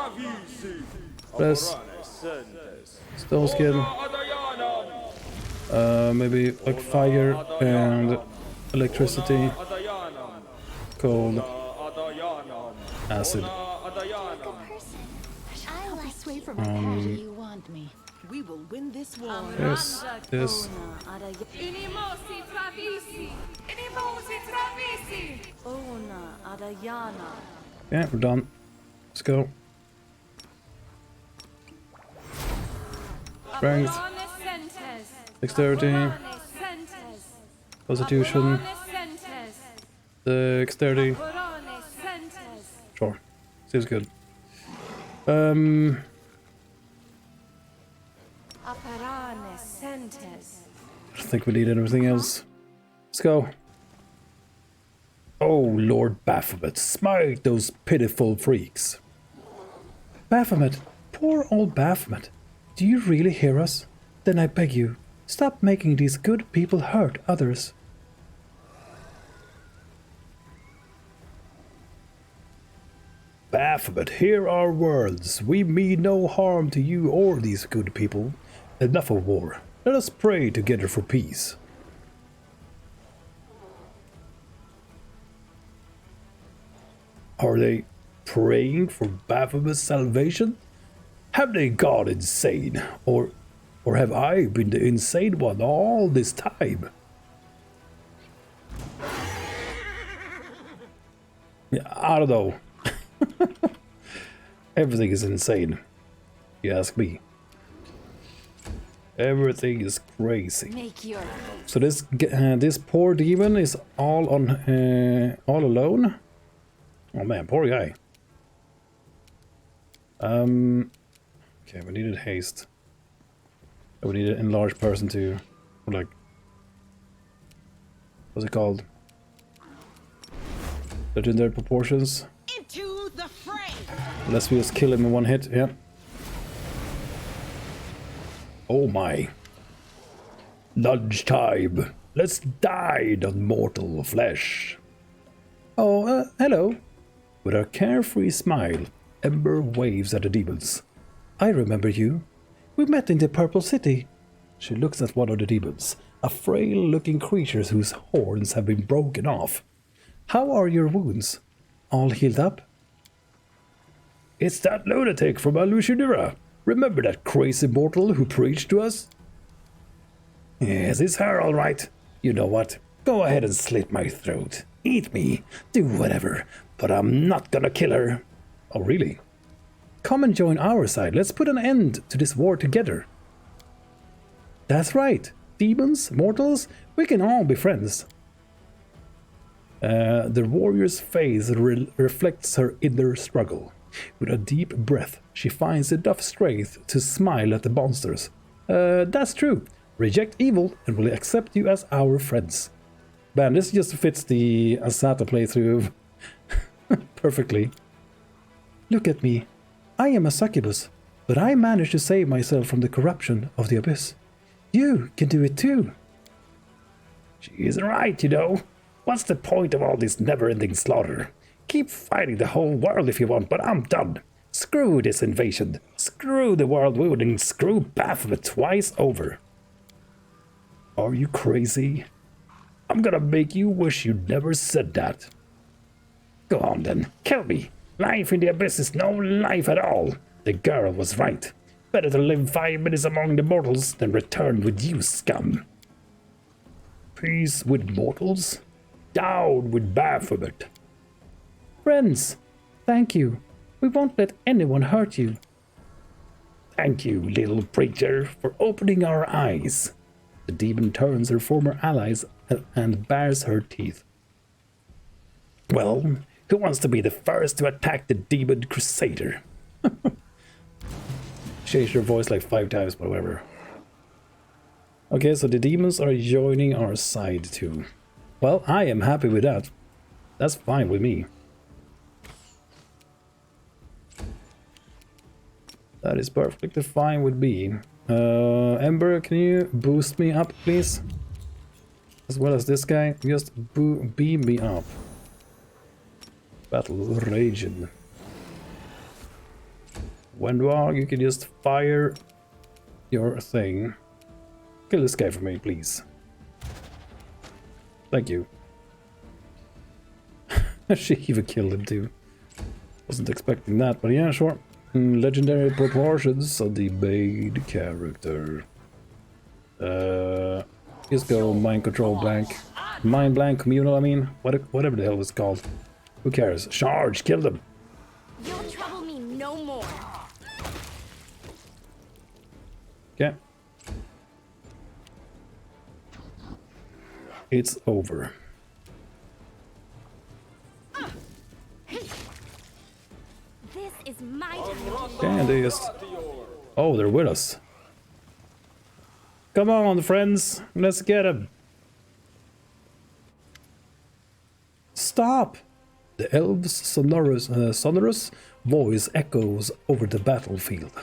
Press. Stone skin. Maybe like fire and electricity. Cold. Acid. You want me? We will win this war. This. Yeah, we're done. Let's go. Strength. Dexterity. Constitution. Dexterity. Sure. Seems good. I think we need anything else. Let's go. Oh, Lord Baphomet, smite those pitiful freaks. Baphomet, poor old Baphomet. Do you really hear us? Then I beg you, stop making these good people hurt others. Baphomet, hear our words. We mean no harm to you or these good people. Enough of war. Let us pray together for peace. Are they praying for Baphomet's salvation? Have they gone insane? Or have I been the insane one all this time? Yeah, I don't know. Everything is insane. You ask me. Everything is crazy. So this poor demon is all alone. Oh man, poor guy. Okay, we needed haste. We need an enlarged person to, like, what's it called? Legendary proportions. Into the fray. Unless we just kill him in one hit, yeah. Oh my. Lunchtime. Let's dine on mortal flesh. Oh, hello. With a carefree smile, Ember waves at the demons. I remember you. We met in the Purple City. She looks at one of the demons, a frail-looking creature whose horns have been broken off. How are your wounds? All healed up? It's that lunatic from Alushidura. Remember that crazy mortal who preached to us? Yes, it's her, all right. You know what? Go ahead and slit my throat. Eat me. Do whatever. But I'm not gonna kill her. Oh, really? Come and join our side. Let's put an end to this war together. That's right. Demons, mortals, we can all be friends. The warrior's face reflects her inner struggle. With a deep breath, she finds enough strength to smile at the monsters. That's true. Reject evil and we'll accept you as our friends. Man, this just fits the Azata playthrough perfectly. Look at me. I am a succubus, but I managed to save myself from the corruption of the abyss. You can do it too. She is right, you know. What's the point of all this never-ending slaughter? Keep fighting the whole world if you want, but I'm done. Screw this invasion. Screw the world wounding. Screw Baphomet twice over. Are you crazy? I'm gonna make you wish you never said that. Go on then, kill me. Life in the abyss is no life at all. The girl was right. Better to live 5 minutes among the mortals than return with you, scum. Peace with mortals? Down with Baphomet. Friends, thank you. We won't let anyone hurt you. Thank you, little preacher, for opening our eyes. The demon turns her former allies and bares her teeth. Well, who wants to be the first to attack the demon crusader? Changed her voice like 5 times, but whatever. Okay, so the demons are joining our side too. Well, I am happy with that. That's fine with me. That is perfectly fine with me. Ember, can you boost me up, please? As well as this guy. Just beam me up. Battle raging. Wendwag, you can just fire your thing. Kill this guy for me, please. Thank you. She even killed him too. Wasn't expecting that, but yeah, sure. Legendary proportions of the main character. Just go mind control blank. Mind blank communal, I mean. Whatever the hell it's called. Who cares? Charge! Kill them! You'll trouble me no more. Okay. It's over. This is my time. Candies. Oh, they're with us. Come on, friends. Let's get him. Stop! The elf's sonorous voice echoes over the battlefield.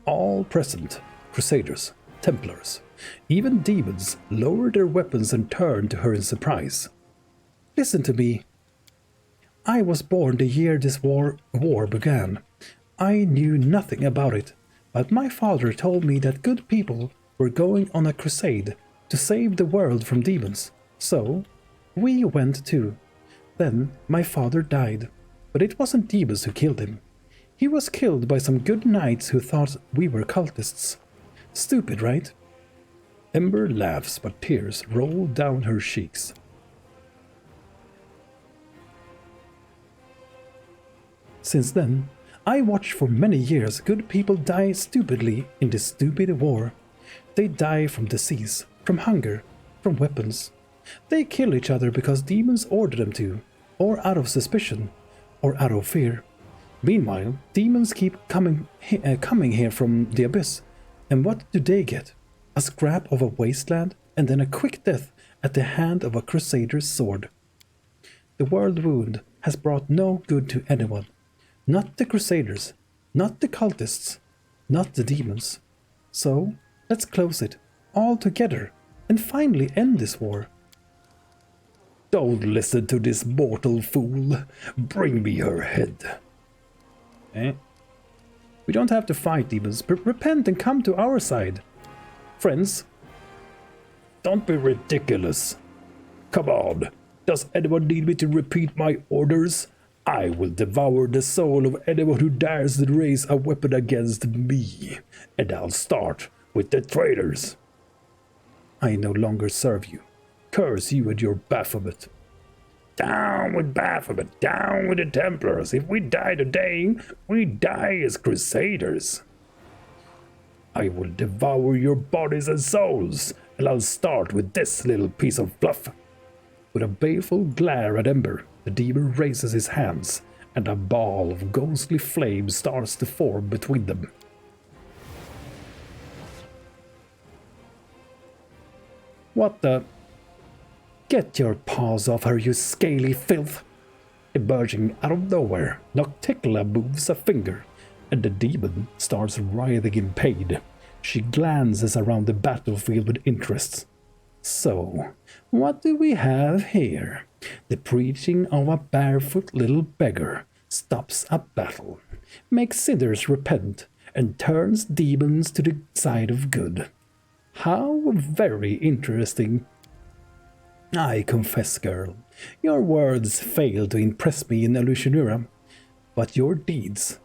All present, Crusaders, Templars, even demons, lower their weapons and turn to her in surprise. Listen to me. I was born the year this war began. I knew nothing about it, but my father told me that good people were going on a crusade to save the world from demons. So, we went too. Then my father died, but it wasn't demons who killed him. He was killed by some good knights who thought we were cultists. Stupid, right? Ember laughs, but tears roll down her cheeks. Since then, I watched for many years good people die stupidly in this stupid war. They die from disease, from hunger, from weapons. They kill each other because demons order them to, or out of suspicion, or out of fear. Meanwhile, demons keep coming here from the abyss, and what do they get? A scrap of a wasteland, and then a quick death at the hand of a crusader's sword. The world wound has brought no good to anyone. Not the crusaders, not the cultists, not the demons. So, let's close it, all together, and finally end this war. Don't listen to this mortal fool. Bring me her head. Eh? We don't have to fight demons. Repent and come to our side. Friends. Don't be ridiculous. Come on. Does anyone need me to repeat my orders? I will devour the soul of anyone who dares to raise a weapon against me. And I'll start with the traitors. I no longer serve you. Curse you and your Baphomet. Down with Baphomet, down with the Templars. If we die today, we die as Crusaders. I will devour your bodies and souls, and I'll start with this little piece of fluff. With a baleful glare at Ember, the demon raises his hands, and a ball of ghostly flame starts to form between them. What the? Get your paws off her, you scaly filth! Emerging out of nowhere, Nocticula moves a finger, and the demon starts writhing in pain. She glances around the battlefield with interest. So, what do we have here? The preaching of a barefoot little beggar stops a battle, makes sinners repent, and turns demons to the side of good. How very interesting. I confess, girl, your words fail to impress me in Illusionura, but your deeds,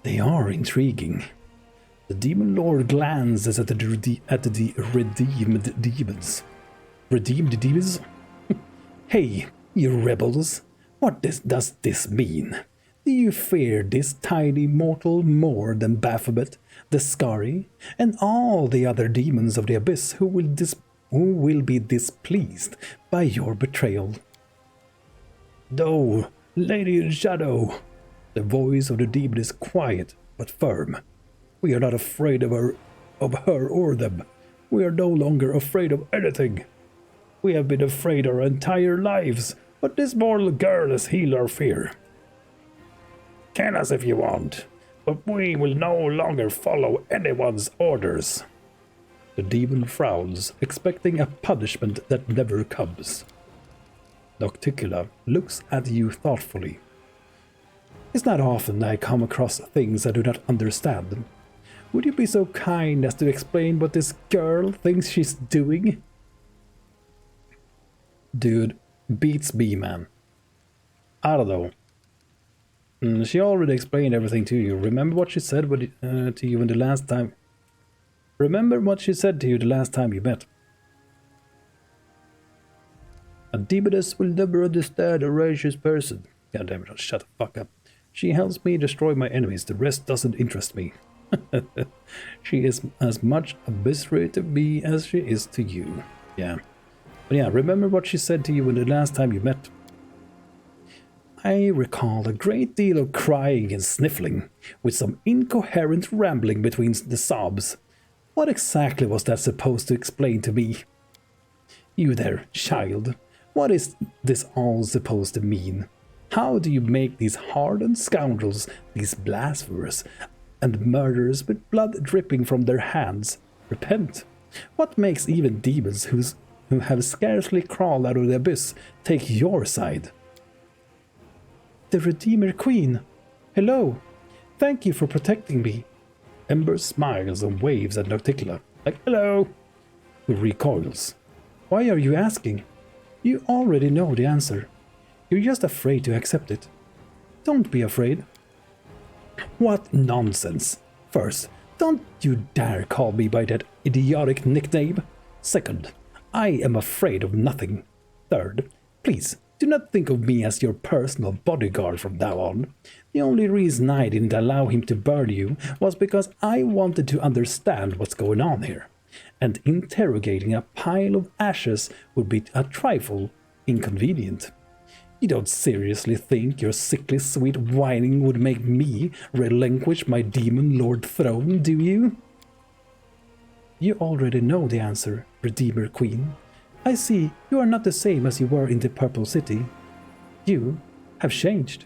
they are intriguing. The demon lord glances at the redeemed demons. Redeemed demons? Hey, you rebels, what does this mean? Do you fear this tiny mortal more than Baphomet, the Scary, and all the other demons of the abyss who will be displeased by your betrayal? No, Lady in Shadow. The voice of the demon is quiet but firm. We are not afraid of her or them. We are no longer afraid of anything. We have been afraid our entire lives, but this mortal girl has healed our fear. Kill us if you want, but we will no longer follow anyone's orders. The demon frowns, expecting a punishment that never comes. Nocticula looks at you thoughtfully. It's not often I come across things I do not understand. Would you be so kind as to explain what this girl thinks she's doing? Dude, beats me, man. I don't know. She already explained everything to you. Remember what she said to you the last time? Remember what she said to you the last time you met. A demoness will never understand a righteous person. God damn it, shut the fuck up. She helps me destroy my enemies. The rest doesn't interest me. She is as much a mystery to me as she is to you. Yeah. But yeah, remember what she said to you when the last time you met? I recall a great deal of crying and sniffling, with some incoherent rambling between the sobs. What exactly was that supposed to explain to me? You there, child. What is this all supposed to mean? How do you make these hardened scoundrels, these blasphemers and murderers with blood dripping from their hands, repent? What makes even demons who have scarcely crawled out of the abyss take your side? The Redeemer Queen. Hello. Thank you for protecting me. Ember smiles and waves at Nocticula, like hello, who recoils. Why are you asking? You already know the answer. You're just afraid to accept it. Don't be afraid. What nonsense. First, don't you dare call me by that idiotic nickname. Second, I am afraid of nothing. Third, please, do not think of me as your personal bodyguard from now on. The only reason I didn't allow him to burn you was because I wanted to understand what's going on here. And interrogating a pile of ashes would be a trifle inconvenient. You don't seriously think your sickly sweet whining would make me relinquish my demon lord throne, do you? You already know the answer, Redeemer Queen. I see you are not the same as you were in the Purple City. You have changed.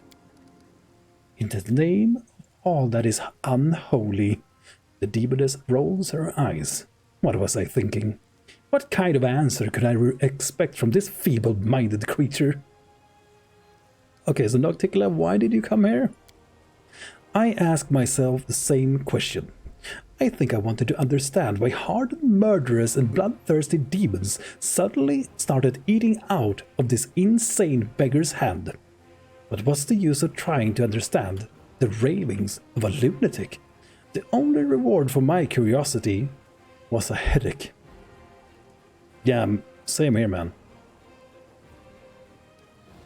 In the name of all that is unholy, the demoness rolls her eyes. What was I thinking? What kind of answer could I expect from this feeble-minded creature? Okay, so Nocticula, why did you come here? I ask myself the same question. I think I wanted to understand why hardened murderers and bloodthirsty demons suddenly started eating out of this insane beggar's hand. But what's the use of trying to understand the ravings of a lunatic? The only reward for my curiosity was a headache. Yeah, same here, man.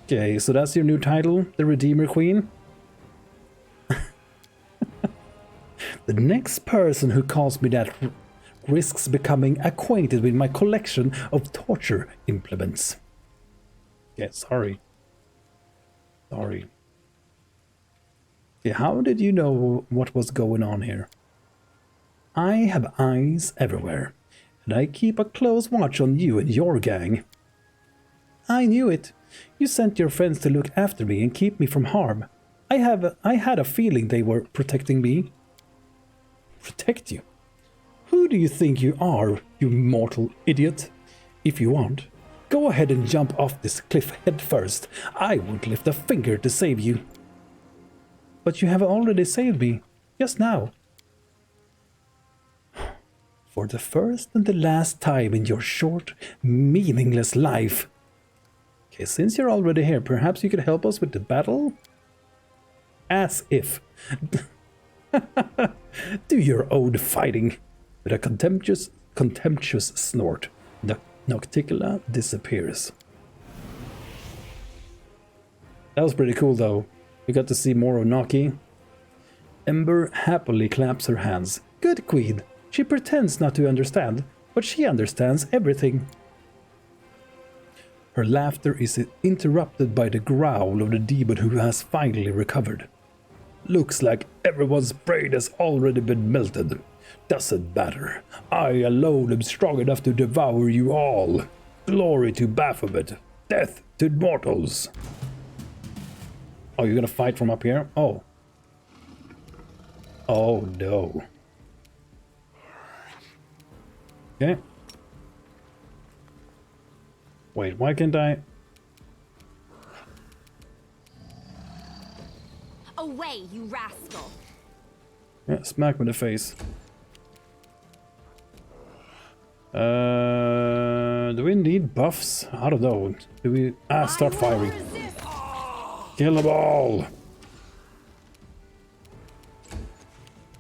Okay, so that's your new title, the Redeemer Queen? The next person who calls me that risks becoming acquainted with my collection of torture implements. Yeah, sorry. Sorry. Yeah, how did you know what was going on here? I have eyes everywhere, and I keep a close watch on you and your gang. I knew it. You sent your friends to look after me and keep me from harm. I had a feeling they were protecting me. Protect you? Who do you think you are, you mortal idiot? If you want, go ahead and jump off this cliff head first. I won't lift a finger to save you. But you have already saved me, just now. For the first and the last time in your short, meaningless life. Okay, since you're already here, perhaps you could help us with the battle? As if. Do your own fighting. With a contemptuous snort, Nocticula disappears. That was pretty cool, though. We got to see more of Noki. Ember happily claps her hands. Good queen. She pretends not to understand, but she understands everything. Her laughter is interrupted by the growl of the demon who has finally recovered. Looks like everyone's brain has already been melted. Doesn't matter. I alone am strong enough to devour you all. Glory to Baphomet. Death to mortals. Oh, you're gonna fight from up here? Oh. Oh no. Okay. Wait, why can't I? Away, you rascal! Yeah, smack me in the face. Do we need buffs? I don't know. Do we... start firing. Kill them all!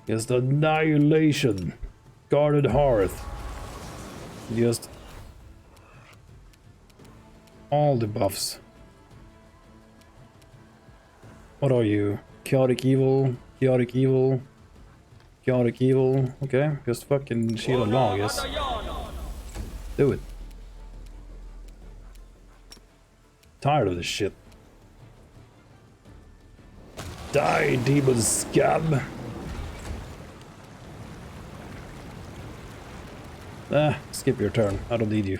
Just annihilation. Guarded hearth. Just... all the buffs. What are you? Chaotic evil, chaotic evil, chaotic evil. Okay, just fucking shield along, I guess. Do it. Tired of this shit. Die, demon scab! Skip your turn. I don't need you.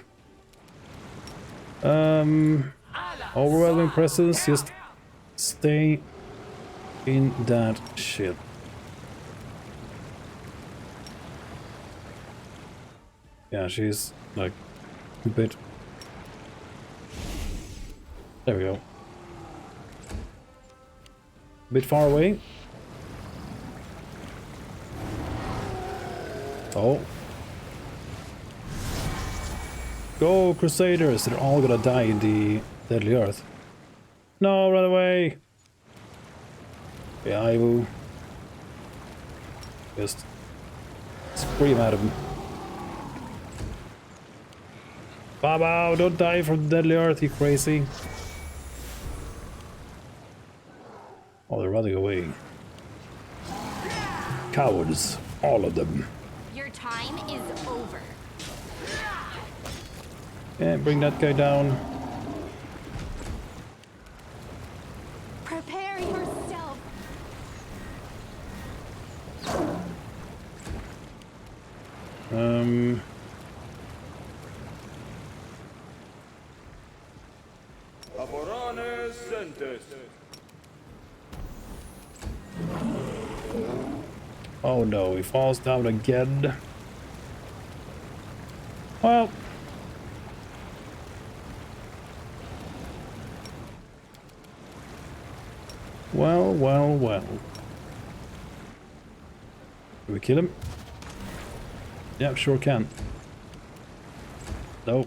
Overwhelming presence, just stay in that shit. Yeah, she's like a bit. There we go. A bit far away. Oh. Go, Crusaders! They're all gonna die in the Deadly Earth. No, run away! Yeah, I will just scream at him. Bow, don't die from the Deadly Earth, you crazy! Oh, they're running away. Cowards, all of them. Your time is over. Yeah, bring that guy down. Prepare yourself. Aborane Sentes. Oh no, he falls down again. Well. Well. Can we kill him? Yeah, sure can. No.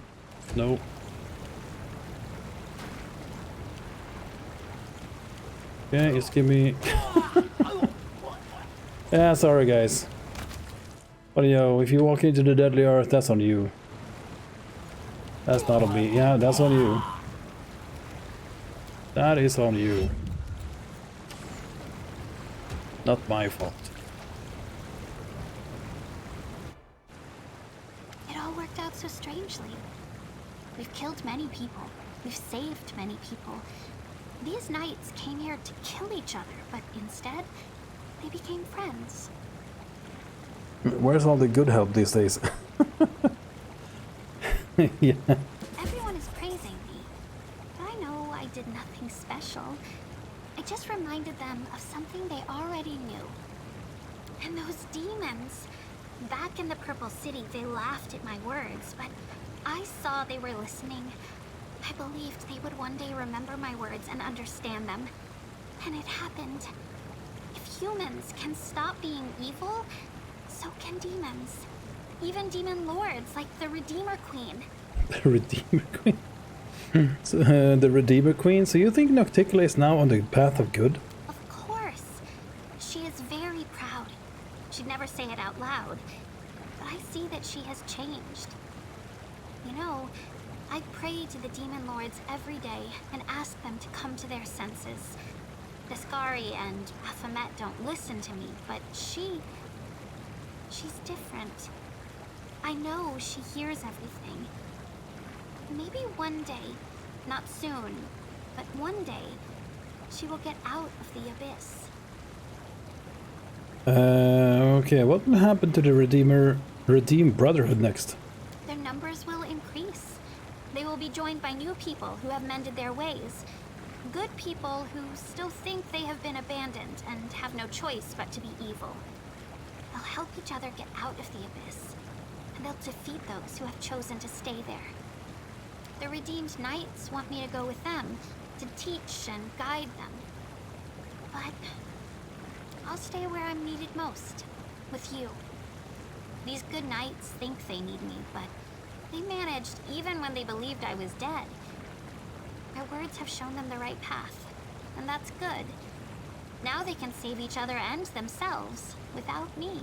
Okay, just give me... Yeah, sorry guys. But yo, if you walk into the Deadly Earth, that's on you. That's not on me. Yeah, that's on you. That is on you. Not my fault. It all worked out so strangely. We've killed many people. We've saved many people. These knights came here to kill each other, but instead, they became friends. Where's all the good help these days? Yeah. Everyone is praising me, but I know I did nothing special. I just reminded them of something they already knew. And those demons, back in the Purple City, they laughed at my words, but I saw they were listening. I believed they would one day remember my words and understand them. And it happened. If humans can stop being evil, so can demons. Even demon lords like the Redeemer Queen. The Redeemer Queen? So, the Redeemer Queen? So you think Nocticula is now on the path of good? Of course. She is very proud. She'd never say it out loud. But I see that she has changed. You know, I pray to the demon lords every day and ask them to come to their senses. Dascari and Baphomet don't listen to me, but she's different. I know she hears everything. Maybe one day, not soon, but one day, she will get out of the abyss. Okay, what will happen to the Redeemed Brotherhood next? Their numbers will increase. They will be joined by new people who have mended their ways. Good people who still think they have been abandoned and have no choice but to be evil. They'll help each other get out of the abyss, and they'll defeat those who have chosen to stay there. The Redeemed Knights want me to go with them, to teach and guide them. But I'll stay where I'm needed most, with you. These good knights think they need me, but they managed even when they believed I was dead. My words have shown them the right path, and that's good. Now they can save each other and themselves without me.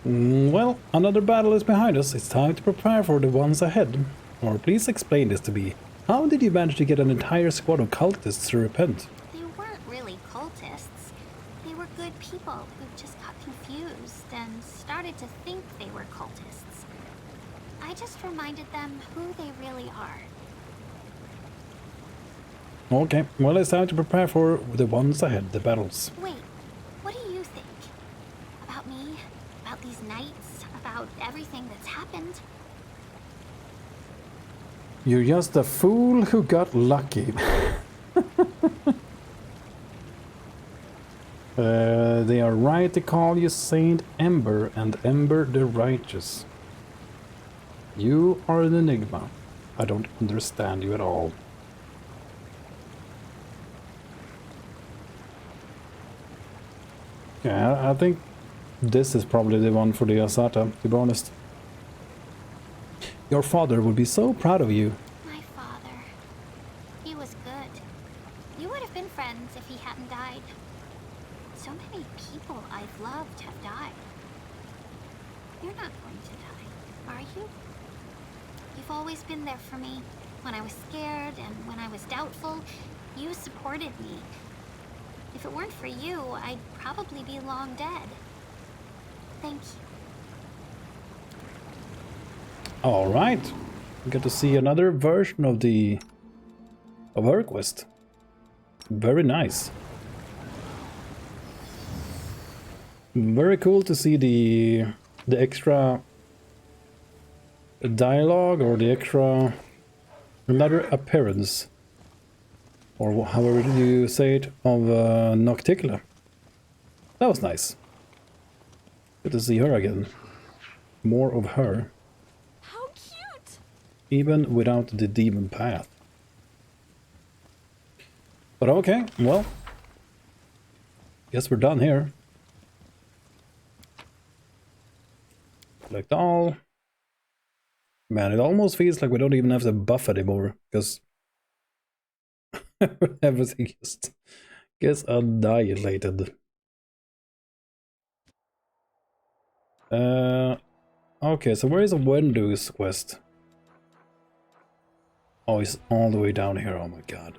Well, another battle is behind us. It's time to prepare for the ones ahead. Or please explain this to me. How did you manage to get an entire squad of cultists to repent? They weren't really cultists. They were good people who just got confused and started to think they were cultists. I just reminded them who they really are. Okay, well, it's time to prepare for the ones ahead, the battles. Wait, what do you think? About me? About these nights? About everything that's happened? You're just a fool who got lucky. They are right to call you Saint Ember and Ember the Righteous. You are an enigma. I don't understand you at all. Yeah, I think this is probably the one for the Azata, to be honest. Your father would be so proud of you. My father. He was good. You would have been friends if he hadn't died. So many people I've loved have died. You're not going to die, are you? You've always been there for me. When I was scared and when I was doubtful, you supported me. If it weren't for you, I'd probably be long dead. Thank you. All right, we get to see another version of her quest. Very nice. Very cool to see the extra dialogue or the extra another appearance, or however you say it, of Nocticula. That was nice. Good to see her again. More of her. How cute! Even without the demon path. But okay, well, guess we're done here. Select all. Man, it almost feels like we don't even have to buff anymore, because everything just gets annihilated. Okay, so where is the Wendu's quest? Oh, it's all the way down here, oh my god.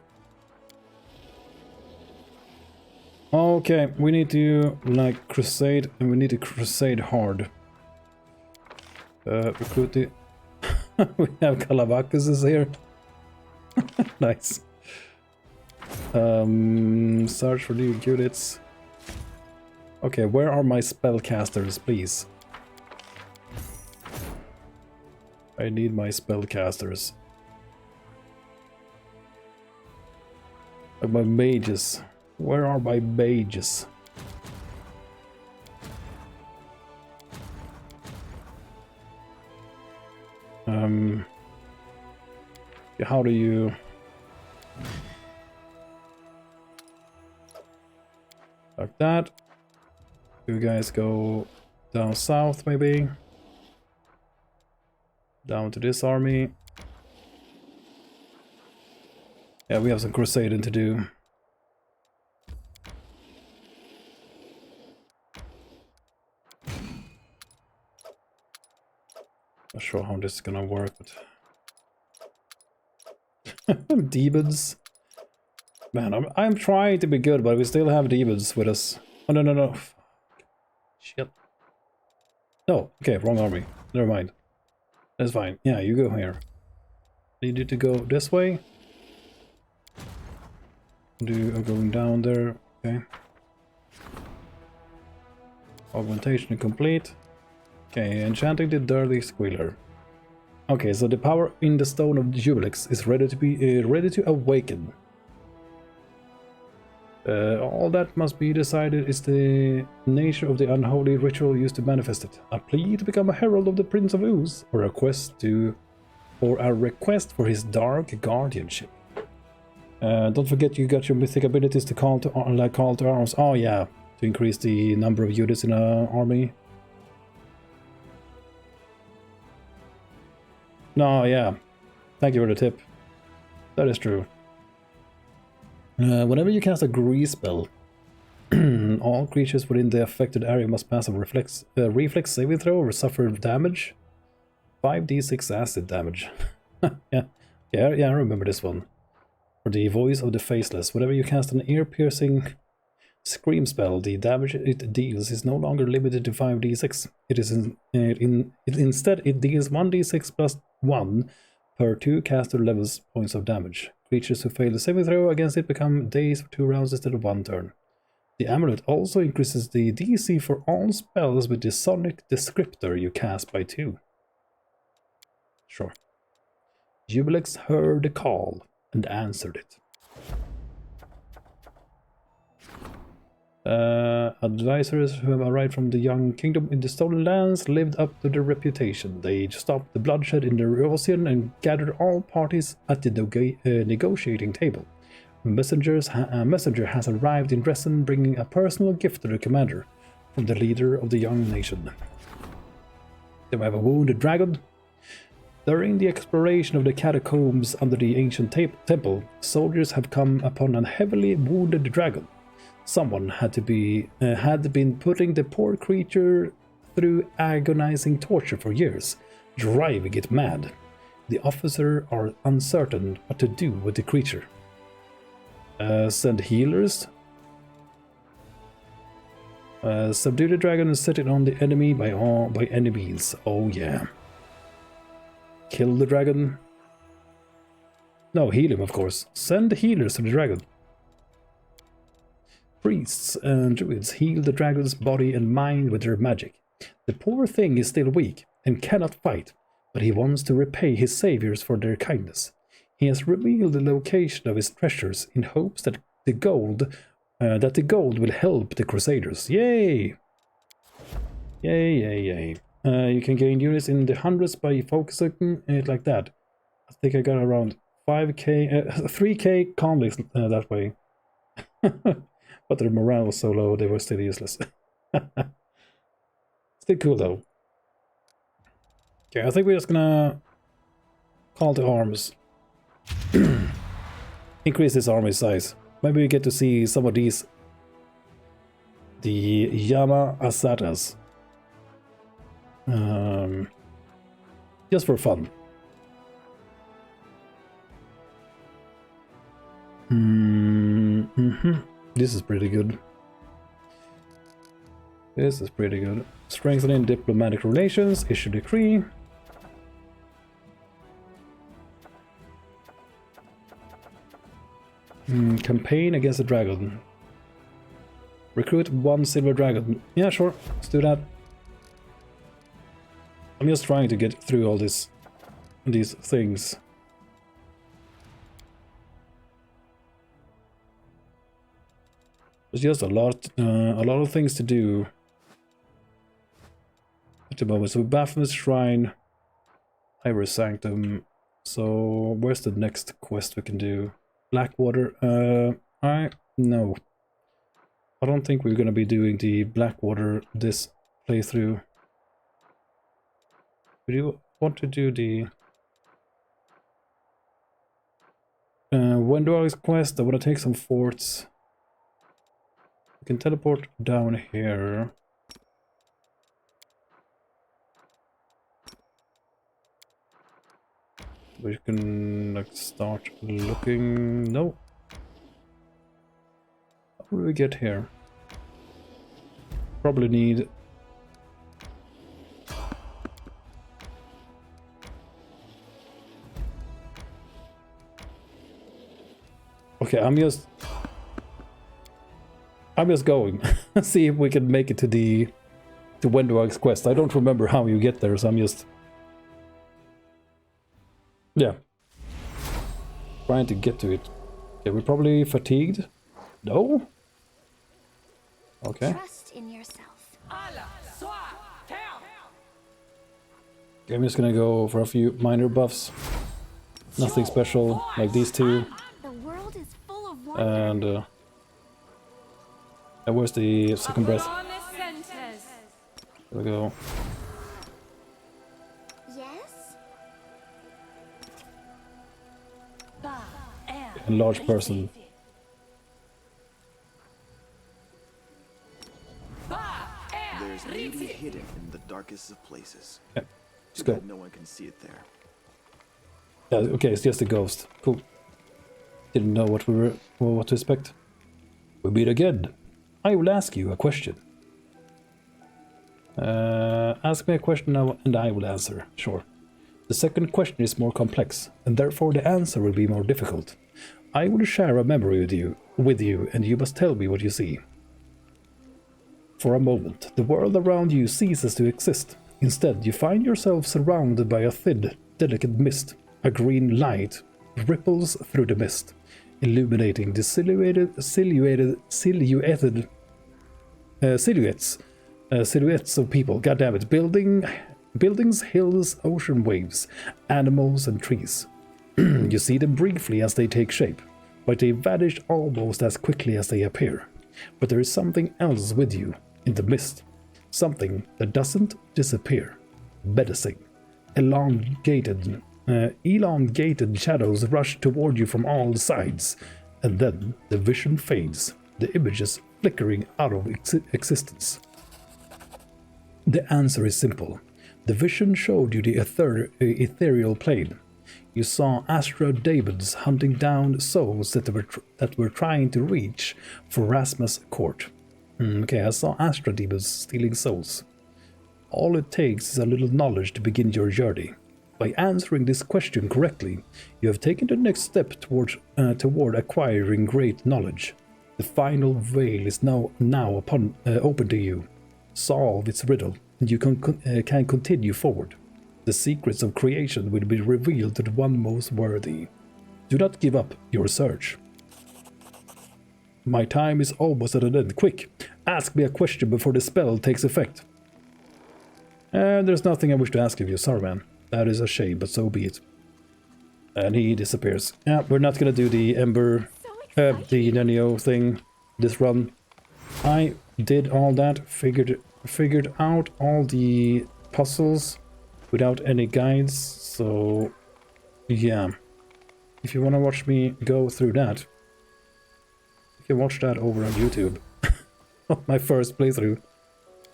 Okay, we need to, like, crusade, and we need to crusade hard. Recruit the... we have Calabacus here. Nice. Search for new units. Okay, where are my spellcasters, please? I need my spellcasters. My mages. Where are my mages? How do you... Like that. You guys go down south, maybe. Down to this army. Yeah, we have some crusading to do. Not sure how this is gonna work, but... Demons. Man, I'm trying to be good, but we still have demons with us. Oh, no, no, no. Shit. No, okay, wrong army. Never mind. That's fine. Yeah, you go here. Need you to go this way. Going down there. Okay. Augmentation complete. Okay, enchanting the dirty squealer. Okay, so the power in the stone of Jubilix is ready to be ready to awaken. All that must be decided is the nature of the unholy ritual used to manifest it. A plea to become a herald of the Prince of Ooze, or a request for his dark guardianship. Don't forget you got your mythic abilities to call to arms. Oh yeah, to increase the number of units in an army. No, yeah. Thank you for the tip. That is true. Whenever you cast a grease spell, all creatures within the affected area must pass a reflex saving throw or suffer damage. 5d6 acid damage. yeah, I remember this one. For the voice of the faceless. Whenever you cast an ear-piercing Scream spell. The damage it deals is no longer limited to 5d6. Instead it deals 1d6 plus 1 per 2 caster levels points of damage. Creatures who fail the saving throw against it become dazed for 2 rounds instead of 1 turn. The amulet also increases the DC for all spells with the sonic descriptor you cast by 2. Sure. Jubilex heard the call and answered it. Advisors who have arrived from the young kingdom in the Stolen Lands lived up to their reputation. They stopped the bloodshed in the Ocean and gathered all parties at the negotiating table. A messenger has arrived in Dresden bringing a personal gift to the commander from the leader of the young nation. Then we have a wounded dragon. During the exploration of the catacombs under the ancient temple, soldiers have come upon a heavily wounded dragon. Someone had been putting the poor creature through agonizing torture for years, driving it mad. The officers are uncertain what to do with the creature. Send healers. Subdue the dragon and set it on the enemy by any means. Oh yeah. Kill the dragon. No, heal him, of course. Send healers to the dragon. Priests and druids heal the dragon's body and mind with their magic. The poor thing is still weak and cannot fight, but he wants to repay his saviors for their kindness. He has revealed the location of his treasures in hopes that the gold will help the Crusaders. Yay! Yay, yay, yay. You can gain units in the hundreds by focusing it like that. I think I got around 3k conflicts that way. But their morale was so low, they were still useless. Still cool though. Okay, I think we're just gonna call to arms. Increase this army size. Maybe we get to see some of these. The Yama Azatas. Just for fun. This is pretty good. This is pretty good. Strengthening diplomatic relations. Issue decree. Campaign against a dragon. Recruit 1 silver dragon. Yeah, sure. Let's do that. I'm just trying to get through all these things. There's just a lot of things to do at the moment. So Baphomet's Shrine, Ivory Sanctum. So where's the next quest we can do? Blackwater. No. I don't think we're gonna be doing the Blackwater this playthrough. We do want to do the Wendoag's quest. I want to take some forts. We can teleport down here. We can like start looking. No. How do we get here? Probably need. Okay, I'm just going. See if we can make it to Wendoag's quest. I don't remember how you get there, so I'm just trying to get to it. Okay, we're probably fatigued. No? Okay. Trust in yourself. Okay, I'm just gonna go for a few minor buffs. Nothing special, like these two. The world is full of wonder. And where's the second breath? There we go. Yes? Enlarged person. There's beauty hidden in the darkest of places. Okay, let's Too go. bad no one can see it there. Yeah, okay, it's just a ghost. Cool. Didn't know what to expect. We meet again. I will ask you a question. Ask me a question now and I will answer. Sure. The second question is more complex, and therefore the answer will be more difficult. I will share a memory with you, and you must tell me what you see. For a moment, the world around you ceases to exist. Instead, you find yourself surrounded by a thin, delicate mist. A green light ripples through the mist, illuminating the silhouettes of people. Goddammit, buildings, hills, ocean waves, animals and trees. You see them briefly as they take shape, but they vanish almost as quickly as they appear. But there is something else with you in the mist, something that doesn't disappear. Menacing, elongated shadows rush toward you from all sides, and then the vision fades, the images flickering out of existence. The answer is simple. The vision showed you the ethereal plane. You saw astral demons hunting down souls that were trying to reach for Rasmus' court. Okay, I saw astral demons stealing souls. All it takes is a little knowledge to begin your journey. By answering this question correctly, you have taken the next step toward acquiring great knowledge. The final veil is now open to you. Solve its riddle, and you can continue forward. The secrets of creation will be revealed to the one most worthy. Do not give up your search. My time is almost at an end. Quick, ask me a question before the spell takes effect. There's nothing I wish to ask of you, sorry man. That is a shame, but so be it. And he disappears. Yeah, we're not gonna do the Ember, the Nenio thing this run. I did all that, figured out all the puzzles without any guides, so yeah. If you want to watch me go through that, you can watch that over on YouTube. My first playthrough.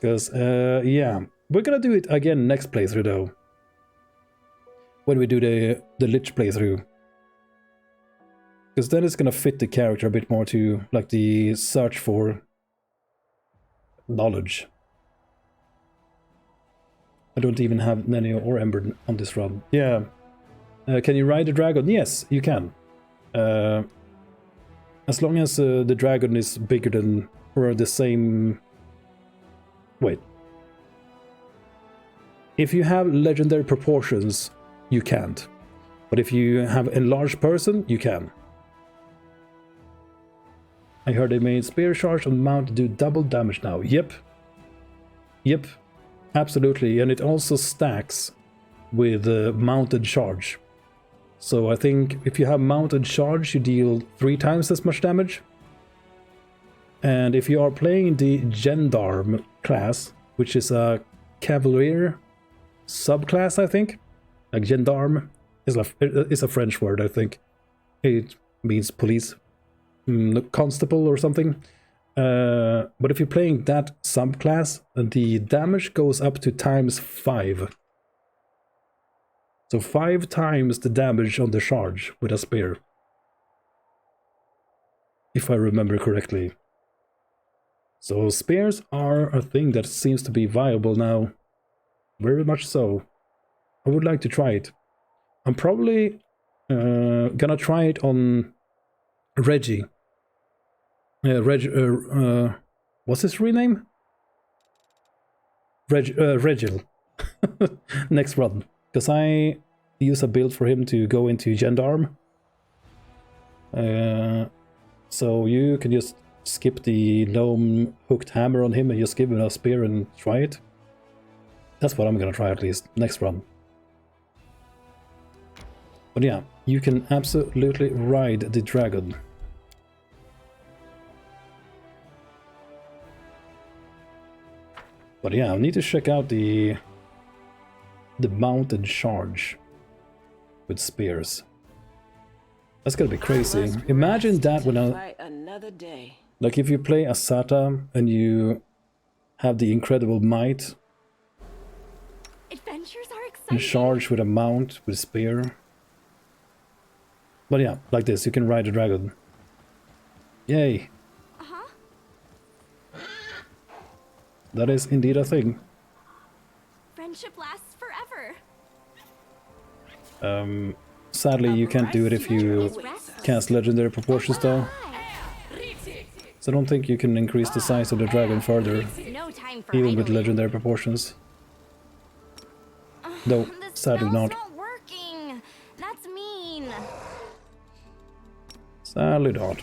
Because, yeah, we're gonna do it again next playthrough though. When we do the Lich playthrough. Because then it's gonna fit the character a bit more to, like, the search for knowledge. I don't even have Nenio or Ember on this run. Yeah. Can you ride the dragon? Yes, you can. As long as the dragon is bigger than, or the same... Wait. If you have legendary proportions, you can't. But if you have a enlarged person, you can. I heard they made spear charge on mount do double damage now. Yep. Yep. Absolutely. And it also stacks with mounted charge. So I think if you have mounted charge, you deal 3 times as much damage. And if you are playing the Gendarme class, which is a Cavalier subclass, I think. Like Gendarme is a French word, I think. It means police. Constable or something. But if you're playing that subclass, the damage goes up to ×5. So 5 times the damage on the charge with a spear. If I remember correctly. So spears are a thing that seems to be viable now. Very much so. I would like to try it. I'm probably gonna try it on Reggie. What's his real name? Regil. Next run. Because I use a build for him to go into Gendarme. So you can just skip the gnome hooked hammer on him and just give him a spear and try it. That's what I'm gonna try at least, next run. But yeah, you can absolutely ride the dragon. But yeah, I need to check out the mounted charge with spears. That's gonna be crazy. Imagine that when like if you play Azata and you have the incredible might Adventures are exciting. and charge with a mount with spear. But yeah, like this, you can ride a dragon. Yay. that is indeed a thing. Friendship lasts forever. Sadly, you can't do it if you cast legendary proportions though. So I don't think you can increase the size of the dragon further, No time for even with idling. legendary proportions. Though, The sadly spell's not. not working. That's mean. Sadly not.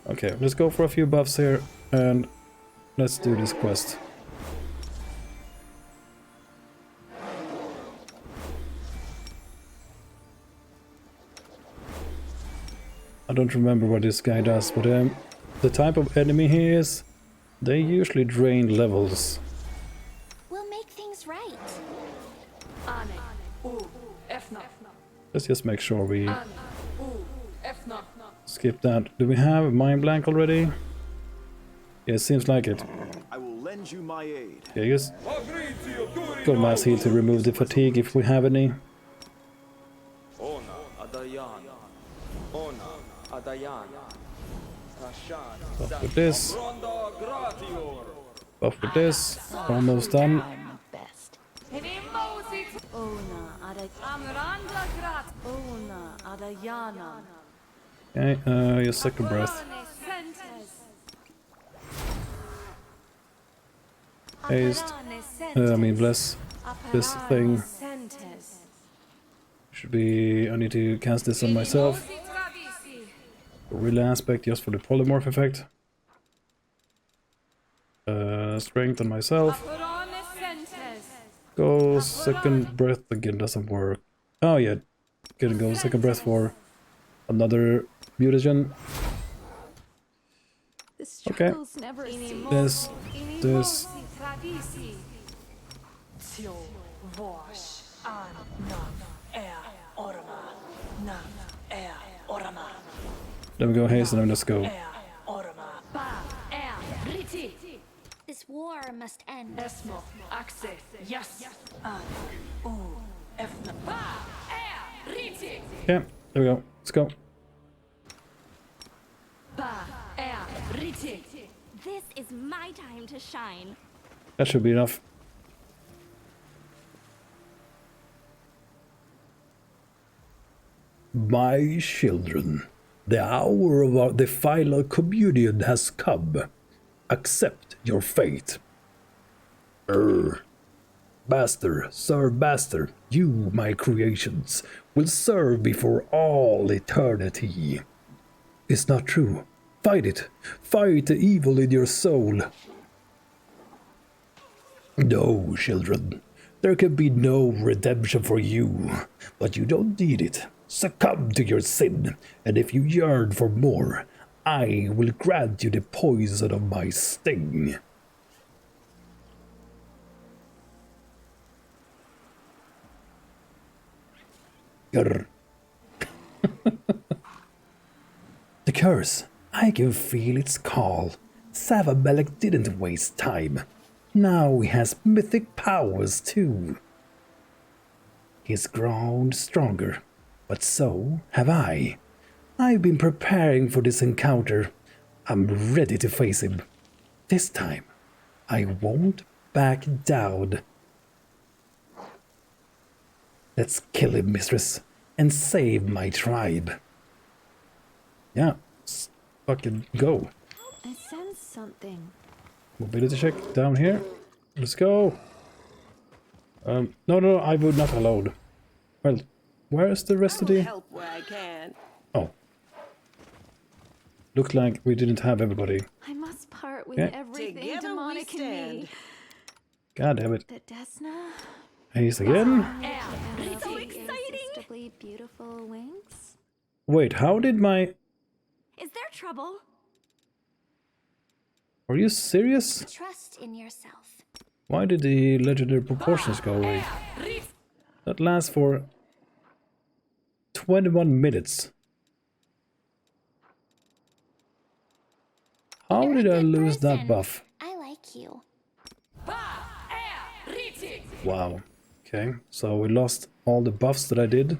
Okay, let's go for a few buffs here, and let's do this quest. I don't remember what this guy does, but the type of enemy he is, they usually drain levels. We'll make things right. Let's just make sure we skip that. Do we have a mind blank already? Yeah, it seems like it. I will lend you my aid. Yeah, just got mass heal to remove the fatigue if we have any. Ona Adayana. Ona Adayana. Tashan. Buff with this. Ronda Gratior. Buff with this. Almost done. I'm the best. Okay, your second breath. Haste. I mean, bless this thing. Should be. I need to cast this on myself. Gorilla aspect just for the polymorph effect. Strength on myself. Go second breath again, doesn't work. Oh yeah, gonna go second breath for another mutagen. Okay. This. Then we go haste and then let's go. This war must end. Yeah, there we go. Let's go. This is my time to shine. That should be enough. My children, the hour of the final communion has come. Accept your fate. Master, Sir Master, you, my creations, will serve me for all eternity. It's not true. Fight it. Fight the evil in your soul. No, children. There can be no redemption for you, but you don't need it. Succumb to your sin, and if you yearn for more, I will grant you the poison of my sting. Grr. The curse. I can feel its call. Savamelech didn't waste time. Now he has mythic powers too. He's grown stronger, but so have I. I've been preparing for this encounter. I'm ready to face him. This time, I won't back down. Let's kill him, mistress, and save my tribe. Yeah, let's fucking go. I sense something. Mobility check down here. Let's go. No, I would not allow. Well, where is the rest of the... Help where I can. Oh. Looked like we didn't have everybody. I must part with Okay. everything Together demonic we in stand. me. God damn it. The Desna. Haste again. It's so exciting. Irresistibly beautiful wings. Wait, how did my... Is there trouble? Are you serious? Trust in yourself. Why did the legendary proportions go away? That lasts for 21 minutes. How You're did a I good lose that person. buff? I like you. Wow. Okay, so we lost all the buffs that I did.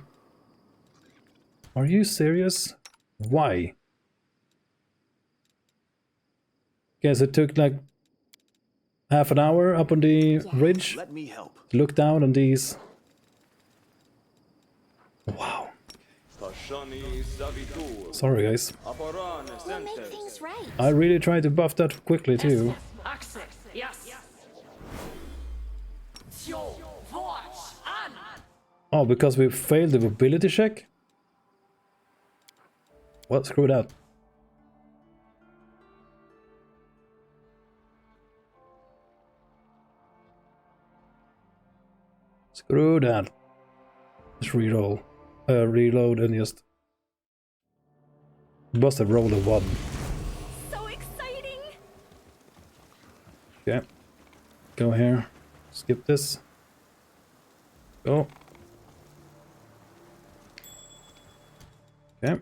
Are you serious? Why? Guess it took like half an hour up on the ridge. Let me help. To look down on these. Wow. Sorry, guys. We'll make things right. I really tried to buff that quickly too. Oh, because we failed the ability check? Well, screw that. Screw that. Just reroll. Reload and just... Must have rolled a 1. So exciting! Okay. Go here. Skip this. Go. Okay.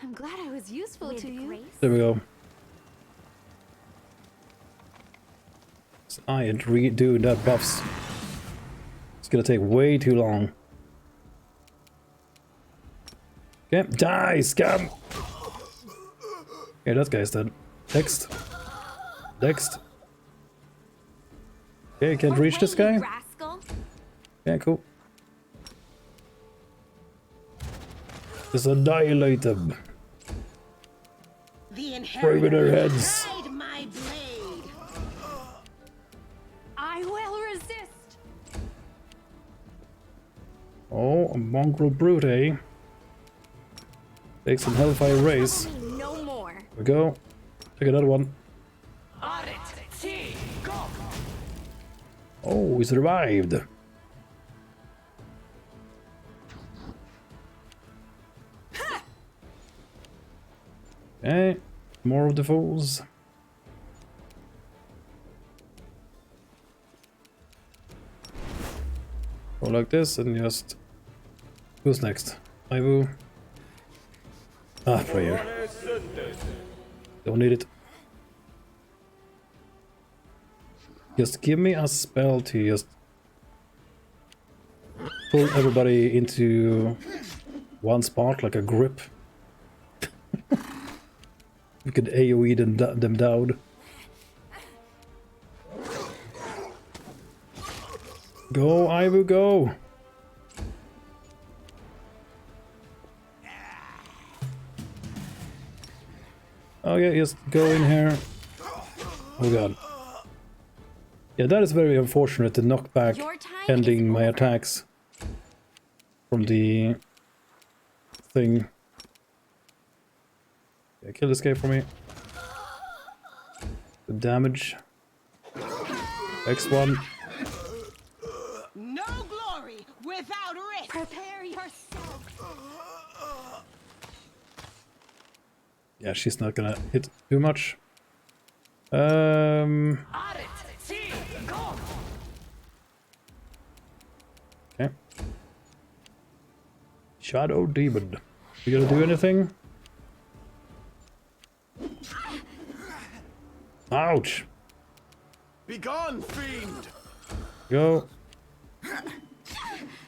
I'm glad I was useful to you. There we go. So I ain't redoing that buffs. It's gonna take way too long. Okay, die, scum! Okay, that guy's dead. Next. Next. Okay, can't reach this guy. Rascal. Yeah, cool. Just annihilate them. Spray with their heads. My blade. I will resist. Oh, a mongrel brute, eh? Take some Hellfire Rays. No more. There we go. Take another one. Oh, he survived. Okay, more of the fools. Go like this and just... Who's next? Ivu. Ah, prayer. Don't need it. Just give me a spell to just pull everybody into one spot, like a grip. You could AoE them down. Go, Ivu, go! Okay, just go in here. Oh god. Yeah, that is very unfortunate, the knockback ending my attacks from the thing. Yeah, kill this guy for me. The damage. Next one. No glory without risk. Prepare yourself. Yeah, she's not gonna hit too much. Okay. Shadow Demon. You gonna do anything? Ouch! Begone, fiend! Go.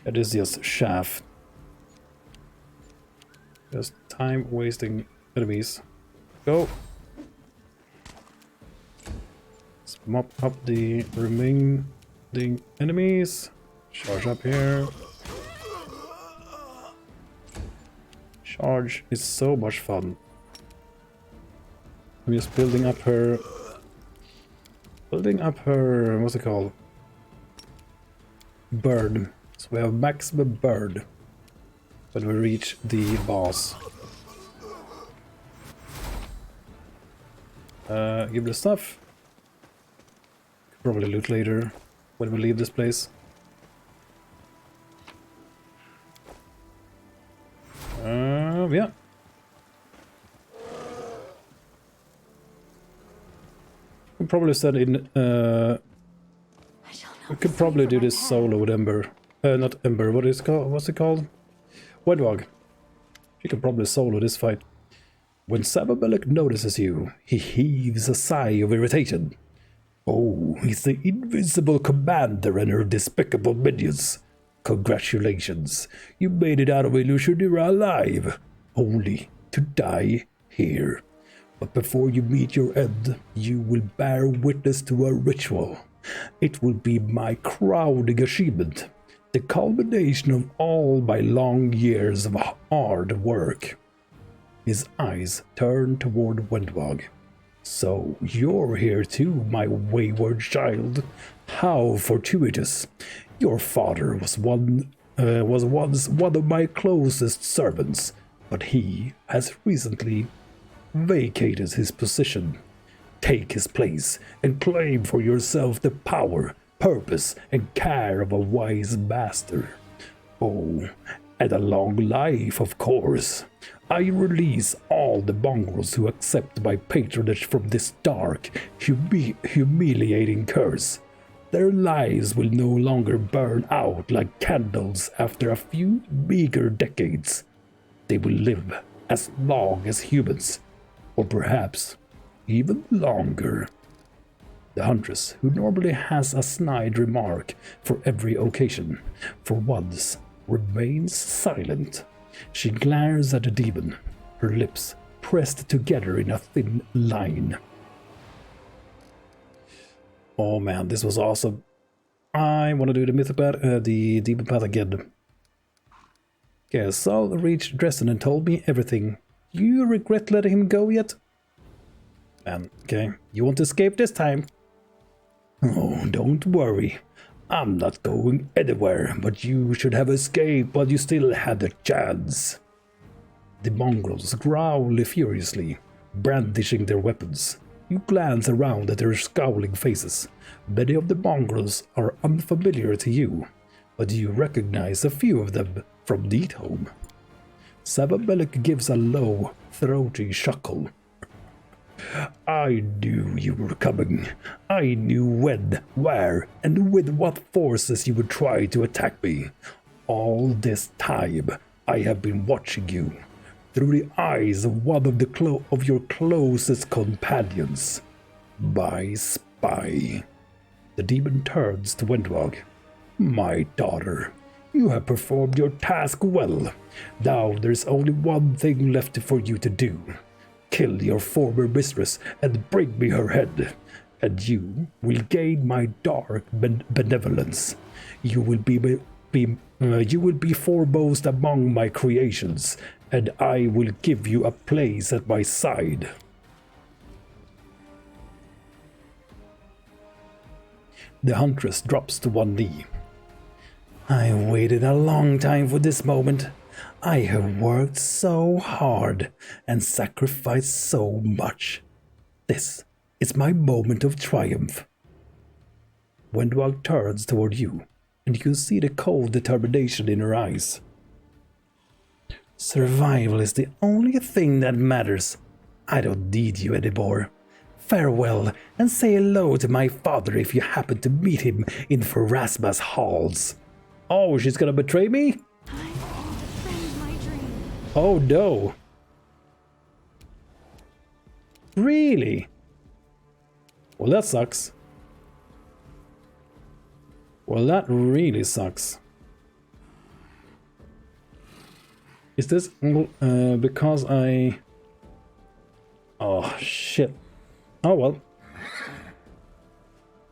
It is just shaft. Just time wasting enemies. Go. Let's mop up the remaining enemies. Charge up here. Charge is so much fun. I'm just building up her, what's it called? Bird. So we have maximum bird when we reach the boss. Give the stuff. Probably loot later when we leave this place. Yeah. We could probably set in. We could probably do this solo with Ember. Not Ember. What is it called? What's it called? Wedwog. She could probably solo this fight. When Sababelik notices you, he heaves a sigh of irritation. Oh, he's the invincible commander and her despicable minions. Congratulations, you made it out of Illusionira alive. Only to die here. But before you meet your end, you will bear witness to a ritual. It will be my crowning achievement, the culmination of all my long years of hard work. His eyes turned toward Wendwag. So you're here too, my wayward child. How fortuitous. Your father was once one of my closest servants, but he has recently vacated his position. Take his place and claim for yourself the power, purpose, and care of a wise master. Oh, and a long life, of course. I release all the mongrels who accept my patronage from this dark, humiliating curse. Their lives will no longer burn out like candles after a few meager decades. They will live as long as humans, or perhaps even longer. The huntress, who normally has a snide remark for every occasion, for once remains silent. She glares at the demon, her lips pressed together in a thin line. Oh man, this was awesome. I want to do the the demon path again. Okay, Saul reached Dresden and told me everything. You regret letting him go yet? Okay, you want to escape this time? Oh, don't worry. I'm not going anywhere, but you should have escaped while you still had a chance. The mongrels growl furiously, brandishing their weapons. You glance around at their scowling faces. Many of the mongrels are unfamiliar to you, but you recognize a few of them from Neathome. Sabamelik gives a low, throaty chuckle. I knew you were coming. I knew when, where, and with what forces you would try to attack me. All this time, I have been watching you, through the eyes of one of your closest companions. My spy. The demon turns to Wendwag. My daughter, you have performed your task well. Now there's only one thing left for you to do. Kill your former mistress and bring me her head, and you will gain my dark benevolence. You will be foremost among my creations, and I will give you a place at my side. The huntress drops to one knee. I waited a long time for this moment. I have worked so hard and sacrificed so much. This is my moment of triumph. Wendwag turns toward you, and you can see the cold determination in her eyes. Survival is the only thing that matters. I don't need you anymore. Farewell, and say hello to my father if you happen to meet him in Pharasma's halls. Oh, she's gonna betray me? Oh no. Really? Well, that sucks. Well, that really sucks. Is this because I... Oh, shit. Oh, well.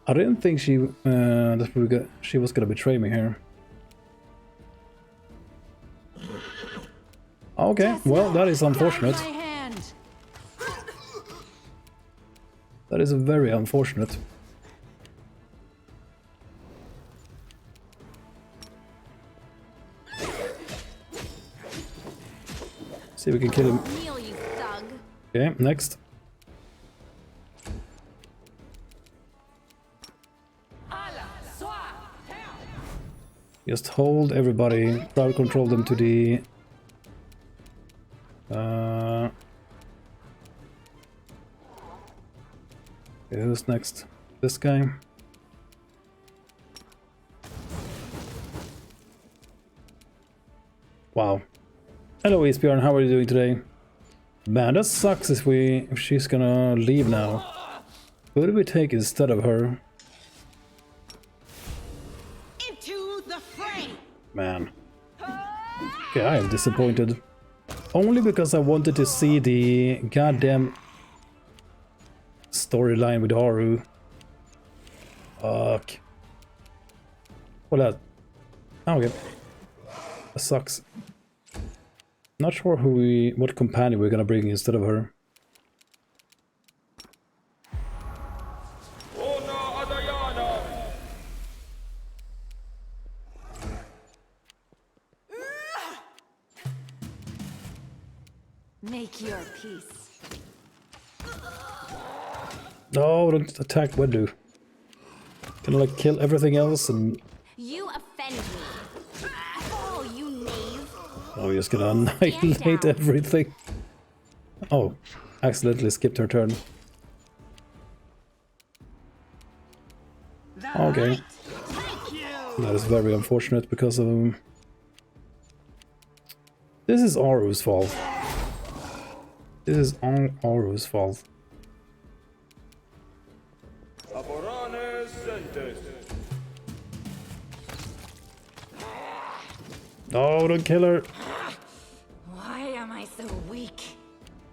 I didn't think she was gonna betray me here. Okay, well, that is unfortunate. That is very unfortunate. See if we can kill him. Okay, next. Just hold everybody, crowd control them to the... Okay, who's next? This guy? Wow. Hello Isbjorn, how are you doing today? Man, that sucks if she's gonna leave now. Who do we take instead of her? Into the fray. Man. Okay, I am disappointed. Only because I wanted to see the goddamn storyline with Haru. Fuck. What that? Oh, okay. That sucks. Not sure what companion we're gonna bring instead of her. Make your peace. No, don't attack Wendu. Can I like kill everything else and... You offend me. Oh, you knave. Oh, you're just gonna annihilate everything. Oh, accidentally skipped her turn. Okay. That is very unfortunate because of... This is Aru's fault. This is all Aru's fault. No, don't kill her! Why am I so weak?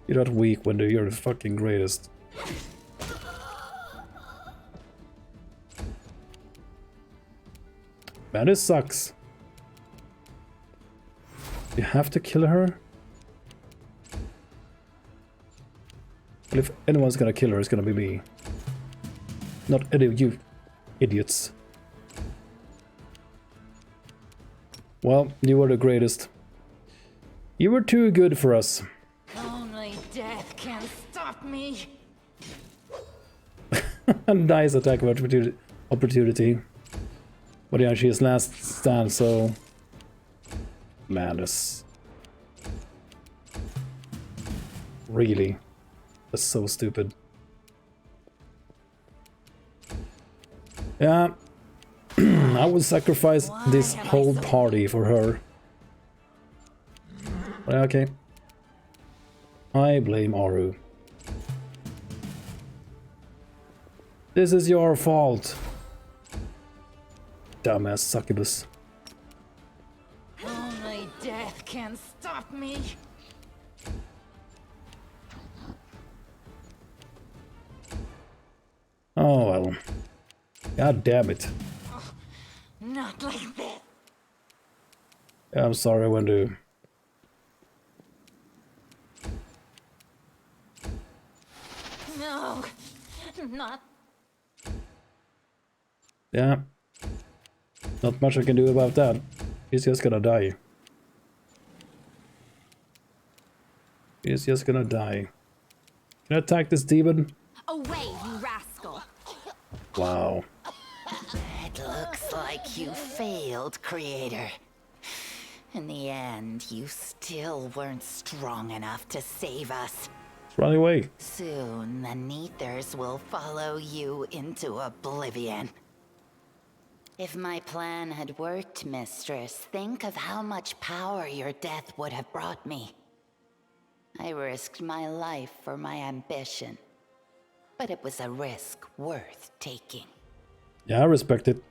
You're not weak, Wendy, you're the fucking greatest. Man, this sucks. You have to kill her? Well, if anyone's gonna kill her, it's gonna be me. Not any of you idiots. Well, you were the greatest. You were too good for us. Only death can stop me. Nice attack of opportunity. But yeah, she is last stand, so... Madness. Really? That's so stupid. Yeah. I would sacrifice this whole party for her. But okay. I blame Aru. This is your fault. Dumbass succubus. Only death can stop me. Oh well. God damn it. Not like this. Yeah, I'm sorry, Wendu. No, not. Yeah. Not much I can do about that. He's just gonna die. He's just gonna die. Can I attack this demon? Away, you rascal. Wow. It looks like you failed, Creator. In the end, you still weren't strong enough to save us. Run away. Soon, the Neathers will follow you into oblivion. If my plan had worked, Mistress, think of how much power your death would have brought me. I risked my life for my ambition, but it was a risk worth taking. Yeah, I respect it.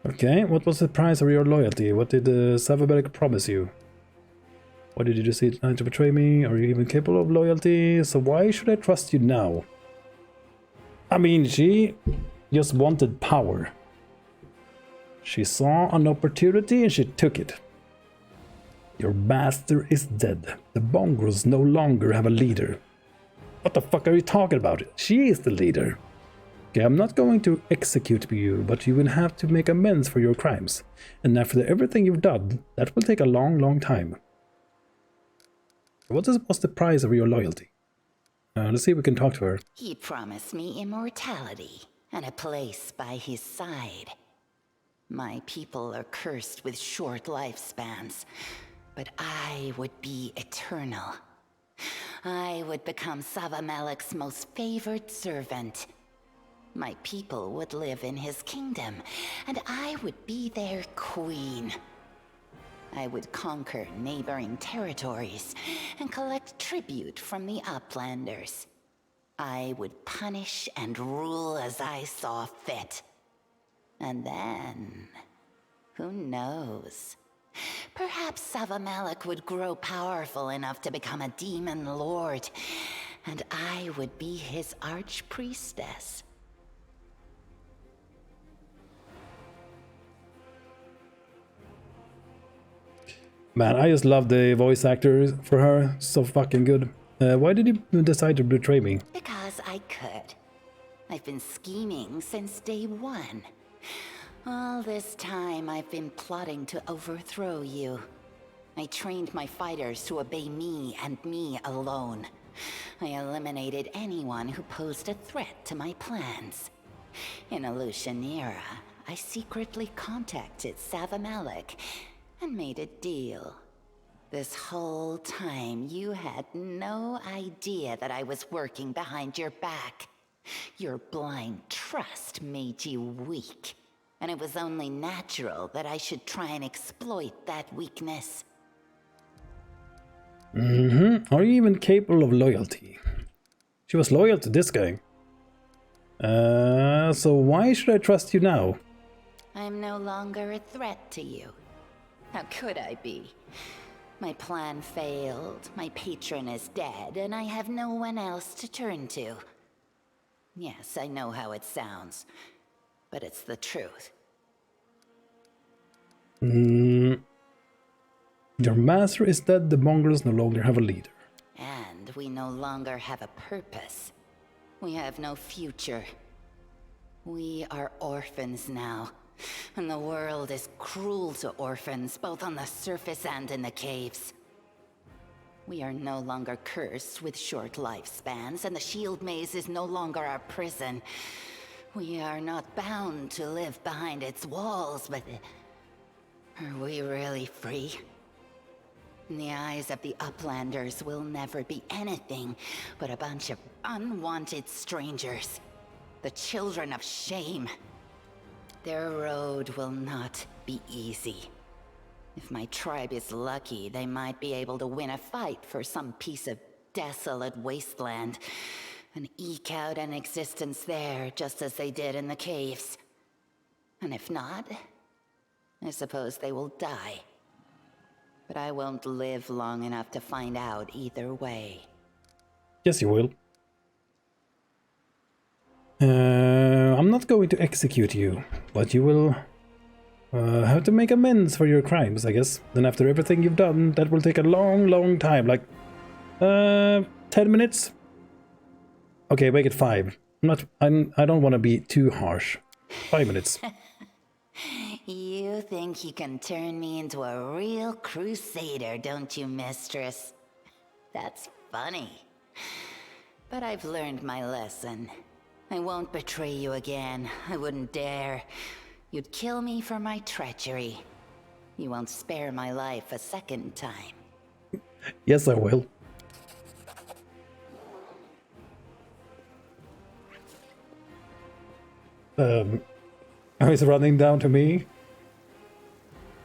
Okay, what was the price of your loyalty? What did Savabelic promise you? Why did you decide to betray me? Are you even capable of loyalty? So why should I trust you now? I mean, she just wanted power. She saw an opportunity and she took it. Your master is dead. The mongrels no longer have a leader. What the fuck are you talking about? She is the leader. Okay, I'm not going to execute you, but you will have to make amends for your crimes. And after everything you've done, that will take a long, long time. What was the price of your loyalty? Let's see if we can talk to her. He promised me immortality and a place by his side. My people are cursed with short lifespans, but I would be eternal. I would become Savamelik's most favored servant. My people would live in his kingdom, and I would be their queen. I would conquer neighboring territories and collect tribute from the Uplanders. I would punish and rule as I saw fit. And then, who knows? Perhaps Savamelek would grow powerful enough to become a demon lord, and I would be his archpriestess. Man, I just love the voice actor for her. So fucking good. Why did you decide to betray me? Because I could. I've been scheming since day one. All this time I've been plotting to overthrow you. I trained my fighters to obey me and me alone. I eliminated anyone who posed a threat to my plans. In Alushanira, I secretly contacted Savamelek and made a deal. This whole time, you had no idea that I was working behind your back. Your blind trust made you weak, and it was only natural that I should try and exploit that weakness. Are you even capable of loyalty? She was loyal to this guy. So why should I trust you now? I'm no longer a threat to you. How could I be? My plan failed, my patron is dead, and I have no one else to turn to. Yes, I know how it sounds, but it's the truth. Your master is dead, the mongrels no longer have a leader. And we no longer have a purpose. We have no future. We are orphans now. And the world is cruel to orphans, both on the surface and in the caves. We are no longer cursed with short lifespans, and the shield maze is no longer our prison. We are not bound to live behind its walls, but are we really free? In the eyes of the Uplanders, we'll never be anything but a bunch of unwanted strangers. The children of shame. Their road will not be easy. If my tribe is lucky, they might be able to win a fight for some piece of desolate wasteland and eke out an existence there, just as they did in the caves. And if not, I suppose they will die. But I won't live long enough to find out either way. Yes, you will. I'm not going to execute you, but you will have to make amends for your crimes, I guess. Then after everything you've done, that will take a long, long time, like 10 minutes? Okay, make it 5. I don't want to be too harsh. 5 minutes. You think you can turn me into a real crusader, don't you, mistress? That's funny. But I've learned my lesson. I won't betray you again. I wouldn't dare. You'd kill me for my treachery. You won't spare my life a second time. Yes, I will. He's running down to me.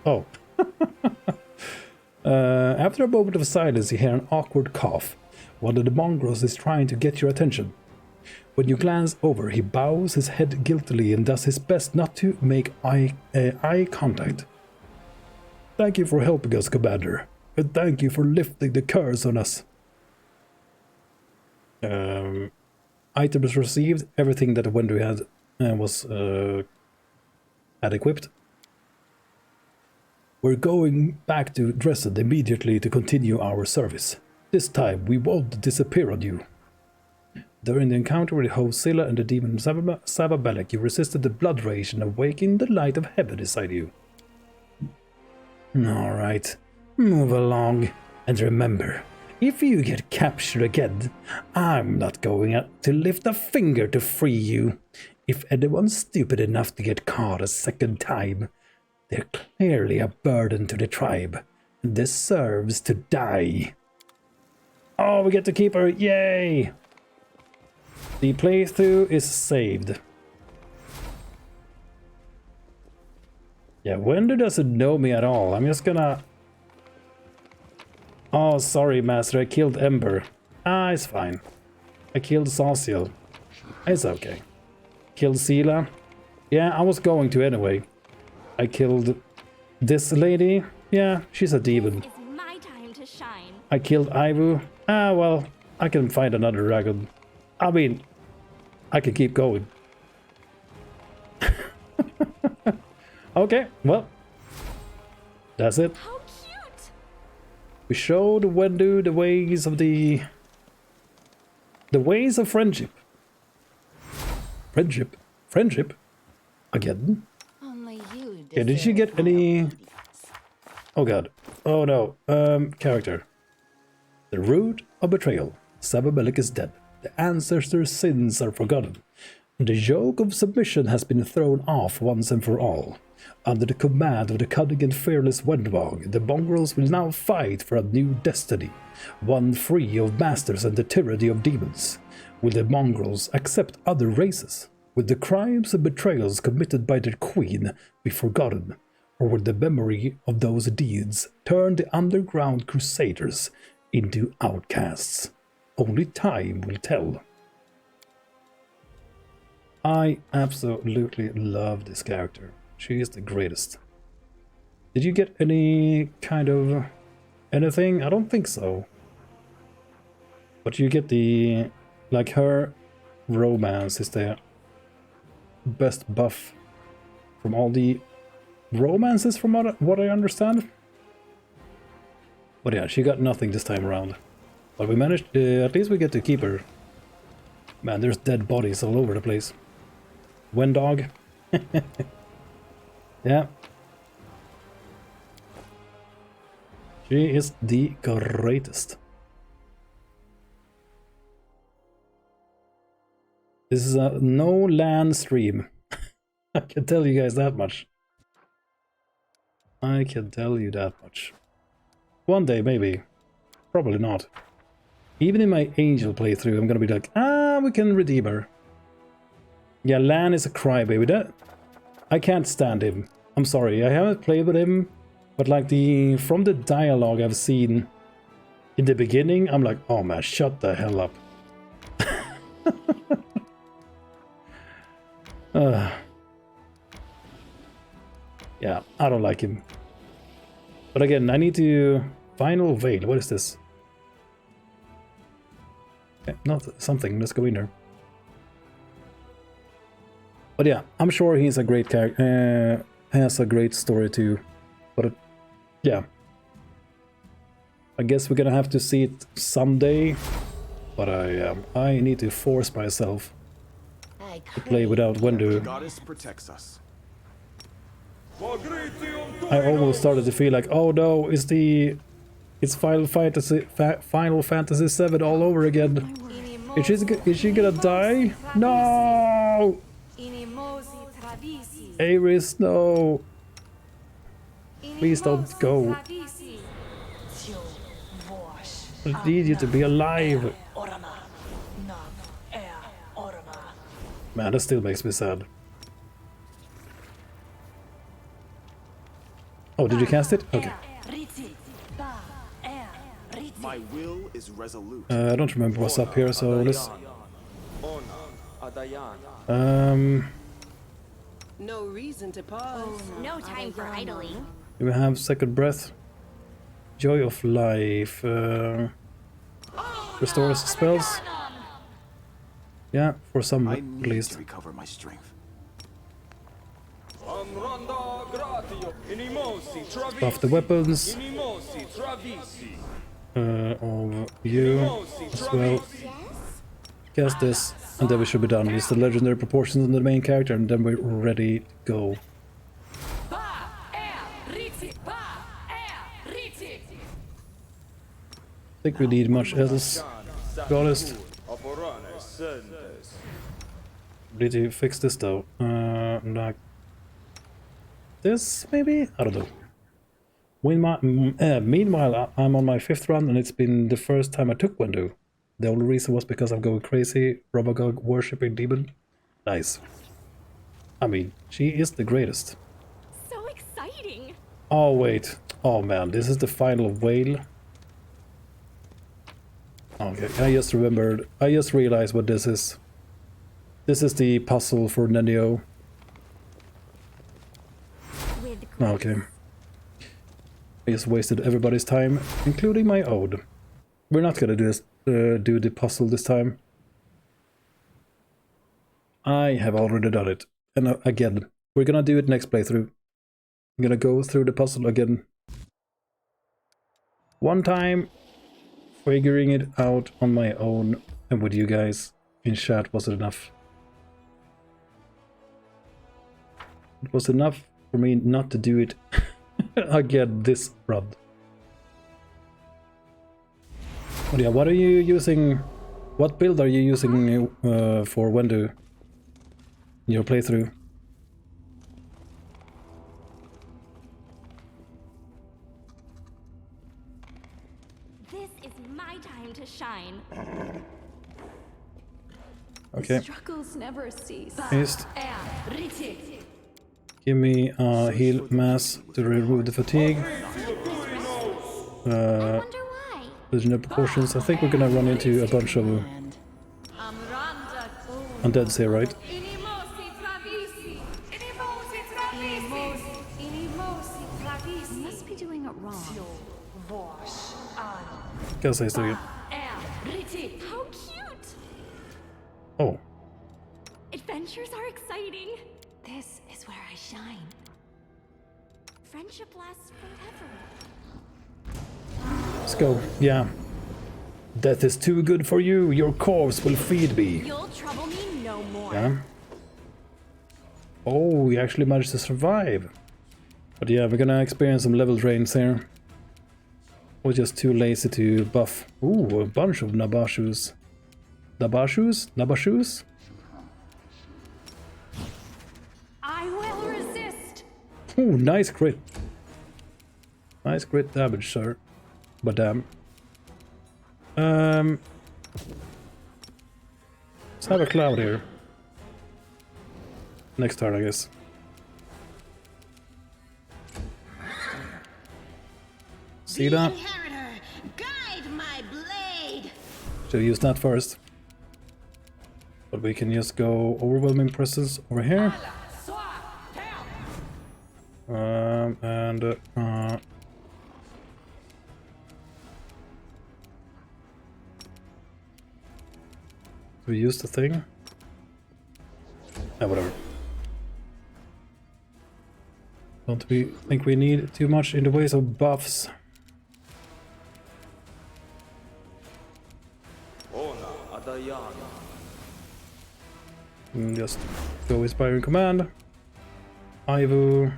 Oh. After a moment of silence, you hear an awkward cough. One of the mongrels is trying to get your attention. When you glance over, he bows his head guiltily and does his best not to make eye contact. Thank you for helping us, Commander. And thank you for lifting the curse on us. Items received. Everything that Wendy had had equipped. We're going back to Dresden immediately to continue our service. This time we won't disappear on you. During the encounter with Hosilla and the demon Savamelek, you resisted the blood rage and awakened the light of heaven inside you. Alright, move along. And remember, if you get captured again, I'm not going to lift a finger to free you. If anyone's stupid enough to get caught a second time, they're clearly a burden to the tribe and deserves to die. Oh, we get to keep her, yay! The playthrough is saved. Yeah, Wender doesn't know me at all. I'm just gonna... Oh, sorry, Master. I killed Ember. Ah, it's fine. I killed Sauciel. It's okay. Killed Sela. Yeah, I was going to anyway. I killed this lady. Yeah, she's a demon. It's my time to shine. I killed Ivu. Ah, well, I can find another dragon. I mean, I can keep going. Okay, well, that's it. How cute! We showed Wendu the ways of the ways of friendship. Friendship? Again? Only you Yeah, did she get any... Oh god. Oh no. Character. The root of betrayal. Sababelik is dead. The ancestors' sins are forgotten. The yoke of submission has been thrown off once and for all. Under the command of the cunning and fearless Wendwog, the mongrels will now fight for a new destiny, one free of masters and the tyranny of demons. Will the mongrels accept other races? Will the crimes and betrayals committed by their queen be forgotten? Or will the memory of those deeds turn the underground crusaders into outcasts? Only time will tell. I absolutely love this character. She is the greatest. Did you get any kind of anything? I don't think so. But you get the... like her romance is the best buff from all the romances from what I understand. But yeah, she got nothing this time around. But we managed, at least we get to keep her. Man, there's dead bodies all over the place. Wendog. Yeah. She is the greatest. This is a no land stream. I can tell you guys that much. I can tell you that much. One day, maybe. Probably not. Even in my Angel playthrough, I'm gonna be like, we can redeem her. Yeah, Lan is a crybaby. That I can't stand him. I'm sorry, I haven't played with him, but like from the dialogue I've seen in the beginning, I'm like, oh man, shut the hell up. Yeah, I don't like him. But again, I need to... Final Veil, what is this? Okay, not something, let's go in there. But yeah, I'm sure he's a great character, has a great story too. But yeah. I guess we're gonna have to see it someday. But I need to force myself to play without Wendu. The goddess protects us. I almost started to feel like, oh no, it's Final Fantasy 7 all over again. Is she gonna die? No! Ares, no! Please don't go. I need you to be alive. Man, that still makes me sad. Oh, did you cast it? Okay. My will is resolute. I don't remember what's up here, so let's... No reason to pause. No time for idling. Do we have Second Breath? Joy of Life. Restores spells? Yeah, for some I at need least. to recover my strength. Buff the weapons. Of you as well. Cast this, and then we should be done. Use the legendary proportions on the main character, and then we're ready to go. I think we need much else, to be honest. Need to fix this though. Like this, maybe? I don't know. Meanwhile, I'm on my 5th run, and it's been the first time I took Wendu. The only reason was because I'm going crazy, Robogog worshipping demon. Nice. I mean, she is the greatest. So exciting! Oh wait. Oh man, this is the final whale. Okay, I just remembered. I just realized what this is. This is the puzzle for Nenio. Oh, okay. I just wasted everybody's time, including my own. We're not gonna do this, do the puzzle this time. I have already done it. And again, we're gonna do it next playthrough. I'm gonna go through the puzzle again. One time, figuring it out on my own and with you guys in chat wasn't enough. It was enough for me not to do it again this run. But yeah, what are you using? What build are you using for Wendu in your playthrough? This is my time to shine. Okay. Struggles never cease. East. Give me a heal mass to remove the fatigue. Legendary potions. I think we're gonna run into a bunch of undeads here, right? You must be doing it wrong. Gotta say so again. How cute! Oh. Adventures are exciting. This is where I shine. Friendship lasts forever. Let's go. Yeah. Death is too good for you. Your corpse will feed me. You'll trouble me no more. Yeah. Oh, we actually managed to survive. But yeah, we're gonna experience some level drains here. We're just too lazy to buff. Ooh, a bunch of Nabashus. Nabashus? Nabashus? I will resist. Ooh, nice crit. Nice crit damage, sir. But damn. Let's have a cloud here. Next turn, I guess. See that? Guide my blade. Should use that first. But we can just go overwhelming presence over here. We use the thing. Whatever. Don't we think we need too much in the ways of buffs? Just go inspiring command. Ivu.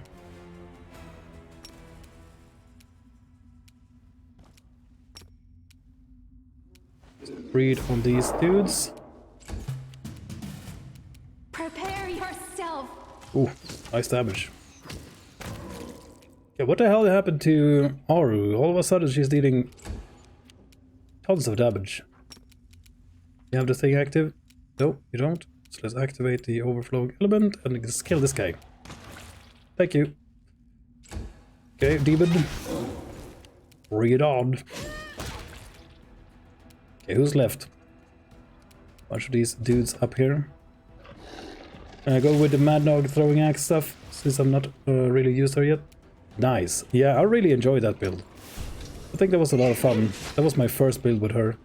Breed on these dudes. Prepare yourself. Ooh, nice damage. Yeah, what the hell happened to Aru? All of a sudden she's dealing tons of damage. You have the thing active? No, you don't. So let's activate the overflowing element and just kill this guy. Thank you. Okay, demon. Bring it on. Okay, who's left? Bunch of these dudes up here. Go with the Mad Nog throwing axe stuff, since I'm not really used her yet. Nice. Yeah, I really enjoyed that build. I think that was a lot of fun. That was my first build with her.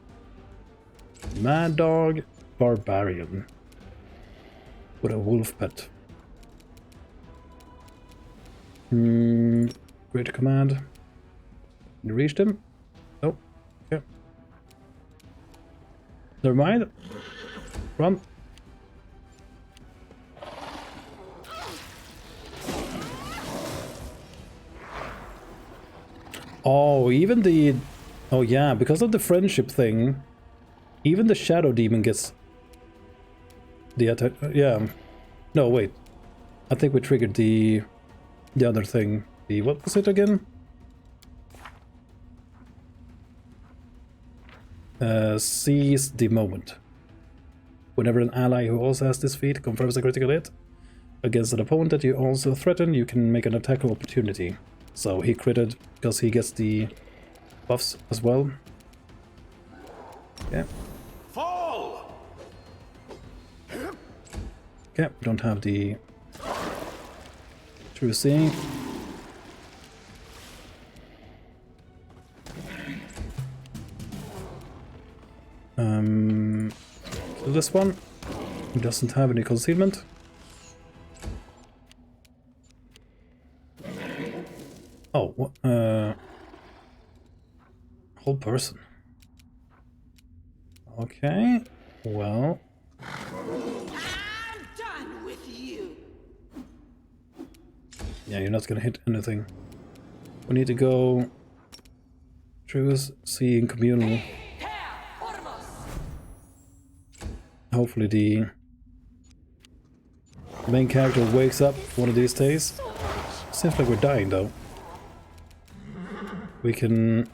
Mad Dog Barbarian. With a wolf pet. Great command. You reached him? Oh, okay. Never mind. Run. Oh, even the... Oh yeah, because of the friendship thing, even the shadow demon gets the attack. Yeah. No, wait. I think we triggered the other thing. The... What was it again? Seize the moment. Whenever an ally who also has this feat confirms a critical hit against an opponent that you also threaten, you can make an attack of opportunity. So he critted because he gets the buffs as well. Okay. Fall! Okay, we don't have the true seeing. this one. He doesn't have any concealment. Oh, whole person. Okay, well. I'm done with you. Yeah, you're not gonna hit anything. We need to go through seeing communal. Hopefully the main character wakes up one of these days. Seems like we're dying though. We can...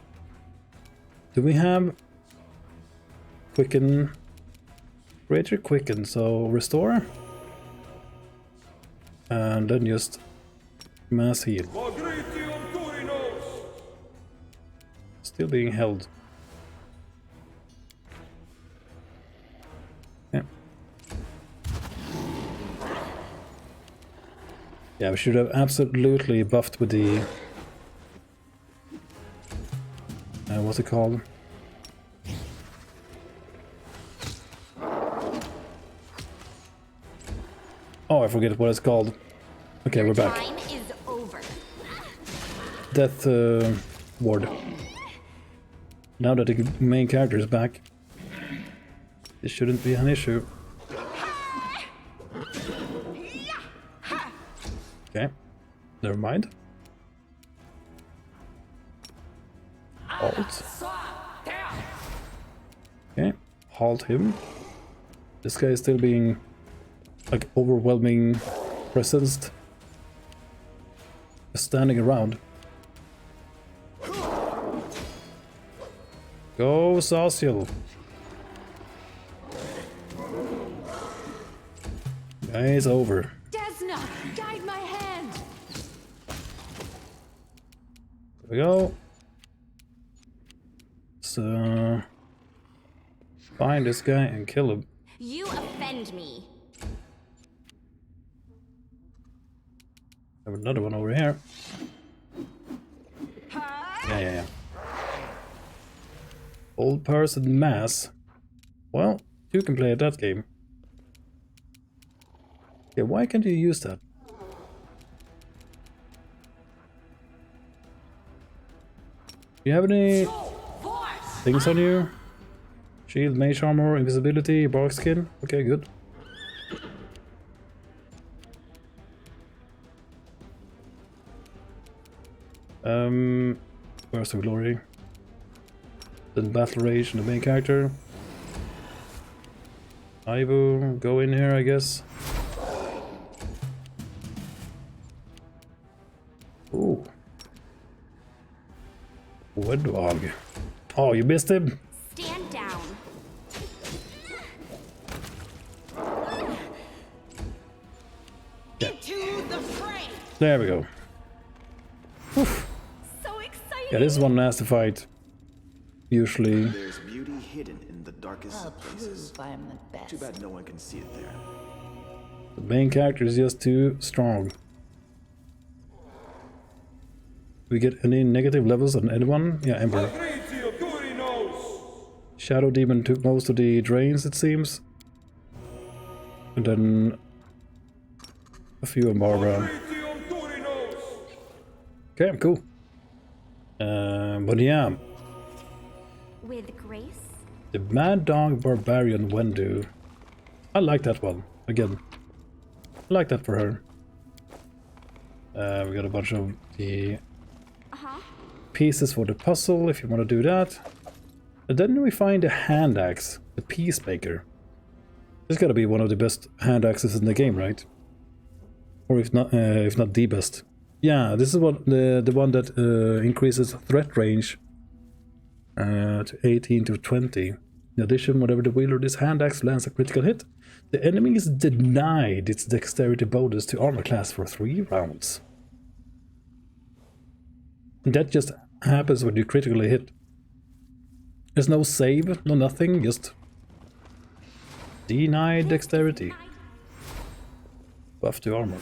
Do we have... Quicken... Greater quicken, so restore. And then just mass heal. Still being held. Yeah. Yeah, we should have absolutely buffed with the... what's it called? Oh, I forget what it's called. Okay, we're back. Time is over. Death ward. Now that the main character is back, this shouldn't be an issue. Okay, never mind. Halt. Okay, halt him. This guy is still being like overwhelming presence, standing around. Go social. Guy's over. Desna, guide my hand. There we go. So find this guy and kill him. You offend me. Have another one over here. Yeah. Old person mass. Well, you can play at that game. Okay, why can't you use that? Do you have any things on you? Shield, mage armor, invisibility, bark skin. Okay, good. Burst of glory. Then battle rage and the main character. Ivo, go in here, I guess. Ooh. Woodwog. Oh, you missed him? Stand down. Yeah. Into the fray. There we go. Oof. So exciting. Yeah, this is one nasty fight. Usually. There's beauty hidden in the darkest of places. I'm the best. Too bad no one can see it there. The main character is just too strong. We get any negative levels on anyone? Yeah, Emperor. Shadow Demon took most of the drains, it seems. And then a few on Barbara. Okay, cool. But yeah. With grace. The Mad Dog Barbarian Wendu. I like that one. Again. I like that for her. We got a bunch of the pieces for the puzzle, if you want to do that. And then we find a hand axe, the Peacemaker. This gotta be one of the best hand axes in the game, right? Or if not the best. Yeah, this is what the one that increases threat range to 18 to 20. In addition, whenever the wielder of this hand axe lands a critical hit, the enemy is denied its dexterity bonus to armor class for 3 rounds. And that just happens when you critically hit. There's no save, no nothing, just denied dexterity. Buff to armor.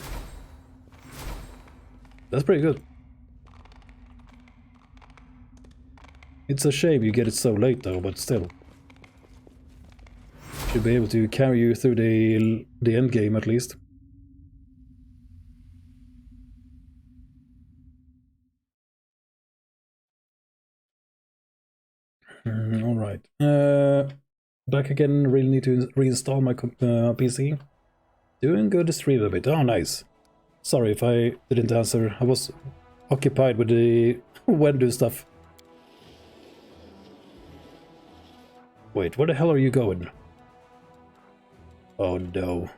That's pretty good. It's a shame you get it so late though, but still. Should be able to carry you through the end game at least. All right. Back again. Really need to reinstall my PC. Doing good to stream a bit. Oh, nice. Sorry if I didn't answer. I was occupied with the Wendu stuff. Wait, where the hell are you going? Oh no.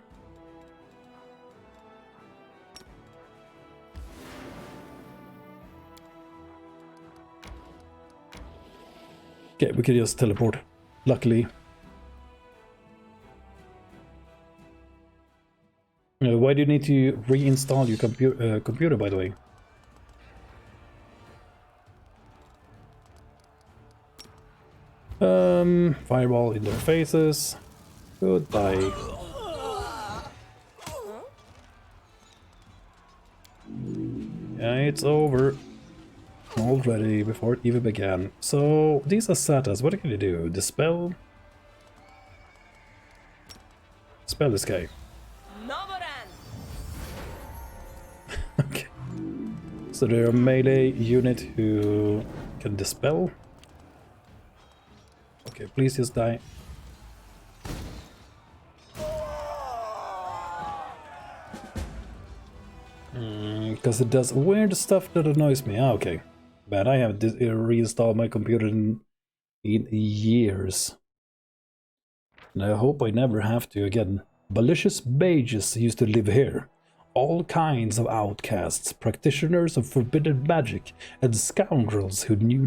Okay, we can just teleport. Luckily. Why do you need to reinstall your computer, by the way? Fireball in their faces. Goodbye. Yeah, it's over already before it even began. So, these Azatas, what can they do? Dispel? Spell this guy. Okay. So they're a melee unit who can dispel. Okay, please just die. Because it does weird stuff that annoys me. Ah, okay. But I haven't reinstalled my computer in years. And I hope I never have to again. Malicious mages used to live here. All kinds of outcasts, practitioners of forbidden magic, and scoundrels who knew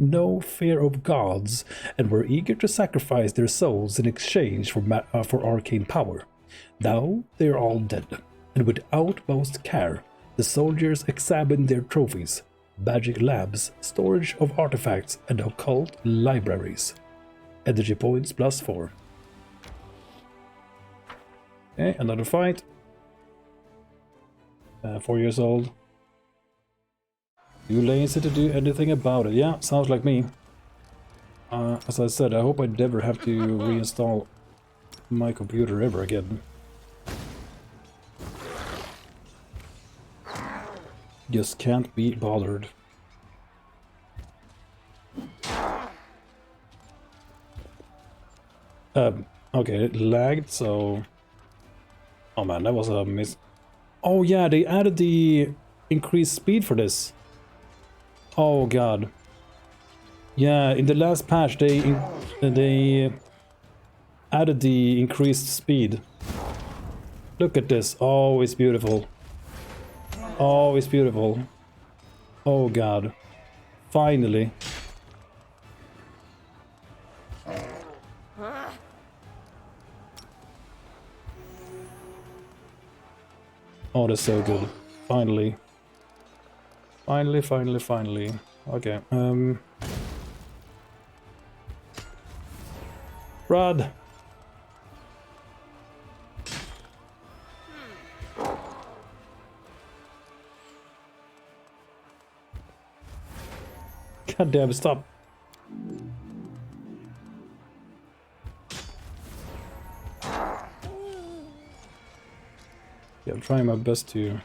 no fear of gods and were eager to sacrifice their souls in exchange for arcane power. Now they're all dead, and with utmost care, the soldiers examined their trophies, magic labs, storage of artifacts, and occult libraries. Energy points +4. Okay, another fight. 4 years old. Too lazy to do anything about it. Yeah, sounds like me. As I said, I hope I never have to reinstall my computer ever again. Just can't be bothered. Okay, it lagged, so... Oh man, that was a miss. Oh yeah, they added the increased speed for this. Oh god. Yeah, in the last patch they added the increased speed. Look at this. Oh, it's beautiful. Oh, it's beautiful. Oh god. Finally. Oh, that's so good. Finally. Finally. Okay, Rod! God damn it, stop. Yeah, I'm trying my best to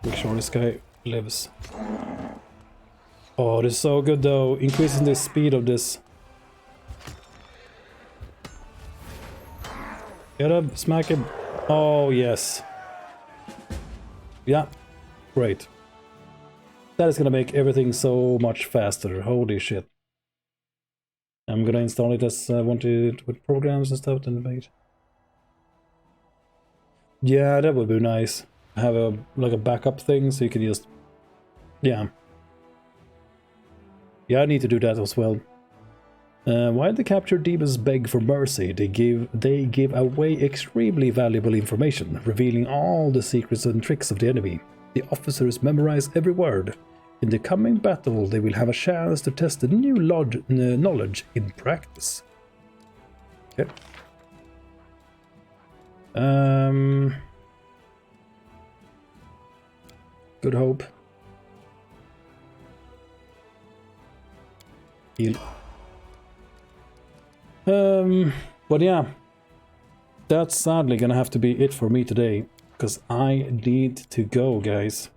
make sure this guy lives. Oh, this is so good though, increasing the speed of this. Get up, smack him. Oh, yes. Yeah, great. That is gonna make everything so much faster, holy shit. I'm gonna install it as I wanted with programs and stuff and make it. Yeah, that would be nice. Have a like a backup thing so you can just... Yeah. Yeah, I need to do that as well. While the captured demons beg for mercy, they give away extremely valuable information, revealing all the secrets and tricks of the enemy. The officers memorize every word. In the coming battle, they will have a chance to test the new knowledge in practice. Okay. Good hope. Heal. But yeah, that's sadly gonna have to be it for me today, because I need to go, guys.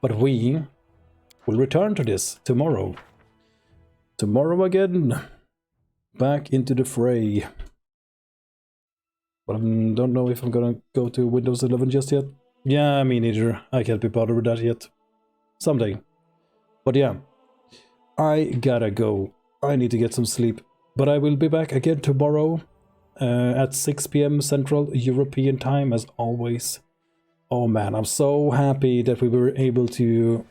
But we will return to this tomorrow. Tomorrow again, back into the fray. But I don't know if I'm gonna go to Windows 11 just yet. Yeah, me neither. I can't be bothered with that yet. Someday. But yeah, I gotta go. I need to get some sleep. But I will be back again tomorrow at 6 p.m. Central European Time, as always. Oh man, I'm so happy that we were able to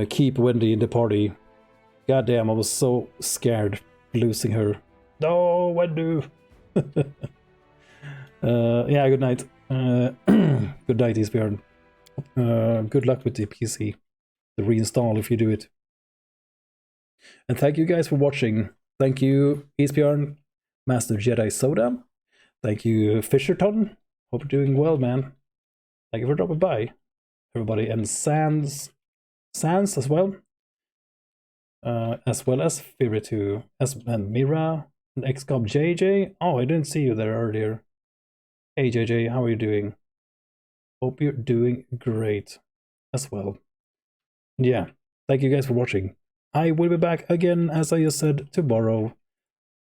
keep Wendy in the party. God damn, I was so scared losing her. No, Wendy! Yeah, good night. Good night, Isbjörn. Good luck with the PC. The reinstall if you do it. And thank you guys for watching. Thank you, Isbjörn, Master Jedi Soda. Thank you, Fisherton. Hope you're doing well, man. Thank you for dropping by, everybody. And Sans as well. As well as Firitu, and Mira, and XCOM JJ. Oh, I didn't see you there earlier. Hey JJ, how are you doing? Hope you're doing great as well. Yeah, thank you guys for watching. I will be back again, as I just said, tomorrow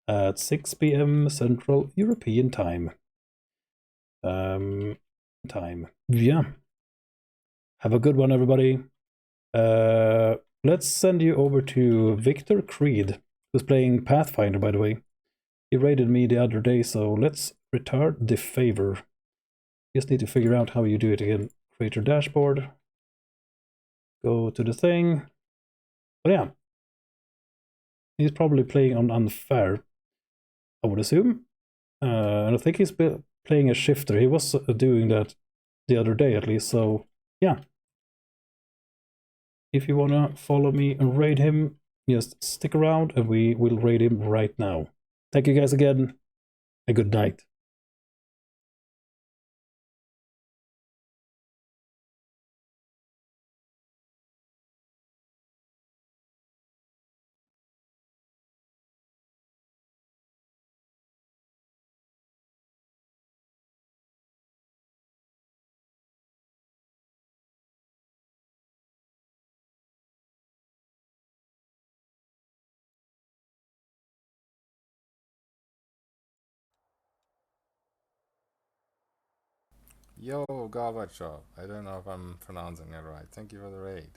at 6 p.m. Central European Time. Yeah. Have a good one, everybody. Let's send you over to Victor Creed, who's playing Pathfinder, by the way. He raided me the other day, so let's return the favor. Just need to figure out how you do it again. Create your dashboard. Go to the thing. But yeah. He's probably playing on unfair, I would assume. And I think he's playing a shifter. He was doing that the other day, at least, so yeah. If you wanna follow me and raid him, just stick around and we will raid him right now. Thank you guys again, and good night. Yo, Gorbachev. I don't know if I'm pronouncing it right. Thank you for the raid.